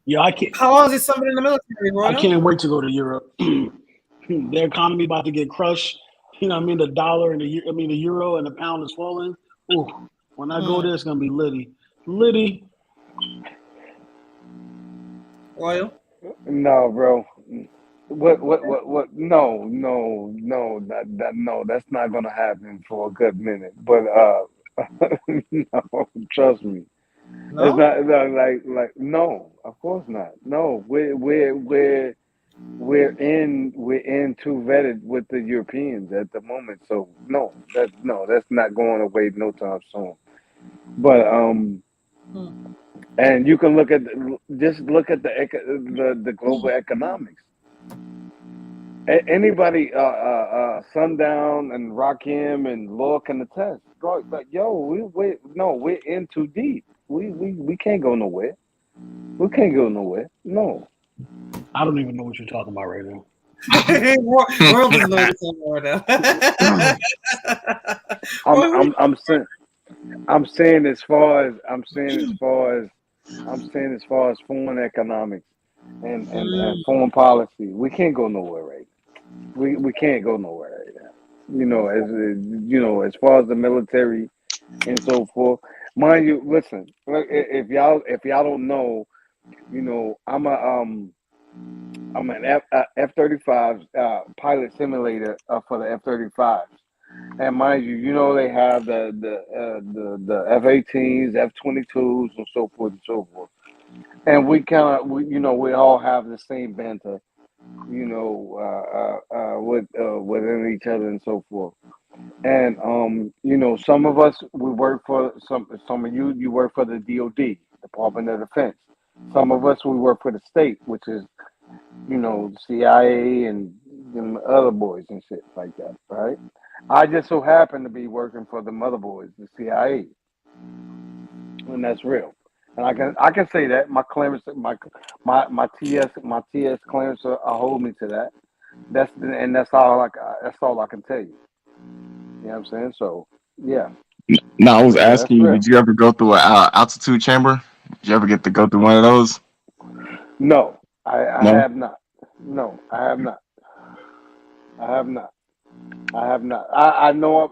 Yeah, I can't. How long is he somebody in the military, Royal? I can't wait to go to Europe. Their economy about to get crushed. You know what I mean? The dollar and the euro and the pound is falling. Ooh, when I go there, it's gonna be litty. Royal? No, bro. What? No, that's not gonna happen for a good minute. But no, trust me. That's No? not like no, of course not. No, we're in too vetted with the Europeans at the moment. So that's not going away no time soon. But and you can just look at the global economics. Anybody, Sundown and Rakim and Law can attest. Like, yo, we're in too deep. We can't go nowhere. We can't go nowhere. No. I don't even know what you're talking about right now. World is noticing more now. I'm saying as far as foreign economics and foreign policy, we can't go nowhere right now. We can't go nowhere right now. As far as the military and so forth. Mind you, listen, if y'all don't know, I'm an F-35 pilot simulator for the F-35s. And mind you, they have the F-18s, F-22s, and so forth and so forth. And we all have the same banter, within each other and so forth. And some of us we work for some of you work for the DoD, Department of Defense. Some of us we work for the state, which is the CIA and other boys and shit like that, right? I just so happen to be working for the mother boys, the CIA, and that's real. And I can say that my clearance, my TS clearance will hold me to that. That's all I can tell you. You know what I'm saying? So yeah. No, I was That's asking you, real. did you ever go through an altitude chamber? Did you ever get to go through one of those? No, I No. have not. No, I have not. I have not. I have not. I know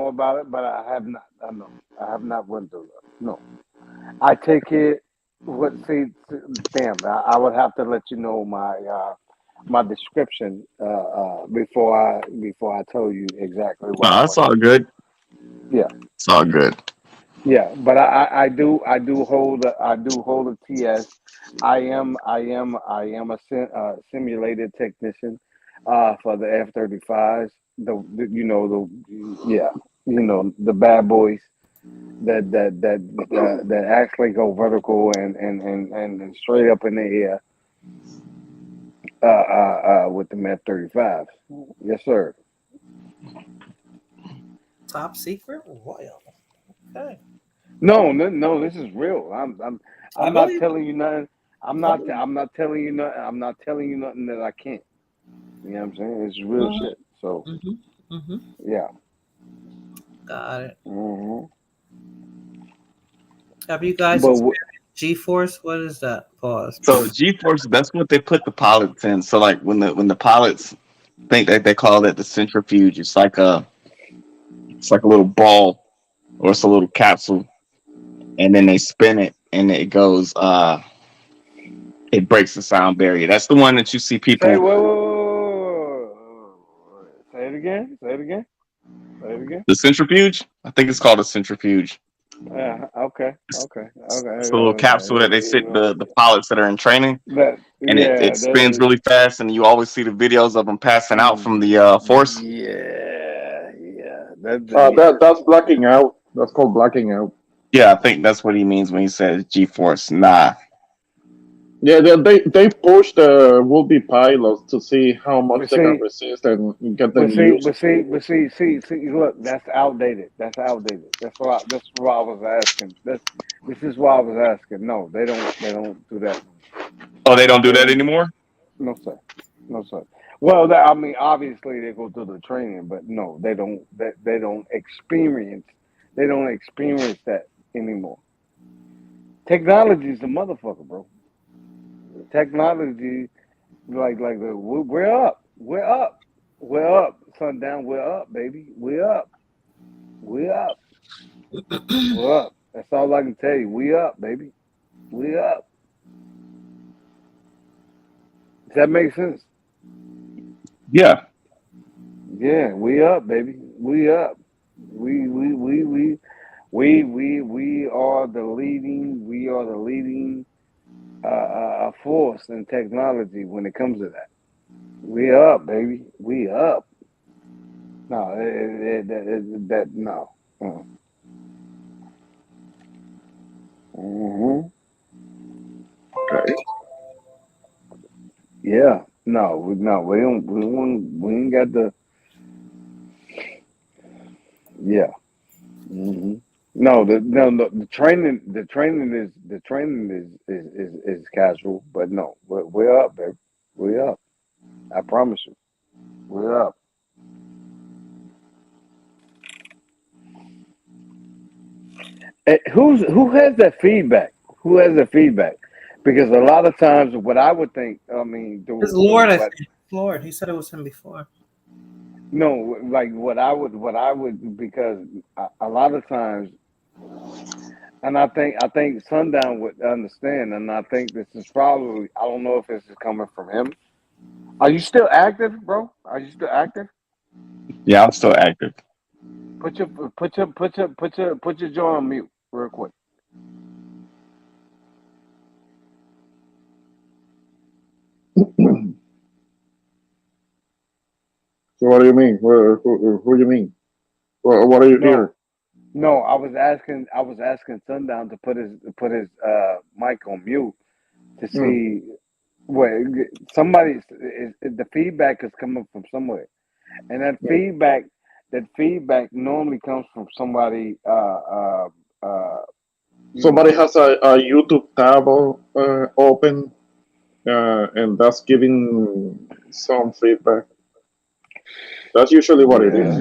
about it, but I have not. I have not went through that. No. I take it. Damn. I would have to let you know my description before I tell you exactly No, what I that's went all through. good. Yeah. It's all good. Yeah, but I do hold a TS. I am a simulated technician for the F-35s. The bad boys that actually go vertical and straight up in the air with the F-35s. Yes, sir. Top secret? Royal. Okay. No, this is real. I'm not believe telling you nothing. I'm I not believe I'm not telling you nothing. I'm not telling you nothing that I can't. You know what I'm saying? It's real shit. So yeah. Got it. hmm Have you guys But experienced G-force? What is that? Pause. So G-force, that's what they put the pilots in. So like when the pilots think that they call it the centrifuge, it's like a little ball or it's a little capsule, and then they spin it and it goes it breaks the sound barrier. That's the one that you see say people. say it again. Say it again. Say it again. The centrifuge, I think it's called a centrifuge. Okay. It's, Okay. it's a little capsule that they sit Okay. the pilots that are in training, That and it yeah. spins That really fast, and you always see the videos of them passing out from the force. yeah. That That yeah. that's blacking out. That's called blacking out. Yeah, I think that's what he means when he says G-force. Nah, Yeah, they push the would-be pilots to see how much But they can see, resist and get but them see, used but see, to. but see. Look, that's outdated. That's outdated. That's why I was asking. This is why I was asking. No, they don't. They don't do that. oh, they don't do They that don't. anymore. No sir. No sir. Well, that, I mean, obviously they go through the training, but no, they don't. They don't experience. They don't experience that anymore. Technology is a motherfucker, bro. Technology, we're up. We're up. We're up. Sundown. We're up, baby. We're up. We're up. We're up. That's all I can tell you. We up, baby. We up. Does that make sense? Yeah, Yeah, we up, baby. We up. We are the leading. We are the leading force in technology when it comes to that. We up, baby. We up. No, that no. hmm Okay. Yeah, no, we ain't got the. Yeah. hmm No, the training, the training is casual, but no, we're up, baby. We're up. I promise you, we're up. Who has that feedback? Who has the feedback? Because a lot of times, what I would think, I mean, It's the Lord, I what think. Lord. He said it was him before. no, like what I would, because a lot of times, and I think Sundown would understand, and I think this is probably, I don't know if this is coming from him. Are you still active, bro? Are you still active? yeah, I'm still active. Put your jaw on mute real quick. So what do you mean? Who do you mean? What are you hearing? No, I was asking Sundown to put his mic on mute to Hmm. see what somebody the feedback is coming from somewhere, and that feedback normally comes from somebody you Somebody know has a YouTube tab open, and that's giving some feedback. That's usually what it is.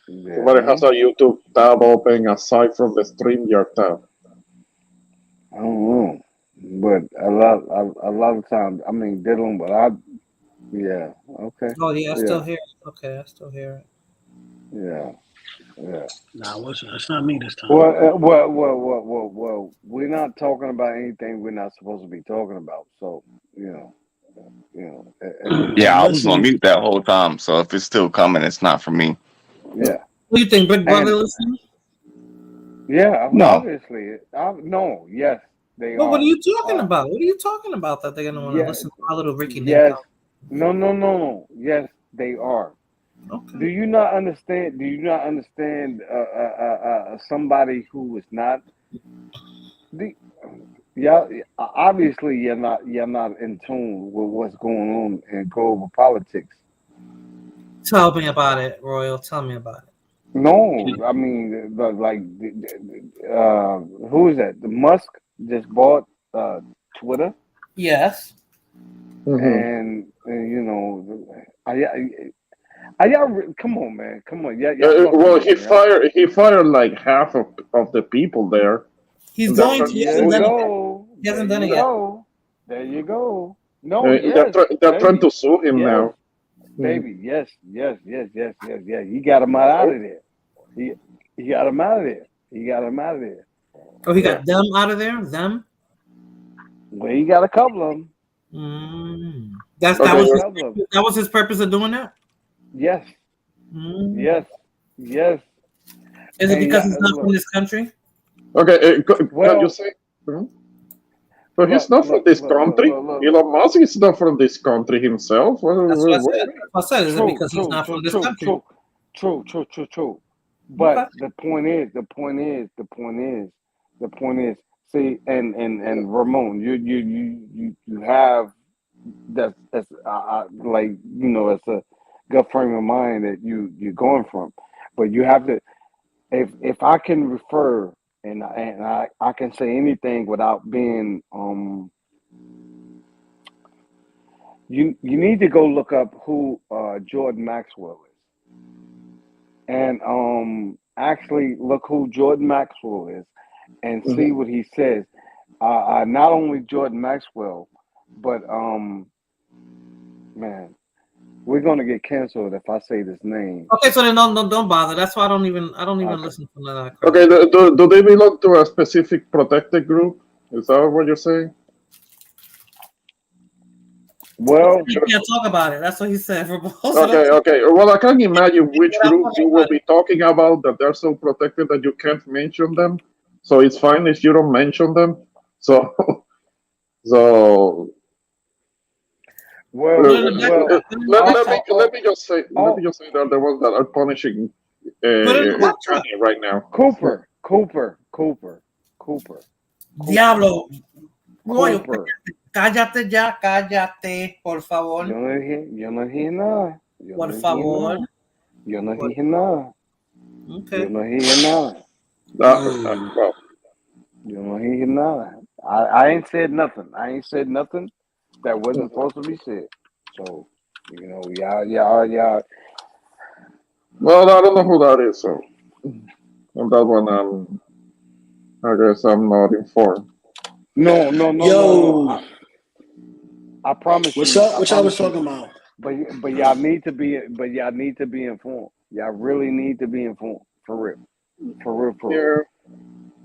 yeah Somebody has yeah. a YouTube tab open aside from the StreamYard tab. I don't know, but a lot of times, I mean, dealing with yeah, okay, Oh yeah, I still yeah, hear it. Okay, I still hear it. yeah, yeah. Nah, it's not me this time. We're not talking about anything we're not supposed to be talking about. So you know, Yeah, I'm I was on listening. mute that whole time. So if it's still coming, it's not for me. yeah, What do you think, Big Brother? and Listening? yeah, No, obviously, no, yes, they Well, what are are. you talking Uh, about? What are you talking about that they're gonna want to yes, listen to our little Ricky Name yes, count? no. Yes, they are. Okay. Do you not understand? Do you not understand somebody who is not the? Yeah, obviously you're not in tune with what's going on in global politics. Tell me about it, Royal. Tell me about it. No, I mean, who is that? The Musk just bought Twitter, Yes. and you know, come on, man, come on, y'all fucking Well, with me, right? he fired like half of the people there. He's And they're going to. trying He to There hasn't sue you done him. it yet. go, He there hasn't done you it yet. go, there you go. No, yes, They're trying baby, to sue him yes, now. baby, yes. He got him out of there. He got him out of there. He got him out of there. Oh, he Yeah. got them out of there. Them. Well, he got a couple of them. That Okay, was his purpose of doing that. Yes. Yes. Is it And because he's not look, from this country? Okay, can well, you say? But he's not from this country. Elon Musk is not from this country himself. That's what I said. That's what I said. Is it because he's not from this country? True. But the point is. See, and Ramon, you have that's like it's a good frame of mind that you're going from, but you have to if I can refer and I can say anything without being you need to go look up who Jordan Maxwell is, and actually look who Jordan Maxwell is and see what he says. Not only Jordan Maxwell, but man, we're gonna get canceled if I say this name. Okay, so then don't bother. That's why I don't even listen to none of that crap. Okay, do they belong to a specific protected group? Is that what you're saying? Well, you can't talk about it. That's what he said for both of them. Okay. Well, I can't imagine which group you will be talking about that they're so protected that you can't mention them. So it's fine if you don't mention them. So let me just say that the ones that are punishing Kanye right now. Cooper. Diablo. Royal, cállate ya, cállate, por favor. Yo no dije nada. Por favor. Yo no dije nada. Okay. Yo no dije nada. Yo no dije nada. I ain't said nothing. I ain't said nothing that wasn't supposed to be said. So, y'all. Well, I don't know who that is, so on that one, I guess I'm not informed. No. Yo, I promise you. What y'all was talking about? But y'all need to be. But y'all need to be informed. Y'all really need to be informed for real. Yeah.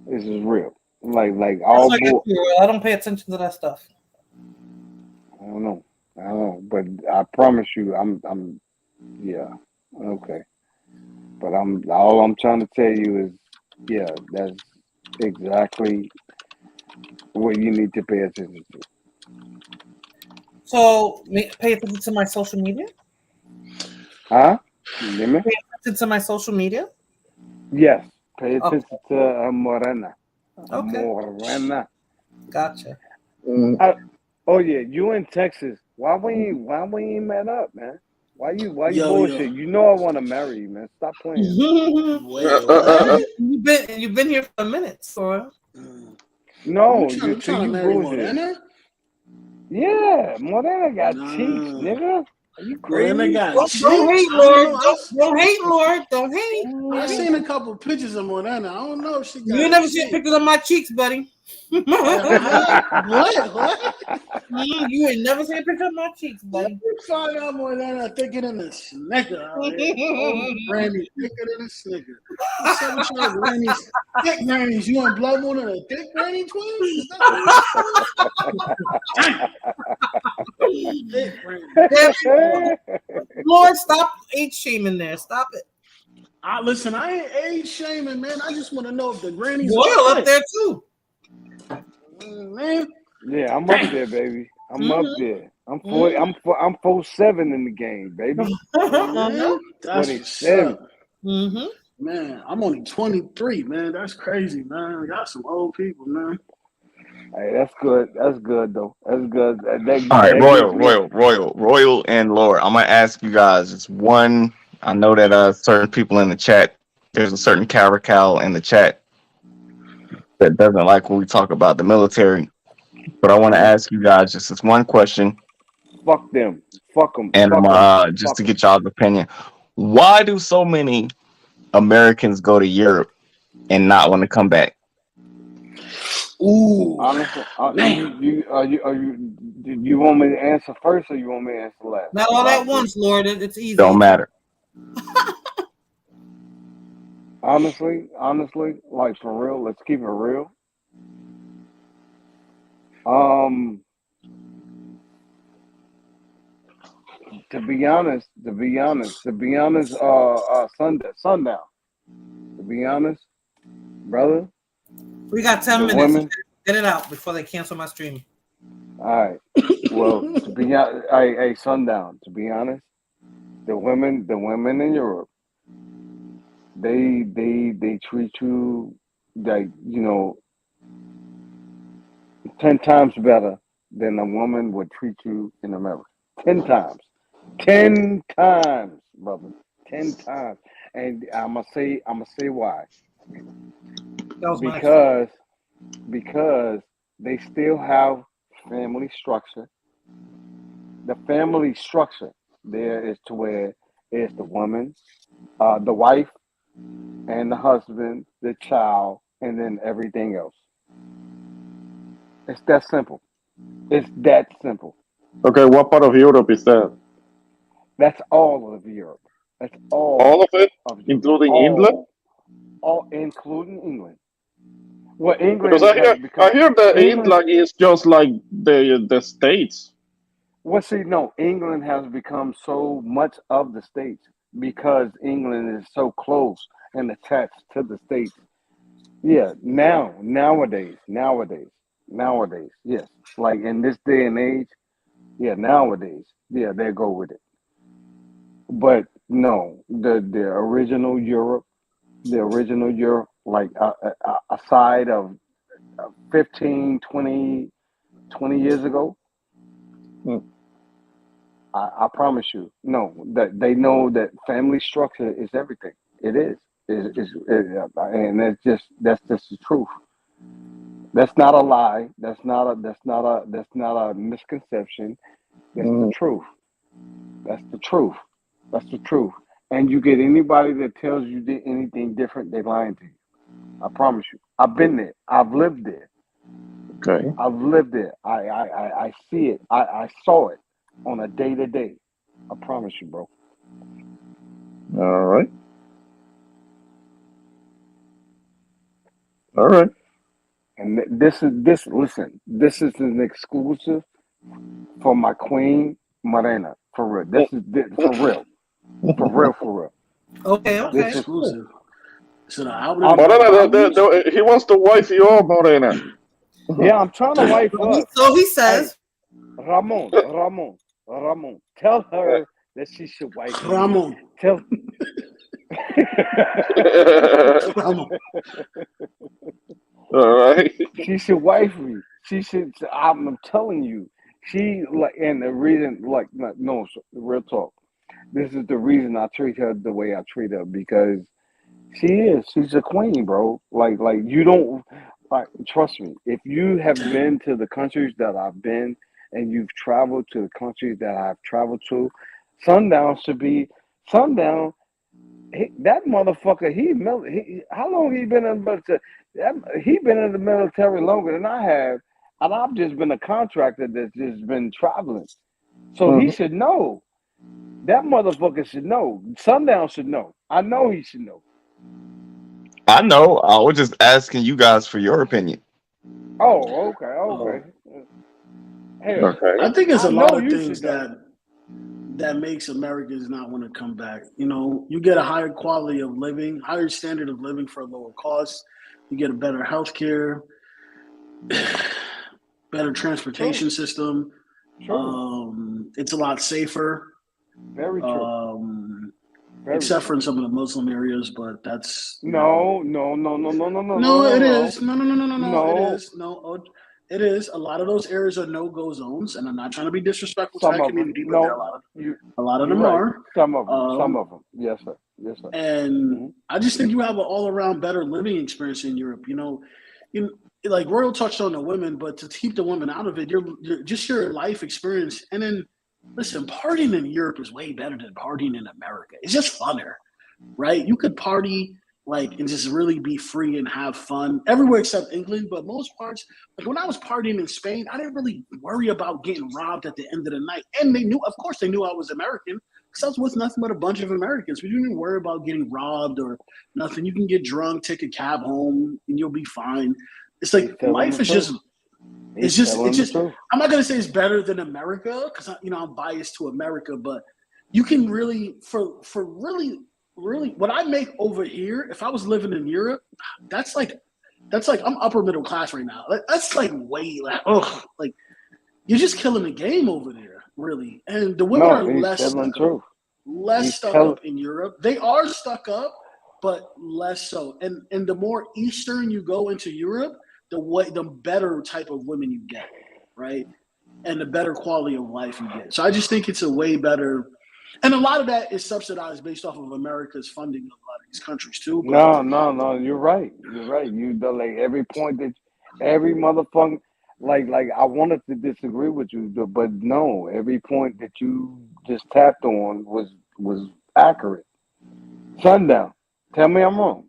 This is real. Like all bull. I don't pay attention to that stuff. I don't know, but I promise you, I'm. Yeah, okay. But all I'm trying to tell you is, yeah, that's exactly what you need to pay attention to. So, pay attention to my social media? Huh? Pay attention to my social media? Yes. Pay attention to Morena. Okay. Morena. Gotcha. Oh yeah, you in Texas. Why we ain't met up, man? Why you bullshit? You know I want to marry you, man. Stop playing. You've been here for a minute, so. No, you trying to marry Morena? Yeah, Morena got cheeks, nigga. Are you crazy? Don't hate, Lord. Don't hate, Lord. Don't hate. I seen a couple pictures of Morena. I don't know if she got. You never seen pictures of my cheeks, buddy. What? You ain't never seen a picture of my cheeks, buddy. You find out Morena thicker than a snicker. Oh, Granny thicker than a snicker. What's up with your grannies? Thick grannies. You want blood more than a thick granny twin? Is that Lord, stop age shaming there. Stop it. Listen, I ain't age shaming, man. I just want to know if the grannies Royal up there too. Man. Yeah, I'm up there, baby. I'm up there. I'm 40. I'm 4'7" in the game, baby. That's 27. Man, I'm only 23, man. That's crazy, man. We got some old people, man. Hey, that's good. That's good, though. That's good. All right, Royal, and Lord. I'm gonna ask you guys just one. I know that certain people in the chat There's a certain caracal in the chat that doesn't like when we talk about the military. But I want to ask you guys just this one question, Fuck them. Fuck them. and Fuck I'm them. just to get y'all's opinion. Why do so many Americans go to Europe and not want to come back? Ooh, Honestly, man. you want me to answer first or you want me to answer last? Not all at once, Lord. It's easy. Don't matter. Honestly, like for real, let's keep it real. To be honest, sundown. To be honest, brother, We got 10 the minutes. women. Get it out before they cancel my stream. All right. Well, to be honest, hey, sundown. To be honest, the women in Europe, they treat you like 10 times better than a woman would treat you in America. 10 times. 10 times, brother. 10 times. And I'm gonna say why. Because they still have family structure. The family structure there is to where it's the woman, the wife, and the husband, the child, and then everything else. It's that simple. It's that simple. Okay, what part of Europe is that? That's all of Europe. That's All of it, including England. All including England. Well, England Because I hear that England is just like the States. Well, see, no, England has become so much of the States because England is so close and attached to the States. Yeah, nowadays, yes. Like in this day and age, yeah, nowadays, yeah, they go with it. But no, the original Europe, like aside of 15, 20 years ago, I promise you, no, that they know that family structure is everything. It is. And that's just the truth. That's not a lie. That's not a misconception. That's the truth. That's the truth. That's the truth. And you get anybody that tells you anything different, they lying to you. I promise you. I've been there. I've lived there. Okay. I've lived there. I see it. I saw it on a day-to-day. I promise you, bro. All right. All right. And listen, this is an exclusive for my queen, Morena. For real. This is for real. For real. Okay. This is exclusive. So Morena, he wants to wife you up, Morena. Yeah, I'm trying to wife up. So he says. Hey, Ramon. Tell her that she should wife me. Ramon. Tell All right. She should wife me. She should. I'm telling you. She like, and the reason, like, no, real talk. This is the reason I treat her the way I treat her because she's a queen, bro. Like you don't. Like, trust me. If you have been to the countries that I've been, and you've traveled to the countries that I've traveled to, sundown. That motherfucker, how long he been in the military? He been in the military longer than I have, and I've just been a contractor that's just been traveling. So he should know. That motherfucker should know. Sundown should know. I know he should know. I know. I was just asking you guys for your opinion. Oh, okay. Hell, Okay. I think it's a I lot know of you things should know. that makes Americans not want to come back. You know, you get a higher quality of living, higher standard of living for a lower cost. You get a better health care, better transportation system. True. It's a lot safer. Very true. Except for in some of the Muslim areas, but that's no. It is. It is. It is. A lot of those areas are no-go zones, and I'm not trying to be disrespectful to that community, but a lot of them right. are. Some of them. Yes, sir. Yes, sir. And I just think you have an all around better living experience in Europe. Like Royal touched on the women, but to keep the women out of it, you're just your life experience. And then, listen, partying in Europe is way better than partying in America. It's just funner, right? You could party and just really be free and have fun everywhere except England. But most parts, like when I was partying in Spain, I didn't really worry about getting robbed at the end of the night. And of course, they knew I was American because I was with nothing but a bunch of Americans. We didn't worry about getting robbed or nothing. You can get drunk, take a cab home, and you'll be fine. It's like life is just. It's just. I'm not gonna say it's better than America because I'm biased to America, but you can really for really what I make over here. If I was living in Europe, that's like I'm upper middle class right now. That's like way like you're just killing the game over there, really. And the women are less stuck up in Europe. They are stuck up, but less so. And the more eastern you go into Europe, the better type of women you get, right? And the better quality of life you get. So I just think it's a way better, and a lot of that is subsidized based off of America's funding of a lot of these countries too. But no, you're right. You're right. Like every point that every motherfucker, like I wanted to disagree with you, but no, every point that you just tapped on was accurate. Sundown, tell me I'm wrong.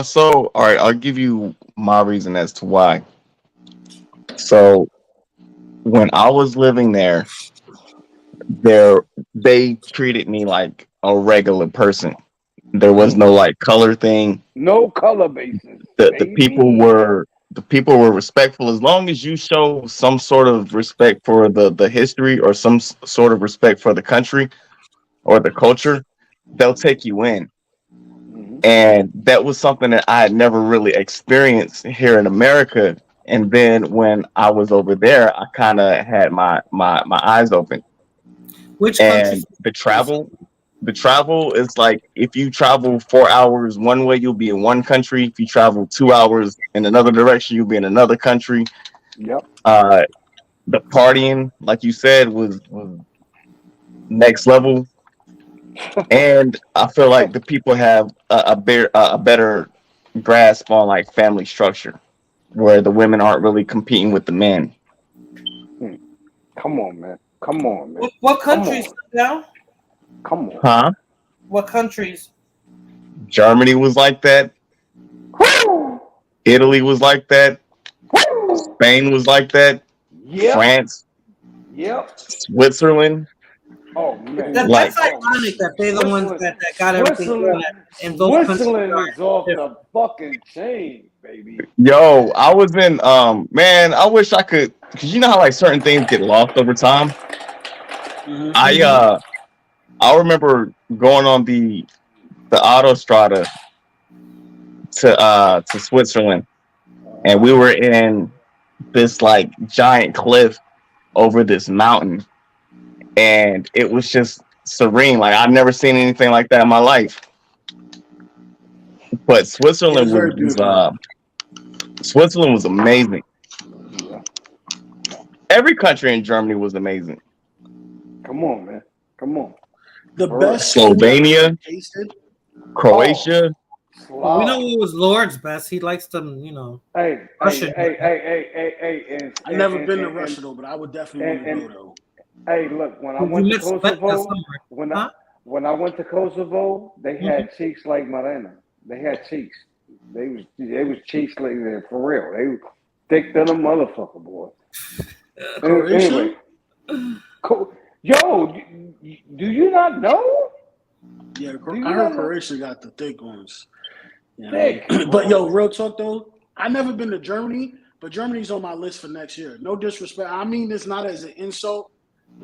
So all right, I'll give you my reason as to why. So when I was living there, they treated me like a regular person. There was no like color thing. No color basis. The people were respectful as long as you show some sort of respect for the history or some sort of respect for the country or the culture, they'll take you in. And that was something that I had never really experienced here in America. And then when I was over there, I kind of had my eyes open. And the travel is like if you travel 4 hours one way, you'll be in one country. If you travel 2 hours in another direction, you'll be in another country. Yep. The partying, like you said, was next level. And I feel like the people have a better grasp on like family structure, where the women aren't really competing with the men. Come on, man. What countries now? Come on. Huh? What countries? Germany was like that. Italy was like that. Spain was like that. Yep. France. Yep. Switzerland. Oh man, that's ironic that they're the ones that got everything going. And those Switzerland is off the fucking chain, baby. Yo, I was in man, I wish I could, because you know how like certain things get lost over time. I remember going on the autostrada to Switzerland, and we were in this like giant cliff over this mountain, and it was just serene. Like I've never seen anything like that in my life. But Switzerland was amazing. Every country in Germany was amazing. Come on, man. Come on. The best Slovenia, Croatia. Well, we know what was Lord's best. He likes them, Hey, Russian. hey. I've never been to Russia though, but I would definitely want to go though. Hey, look, when I went to Kosovo, when I went to Kosovo, they had cheeks like Marina. They had cheeks. They was cheeks like that for real. They was thick than a motherfucker, boy. Anyway, yo, do you not know? Yeah, I heard Croatia got the thick ones. Thick. But yo, real talk though, I've never been to Germany, but Germany's on my list for next year. No disrespect. I mean this not as an insult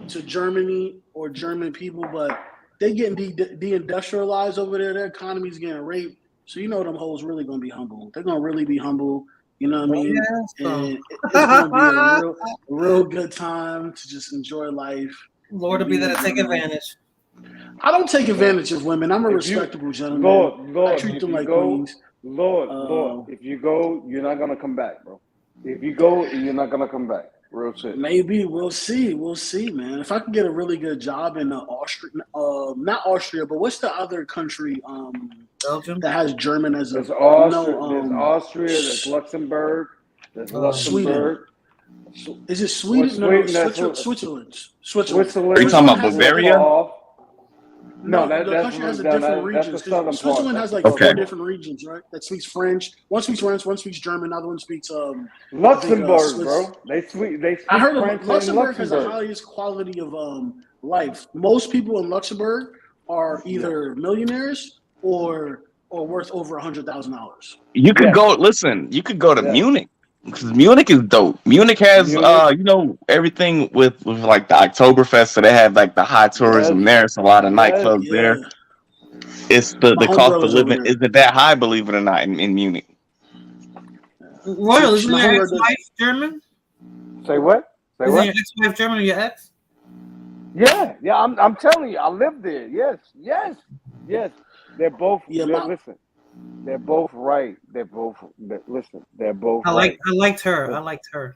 to Germany or German people, but they getting de-industrialized over there. Their economy's getting raped. So you know them hoes really gonna be humble. They're gonna really be humble. You know what I mean? Yeah, and it's gonna be a real good time to just enjoy life. Lord will be there to take advantage. I don't take advantage of women. I'm a respectable gentleman. Lord, I treat them like queens. Lord, if you go, you're not gonna come back, bro. If you go, you're not gonna come back. Real shit. Maybe we'll see. We'll see, man. If I can get a really good job in Austria, not Austria, but what's the other country Belgium. that has German as a There's Austria. no? There's Austria. There's Luxembourg. There's Luxembourg. Sweden. Is it What's Sweden? No, Sweden? That's Switzerland. Are you talking Switzerland about has Bavaria? No, the country has a different regions. That's the southern part. Switzerland has like Okay. 4 different regions, right? That speaks French. One speaks French. One speaks German. Another one speaks Luxembourg, Swiss. bro. They speak I heard French in Luxembourg has the Luxembourg. highest quality of life. Most people in Luxembourg are either millionaires or worth over $100,000. You could Yes. go. Listen, you could go to Yes. Munich because Munich is dope. Munich has, Munich. you know, everything with like the Oktoberfest, so they have like the high tourism Yes. there. It's a lot of nightclubs Yeah. there. It's the My cost of homegirl is over living there. isn't that high, believe it or not, in Munich. Royal, isn't My your homegirl does- ex-wife German? Say what? Say Isn't what? your ex-wife German or your ex? Yeah. I'm telling you, I live there. Yes. They're both. Yeah, listen, they're both right. They're both. Listen, they're both I right. liked her. I liked her.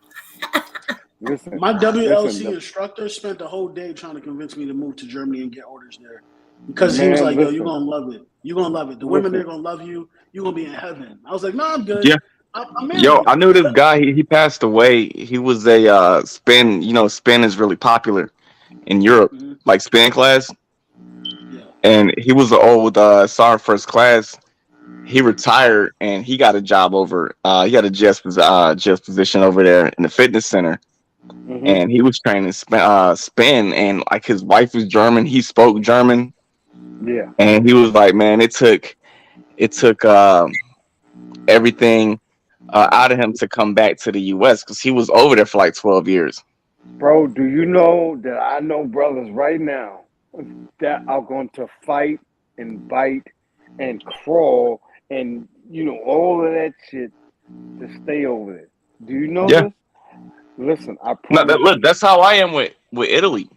Listen, My WLC listen, instructor spent the whole day trying to convince me to move to Germany and get orders there. Because he was Man, like, yo, listen. you're going to love it. You're going to love it. The women, Listen. they're going to love you. You're going to be in heaven. I was like, no, I'm good. Yeah. I'm married. Yo, I knew this guy. He passed away. He was a spin. You know, spin is really popular in Europe, Mhm. like spin class. Yeah. And he was an old sergeant first class. He retired and he got a job over. He got a just position over there in the fitness center. Mhm. And he was training spin, and like his wife was German. He spoke German, Yeah. and he was like, man, it took everything out of him to come back to the U.S. because he was over there for like 12 years. Bro, do you know that I know brothers right now that are going to fight and bite and crawl and, you know, all of that shit to stay over there? Do you know Yeah. this? Listen, I No, promise look, you. that's how I am with Italy.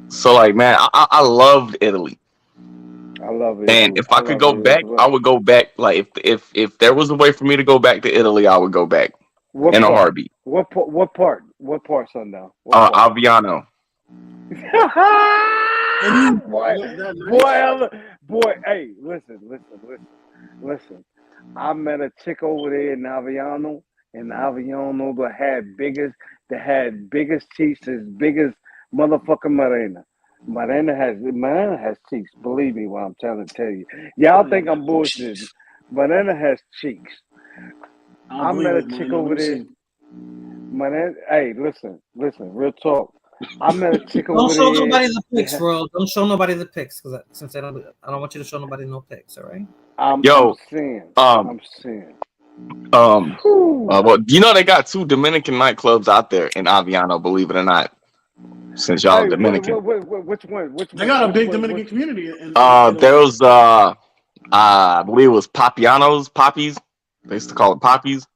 So like, man, I loved Italy, I love it. and if I could go back, I would go back. Like if there was a way for me to go back to Italy, I would go back What in a part? heartbeat. What part? What part, Sundown? What part? Aviano. boy, hey, listen. I met a chick over there in Aviano, and Aviano that had biggest cheeks, as big as motherfucking Marina. Marina has cheeks. Believe me when I'm trying to tell you. Y'all think I'm bullshitting. Marina has cheeks. I met a chick over there. Marina, hey, listen, real talk. I met a chick over there. Don't show nobody the pics, bro. Don't show nobody the pics, because since I don't want you to show nobody no pics. All right. I'm saying. Well, you know they got 2 Dominican nightclubs out there in Aviano, believe it or not. Since y'all Dominican, which one? They got a big Dominican community. there was I believe it was Poppies. They used to call it Poppies.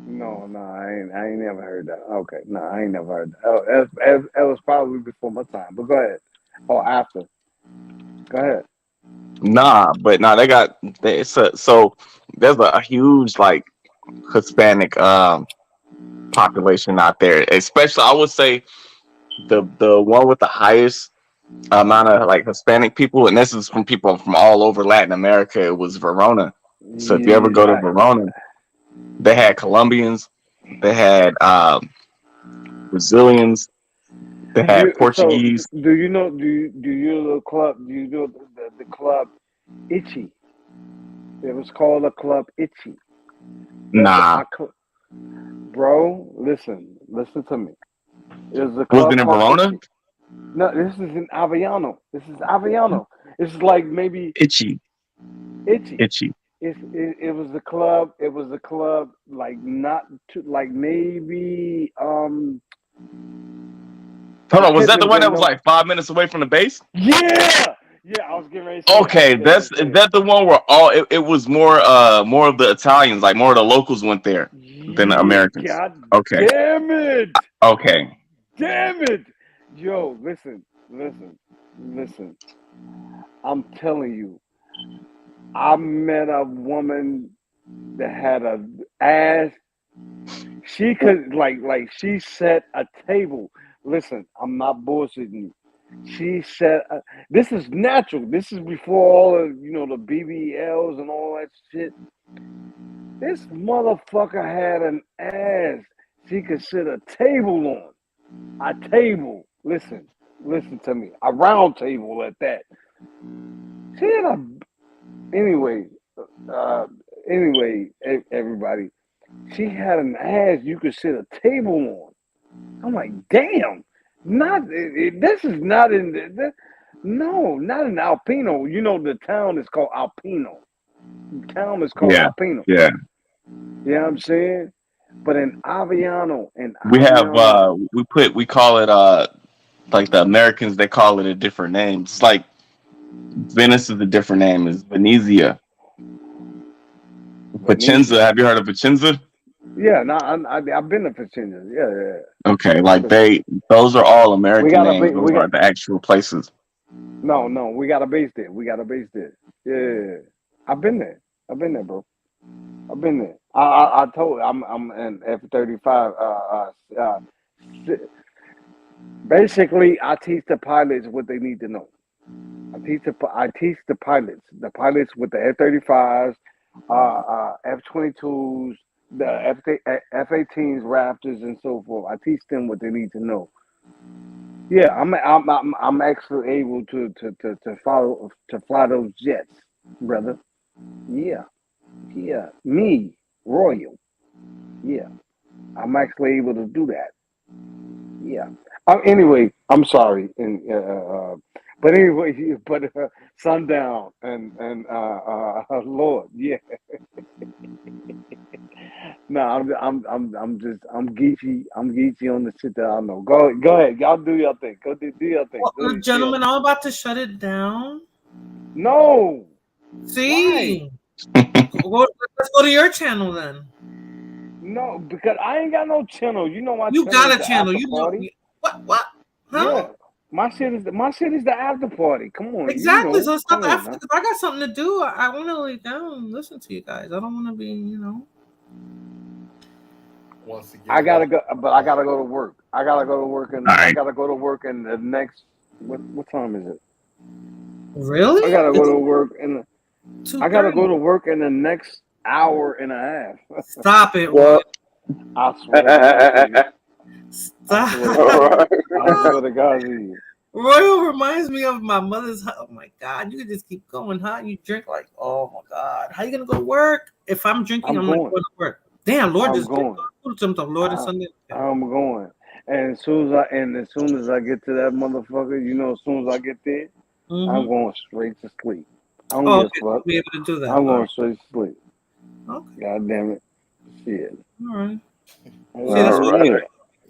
No, I ain't never heard that. Okay, no, I ain't never heard that. That was probably before my time. But go ahead, or after. Go ahead. They got so there's a huge like Hispanic population out there, especially I would say the one with the highest amount of like Hispanic people, and this is from people from all over Latin America. It was Verona. So if you ever go to Verona, they had Colombians, they had Brazilians, they had Portuguese. So, do you know the club? Do you know the club Itchy? It was called a club Itchy. Nah. Bro, listen to me. It was a club. Was it in Verona? Itchy. No, this is in Aviano. It's like maybe Itchy. It was a club. It was a club like not to like maybe Hold on, was that the one that was like 5 minutes away from the base? Yeah, I was getting ready to say okay, is that the one where it was more of the Italians, like more of the locals went there than the Americans. God okay. Damn it. Okay. Damn it. Yo, listen. I'm telling you, I met a woman that had a ass. She could she set a table. Listen, I'm not bullshitting you. She said, "This is natural. This is before all of the BBLs and all that shit." This motherfucker had an ass she could sit a table on. A table. Listen to me. A round table at that. She had a anyway. Everybody. She had an ass you could sit a table on. I'm like, damn. This is not in no, not in Alpino. The town is called Alpino. The town is called Alpino. Yeah. You know what I'm saying? But in Aviano, we call it like the Americans, they call it a different name. It's like Venice is a different name. It's Venezia. Vicenza. Have you heard of Vicenza? Yeah, no, I've been to Vicenza. Yeah. Okay, like those are all American names. Those are the actual places. No, we got a base there. Yeah, I've been there, bro. I've been there. I told I'm an F-35. Basically, I teach the pilots what they need to know. I teach the pilots with the F-35s, F-22s, the F-18s, Raptors, and so forth. I teach them what they need to know. Yeah, I'm actually able to fly those jets, brother. Yeah, me, Royal. Yeah, I'm actually able to do that. Yeah. Anyway, I'm sorry, but anyway, Sundown and Lord, yeah. No, I'm geeky. I'm geeky on the shit that I know. Go ahead, y'all do your thing. Go do your thing. Well, gentlemen, I'm about to shut it down. No. See, let's go to your channel then. No, because I ain't got no channel. You know my you channel. You got a channel. You know what? Huh? Yeah. My shit is the after party. Come on. Exactly. So it's not the after. Because I got something to do. I want to lay down and listen to you guys. I don't want to be, I gotta go, but I gotta go to work. I gotta go to work, and I gotta go to work in the next. What time is it? Really? I gotta go to work in. I gotta go to work in the next hour and a half. Stop it! Well, I swear. Stop. I swear to God, Royal reminds me of my mother's. Oh my God! You can just keep going, huh? You drink like, oh my God! How you gonna go to work? If I'm drinking, I'm not going to work. Damn, Lord, I'm just going. Lord and Sunday. I'm going, and as soon as I get to that motherfucker, as soon as I get there, I'm going straight to sleep. I don't give a fuck. Be able to do that. I'm going straight to sleep. Okay. God damn it. Shit. All right. See,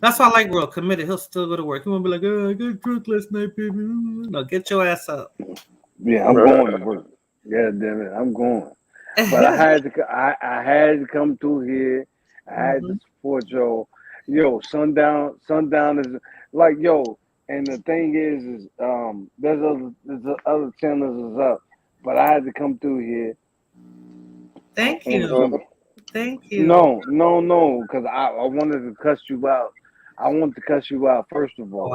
that's why I like Royal committed. He'll still go to work. He won't be like, oh, I got drunk last night, baby. No, get your ass up. Yeah, I'm going to work. God damn it, I'm going. But I had to come through here. I had to support y'all. Yo, sundown is like and the thing is there's other channels is up, but I had to come through here. Thank you. No, because I wanted to cuss you out. I wanted to cuss you out first of all.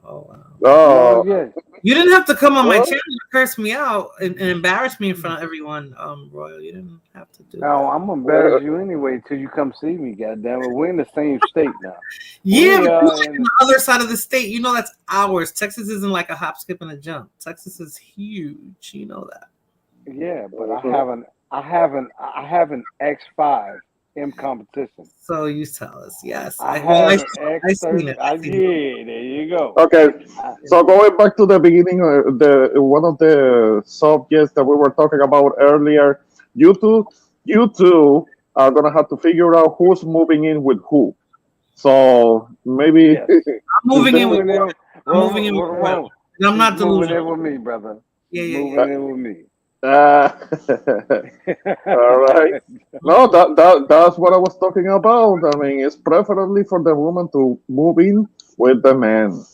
Oh wow. Oh yeah. You didn't have to come on my channel to curse me out and embarrass me in front of everyone, Royal. You didn't have to do that. I'm gonna embarrass you anyway till you come see me, goddammit. We're in the same state now. Yeah, but you're on the other side of the state. That's ours. Texas isn't like a hop, skip, and a jump. Texas is huge. You know that. Yeah, but I have an X5 in competition. So you tell us, yes. I have an X30. Yeah, there you go. Okay, so going back to the beginning, one of the subjects that we were talking about earlier, you two are gonna have to figure out who's moving in with who. So maybe I'm moving in with Royal. I'm not moving in with me, brother. Yeah. Moving in with me. All right. No, that's what I was talking about. I mean, it's preferably for the woman to move in with the man.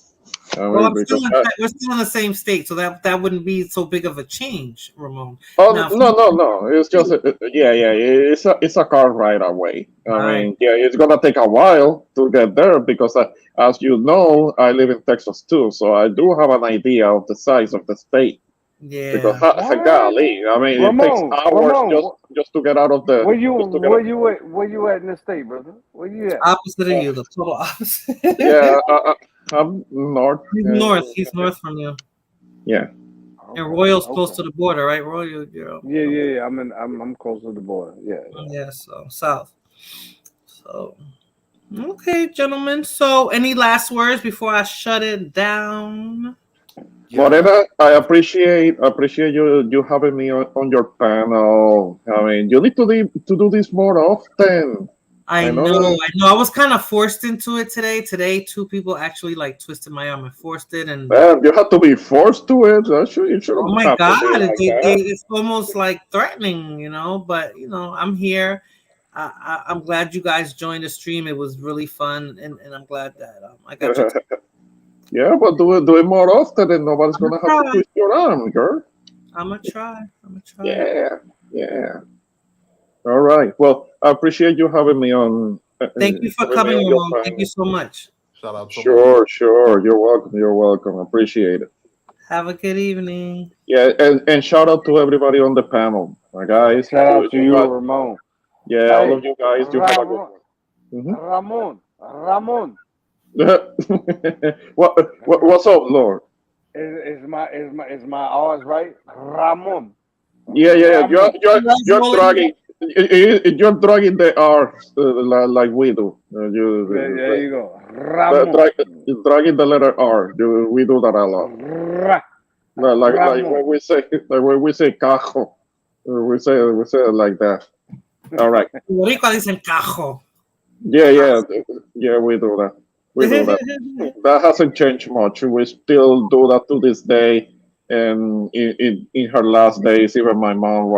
Well, because we're still in the same state, so that wouldn't be so big of a change, Ramon. oh Now, no, it's just it's a car ride away. I right. mean, yeah, it's gonna take a while to get there because, as you know, I live in Texas too, so I do have an idea of the size of the state. Because Yeah. golly, I mean, it takes hours just to get out of the. Where you Just to get out. where you at in the state, brother? Where you at? Opposite of you, the total opposite. Yeah, I'm north. He's north. He's north from you. Yeah. And Royal's close to the border, right? Royal, Yeah. I'm close to the border. Yeah. Yeah, so south. So okay, gentlemen. So any last words before I shut it down? Morena, I appreciate you having me on your panel. I mean, you need to do this more often. I know. I was kind of forced into it today. Today, two people actually like twisted my arm and forced it, and Man, you have to be forced to it. You shouldn't oh my have god, to be like that. it's almost like threatening, But I'm here. I'm glad you guys joined the stream. It was really fun, and I'm glad that I got your. Yeah, but do it more often, and nobody's gonna have to twist your arm, girl. I'm gonna try. Yeah. All right. Well, I appreciate you having me on. Thank you for coming, Ramon. Thank you so much. Shout out to Sure. You're welcome. Appreciate it. Have a good evening. Yeah, and shout out to everybody on the panel, my guys. Shout out to you, Ramon. Yeah, hey, all of you guys. You have a good one. Ramon. What's up, Lord? Is my R's right? Ramon. Yeah. You're dragging the R like we do. There you go. Ramon. Dragging the letter R. We do that a lot. Like when we say cajo, we say it like that. All right. Boricua dicen cajo. Yeah, we do that. That hasn't changed much. We still do that to this day. And in her last days, even my mom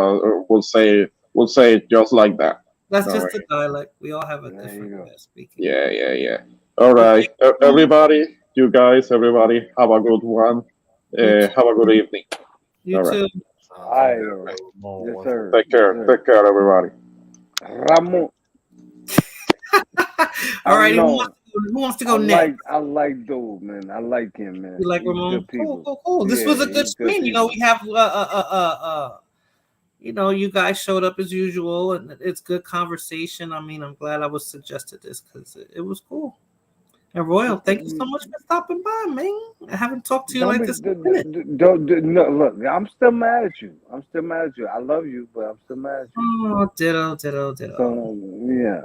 will say it just like that. That's just a dialect. We all have a different way of speaking. Yeah. All right, everybody, you guys, everybody, have a good one. Have a good evening. You too. Yes, sir. Take care, everybody. Ramon. All right. Who wants to go next? I like dude, man. I like him, man. You like Ramon? Cool. This was a good stream. We have you guys showed up as usual, and it's good conversation. I mean, I'm glad I was suggested this because it was cool. And Royal, thank you so much for stopping by, man. I haven't talked to you like this. No, look, I'm still mad at you. I love you, but I'm still mad at you. Oh, ditto. So, yeah.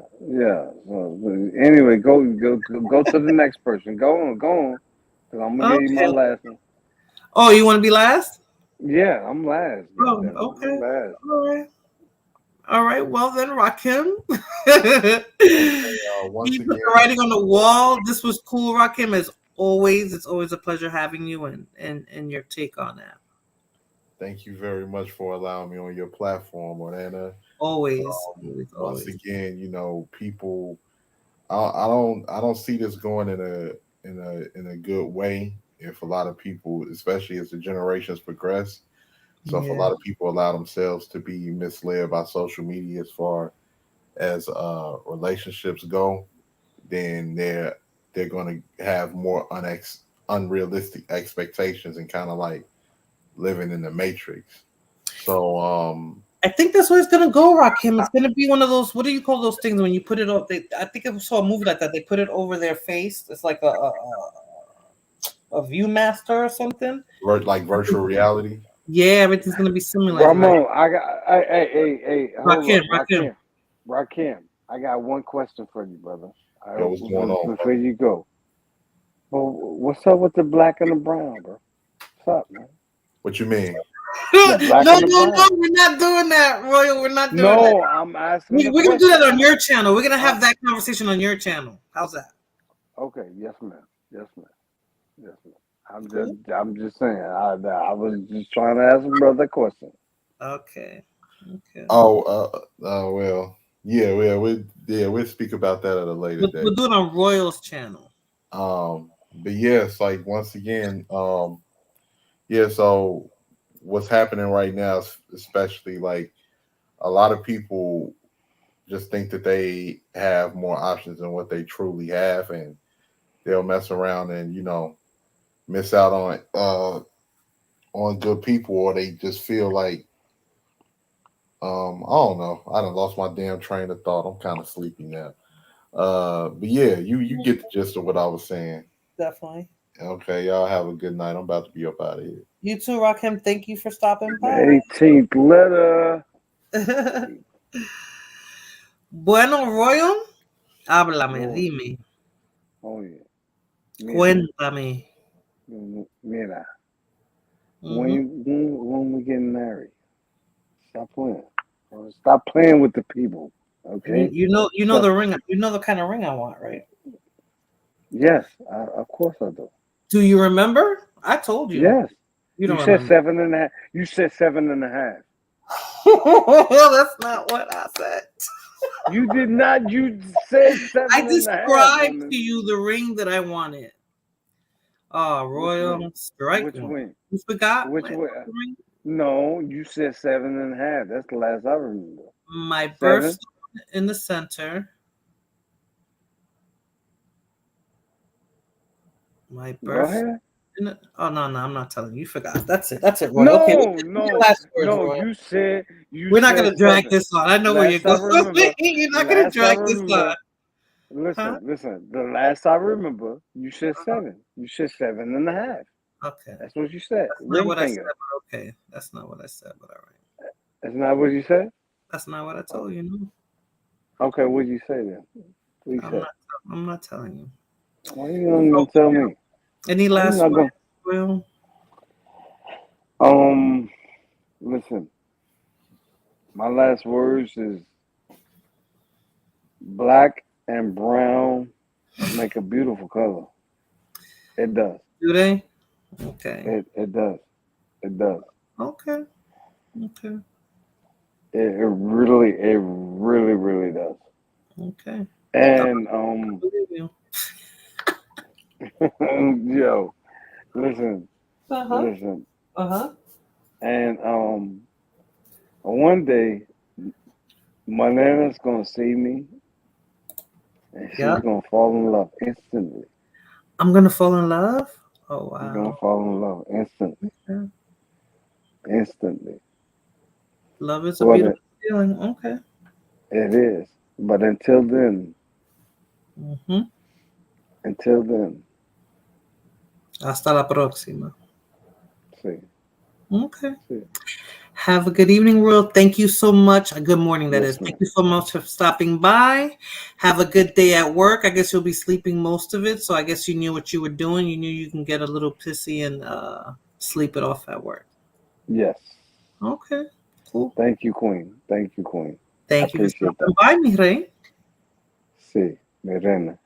So, anyway, go to the next person. Go on. Because I'm gonna give you my last one. Oh, you want to be last? Yeah, I'm last. Oh, okay. Last. All right. Well, then, Rakim. Once Keep again, writing on the wall. This was cool, Rakim. As always, it's always a pleasure having you and your take on that. thank you very much for allowing me on your platform, Orlando. Always. Once again, people. I don't see this going in a good way. If a lot of people, especially as the generations progress. So if a lot of people allow themselves to be misled by social media as far as relationships go, then they're going to have more unrealistic expectations and kind of like living in the matrix. So I think that's where it's gonna go, Rakim. It's gonna be one of those. What do you call those things when you put it up? I think I saw a movie like that. They put it over their face. It's like a ViewMaster or something. Like virtual reality. Yeah, everything's gonna be simulated. Ramon, I got. Hey, Rakim, I got one question for you, brother. What's going on? Before you go, well, what's up with the black and the brown, bro? What's up, man? What you mean? No, we're not doing that, Royal. We're not doing that. No, I'm asking. We're gonna do that on your channel. We're gonna have that conversation on your channel. How's that? Okay. Yes, ma'am. I'm just saying. I was just trying to ask a brother a question. Okay. Well, we'll speak about that at a later date. We'll do it on Royal's channel. but yes, like once again, yeah. So what's happening right now, especially like a lot of people just think that they have more options than what they truly have, and they'll mess around and miss out on good people, or they just feel like I don't know. I done lost my damn train of thought. I'm kind of sleepy now. But yeah, you get the gist of what I was saying. Definitely. Okay, y'all have a good night. I'm about to be up out of here. You too, Rakim. Thank you for stopping The by. 18th letter. Bueno, Royal, háblame, Lord. dime, Oh yeah. cuéntame. Mira. Mhm. When we getting married? Stop playing. Stop playing with the people. Okay. You know Stop. the ring. You know the kind of ring I want, right? Yes, of course I do. Do you remember? I told you. Yes. You You don't said remember. 7.5. You said 7.5. That's not what I said. You did not. You said I 7.5 on described this. to you the ring that I wanted. Oh, Which Royal, wing? strike Which one. wing? You forgot Which my way? ring? No, you said 7.5. That's the last I remember. My 7. birthstone in the center. My Go birth. ahead. Oh no, I'm not telling you. You forgot. That's it. That's it, Roy. Okay, No, what's your no, last words, no. Roy? You We're not said gonna drag 7. this on. I know where you're Last I going. remember. You're not gonna Last I drag this on, remember. huh? Listen. The last I remember, you said 7. You said 7.5. Okay. That's what you said. That's not Ring what I said, finger. but okay. That's not what I said, but all right. That's not what you said. That's not what I told you. No. Okay, what did you say then? What you I'm say? not. I'm not telling you. Why you not gonna tell me? Any Why you last not words, gonna? Will? Listen. My last words is black and brown make a beautiful color. It does. Do they? Okay. It does. It does. Okay. Okay. It really does. Okay. And I believe you. yo, listen, Uh-huh. listen. Uh-huh. And one day my nana's gonna see me and Yeah. she's gonna fall in love instantly. I'm gonna fall in love. Oh She's gonna wow. fall in love instantly. Yeah. Instantly. Love is a But beautiful feeling. Okay. it is. But Mm-hmm. until then, Hasta la próxima. see, Okay. see. Have a good evening, world. Thank you so much. A good morning, that is. Yes, Thank ma'am. you so much for stopping by. Have a good day at work. I guess you'll be sleeping most of it, so I guess you knew what you were doing. You knew you can get a little pissy and sleep it off at work. Yes. Okay, cool. Thank you, Queen. Thank you, Queen. I Thank you for appreciate stopping that. by, mi rey. See, mi reina.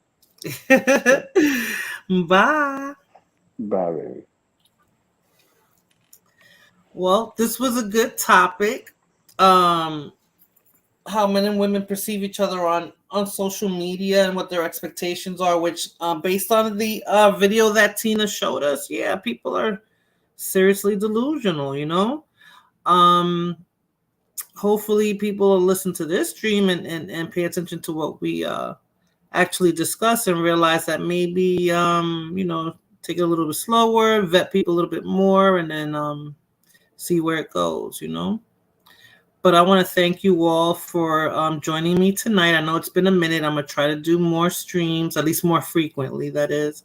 Bye. Bye, baby. Well, this was a good topic. How men and women perceive each other on social media and what their expectations are, which based on the video that Tina showed us, yeah, people are seriously delusional, hopefully people will listen to this stream and pay attention to what we actually discuss and realize that maybe take it a little bit slower, vet people a little bit more, and then see where it goes. But I want to thank you all for joining me tonight. I know it's been a minute. I'm going to try to do more streams, at least more frequently, that is.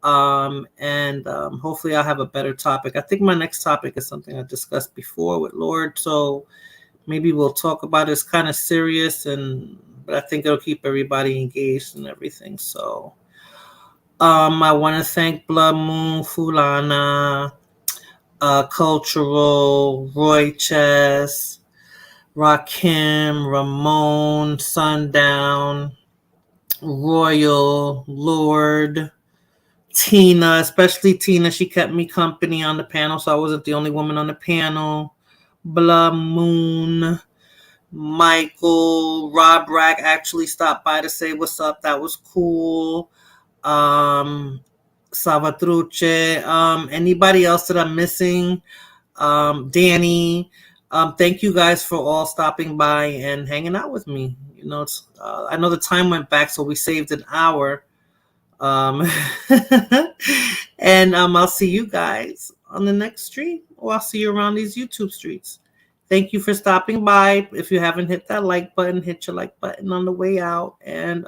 And hopefully I'll have a better topic. I think my next topic is something I discussed before with Lord. So maybe we'll talk about it. It's kind of serious, but I think it'll keep everybody engaged and everything. So I want to thank Blood Moon, Fulana, Cultural, Roy Chess, Rakim, Ramon, Sundown, Royal, Lord, Tina, especially Tina. She kept me company on the panel, so I wasn't the only woman on the panel. Blah Moon, Michael, Rob Rack actually stopped by to say what's up. That was cool. Salvatruce, anybody else that I'm missing, Danny. Thank you guys for all stopping by and hanging out with me. You know, I know the time went back, so we saved an hour. And I'll see you guys on the next stream, or I'll see you around these YouTube streets. Thank you for stopping by. If you haven't hit that like button, hit your like button on the way out, and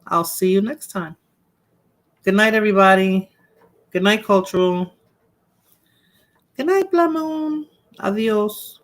I'll see you next time. Good night, everybody. Good night, Cultural. Good night, Blamoon. Adios.